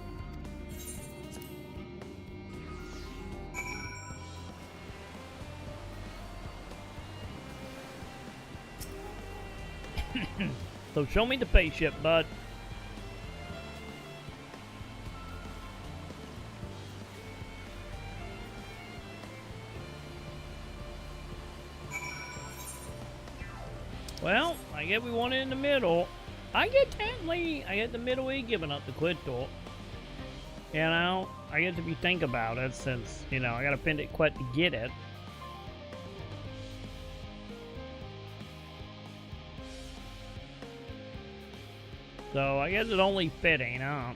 So show me the spaceship, bud. Well, I guess we want it in the middle. I get the middle way giving up the crystal. You know, I guess if you think about it, since, you know, I gotta spend it quite to get it. So I guess it's only fitting, huh?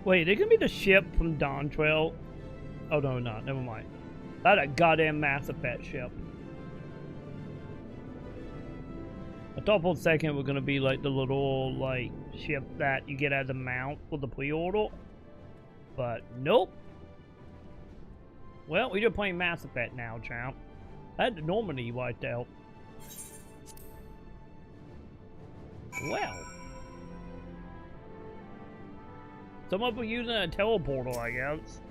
Wait, it can be the ship from Dawn Trail. Oh no, not. Never mind. That's a goddamn Mass Effect ship. I thought for a second we're gonna be like the little like ship that you get as a mount for the pre-order, but nope. Well, we're just playing Mass Effect now, champ. I had the Normandy wiped out. Well. Some of them using a teleporter, I guess.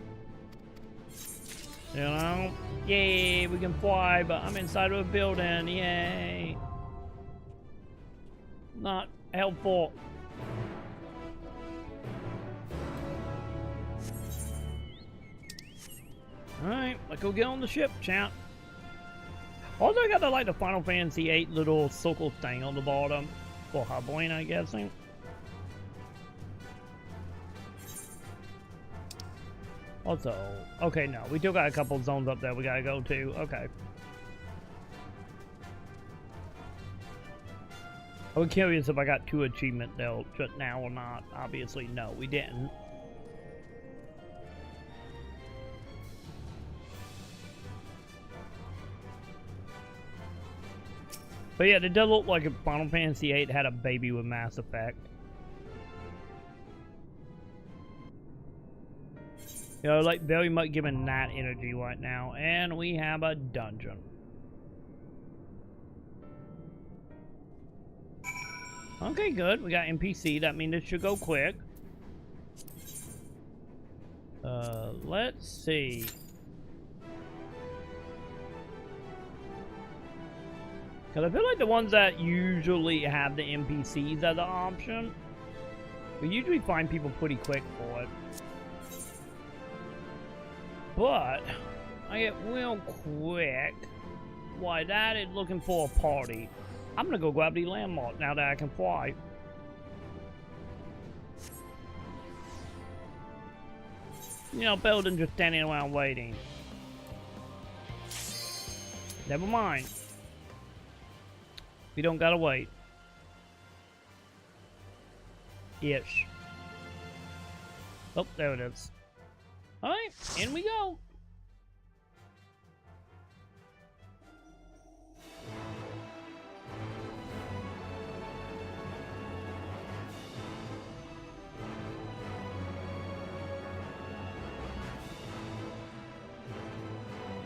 You know? Yay, we can fly, but I'm inside of a building. Yay. Not helpful. Alright, let's go get on the ship, champ. Also, I got the, like, the Final Fantasy VIII little circle thing on the bottom. For Harboin, I'm guessing. Also, okay, no, we still got a couple zones up there we gotta go to. Okay. I was curious if I got 2 achievements though, just now or not. Obviously, no, we didn't. But yeah, it does look like if Final Fantasy VIII had a baby with Mass Effect. You know, like very much given that energy right now. And we have a dungeon. Okay, good. We got NPC. That means it should go quick. Let's see. Because I feel like the ones that usually have the NPCs as an option, we usually find people pretty quick for it. But I get real quick. Why, that is looking for a party. I'm gonna go grab the landmark now that I can fly. You know, better than just standing around waiting. Never mind. We don't gotta wait. Ish. Oh, there it is. Alright, in we go.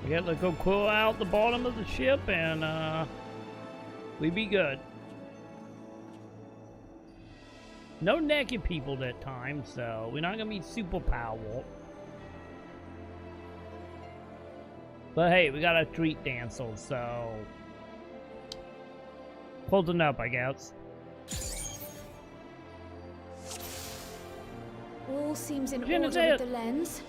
Yeah, let's go clear out the bottom of the ship and we be good. No naked people that time, so we're not gonna be super powerful. But hey, we got a street dancer, so closing up, I guess. All seems in order with the lens,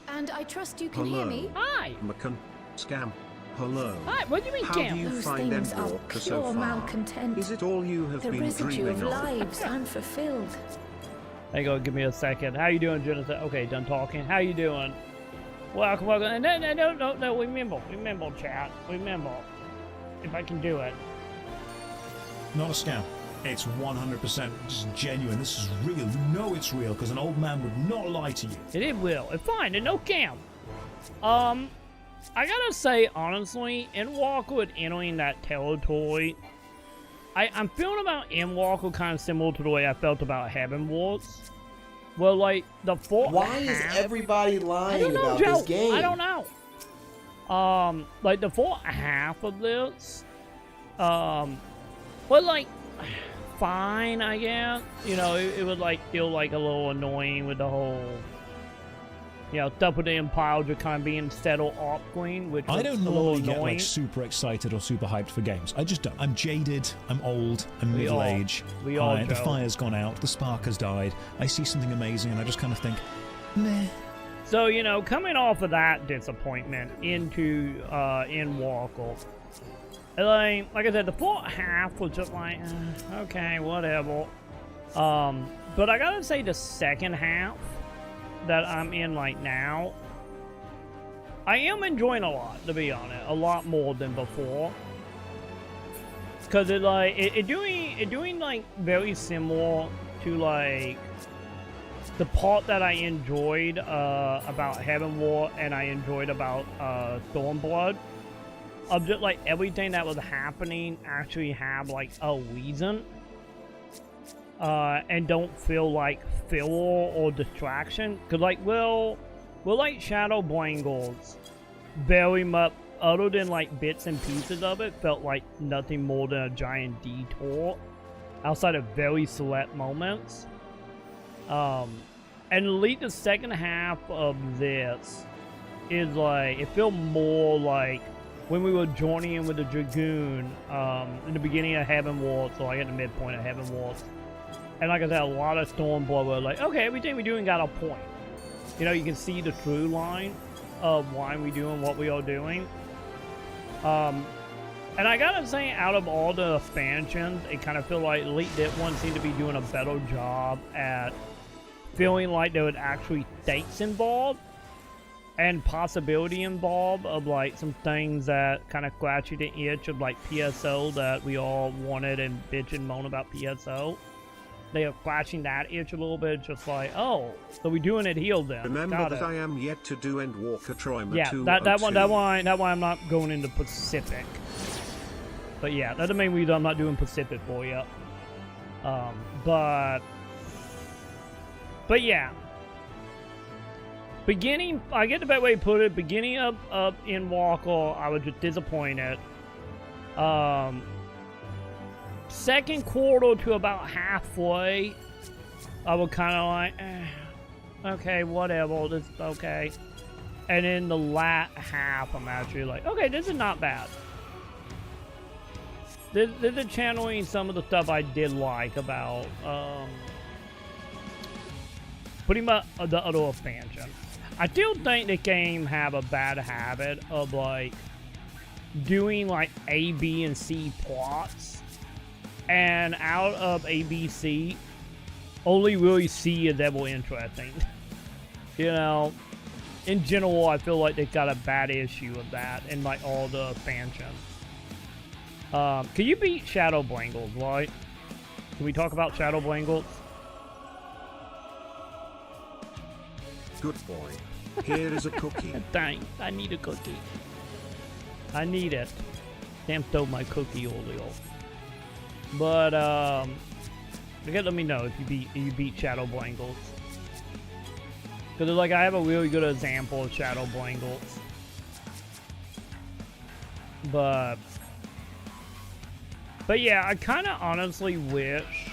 and I trust you can hear me. Hi, Maconn, Scam. Hello. Hi, what do you mean, How Cam? do you Those find things are Endwalker so pure far? malcontent. Is it all you have The been residue dreaming of of? lives unfulfilled. There you go, give me a second. How you doing, Jonathan? Okay, done talking. How you doing? Welcome, welcome. No, remember, chat. Remember. If I can do it. Not a scam. It's 100% just genuine. This is real. You know it's real because an old man would not lie to you. It is real. It's fine. There's no cam. I gotta say, honestly, Endwalker with entering that territory, I'm feeling about Endwalker kind of similar to the way I felt about Heaven Wars. Well, like, the fourth Why is everybody lying about Joe. this game? I don't know. Like, the fourth half of this, well, like, fine, I guess. You know, it would, like, feel, like, a little annoying with the whole, you know, stuff with the Empire just kind of being settled off screen, which I don't was a normally little get annoying. like super excited or super hyped for games. I just don't. I'm jaded. I'm old. I'm We all- middle-aged. we all, The Joe. fire's gone out. The spark has died. I see something amazing, and I just kind of think, meh. So, you know, coming off of that disappointment into Endwalker, like I said, the fourth half was just like, okay, whatever. But I gotta say the second half that I'm in right now, I am enjoying a lot, to be honest, a lot more than before. Cause it doing like very similar to like the part that I enjoyed about Heaven War and I enjoyed about Stormblood. Of just like everything that was happening actually have like a reason. And don't feel like filler or distraction. Cause like we're like Shadow Blangles, very much other than like bits and pieces of it, felt like nothing more than a giant detour outside of very select moments. And at least the second half of this is like, it felt more like when we were joining with the Dragoon in the beginning of Heaven Wars, so like at the midpoint of Heaven Wars. And like I said, a lot of Stormblood were like, okay, everything we're doing got a point. You know, you can see the through line of why we're doing what we are doing. And I gotta say, out of all the expansions, it kind of feel like Elite Dip 1 seemed to be doing a better job at feeling like there was actually stakes involved and possibility involved of like some things that kind of scratch you the itch of like PSO that we all wanted and bitch and moan about PSO. They are scratching that itch a little bit, just like, oh, so we're doing it healed then. Remember Got that it. I am yet to do Endwalker Troima Yeah, 202. that one I'm not going into Pacific. But yeah, that doesn't mean I'm not doing Pacific for you. But yeah. Beginning, I get the better way to put it, beginning of Endwalker, I was just disappointed. Second quarter to about halfway, I was kind of like, okay, whatever, this okay. And in the last half, I'm actually like, okay, this is not bad. This is channeling some of the stuff I did like about pretty much the other expansion. I still think the game have a bad habit of like doing like A, B, and C plots, and out of A, B, C, only really C is ever interesting. You know, in general, I feel like they got a bad issue of that in like all the expansions. Can you beat Shadow Bangles, right? Can we talk about Shadow Bangles? Good boy. Here is a cookie. Dang, I need a cookie. I need it. Damn, stole my cookie earlier. But you gotta let me know if you beat Shadow Bangles. Because like I have a really good example of Shadow Bangles. But yeah, I kind of honestly wish,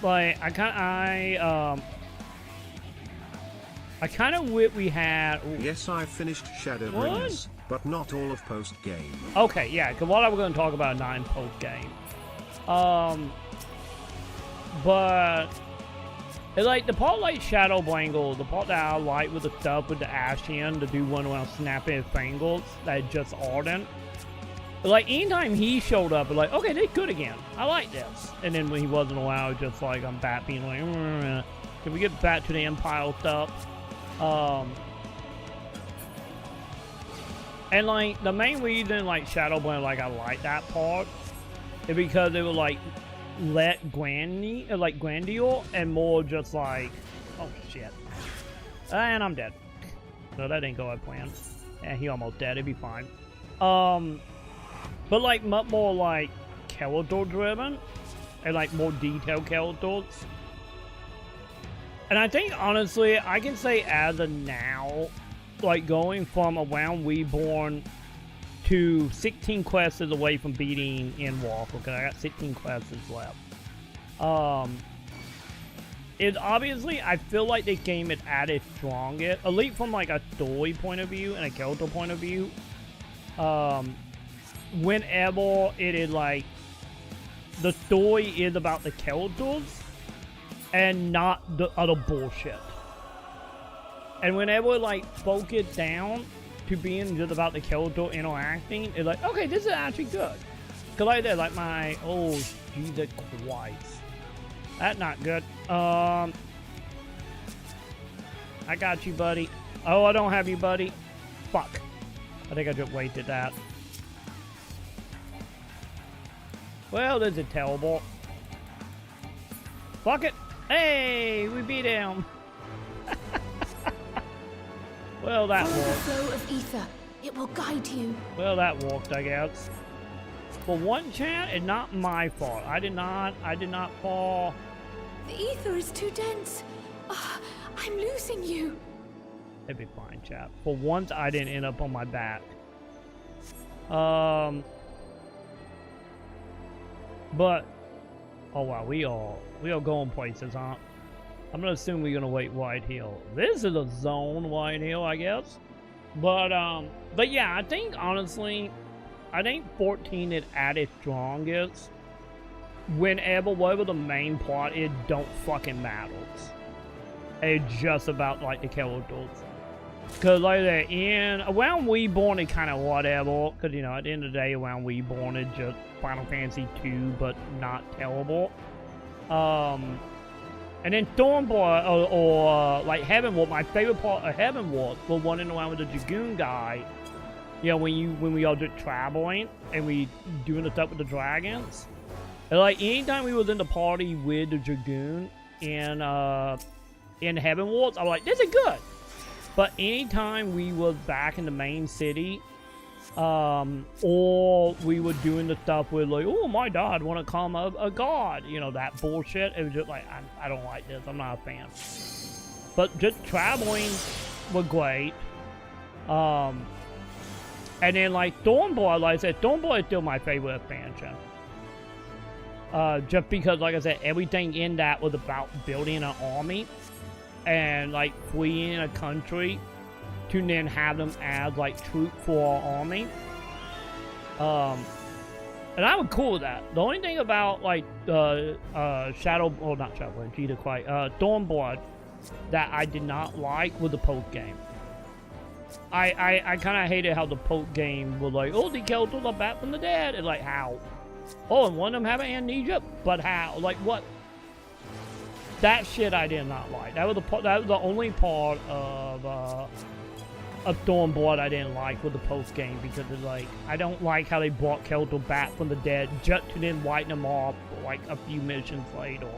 like I kind of wish we had. Yes, I finished Shadowbringers, but not all of post game. Okay, yeah, because what I was going to talk about 9 post game. But it's like the part like Shadow Bangle, the part that I like with the stuff with the Ashen to do one around snapping his fingers that just ardent. But like anytime he showed up, it's like, okay, they're good again. I like this. And then when he wasn't allowed, just like I'm back being like, can we get back to the Empire stuff? And like the main reason like Shadow Bangle, like I like that part is because it was like grandier and more just like, oh shit. And I'm dead. No, that didn't go as planned. Yeah, he almost dead, it'd be fine. But like much more like character driven and like more detailed characters. And I think honestly, I can say as of now, like going from around Reborn to 16 quests away from beating Endwalker, because I got 16 quests left. It obviously, I feel like the game is at its strongest, at least from like a story point of view and a character point of view. Whenever it is like, the story is about the characters and not the other bullshit. And whenever like focus down to being just about the character interacting, it's like, okay, this is actually good. Cause like that, like my, oh Jesus Christ, that's not good. I got you, buddy. Oh, I don't have you, buddy. Fuck. I think I just wasted that. Well, this is terrible. Fuck it. Hey, we beat him. Well, that Follow worked. the flow of ether. It will guide you. Well, that worked, I guess. For one, chat, it's not my fault. I did not fall. The ether is too dense. I'm losing you. It'd be fine, chat. For once, I didn't end up on my back. But, oh wow, we are going places, huh? I'm gonna assume we're gonna wait White Hill. This is a zone White Hill, I guess. But yeah, I think honestly, I think 14 is at its strongest. Whenever whatever the main plot is, don't fucking matters. It's just about like the characters. Cause like that in around Reborn it kind of whatever. Cause you know at the end of the day around Reborn it's just Final Fantasy 2, but not terrible. And then Stormborn or like Heavenward, my favorite part of Heavenward was running around with the Dragoon guy. You know, when we all just traveling and we doing the stuff with the dragons. And like anytime we was in the party with the Dragoon in Heavenward, I was like, this is good. But anytime we was back in the main city Or we were doing the stuff where like, oh, my dad want to become a god, you know, that bullshit. It was just like, I don't like this, I'm not a fan. But just traveling was great. And then like Thornblood, like I said, Thornblood is still my favorite expansion. Just because, like I said, everything in that was about building an army and like fleeing a country to then have them as like troop for our army. And I was cool with that. The only thing about like Shadow, oh not Shadow, Jesus Christ, Thornblood that I did not like was the post game. I kind of hated how the post game was like, oh, the Keldors are back from the dead. And like, how? Oh, and one of them have amnesia? But how? Like, what? That shit I did not like. That was the only part of Thornblood I didn't like with the post game, because it's like, I don't like how they brought Keldor back from the dead just to then lighten them off like a few missions later.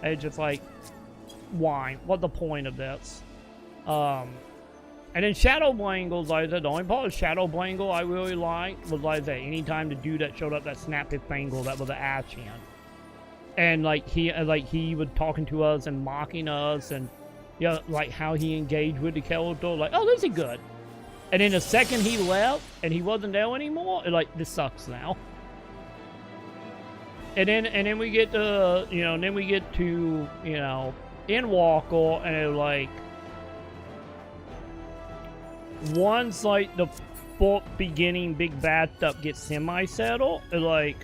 And it's just like, why? What's the point of this? And then Shadow Blangle, like I said, the only part of Shadow Blangle I really liked was like that anytime the dude that showed up that snapped his finger, that was the Ashen. And like he was talking to us and mocking us, and yeah, like how he engaged with the Keldor, like, oh, this is good. And then the second he left and he wasn't there anymore, like, this sucks now. And then we get to, you know, Endwalker, and it was like, once like the beginning big bad stuff gets semi-settled, like,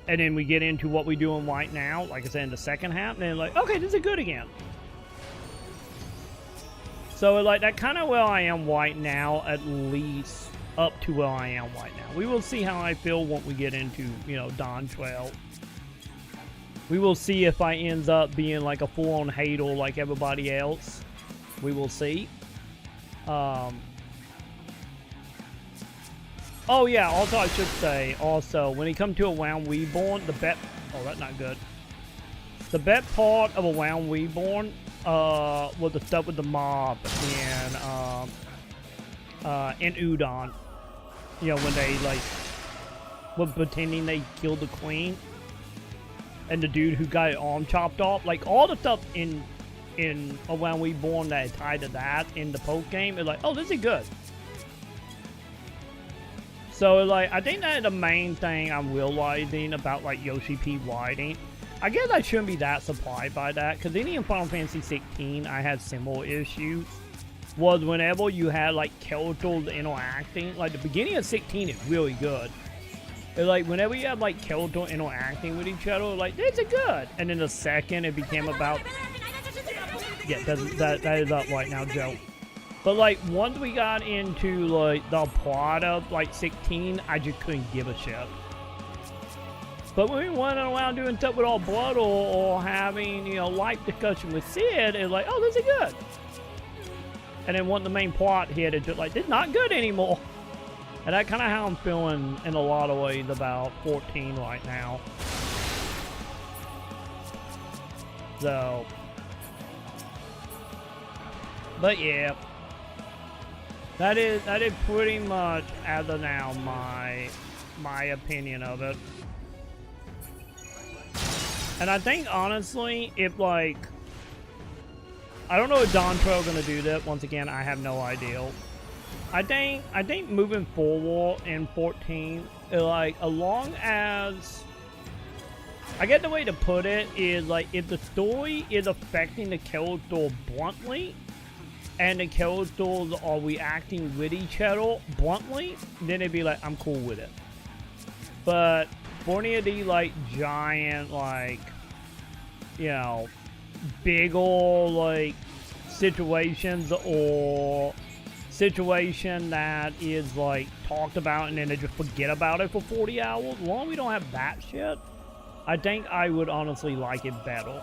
and then we get into what we're doing right now, like I said, in the second half, and then like, okay, this is good again. So like, that kind of where I am right now, at least up to where I am right now. We will see how I feel when we get into, you know, Dawn Trail. We will see if I ends up being like a full-on hater like everybody else. We will see. Oh yeah, also I should say, also, when it comes to a Wound Reborn, the bet, oh, that's not good. The best part of a Wound Reborn, was the stuff with the mob in Udon. You know, when they, like, were pretending they killed the queen. And the dude who got his arm chopped off. Like, all the stuff in a Wound Reborn that is tied to that in the post game is like, oh, this is good. So, like, I think that is the main thing I'm realizing about, like, Yoshi P writing. I guess I shouldn't be that surprised by that, because in Final Fantasy 16, I had similar issues. Was whenever you had, like, Keldors interacting, like, the beginning of 16 is really good. It's like, whenever you have, like, Keldor interacting with each other, like, this is good. And then the second, it became about... Yeah, that is up right now, Joe. But, like, once we got into, like, the plot of, like, 16, I just couldn't give a shit. But when we went around doing stuff with all blood or having, you know, life discussion with Sid, it's like, oh, this is good. And then once the main plot hit, it's just like, it's not good anymore. And that's kind of how I'm feeling in a lot of ways about 14 right now. So. But yeah. That is pretty much, as of now, my opinion of it. And I think, honestly, if, like... I don't know if Dawn Trail gonna do that. Once again, I have no idea. I think moving forward in 14, like, as long as... I guess the way to put it is, like, if the story is affecting the Keldor bluntly, and the Keldors are reacting with each other bluntly, then it'd be like, I'm cool with it. But for any of these, like, giant, like, you know, big ol', like, situations, or situation that is, like, talked about and then they just forget about it for 40 hours, as long as we don't have that shit, I think I would honestly like it better.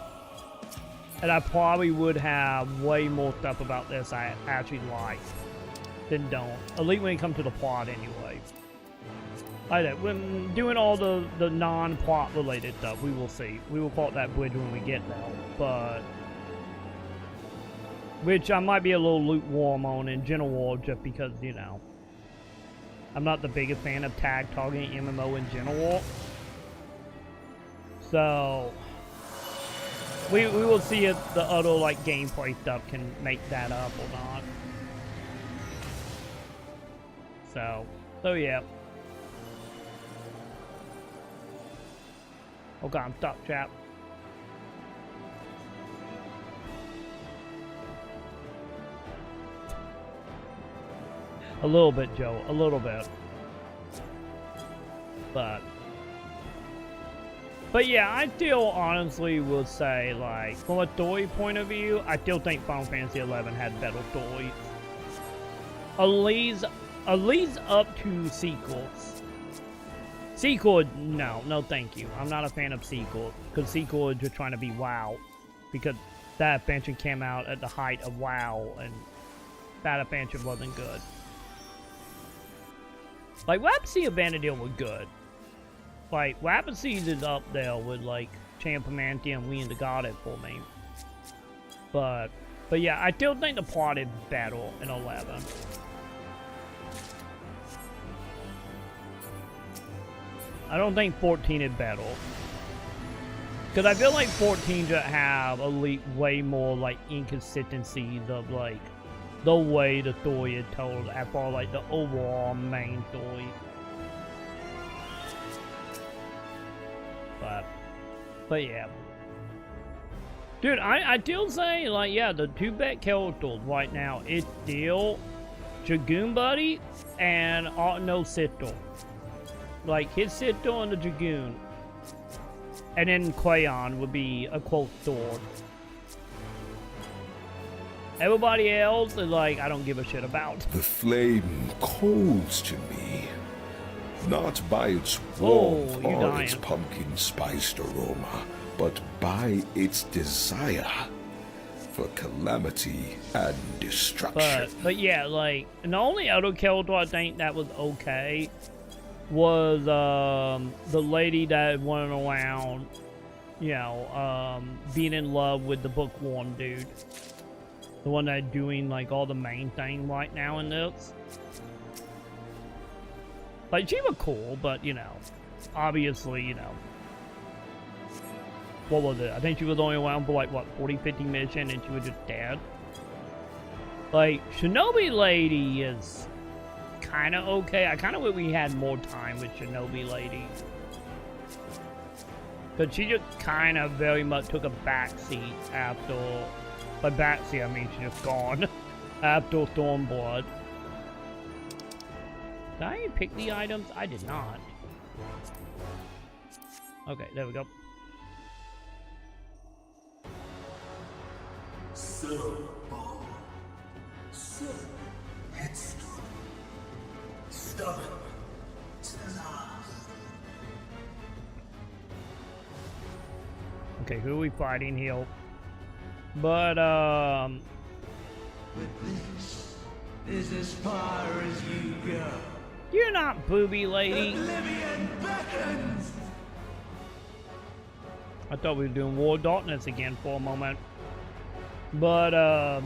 And I probably would have way more stuff about this I actually like than don't. At least when it comes to the plot anyway. Like that, when doing all the non-plot related stuff, we will see. We will cross that bridge when we get there. which I might be a little lukewarm on in general, just because, you know, I'm not the biggest fan of tag targeting MMO in general. So we will see if the other like gameplay stuff can make that up or not. So yeah. Okay, I'm stuck, chap. A little bit, Joe. A little bit. But yeah, I still honestly would say, like, from a story point of view, I still think Final Fantasy XI had better stories. At least up to sequels. Sequel, no thank you. I'm not a fan of sequels, because sequel is just trying to be WoW. Because that expansion came out at the height of WoW, and that expansion wasn't good. Like, Wapsi and Vanadil were good. Like, Wapsi's is up there with, like, Champamantia and Leon the Goddess for me. But yeah, I still think the plot is better in 11. I don't think 14 is better. Because I feel like 14 should have way more, like, inconsistencies of, like, the way the story is told as far as, like, the overall main story. But yeah. Dude, I still say, like, yeah, the two best characters right now is still Dragoon Buddy and no sister. Like, his sister and the Dragoon. And then Crayon would be a close sword. Everybody else is like, I don't give a shit about. The flame calls to me. Not by its warmth or its pumpkin-spiced aroma, but by its desire for calamity and destruction. But yeah, like, and the only other character I think that was okay was the lady that went around, you know, being in love with the bookworm dude. The one that's doing, like, all the main thing right now in this. Like, she was cool, but, you know, obviously, you know. What was it? I think she was only around for, like, what, 40, 50 missions, and she was just dead. Like, Shinobi Lady is kind of okay. I kind of wish we had more time with Shinobi Lady. Because she just kind of very much took a backseat after... By backseat, I mean she's just gone. After Stormblood. Did I pick the items? I did not. Okay, there we go. So bold, so headstrong, stubborn to the last. Okay, who are we fighting here? But, But this is as far as you go. You're not booby lady. Oblivion beckons. I thought we were doing War of Darkness again for a moment. But,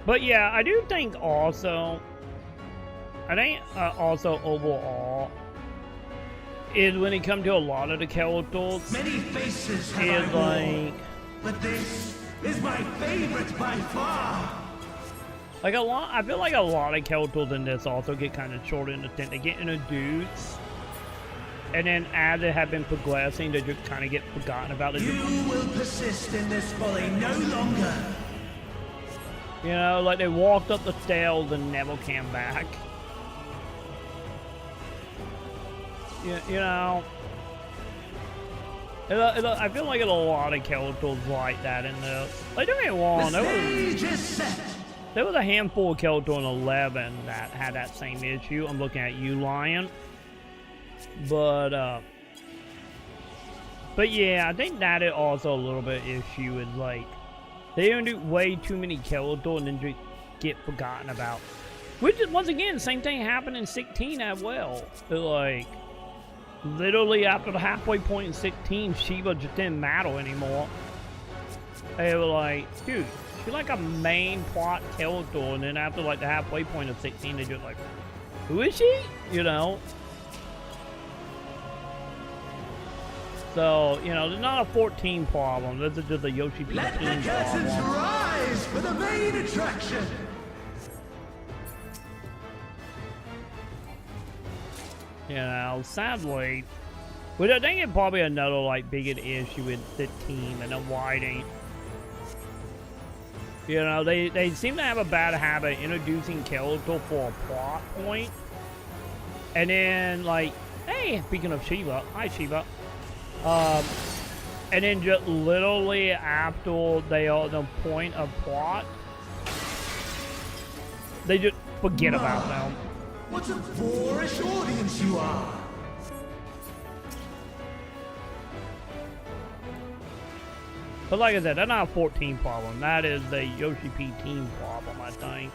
but yeah, I do think also, also overall, is when it comes to a lot of the characters, Many faces have is like, but this is my favorite by far. Like I feel like a lot of characters in this also get kind of short in the sense they get introduced, and then as they have been progressing, they just kind of get forgotten about. You will persist in this folly no longer. You know, like they walked up the stairs and never came back. You know, I feel like it's a lot of characters like that in this. Like, don't get me wrong, there was a handful of characters in 11 that had that same issue. I'm looking at you, Lion. But yeah, I think that is also a little bit issue is like, they don't do way too many characters and then just get forgotten about. Which is, once again, same thing happened in 16 as well. Like, literally after the halfway point in 16, Shiva just didn't matter anymore. They were like, dude, she's like a main plot character, and then after like the halfway point of 16, they're just like, who is she? You know? So, you know, there's not a 14 problem. This is just a Yoshi P Let the problem. curtains rise for the main attraction. You know, sadly, which I think is probably another like bigger issue with the team and the writing. You know, they seem to have a bad habit of introducing character for a plot point, and then like, hey, speaking of Shiva, hi Shiva, and then just literally after they are the point of plot, they just forget about them. What a boorish audience you are! But like I said, that's not a 14 problem. That is the Yoshi P team problem, I think.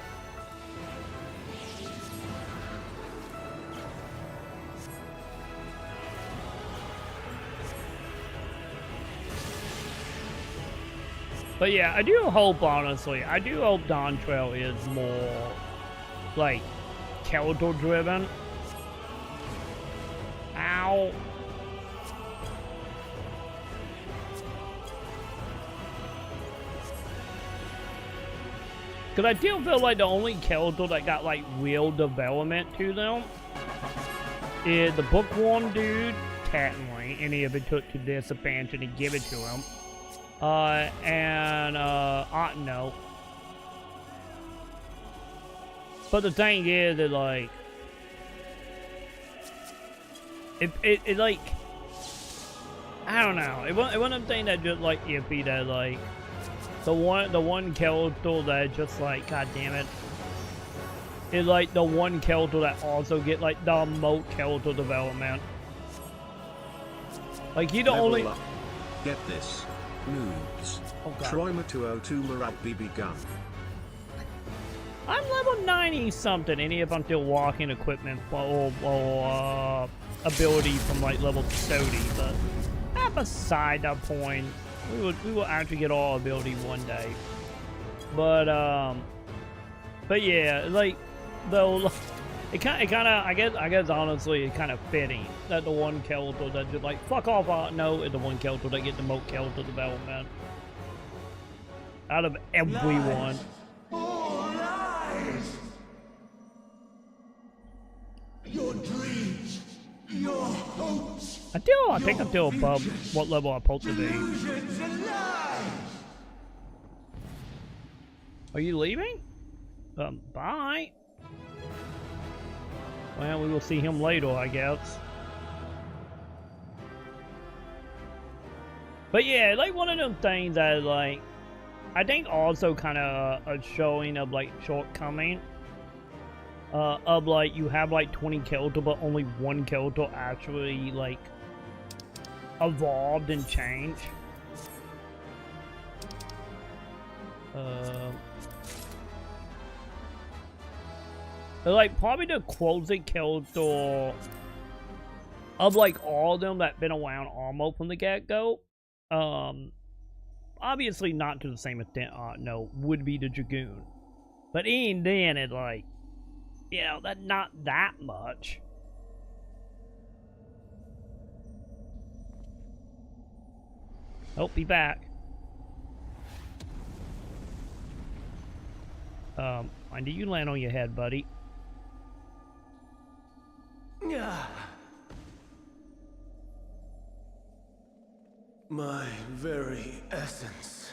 But yeah, I do hope, honestly, I do hope Dawn Trail is more, like, character driven. Ow. Because I do feel like the only character that got, like, real development to them is the book one dude, technically, and if it took to this expansion to give it to him. No. But the thing is that, like, it like, I don't know. It wasn't a thing that just, like, iffy that, like, the one character that just, like, god damn it, is, like, the one character that also get, like, the most character development. Like, he the only... Up. Get this. Noobs. Oh, God. Troyma 202 Murat BB gun. I'm level 90 something, and if I'm still walking equipment or ability from like level 30, but beside that point, we will actually get all ability one day. But yeah, like though, it kind of I guess honestly it kind of fitting that the one character that just like fuck off no is the one character that get the most character development out of everyone. Your dreams, your hopes. I think I'm still above what level I'm supposed to be. Are you leaving? Bye. Well, we will see him later, I guess. But yeah, like one of them things that like, I think also kind of a showing of like shortcoming. Of like you have like 20 character, but only one character actually like evolved and changed. Like probably the closest character of like all of them that been around almost from the get-go. Obviously not to the same extent. No, would be the Dragoon, but even then it like. You know, that's not that much. Oh, be back. When do you land on your head, buddy? Yeah. My very essence.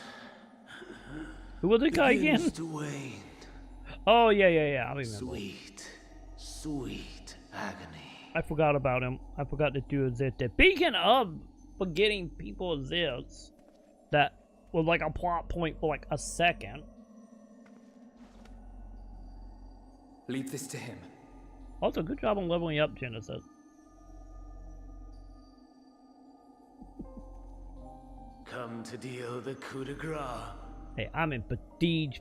Who was the guy again? To wane. Oh, yeah, I remember. Sweet agony. I forgot about him. I forgot to do this. Speaking of forgetting people exist, that was like a plot point for like a second. Leave this to him. Also, good job on leveling up, Genesis. Come to deal the coup de grace. Hey, I'm in prestige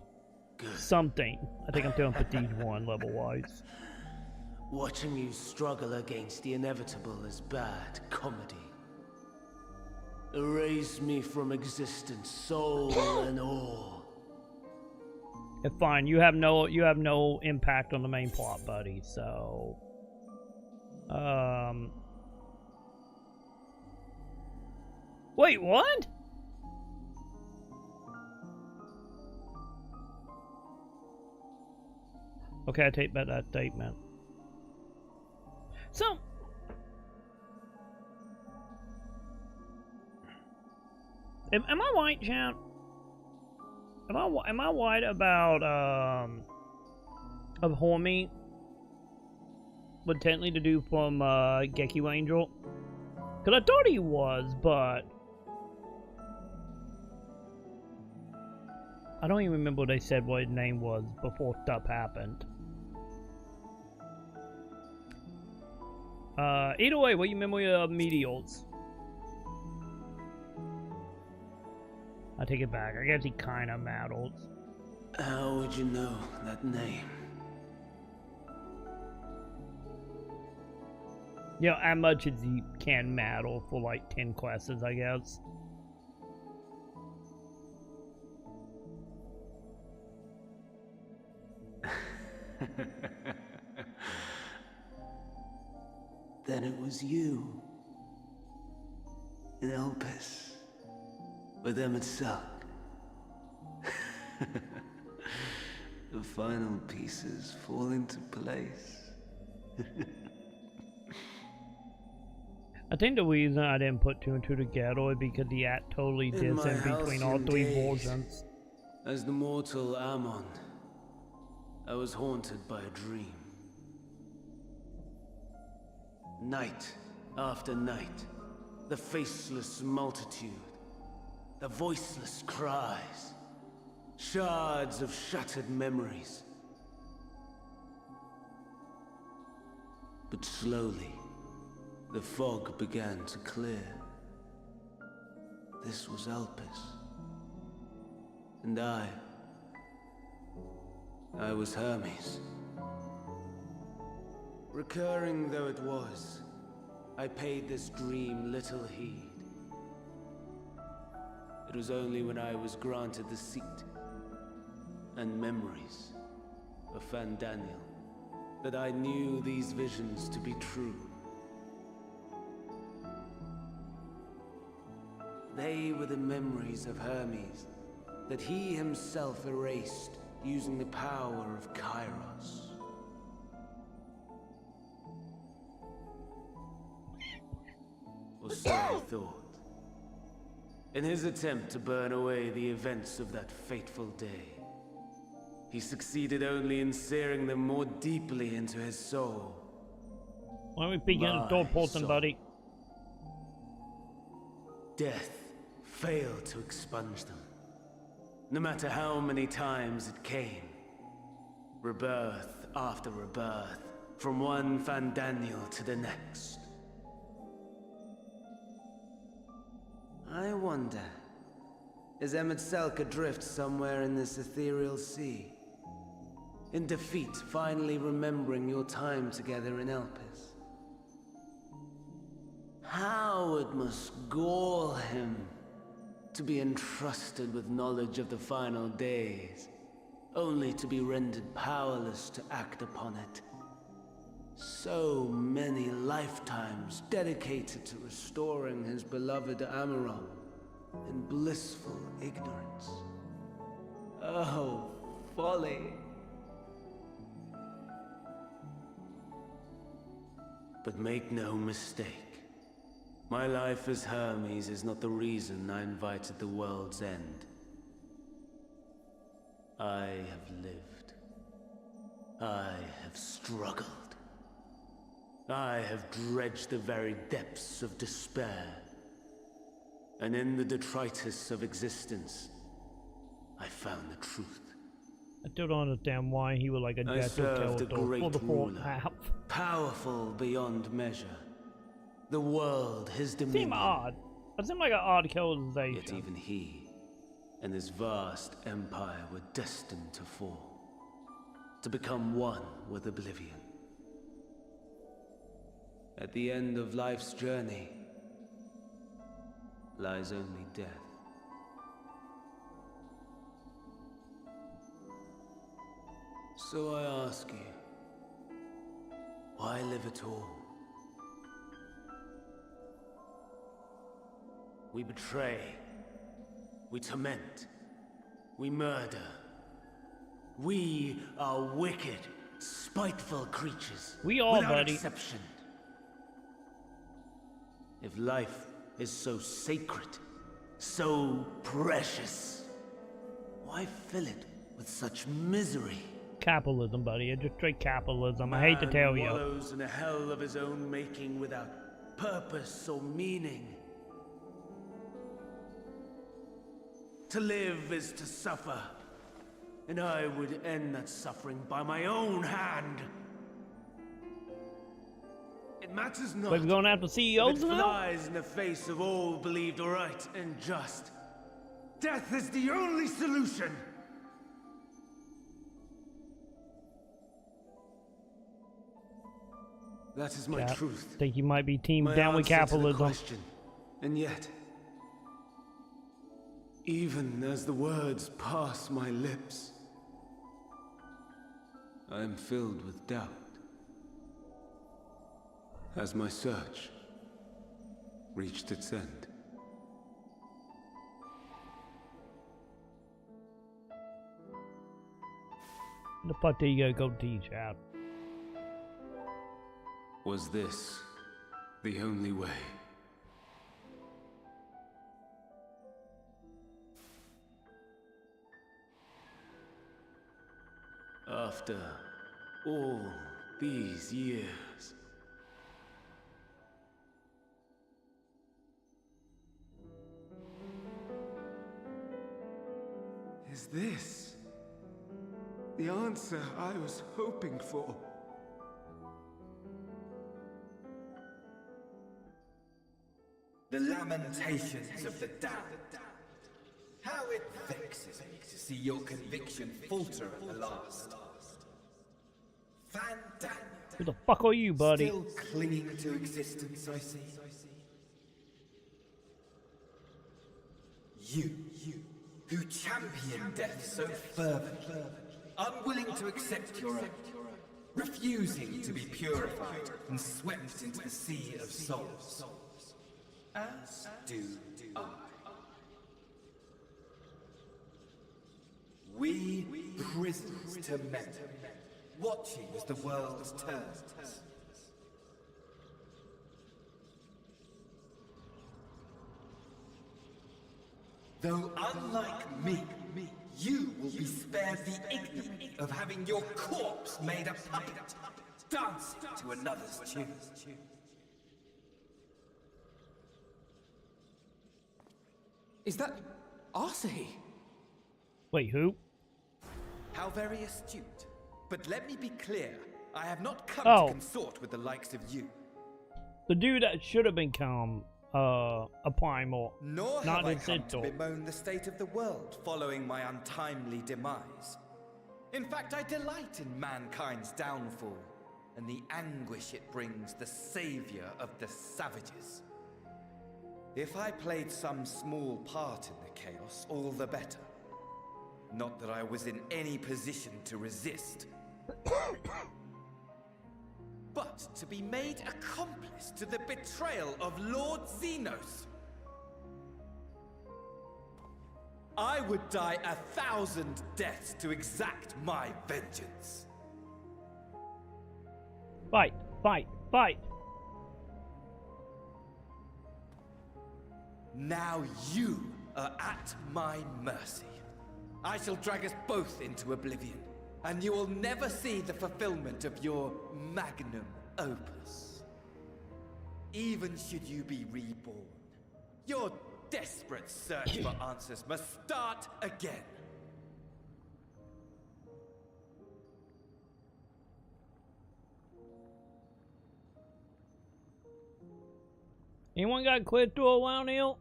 something. I think I'm doing prestige 1 level wise. Watching you struggle against the inevitable is bad comedy. Erase me from existence, soul and all. It's fine. You have no impact on the main plot, buddy. So, wait, what? Okay, I take back that statement. So, am I right, champ? Am I right about of Hormy potentially to do from Gekko Angel? Cause I thought he was, but I don't even remember what they said what his name was before stuff happened. Either way, what you remember of Meteors? I take it back. I guess he kinda matters. How would you know that name? You know, how much as he can matter for like 10 quests, I guess. Then it was you. In Elpis. With Emmett Selk. The final pieces fall into place. I think the reason I didn't put 2 and 2 together is because the act totally different between all 3 versions. As the mortal Amon, I was haunted by a dream. Night after night, the faceless multitude, the voiceless cries, shards of shattered memories. But slowly, the fog began to clear. This was Elpis. And I was Hermes. Recurring though it was, I paid this dream little heed. It was only when I was granted the seat and memories of Fandaniel that I knew these visions to be true. They were the memories of Hermes that he himself erased using the power of Kairos. Or so I thought. In his attempt to burn away the events of that fateful day, he succeeded only in searing them more deeply into his soul. Why don't we begin the door portion, buddy? Death failed to expunge them. No matter how many times it came. Rebirth after rebirth, from one Fandaniel to the next. I wonder, is Emmett Selk adrift somewhere in this ethereal sea? In defeat, finally remembering your time together in Elpis? How it must gall him to be entrusted with knowledge of the final days, only to be rendered powerless to act upon it. So many lifetimes dedicated to restoring his beloved Amaron in blissful ignorance. Oh, folly! But make no mistake, my life as Hermes is not the reason I invited the world's end. I have lived. I have struggled. I have dredged the very depths of despair. And in the detritus of existence, I found the truth. I still don't understand why he was like a I served a great for the ruler, powerful beyond measure. The world, his dominion. Seems odd. That seemed like an odd characterization. Yet even he and his vast empire were destined to fall. To become one with oblivion. At the end of life's journey lies only death. So I ask you, why live at all? We betray, we torment, we murder. We are wicked, spiteful creatures. We are, without buddy. exception. If life is so sacred, so precious, why fill it with such misery? Capitalism, buddy. It's just straight capitalism. I hate to tell you. Man wallows in a hell of his own making without purpose or meaning. To live is to suffer, and I would end that suffering by my own hand. It matters not. But we're going after CEOs if it now? flies in the face of all believed right and just. Death is the only solution. That is my truth. Think you might be teamed My down with answer to the capitalism. question. And yet, even as the words pass my lips, I am filled with doubt. Has my search reached its end? The fuck do you gotta go teach out? Was this the only way? After all these years, is this the answer I was hoping for? The lamentations of the damned. How it vexes me to see your conviction falter at the last. Van Daniel. Who the fuck are you, buddy? Still clinging to existence, I see. You, who champion death so fervently, unwilling to accept your own, refusing to be purified and swept into the sea of souls. As do I. We prisoners to men, watching as the world turns. Though unlike me, you will be spared the ignominy of having your corpse made a puppet, dancing to another's tune. Is that Arsahi? Wait, who? How very astute. But let me be clear, I have not come to consort with the likes of you. The dude that should have become a Primal. Nor not have I a come to Centaur. bemoan the state of the world following my untimely demise. In fact, I delight in mankind's downfall, and the anguish it brings the savior of the savages. If I played some small part in the chaos, all the better. Not that I was in any position to resist. But to be made accomplice to the betrayal of Lord Xenos. I would die 1,000 deaths to exact my vengeance. Fight, fight, fight! Now you are at my mercy. I shall drag us both into oblivion, and you will never see the fulfillment of your magnum opus. Even should you be reborn, your desperate search for answers must start again. Anyone got clear through around here?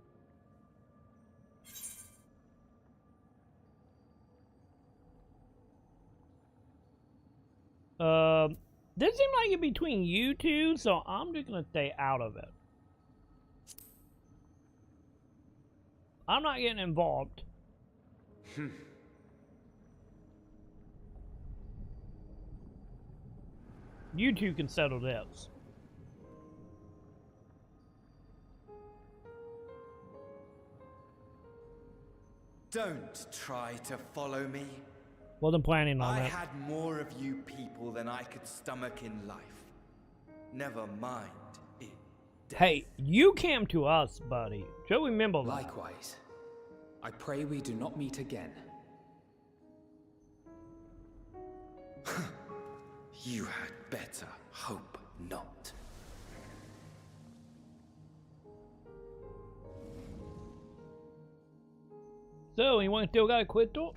This seems like it's between you two, so I'm just gonna stay out of it. I'm not getting involved. You two can settle this. Don't try to follow me. Wasn't planning on I that. had more of you people than I could stomach in life. Never mind it. Hey, you came to us, buddy. Just remember that. Likewise. I pray we do not meet again. You had better hope not. So, anyone still got a crystal?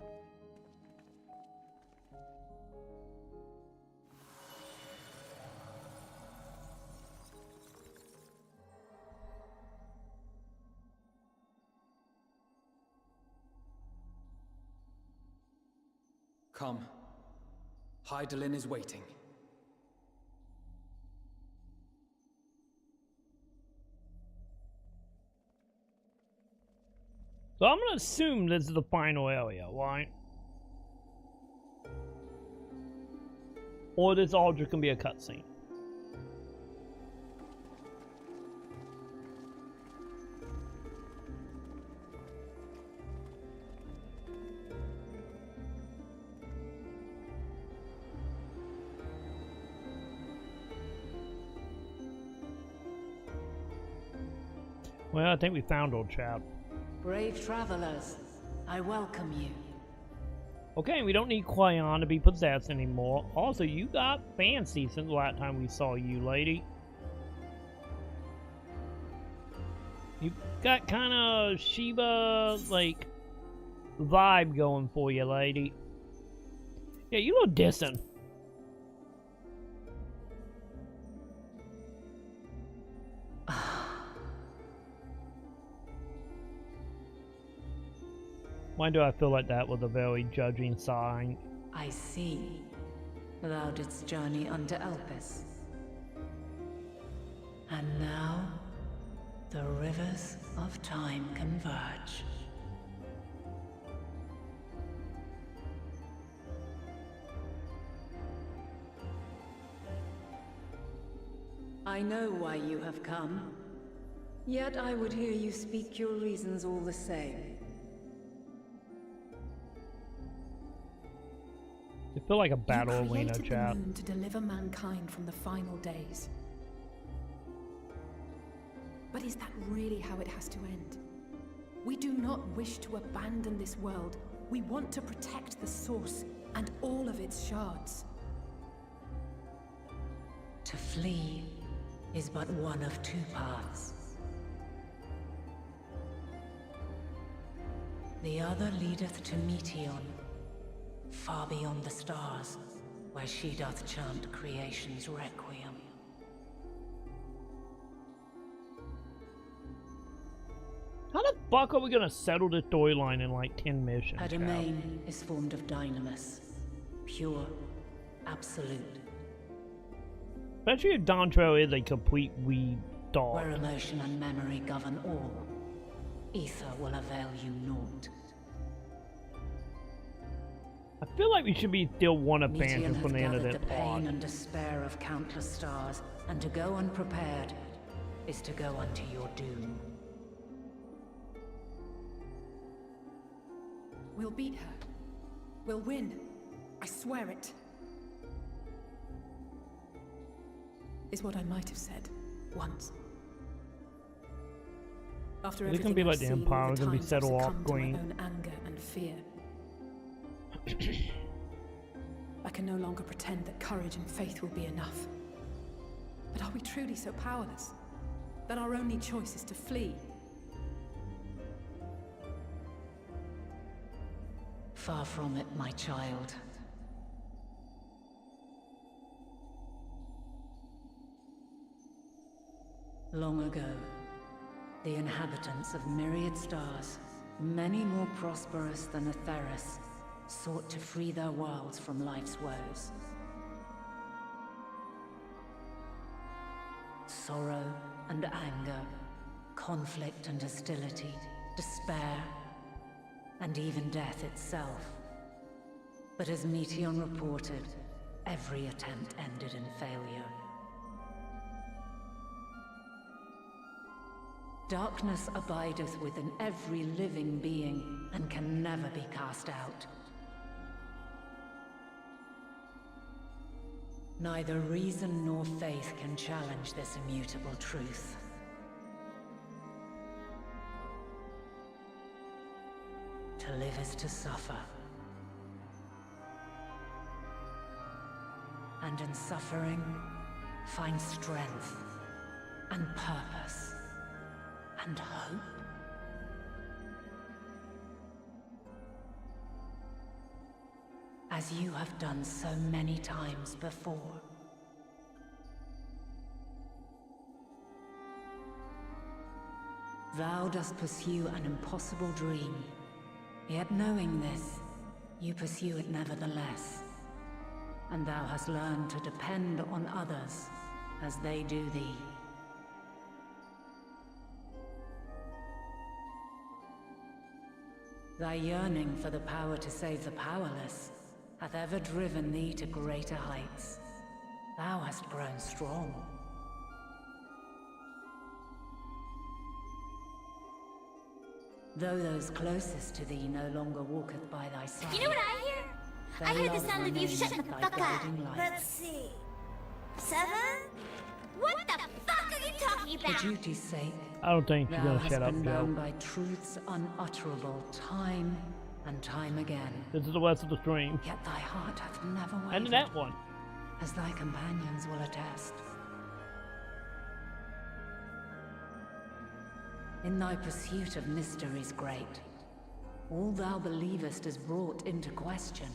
Come. Hydaelyn is waiting. So I'm gonna assume this is the final area, right? Or this all just gonna be a cutscene. Well, I think we found old chap. Brave travelers, I welcome you. Okay, we don't need Qui-Gon to be possessed anymore. Also, you got fancy since the last time we saw you, lady. You got kind of Shiva, like, vibe going for you, lady. Yeah, you look distant. Why do I feel like that was a very judging sign? I see. Thou didst journey unto Elpis. And now, the rivers of time converge. I know why you have come. Yet I would hear you speak your reasons all the same. I feel like a battle arena, chat. chap. The moon to deliver mankind from the final days. But is that really how it has to end? We do not wish to abandon this world. We want to protect the source and all of its shards. To flee is but one of two paths. The other leadeth to Meteon, far beyond the stars, where she doth chant creation's requiem. How the fuck are we gonna settle this storyline in like 10 missions? Her domain is formed of dynamis, pure, absolute. Especially if Dontrell is a complete weed dog. Where emotion and memory govern all, ether will avail you naught. I feel like we should be still one of fans from the end of that the pain pod. and despair of countless stars, and to go unprepared is to go unto your doom. We'll beat her. We'll win. I swear it. Is what I might have said once. After It's gonna be like the Empire. We're gonna be settled off Queen. Own anger and fear. I can no longer pretend that courage and faith will be enough. But are we truly so powerless? That our only choice is to flee? Far from it, my child. Long ago, the inhabitants of myriad stars, many more prosperous than Atheris, sought to free their worlds from life's woes. sorrow and anger, conflict and hostility, despair, and even death itself. But as Maconn reported, every attempt ended in failure. Darkness abideth within every living being and can never be cast out. Neither reason nor faith can challenge this immutable truth. To live is to suffer. And in suffering, find strength and purpose and hope. As you have done so many times before. Thou dost pursue an impossible dream, yet knowing this, you pursue it nevertheless. And thou hast learned to depend on others as they do thee. Thy yearning for the power to save the powerless hath ever driven thee to greater heights. Thou hast grown strong. Though those closest to thee no longer walketh by thy side. You know what I hear? I heard the sound of you shutting the fuck up. Let's see. 7? What the fuck are you talking about? For duty's sake, I don't think she's gonna shut up, been Joe. known by truths unutterable time and time again. This is the rest of the stream. Yet thy heart hath never wavered. And that one. As thy companions will attest. In thy pursuit of mysteries great, all thou believest is brought into question.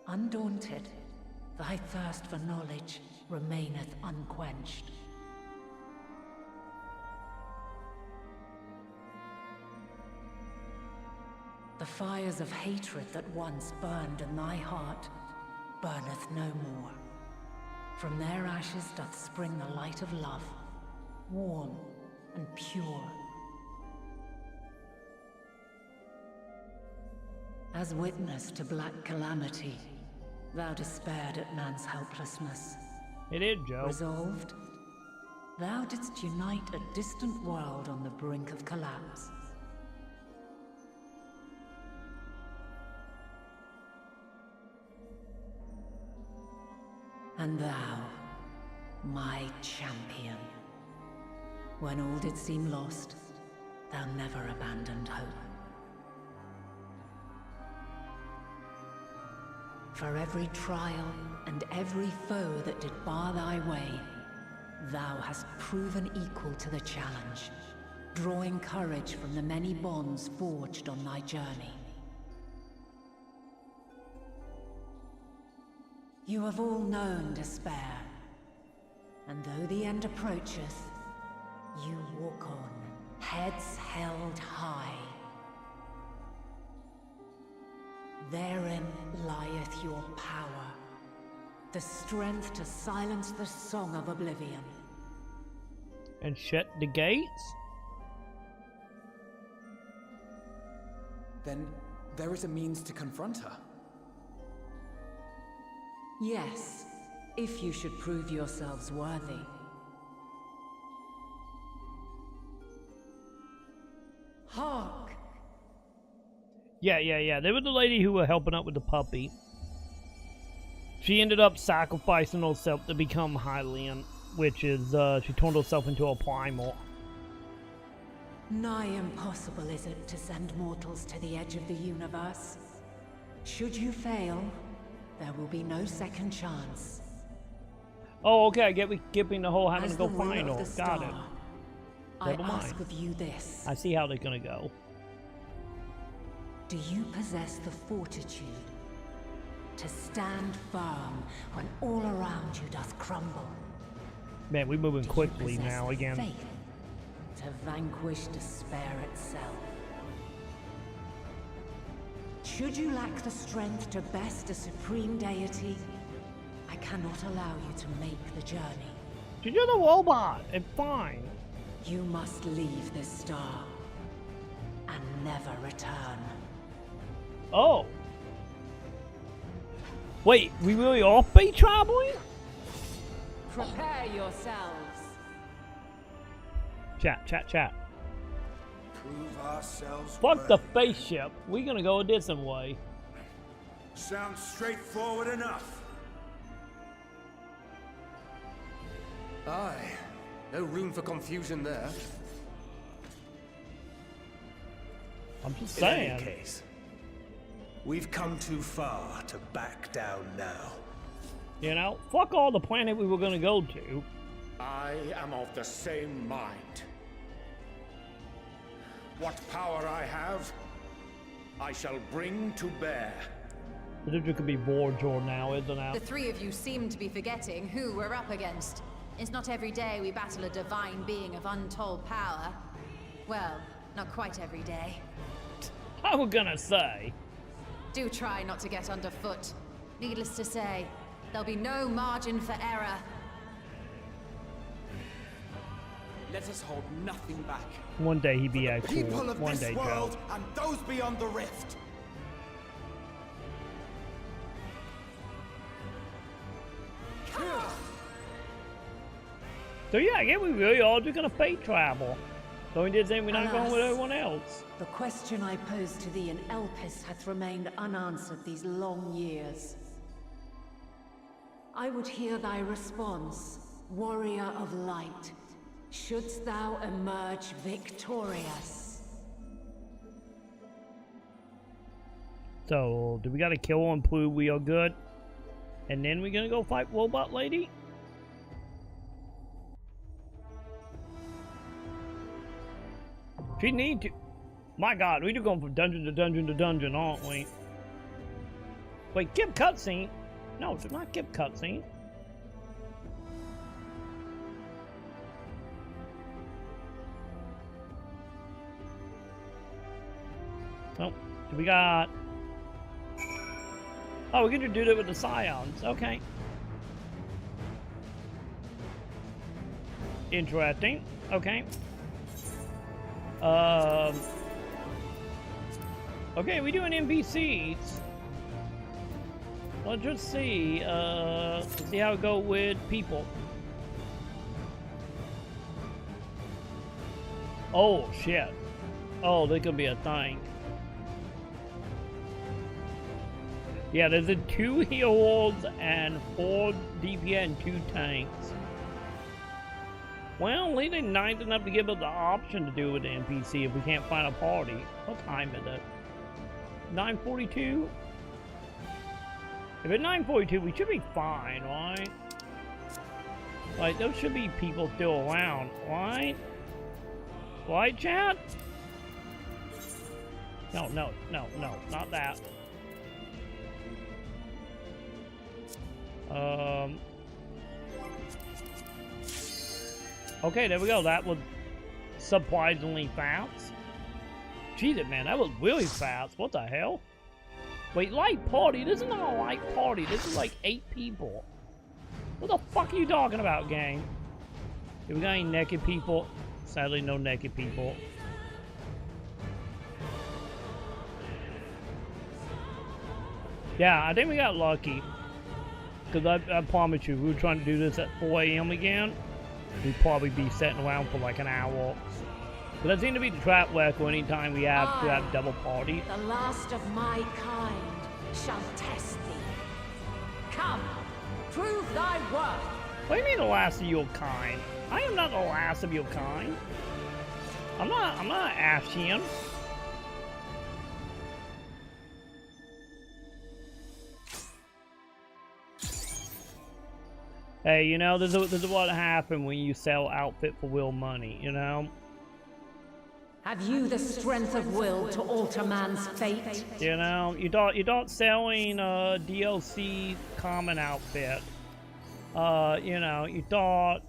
Undaunted, thy thirst for knowledge remaineth unquenched. The fires of hatred that once burned in thy heart burneth no more. From their ashes doth spring the light of love, warm and pure. As witness to black calamity, thou despaired at man's helplessness. It is, Joe. Resolved, thou didst unite a distant world on the brink of collapse. And thou, my champion, when all did seem lost, thou never abandoned hope. For every trial and every foe that did bar thy way, thou hast proven equal to the challenge, drawing courage from the many bonds forged on thy journey. You have all known despair, and though the end approacheth, you walk on, heads held high. Therein lieth your power, the strength to silence the song of oblivion. And shut the gates? Then there is a means to confront her. Yes, if you should prove yourselves worthy. Hark! Yeah. They were the lady who were helping out with the puppy. She ended up sacrificing herself to become Hylian, which is, she turned herself into a primal. Nigh impossible is it to send mortals to the edge of the universe. Should you fail, there will be no second chance. Oh, okay, I get me the whole having As to go the ruler final. of the Got it. star, I Never mind. ask of you this. I see how they're gonna go. Do you possess the fortitude to stand firm when all around you doth crumble? Man, we're moving quickly now again. Faith to vanquish despair itself. Should you lack the strength to best a supreme deity, I cannot allow you to make the journey. She's just a robot. It's fine. You must leave this star and never return. Oh. Wait, we really are space traveling? Prepare yourselves. Chat. Prove ourselves Fuck the worthy. spaceship. We're gonna go a different way. Sounds straightforward enough. Aye. No room for confusion there. I'm just In saying. any case, we've come too far to back down now. You know, fuck all the planet we were gonna go to. I am of the same mind. What power I have, I shall bring to bear. It could be Borjor now, isn't it? The three of you seem to be forgetting who we're up against. It's not every day we battle a divine being of untold power. Well, not quite every day. I was gonna say. Do try not to get underfoot. Needless to say, there'll be no margin for error. Let us hold nothing back. One day he'd be People cool. of One this day, world Joe. and those beyond the rift. So yeah, again, we really are just gonna fate travel. So we did say we're not going with Alas, everyone else. The question I posed to thee in Elpis hath remained unanswered these long years. I would hear thy response, warrior of light. Shouldst thou emerge victorious? So, do we gotta kill and prove we are good? And then we're gonna go fight Robot Lady? She need to... My god, we're just going from dungeon to dungeon to dungeon, aren't we? Wait, skip cutscene? No, it's not skip cutscene. Oh, we got... Oh, we get to do that with the Scions. Okay. Interesting. Okay. Okay, we doing NPCs. Let's just see. Let's see how it go with people. Oh shit. Oh, there could be a thing. Yeah, there's a 2 heroes and 4 DPS and 2 tanks. Well, at least they're nice enough to give us the option to do with the NPC if we can't find a party. What time is it? 9:42? If it's 9:42, we should be fine, right? Like, there should be people still around, right? Right, chat? No, not that. Okay, there we go. That was surprisingly fast. Jesus, man, that was really fast. What the hell? Wait, light party? This is not a light party. This is like 8 people. What the fuck are you talking about, gang? Do we got any naked people? Sadly, no naked people. Yeah, I think we got lucky. Because I promise you, if we were trying to do this at 4 AM again, we'd probably be sitting around for like an hour. But that seems to be the track record anytime we have to have double party. The last of my kind shall test thee. Come, prove thy worth. What do you mean the last of your kind? I am not the last of your kind. I'm not Ashian. Hey, you know, this is what happened when you sell outfit for real money, you know? Have you the strength of will to alter man's fate? You know, you don't selling DLC common outfit. You know, you thought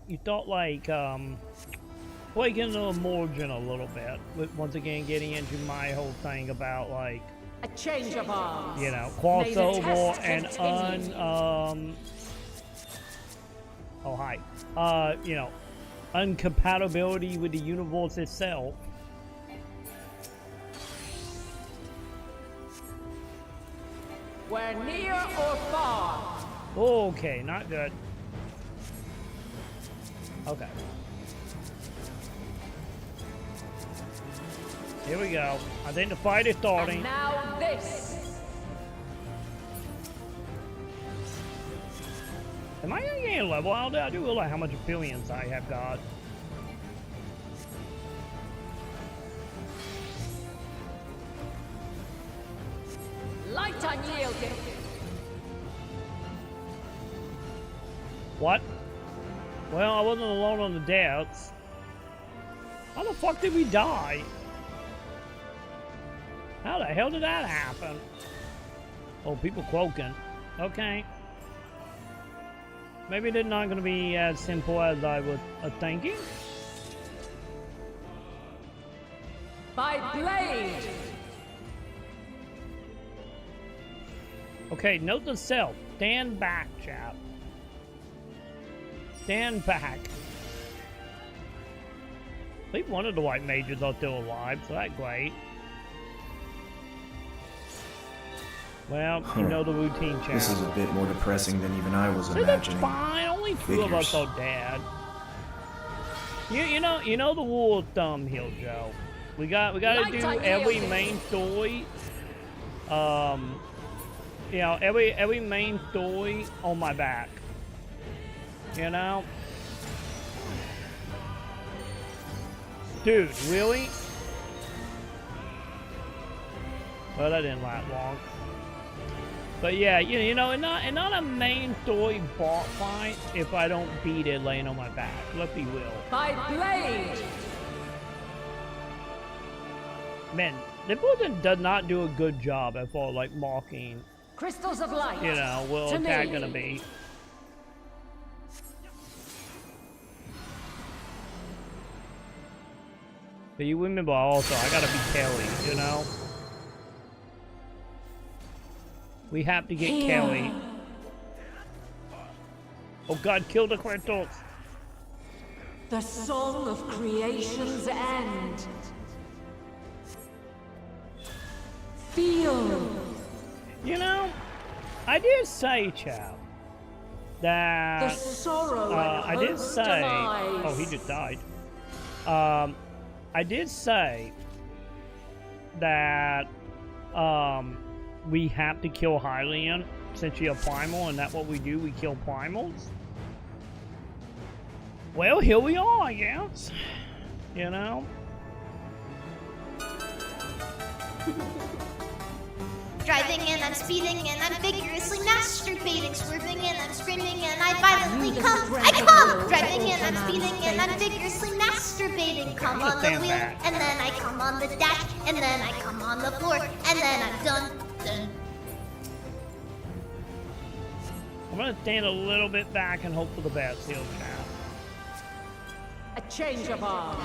like get into the margin a little bit. Once again, getting into my whole thing about like a change of arms. You know, crossover and Oh, hi. You know, incompatibility with the universe itself. We're near or far. Okay, not good. Okay. Here we go. I think the fight is starting. And now this. Am I gonna gain a level out there? I do realize how much opinions I have got. Light unyielding. What? Well, I wasn't alone on the deaths. How the fuck did we die? How the hell did that happen? Oh, people cloaking. Okay. Maybe they're not going to be as simple as I was thinking. By blade. Okay, note to self. Stand back, chap. Stand back. At least one of the white mages are still alive, so that's great. Well, you know the routine, chap. This is a bit more depressing than even I was imagining. It's fine. Only two of us are dead. You know the rule of thumb here, Joe. We gotta do every main story. You know, every main story on my back. You know? Dude, really? Well, that didn't last long. But yeah, you know, and not a main story boss fight if I don't beat it laying on my back. Let's be real. By blade. Man, the person does not do a good job at all, like marking. Crystals of light. You know, well, what's that gonna be? But you remember also, I gotta be Kelly, you know? We have to get Kelly. Oh god, kill the crystals! The song of creation's end. Feel. You know, I did say, chap, that the sorrow I did say. demise. Oh, he just died. I did say that we have to kill Hylian since you're primal, and that's what we do. We kill primals. Well, here we are, I guess. You know. Driving and I'm speeding and I'm vigorously masturbating, swerving and I'm screaming and I violently come. I come! Driving and I'm speeding and I'm vigorously masturbating. Come on the wheel and then I come on the dash and then I come on the floor and then I'm done. I'm gonna stand a little bit back and hope for the best here, chap. A change of arms.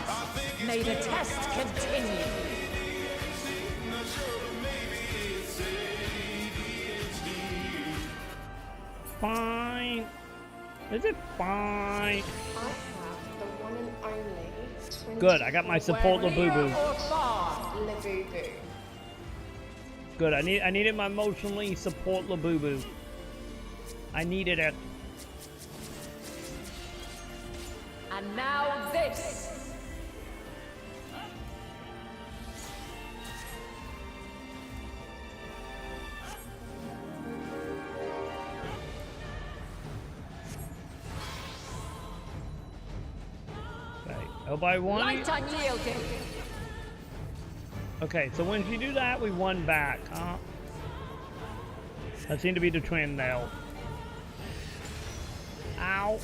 May the test continue. Fine. Is it fine? I have the one and only. Good, I got my support Labubu. Labubu. Good, I needed my emotionally support Labubu. I needed it. And now this. By one. Light unyielding. Okay, so when you do that, we won back, huh? That seemed to be the trend now. Ow.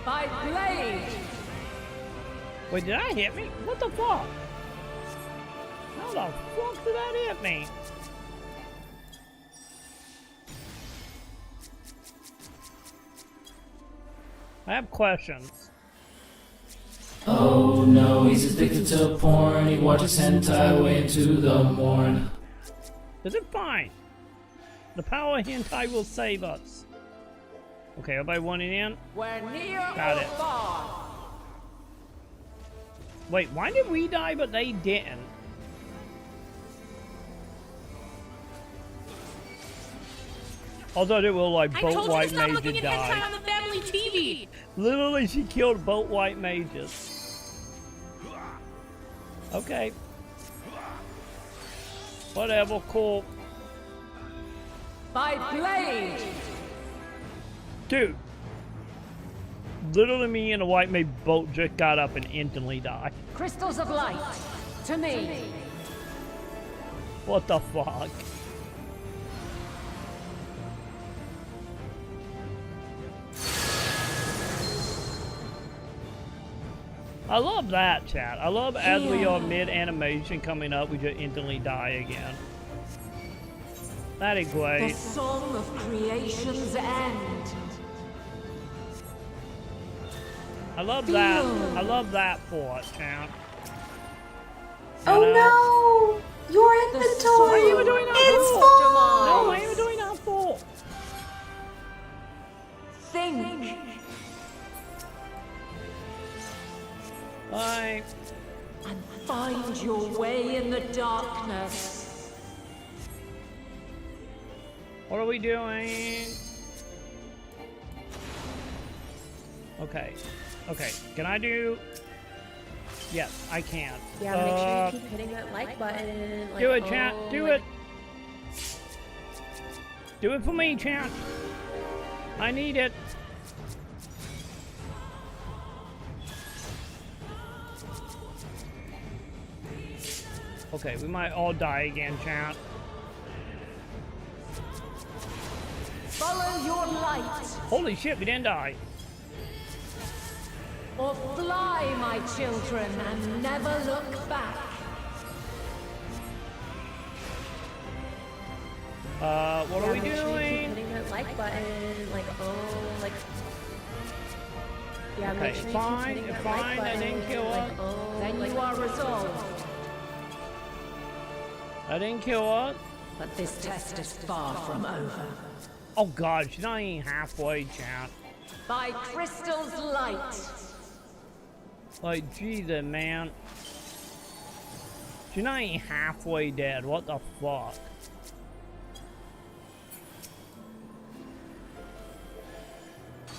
By blade. Wait, did that hit me? What the fuck? How the fuck did that hit me? I have questions. Oh no, he's addicted to porn. He watches hentai way into the morn. Is it fine? The power of hentai will save us. Okay, everybody wanting in? We're near Got or it. far. Wait, why did we die but they didn't? Although they were like both white mages died. On the family TV. Literally, she killed both white mages. Okay. Whatever, cool. By blade. Dude. Literally, me and the white mage both just got up and instantly died. Crystals of light. To me. What the fuck? I love that, chat. I love as we are mid-animation coming up, we just instantly die again. That is The great. song of creation's end. I love that. I love that for it, chat. Oh no! Your inventory! Why are you doing that It's for? full! No, why are you doing that for? Think. Bye. And find your way in the darkness. What are we doing? Okay. Okay. Can I do? Yes, I can. Yeah, make sure you keep hitting that like button. Like, Do it, chat. Do like, it. Do it for me, chat. I need it. Okay, we might all die again, chat. Follow your light. Holy shit, we didn't die. Or fly, my children, and never look back. What are we make sure you keep doing? hitting that like button. Like, oh, like. Yeah, Okay, make sure you keep fine, hitting that fine, like I button. didn't kill like, her. oh, Then like, you are resolved. I didn't kill her. But this test is far from over. Oh god, she's not even halfway, chat. By crystal's light. Like, Jesus, man. She's not even halfway dead. What the fuck?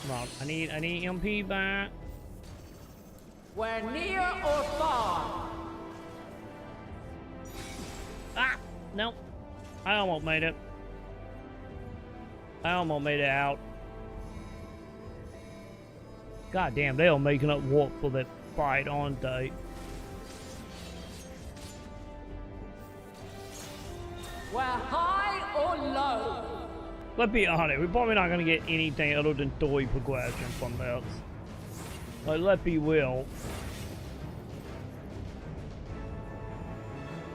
Come on, I need MP back. We're near or far. Ah! Nope. I almost made it. I almost made it out. God damn, they are making up work for that fight, aren't they? We're high or low. Let's be honest, we're probably not gonna get anything other than story progression from this. Like, let's be real.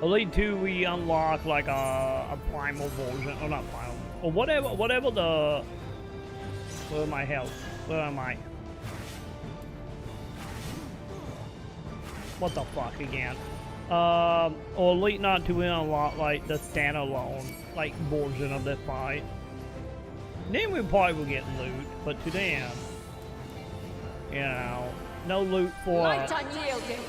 Elite 2, we unlock like a primal version, or not primal, or whatever the. Where am I health? Where am I? What the fuck again? Or Elite not to unlock like the standalone like version of this fight. Then we probably will get loot, but to them, you know, no loot for. Light unyielding.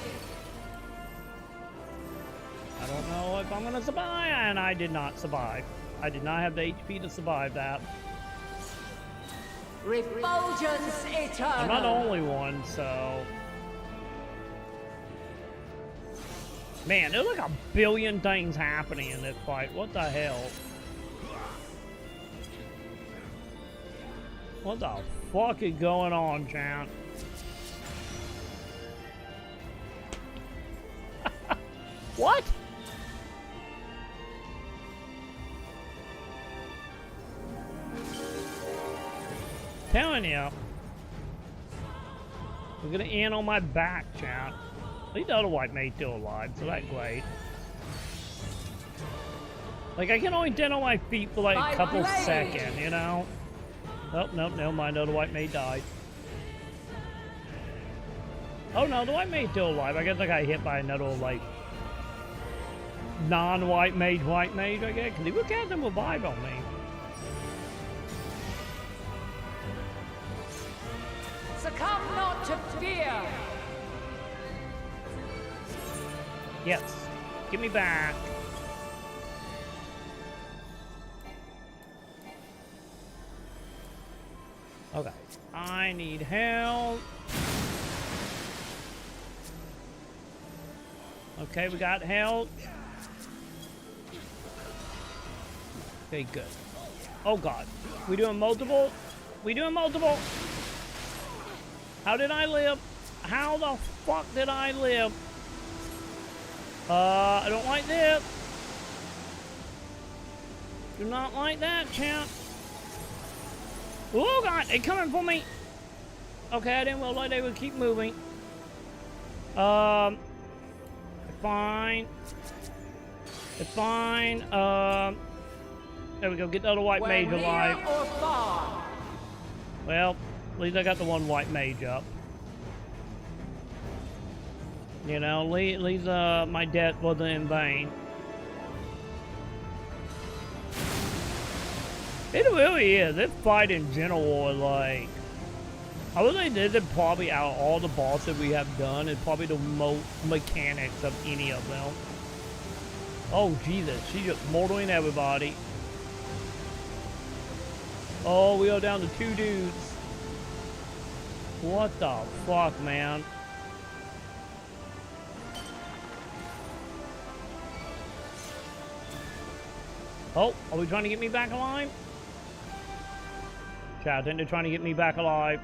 I don't know if I'm gonna survive, and I did not survive. I did not have the HP to survive that. Refulgence eternal. I'm not the only one, so. Man, there's like a billion things happening in this fight. What the hell? What the fuck is going on, chat? What? Telling you. We're gonna end on my back, chat. At least the other white mate's still alive, so that's great. Like, I can only stand on my feet for like a couple seconds, you know? Oh, nope, never mind, the other white mate died. Oh no, the white mage still alive. I guess I got hit by another, like, non-white mage, I guess. Because he was casting revive on me. Succumb not to fear! Yes. Give me back. Okay. I need help. Okay, we got help. Okay, good. Oh god. We doing multiple? We doing multiple? How did I live? How the fuck did I live? I don't like this. Do not like that, champ. Oh god, they coming for me. Okay, I didn't realize they would keep moving. Fine. It's fine. There we go. Get the other white mage alive. Well, at least I got the one white mage up. You know, at least my death wasn't in vain. It really is. This fight in general, like, I would say this is probably out of all the bosses we have done, is probably the most mechanics of any of them. Oh Jesus, she's just mortaling everybody. Oh, we are down to 2 dudes. What the fuck, man? Oh, are we trying to get me back alive? Chat, I think they're trying to get me back alive.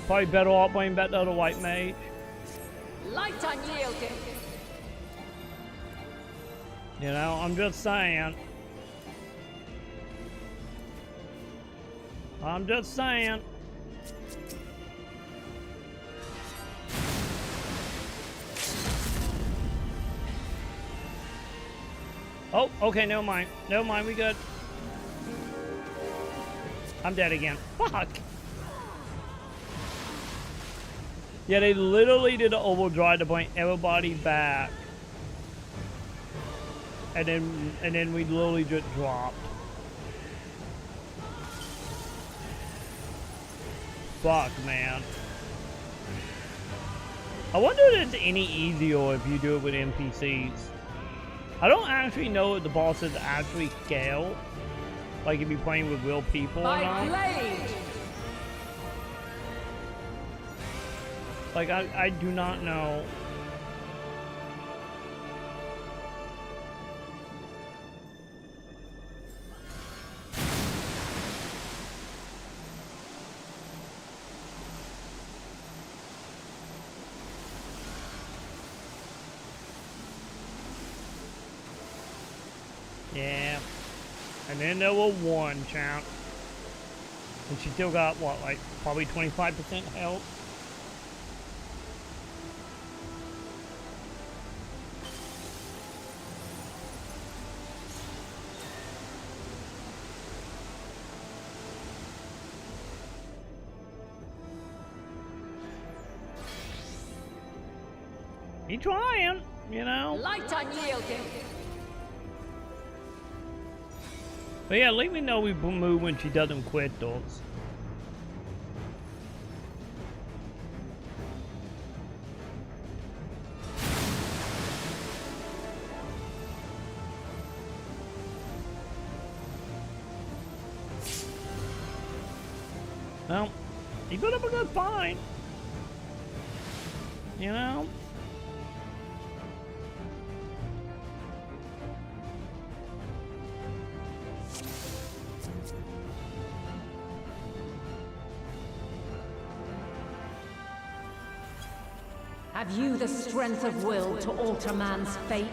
Probably better off bringing back the other white mage. Light unyielding. You know, I'm just saying. I'm just saying. Oh, okay, never mind. Never mind, we good. I'm dead again. Fuck! Yeah, they literally did an overdrive to bring everybody back. And then we literally just dropped. Fuck, man. I wonder if it's any easier if you do it with NPCs. I don't actually know if the bosses actually scale. Like if you're playing with real people or not. Like I do not know. Yeah. And then there was one champ. And she still got what, like probably 25% health? He trying, you know. Light unyielding. But yeah, let me know we move when she doesn't quit those. Well, he put up a good fight. You know? Have you the strength of will to alter man's fate?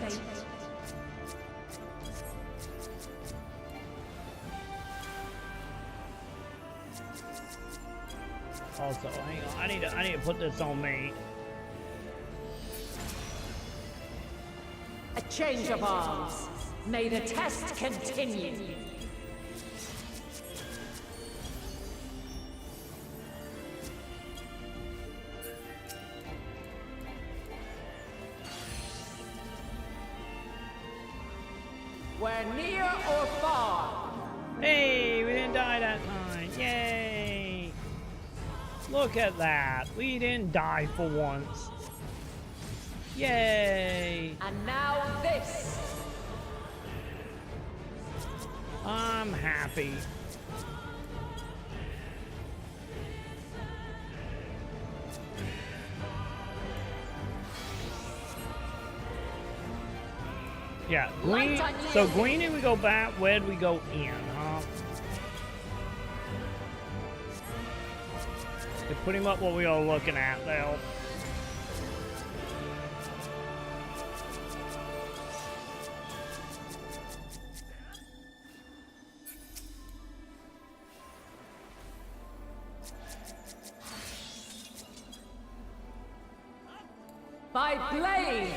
Also, hang on, I need to put this on me. A change of arms. May the test continue. We're near or far. Hey, we didn't die that time. Yay! Look at that. We didn't die for once. Yay! And now this. I'm happy. Yeah, green. So green, and we go back. Where do we go in, huh? It's pretty much what we are looking at now. By blade.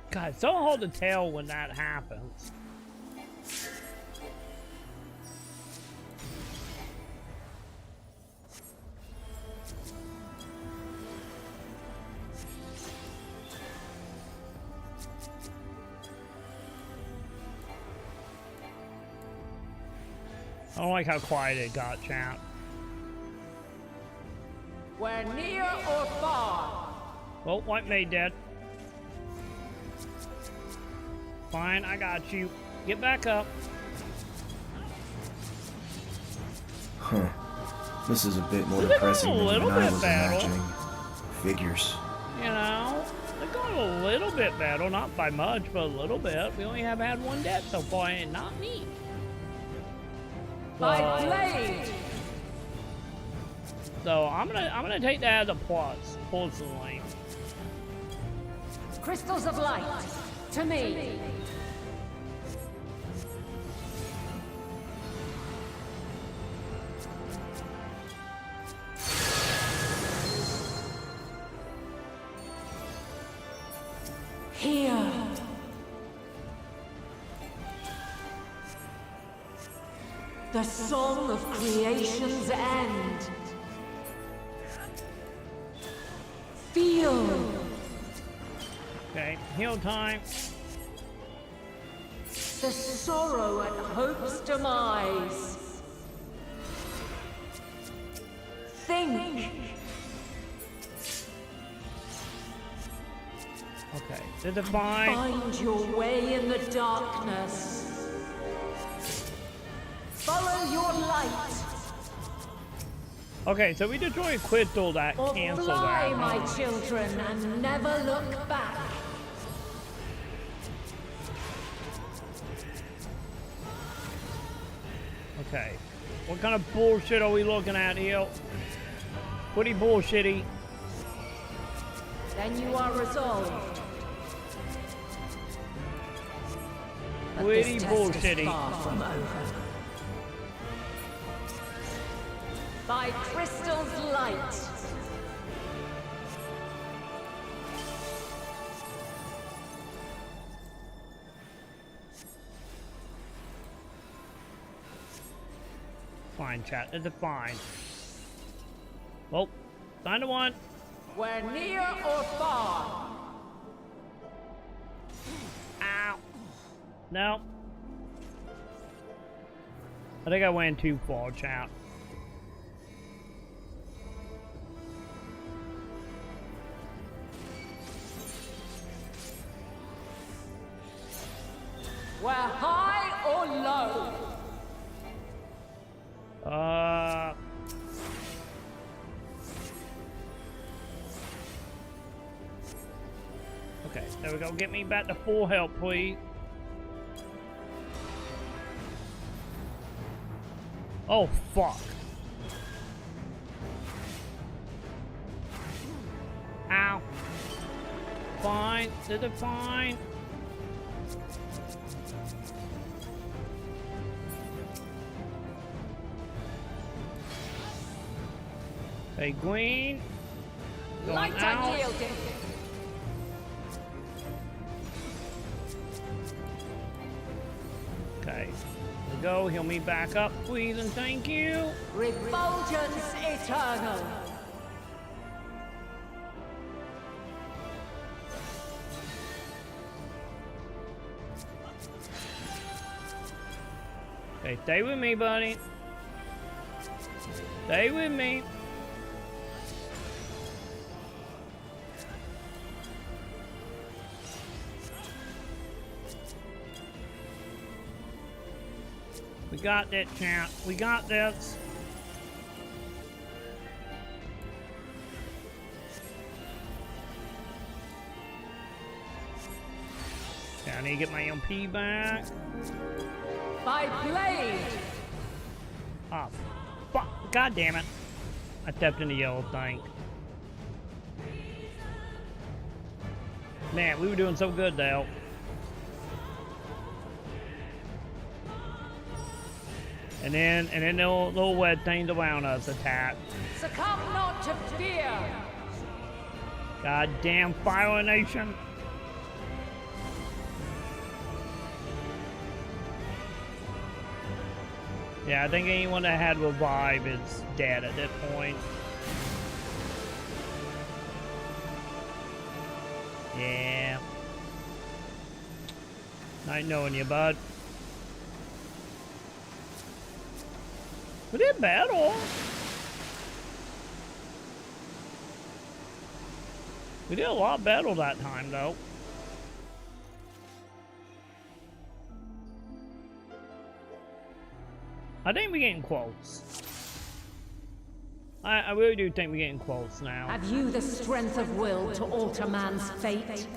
God, it's so hard to tell when that happens. I don't like how quiet it got, chat. We're near or far. Well, white maid dead. Fine, I got you. Get back up. Huh. This is a bit more depressing than even I was imagining. Figures. You know, they're going a little bit better. Not by much, but a little bit. We only have had one death so far, and not me. By blade. So I'm gonna take that as a plus, personally. Crystals of light. To me. Here. The song of creation's end. Feel. Okay, heal time. The sorrow at hope's demise. Think. Okay, the divine. Find your way in the darkness. Follow your light. Okay, so we destroy a crystal that cancels that. Fly, my children, and never look back. Okay, what kind of bullshit are we looking at here? Pretty bullshitty. Then you are resolved. Pretty bullshitty. Far from over. By crystal's light. Fine, chat. It's a fine. Well, 9-1. We're near or far. Ow. No. I think I went too far, chat. We're high or low. Okay, there we go. Get me back to full health, please. Oh, fuck. Ow. Fine. This is fine. Hey, Green. Light unyielding. Okay. There we go. Heal me back up, please, and thank you. Refulgence eternal. Okay, stay with me, buddy. Stay with me. We got that, champ. We got this. Okay, I need to get my MP back. By blade! Oh, fuck. God damn it. I stepped in the yellow thing. Man, we were doing so good, Dale. And then the little wet things around us attacked. Succumb not to fear! Goddamn Fire Nation. Yeah, I think anyone that had revive is dead at that point. Yeah. Nice knowing you, bud. We did battle. We did a lot of battle that time, though. I think we're getting close. I really do think we're getting close now. Have you the strength of will to alter man's fate?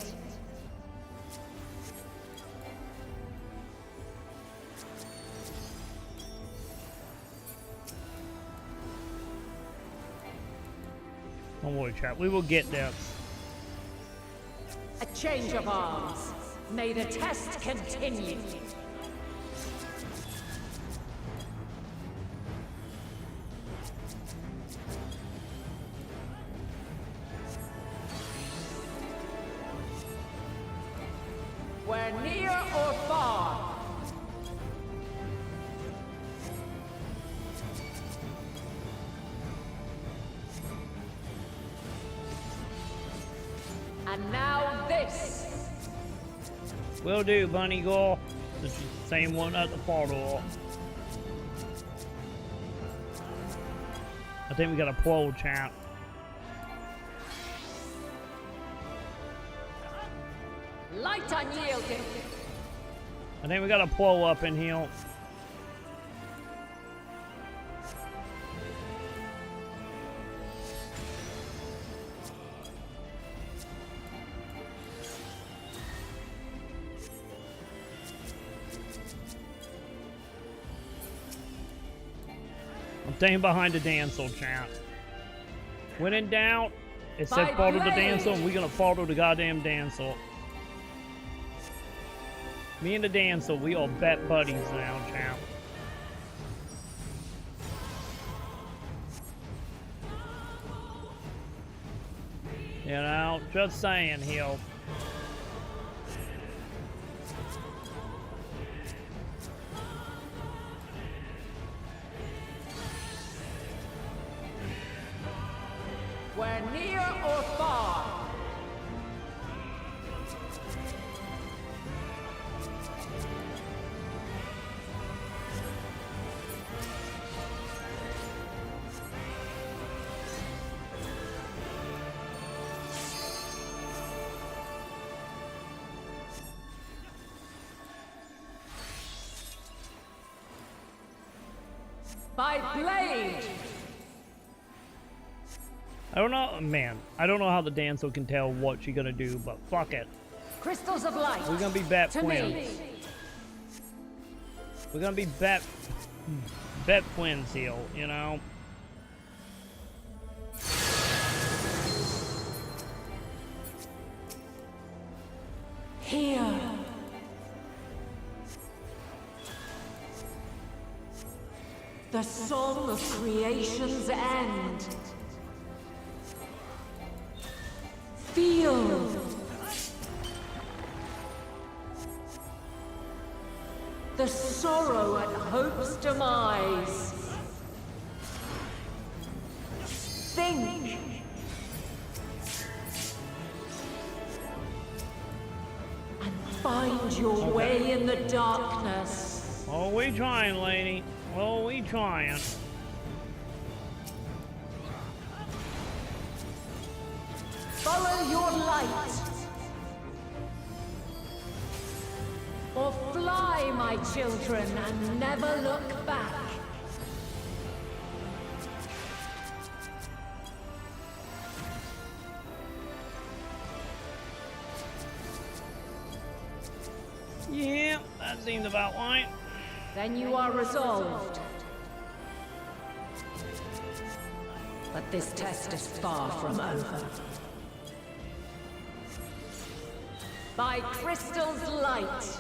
Don't worry, chat. We will get this. A change of arms. May the test continue. We're near or far. And now this. Will do, Bunny Girl. This is the same one at the far door. I think we got a pole, champ. Light unyielding. I think we got a pole up in here. I'm staying behind the dancel, champ. When in doubt, it says follow the dancel, and we're gonna follow the goddamn dancel. Me and the dancel, we are bet buddies now, champ. You know, just saying, here. We're near or far. By blade. I don't know, man. I don't know how the dancel can tell what she's gonna do, but fuck it. Crystals of light. We're gonna be bet to twins. me. We're gonna be bet twins here, you know. Here. The song of creation's end. Feel. The sorrow at hope's demise. Think. And find your way in the darkness. Oh, we trying, lady. Oh, we trying. Follow your light. Or fly, my children, and never look back. Yeah, that seems about right. Then you are resolved. But this test is far from over. By Crystal's light.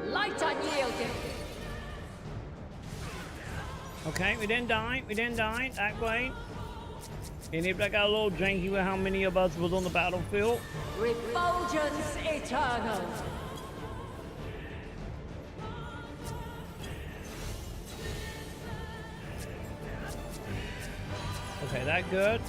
Light unyielding. Okay, we didn't die. We didn't die. That way. And if I got a little janky with how many of us was on the battlefield. Refulgence eternal. Okay, that good.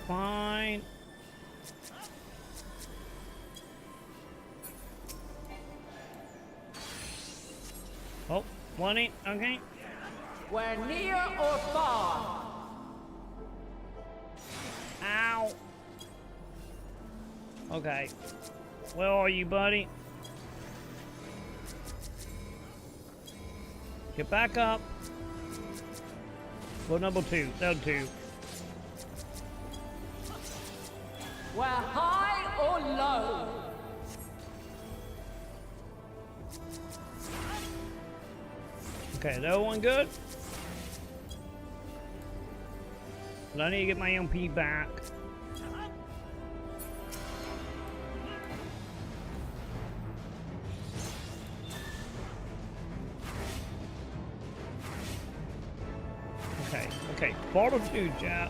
Fine. Oh, 20, okay. We're near or far. Ow. Okay. Where are you, buddy? Get back up. Go number 2. Down 2. We're high or low. Okay, that one good. But I need to get my MP back. Okay, bottle 2, chat.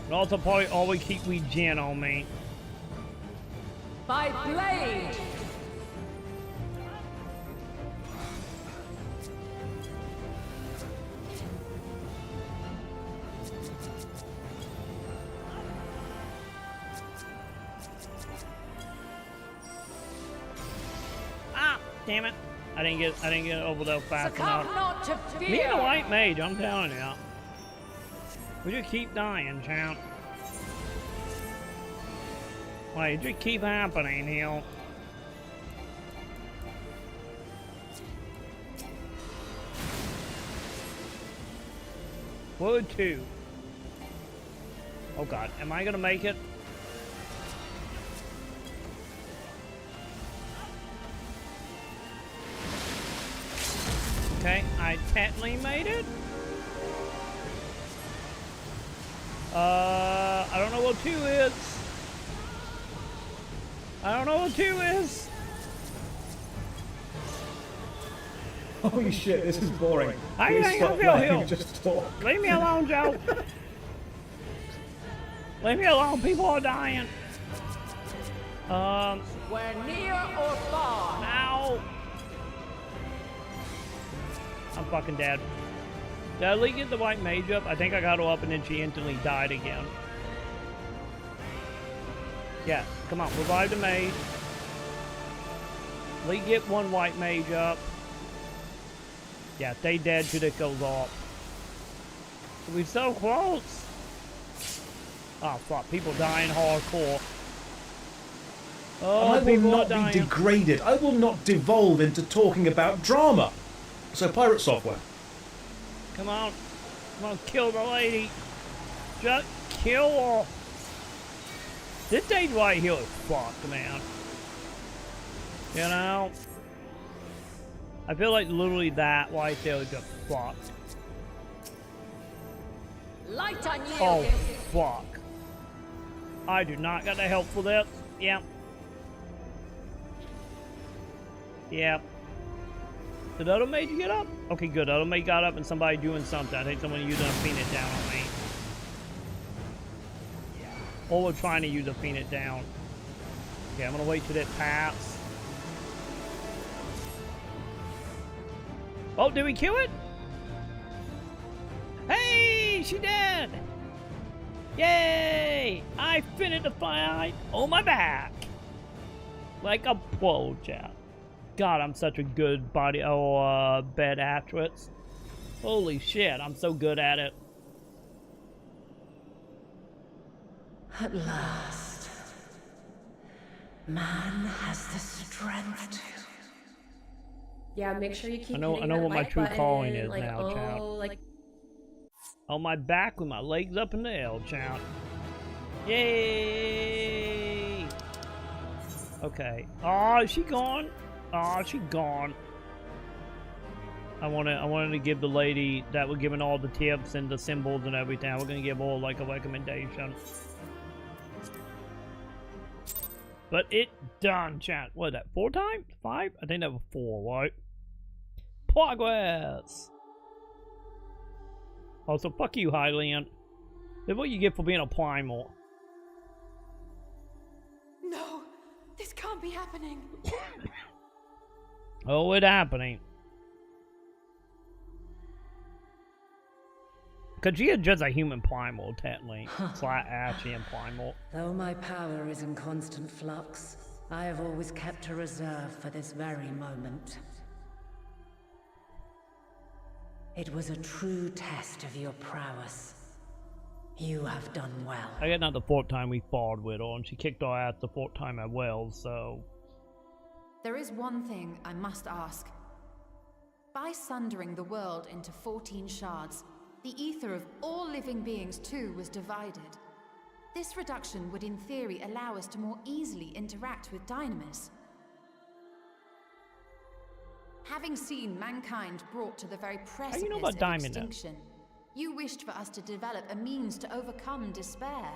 And also probably always keep regen on me. By blade. Ah, damn it! I didn't get over there fast enough. Not to fear. Me and a white mage, I'm telling you. We just keep dying, champ. Wait, it just keep happening, here. Wood 2. Oh god, am I gonna make it? Okay, I technically made it. I don't know what 2 is. I don't know what 2 is. Holy shit, this is boring. Just talk. Leave me alone, Joe. Leave me alone. People are dying. We're near or far. Ow. I'm fucking dead. Did I at least get the white mage up? I think I got her up and then she instantly died again. Yeah, come on, revive the mage. At least get one white mage up. Yeah, they dead till it goes off. We're so close. Oh fuck, people dying hardcore. Oh, I will not be degraded. I will not devolve into talking about drama. So, pirate software. Come on. Come on, kill the lady. Just kill her. This dude right here is fucked, man. You know? I feel like literally that right there is just fucked. Light unyielding. Oh, fuck. I do not got the help for this. Yep. Yep. Did other mage get up? Okay, good. Other mage got up and somebody doing something. I think someone using a Phoenix down on me. Or we're trying to use a Phoenix down. Okay, I'm gonna wait till it passes. Oh, did we kill it? Hey, she dead! Yay! I finished the fight on my back. Like a pro, chat. God, I'm such a good bed actress. Holy shit, I'm so good at it. At last, man has the strength to. Yeah, make sure you keep I know hitting that what my like true button, calling is like, now, chat. like On my back with my legs up in the air, chat. Yay! Okay. Oh, is she gone? Oh, she gone. I wanted to give the lady that was giving all the tips and the symbols and everything. We're gonna give her like a recommendation. But it done, chat. What is that? 4 times? 5? I think that was 4, right? Progress. Also, fuck you, Highland. That's what you get for being a primal. No, this can't be happening. Oh, it's happening. Because she is just a human primal, technically. Flat ashy and primal. Though my power is in constant flux, I have always kept a reserve for this very moment. It was a true test of your prowess. You have done well. I get not the 4th time we fought with her, and she kicked our ass the 4th time as well, so... There is one thing I must ask. By sundering the world into 14 shards, the ether of all living beings too was divided. This reduction would in theory allow us to more easily interact with Dynamis. Having seen mankind brought to the very precipice of extinction, you wished for us to develop a means to overcome despair.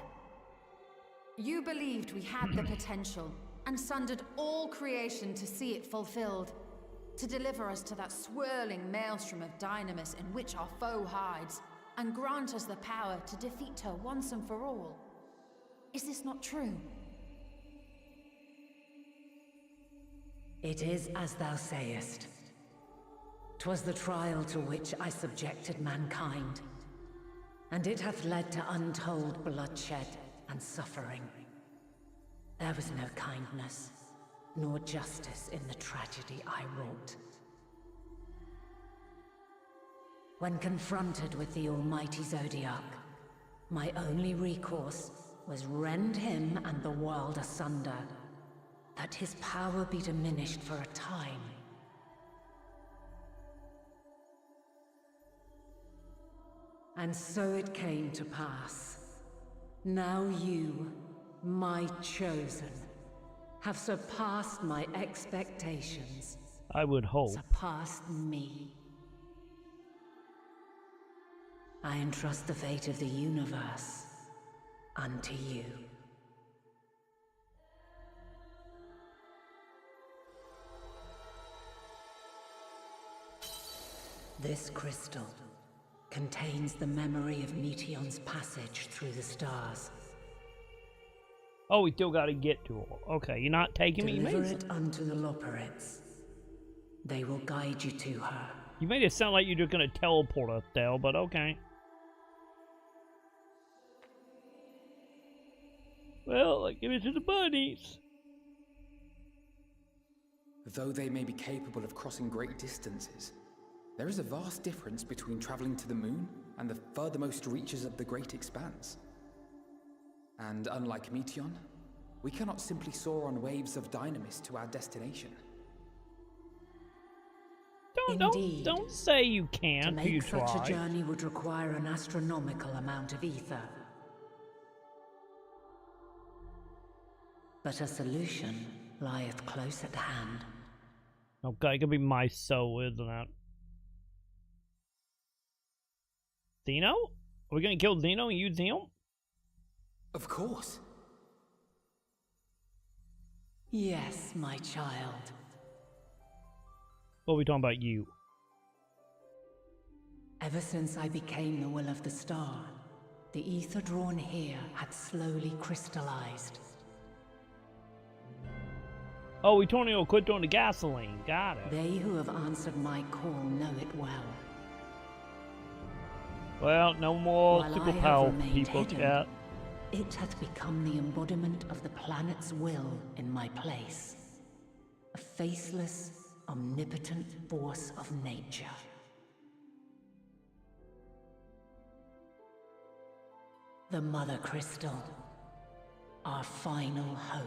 You believed we had the potential, and sundered all creation to see it fulfilled, to deliver us to that swirling maelstrom of Dynamis in which our foe hides, and grant us the power to defeat her once and for all. Is this not true? It is as thou sayest. 'Twas the trial to which I subjected mankind, and it hath led to untold bloodshed and suffering. There was no kindness, nor justice in the tragedy I wrought. When confronted with the almighty Zodiac, my only recourse was rend him and the world asunder, that his power be diminished for a time. And so it came to pass. Now you, my chosen, have surpassed my expectations. I would hope. Surpassed me. I entrust the fate of the universe unto you. This crystal contains the memory of Meteon's passage through the stars. Oh, we still gotta get to her. Okay, you're not taking me, Deliver Mason? it unto the Loperites. They will guide you to her. You made it sound like you're just gonna teleport us there, but okay. Well, give it to the bunnies. Though they may be capable of crossing great distances, there is a vast difference between traveling to the moon and the furthermost reaches of the great expanse. And unlike Meteon, we cannot simply soar on waves of Dynamis to our destination. Don't say you can't. To make You such try. a journey would require an astronomical amount of ether. But a solution lieth close at hand. Okay, it could be my soul, isn't it? Dino? Are we gonna kill Zeno and use him? Of course. Yes, my child. What are we talking about, you? Ever since I became the will of the star, the ether drawn here had slowly crystallized. Oh, we told him to quit doing the gasoline. Got it. They who have answered my call know it well. Well, no more While superpower I have people, hidden, chat. it hath become the embodiment of the planet's will in my place. A faceless, omnipotent force of nature. The Mother Crystal, our final hope.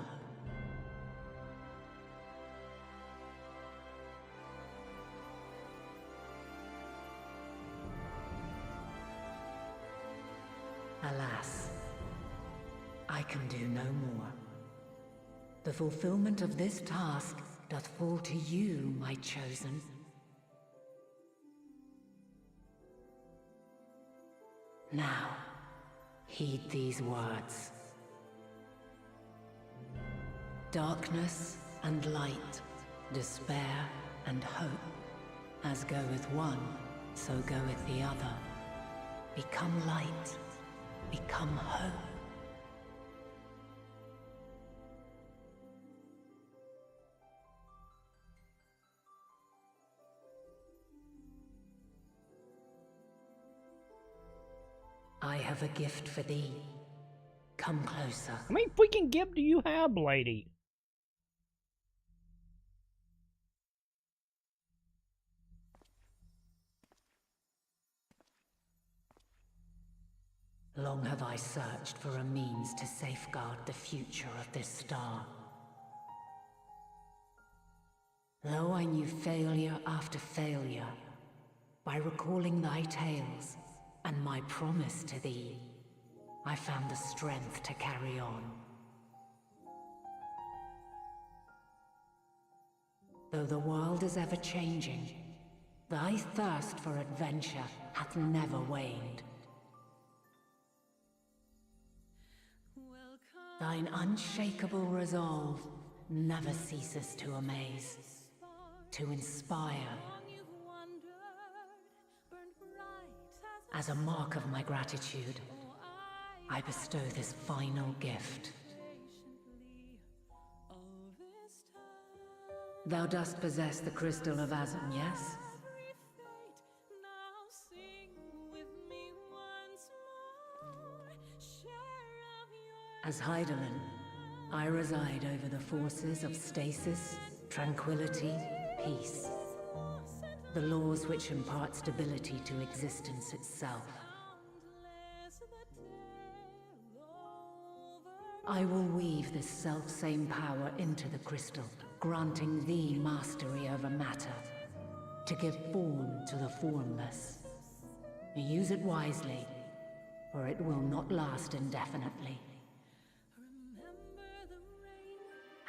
Alas, I can do no more. The fulfillment of this task doth fall to you, my chosen. Now, heed these words. Darkness and light, despair and hope. As goeth one, so goeth the other. Become light, become hope. I have a gift for thee. Come closer. How many freaking gift do you have, lady? Long have I searched for a means to safeguard the future of this star. Though I knew failure after failure, by recalling thy tales and my promise to thee, I found the strength to carry on. Though the world is ever changing, thy thirst for adventure hath never waned. Thine unshakable resolve never ceases to amaze, to inspire. As a mark of my gratitude, I bestow this final gift. Thou dost possess the crystal of Azum, yes? As Hydaelyn, I reside over the forces of stasis, tranquility, peace. The laws which impart stability to existence itself. I will weave this self-same power into the crystal, granting thee mastery over matter, to give form to the formless. Use it wisely, or it will not last indefinitely.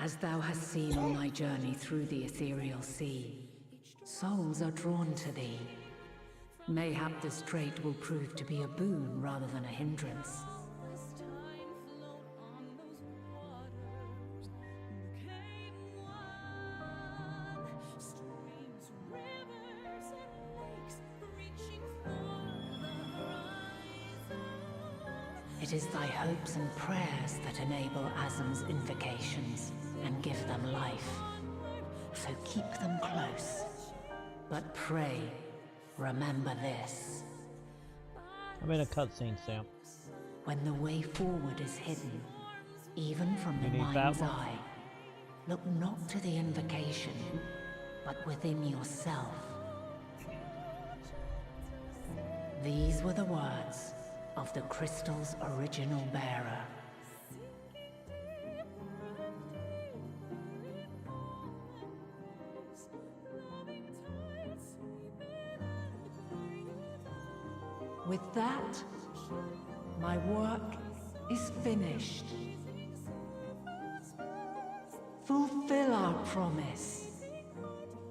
As thou hast seen on thy journey through the ethereal sea, souls are drawn to thee. Mayhap this trait will prove to be a boon rather than a hindrance. It is thy hopes and prayers that enable Azum's invocations and give them life. So keep them close. But pray, remember this. I'm in a cutscene, Sam. When the way forward is hidden, even from the mind's eye, look not to the invocation, but within yourself. These were the words of the crystal's original bearer. With that, my work is finished. Fulfill our promise.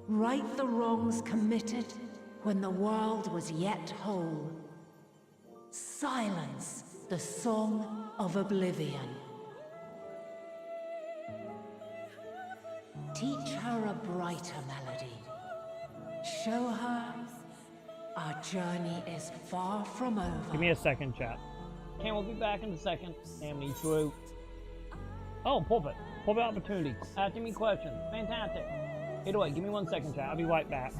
Right the wrongs committed when the world was yet whole. Silence the song of oblivion. Teach her a brighter melody. Show her our journey is far from over. Give me a second, chat. Okay, we'll be back in a second. Damn me through. Oh, Pulpit. Pulpit opportunity. Asking me questions. Fantastic. Either way, give me 1 second, chat. I'll be right back.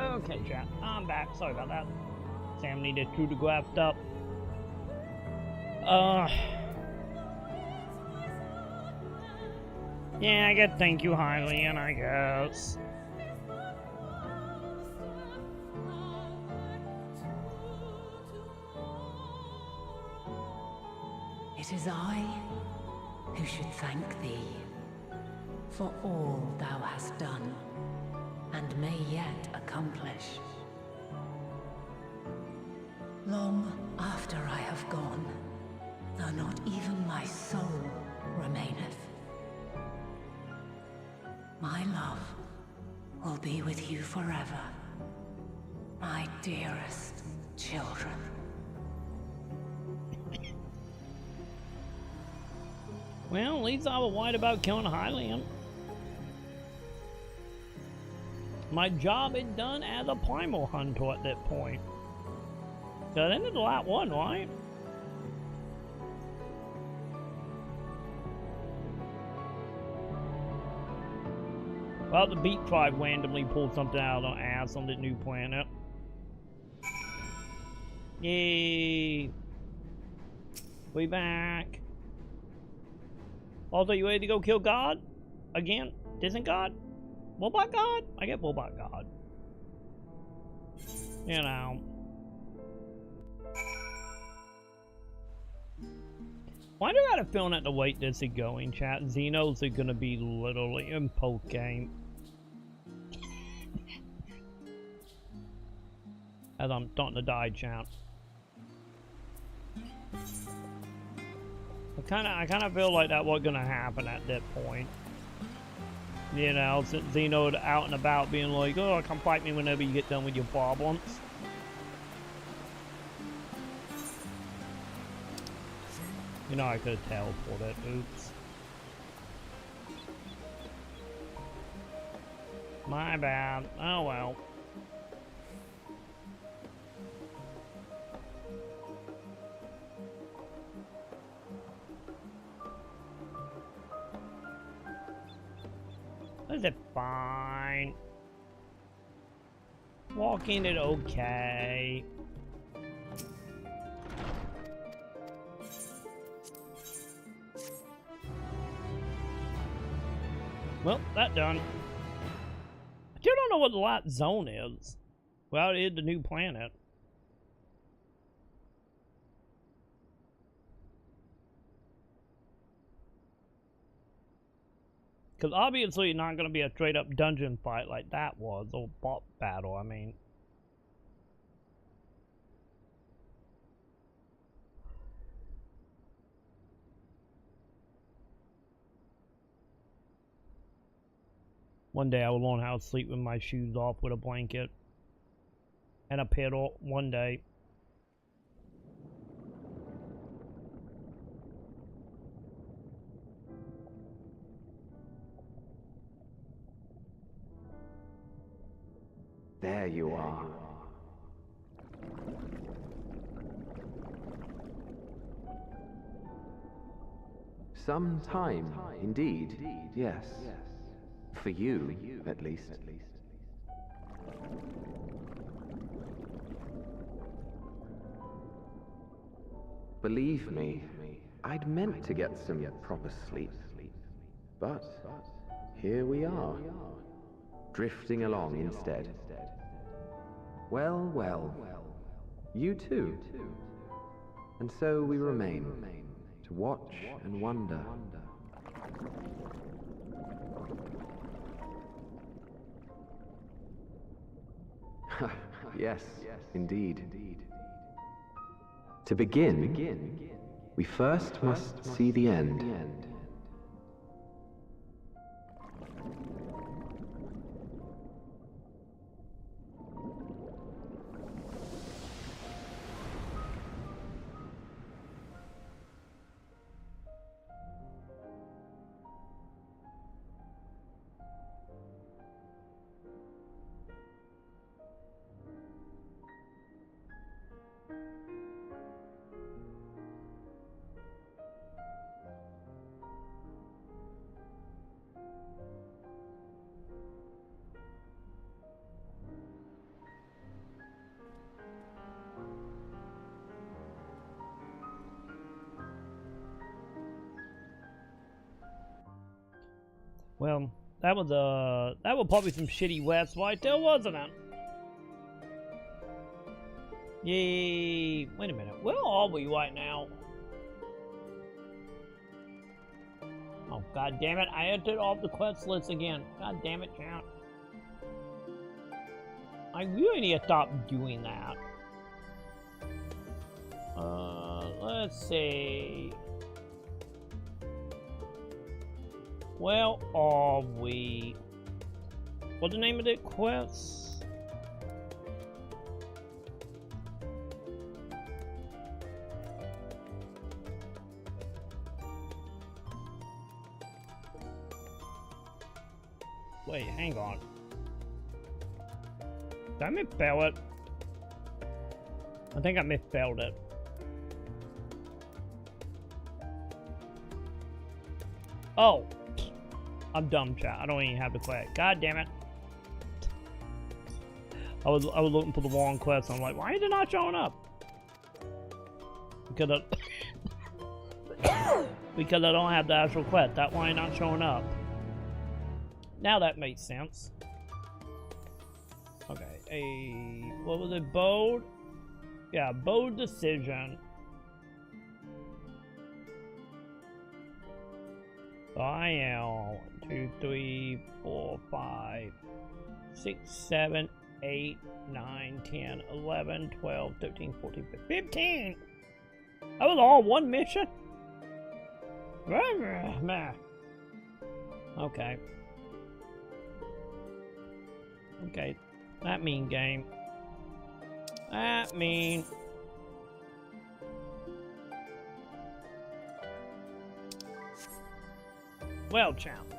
Okay, chat. I'm back. Sorry about that. Sam needed to graphed up. Yeah, I guess thank you, Hylian, I guess. It is I who should thank thee for all thou hast done and may yet accomplish. Long after I have gone, though not even my soul remaineth, my love will be with you forever, my dearest children. Well, at least I was white about killing Hylian. My job is done as a primal hunter at that point. So that ended Lot 1, right? Well, the Beat Tribe randomly pulled something out of their ass on the new planet. Yay! We back. Also, you ready to go kill God? Again? Isn't God? Robot God? I get Robot God. You know. Why do I got a feeling that the way this is going, chat? Xenos are gonna be literally in poke game. As I'm starting to die, chat. I kinda feel like that was gonna happen at that point. You know, since Xeno's out and about being like, oh, come fight me whenever you get done with your problems. You know, I could have teleported. Oops. My bad. Oh well. Is it fine? Walking it okay. Well, that done. I still don't know what the light zone is. Well, it is the new planet. Because obviously it's not going to be a straight up dungeon fight like that was, or boss battle, I mean. One day I will learn how to sleep with my shoes off with a blanket and a pillow. One day. There you are. Some time, indeed. Yes. For you, at least. Believe me, I'd meant to get some proper sleep. But here we are, drifting along instead. Well, well, you too. And so we remain, to watch and wonder. Yes, indeed. To begin, we first must see the end. Well, that was probably some shitty West Whitetail, wasn't it? Yay! Wait a minute, where are we right now? Oh god damn it! I entered off the quest list again. God damn it, chat. I really need to stop doing that. Let's see. Where are we? What's the name of the quest? Wait, hang on. Did I misspell it? I think I misspelled it. Oh. I'm dumb, chat. I don't even have the quest. God damn it. I was looking for the wrong quest. I'm like, why is it not showing up? Because because I don't have the actual quest. That's why it's not showing up. Now that makes sense. Okay, what was it? Bold? Yeah, bold decision. So I am 1, 2, 3, 4, 5, 6, 7, 8, 9, 10, 11, 12, 13, 14, 15. That was all one mission? Okay. Okay. That mean game. That mean. Well, champ.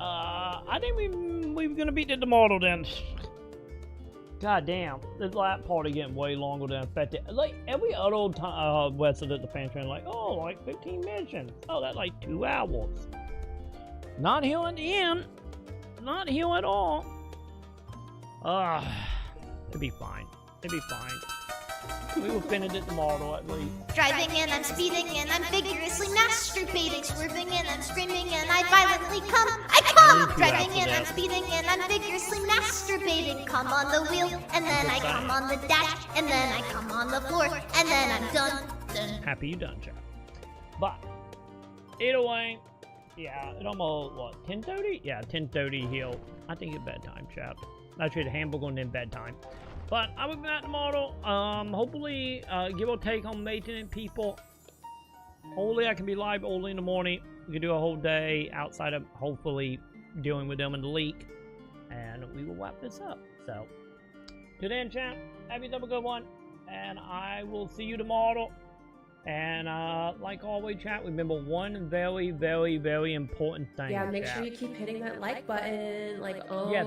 I think we're gonna beat the model then. God damn, this lap party getting way longer than expected. Like every other time, West of the fan train, like, oh, like 15 missions. Oh, that's like 2 hours. Not here at the end. Not here at all. It'll be fine. It'll be fine. We will finish it tomorrow at least. Driving and I'm speeding and I'm vigorously masturbating, swerving and I'm screaming and I violently come. I come! Driving and I'm speeding and I'm vigorously masturbating. Come on the wheel and then I come on the dash and then I come on the floor and then I'm done. Happy you done, chat. But either way, yeah, it almost what 10:30? Yeah, 10:30 here. I think it's bedtime, chat. Actually, the hamburger and then bedtime. But I will be back tomorrow. Hopefully, give or take on maintenance people. Hopefully, I can be live early in the morning. We can do a whole day outside of hopefully dealing with them in the leak, and we will wrap this up. So, till then, chat, have yourself a good one, and I will see you tomorrow. And like always, chat, remember one very, very, very important thing. Yeah, make sure you keep hitting that like button. Like, oh. Yes,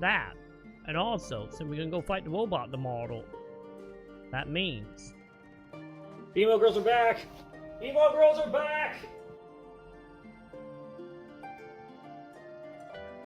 that. And also, so we're gonna go fight the robot tomorrow. That means... Emo girls are back! Emo girls are back!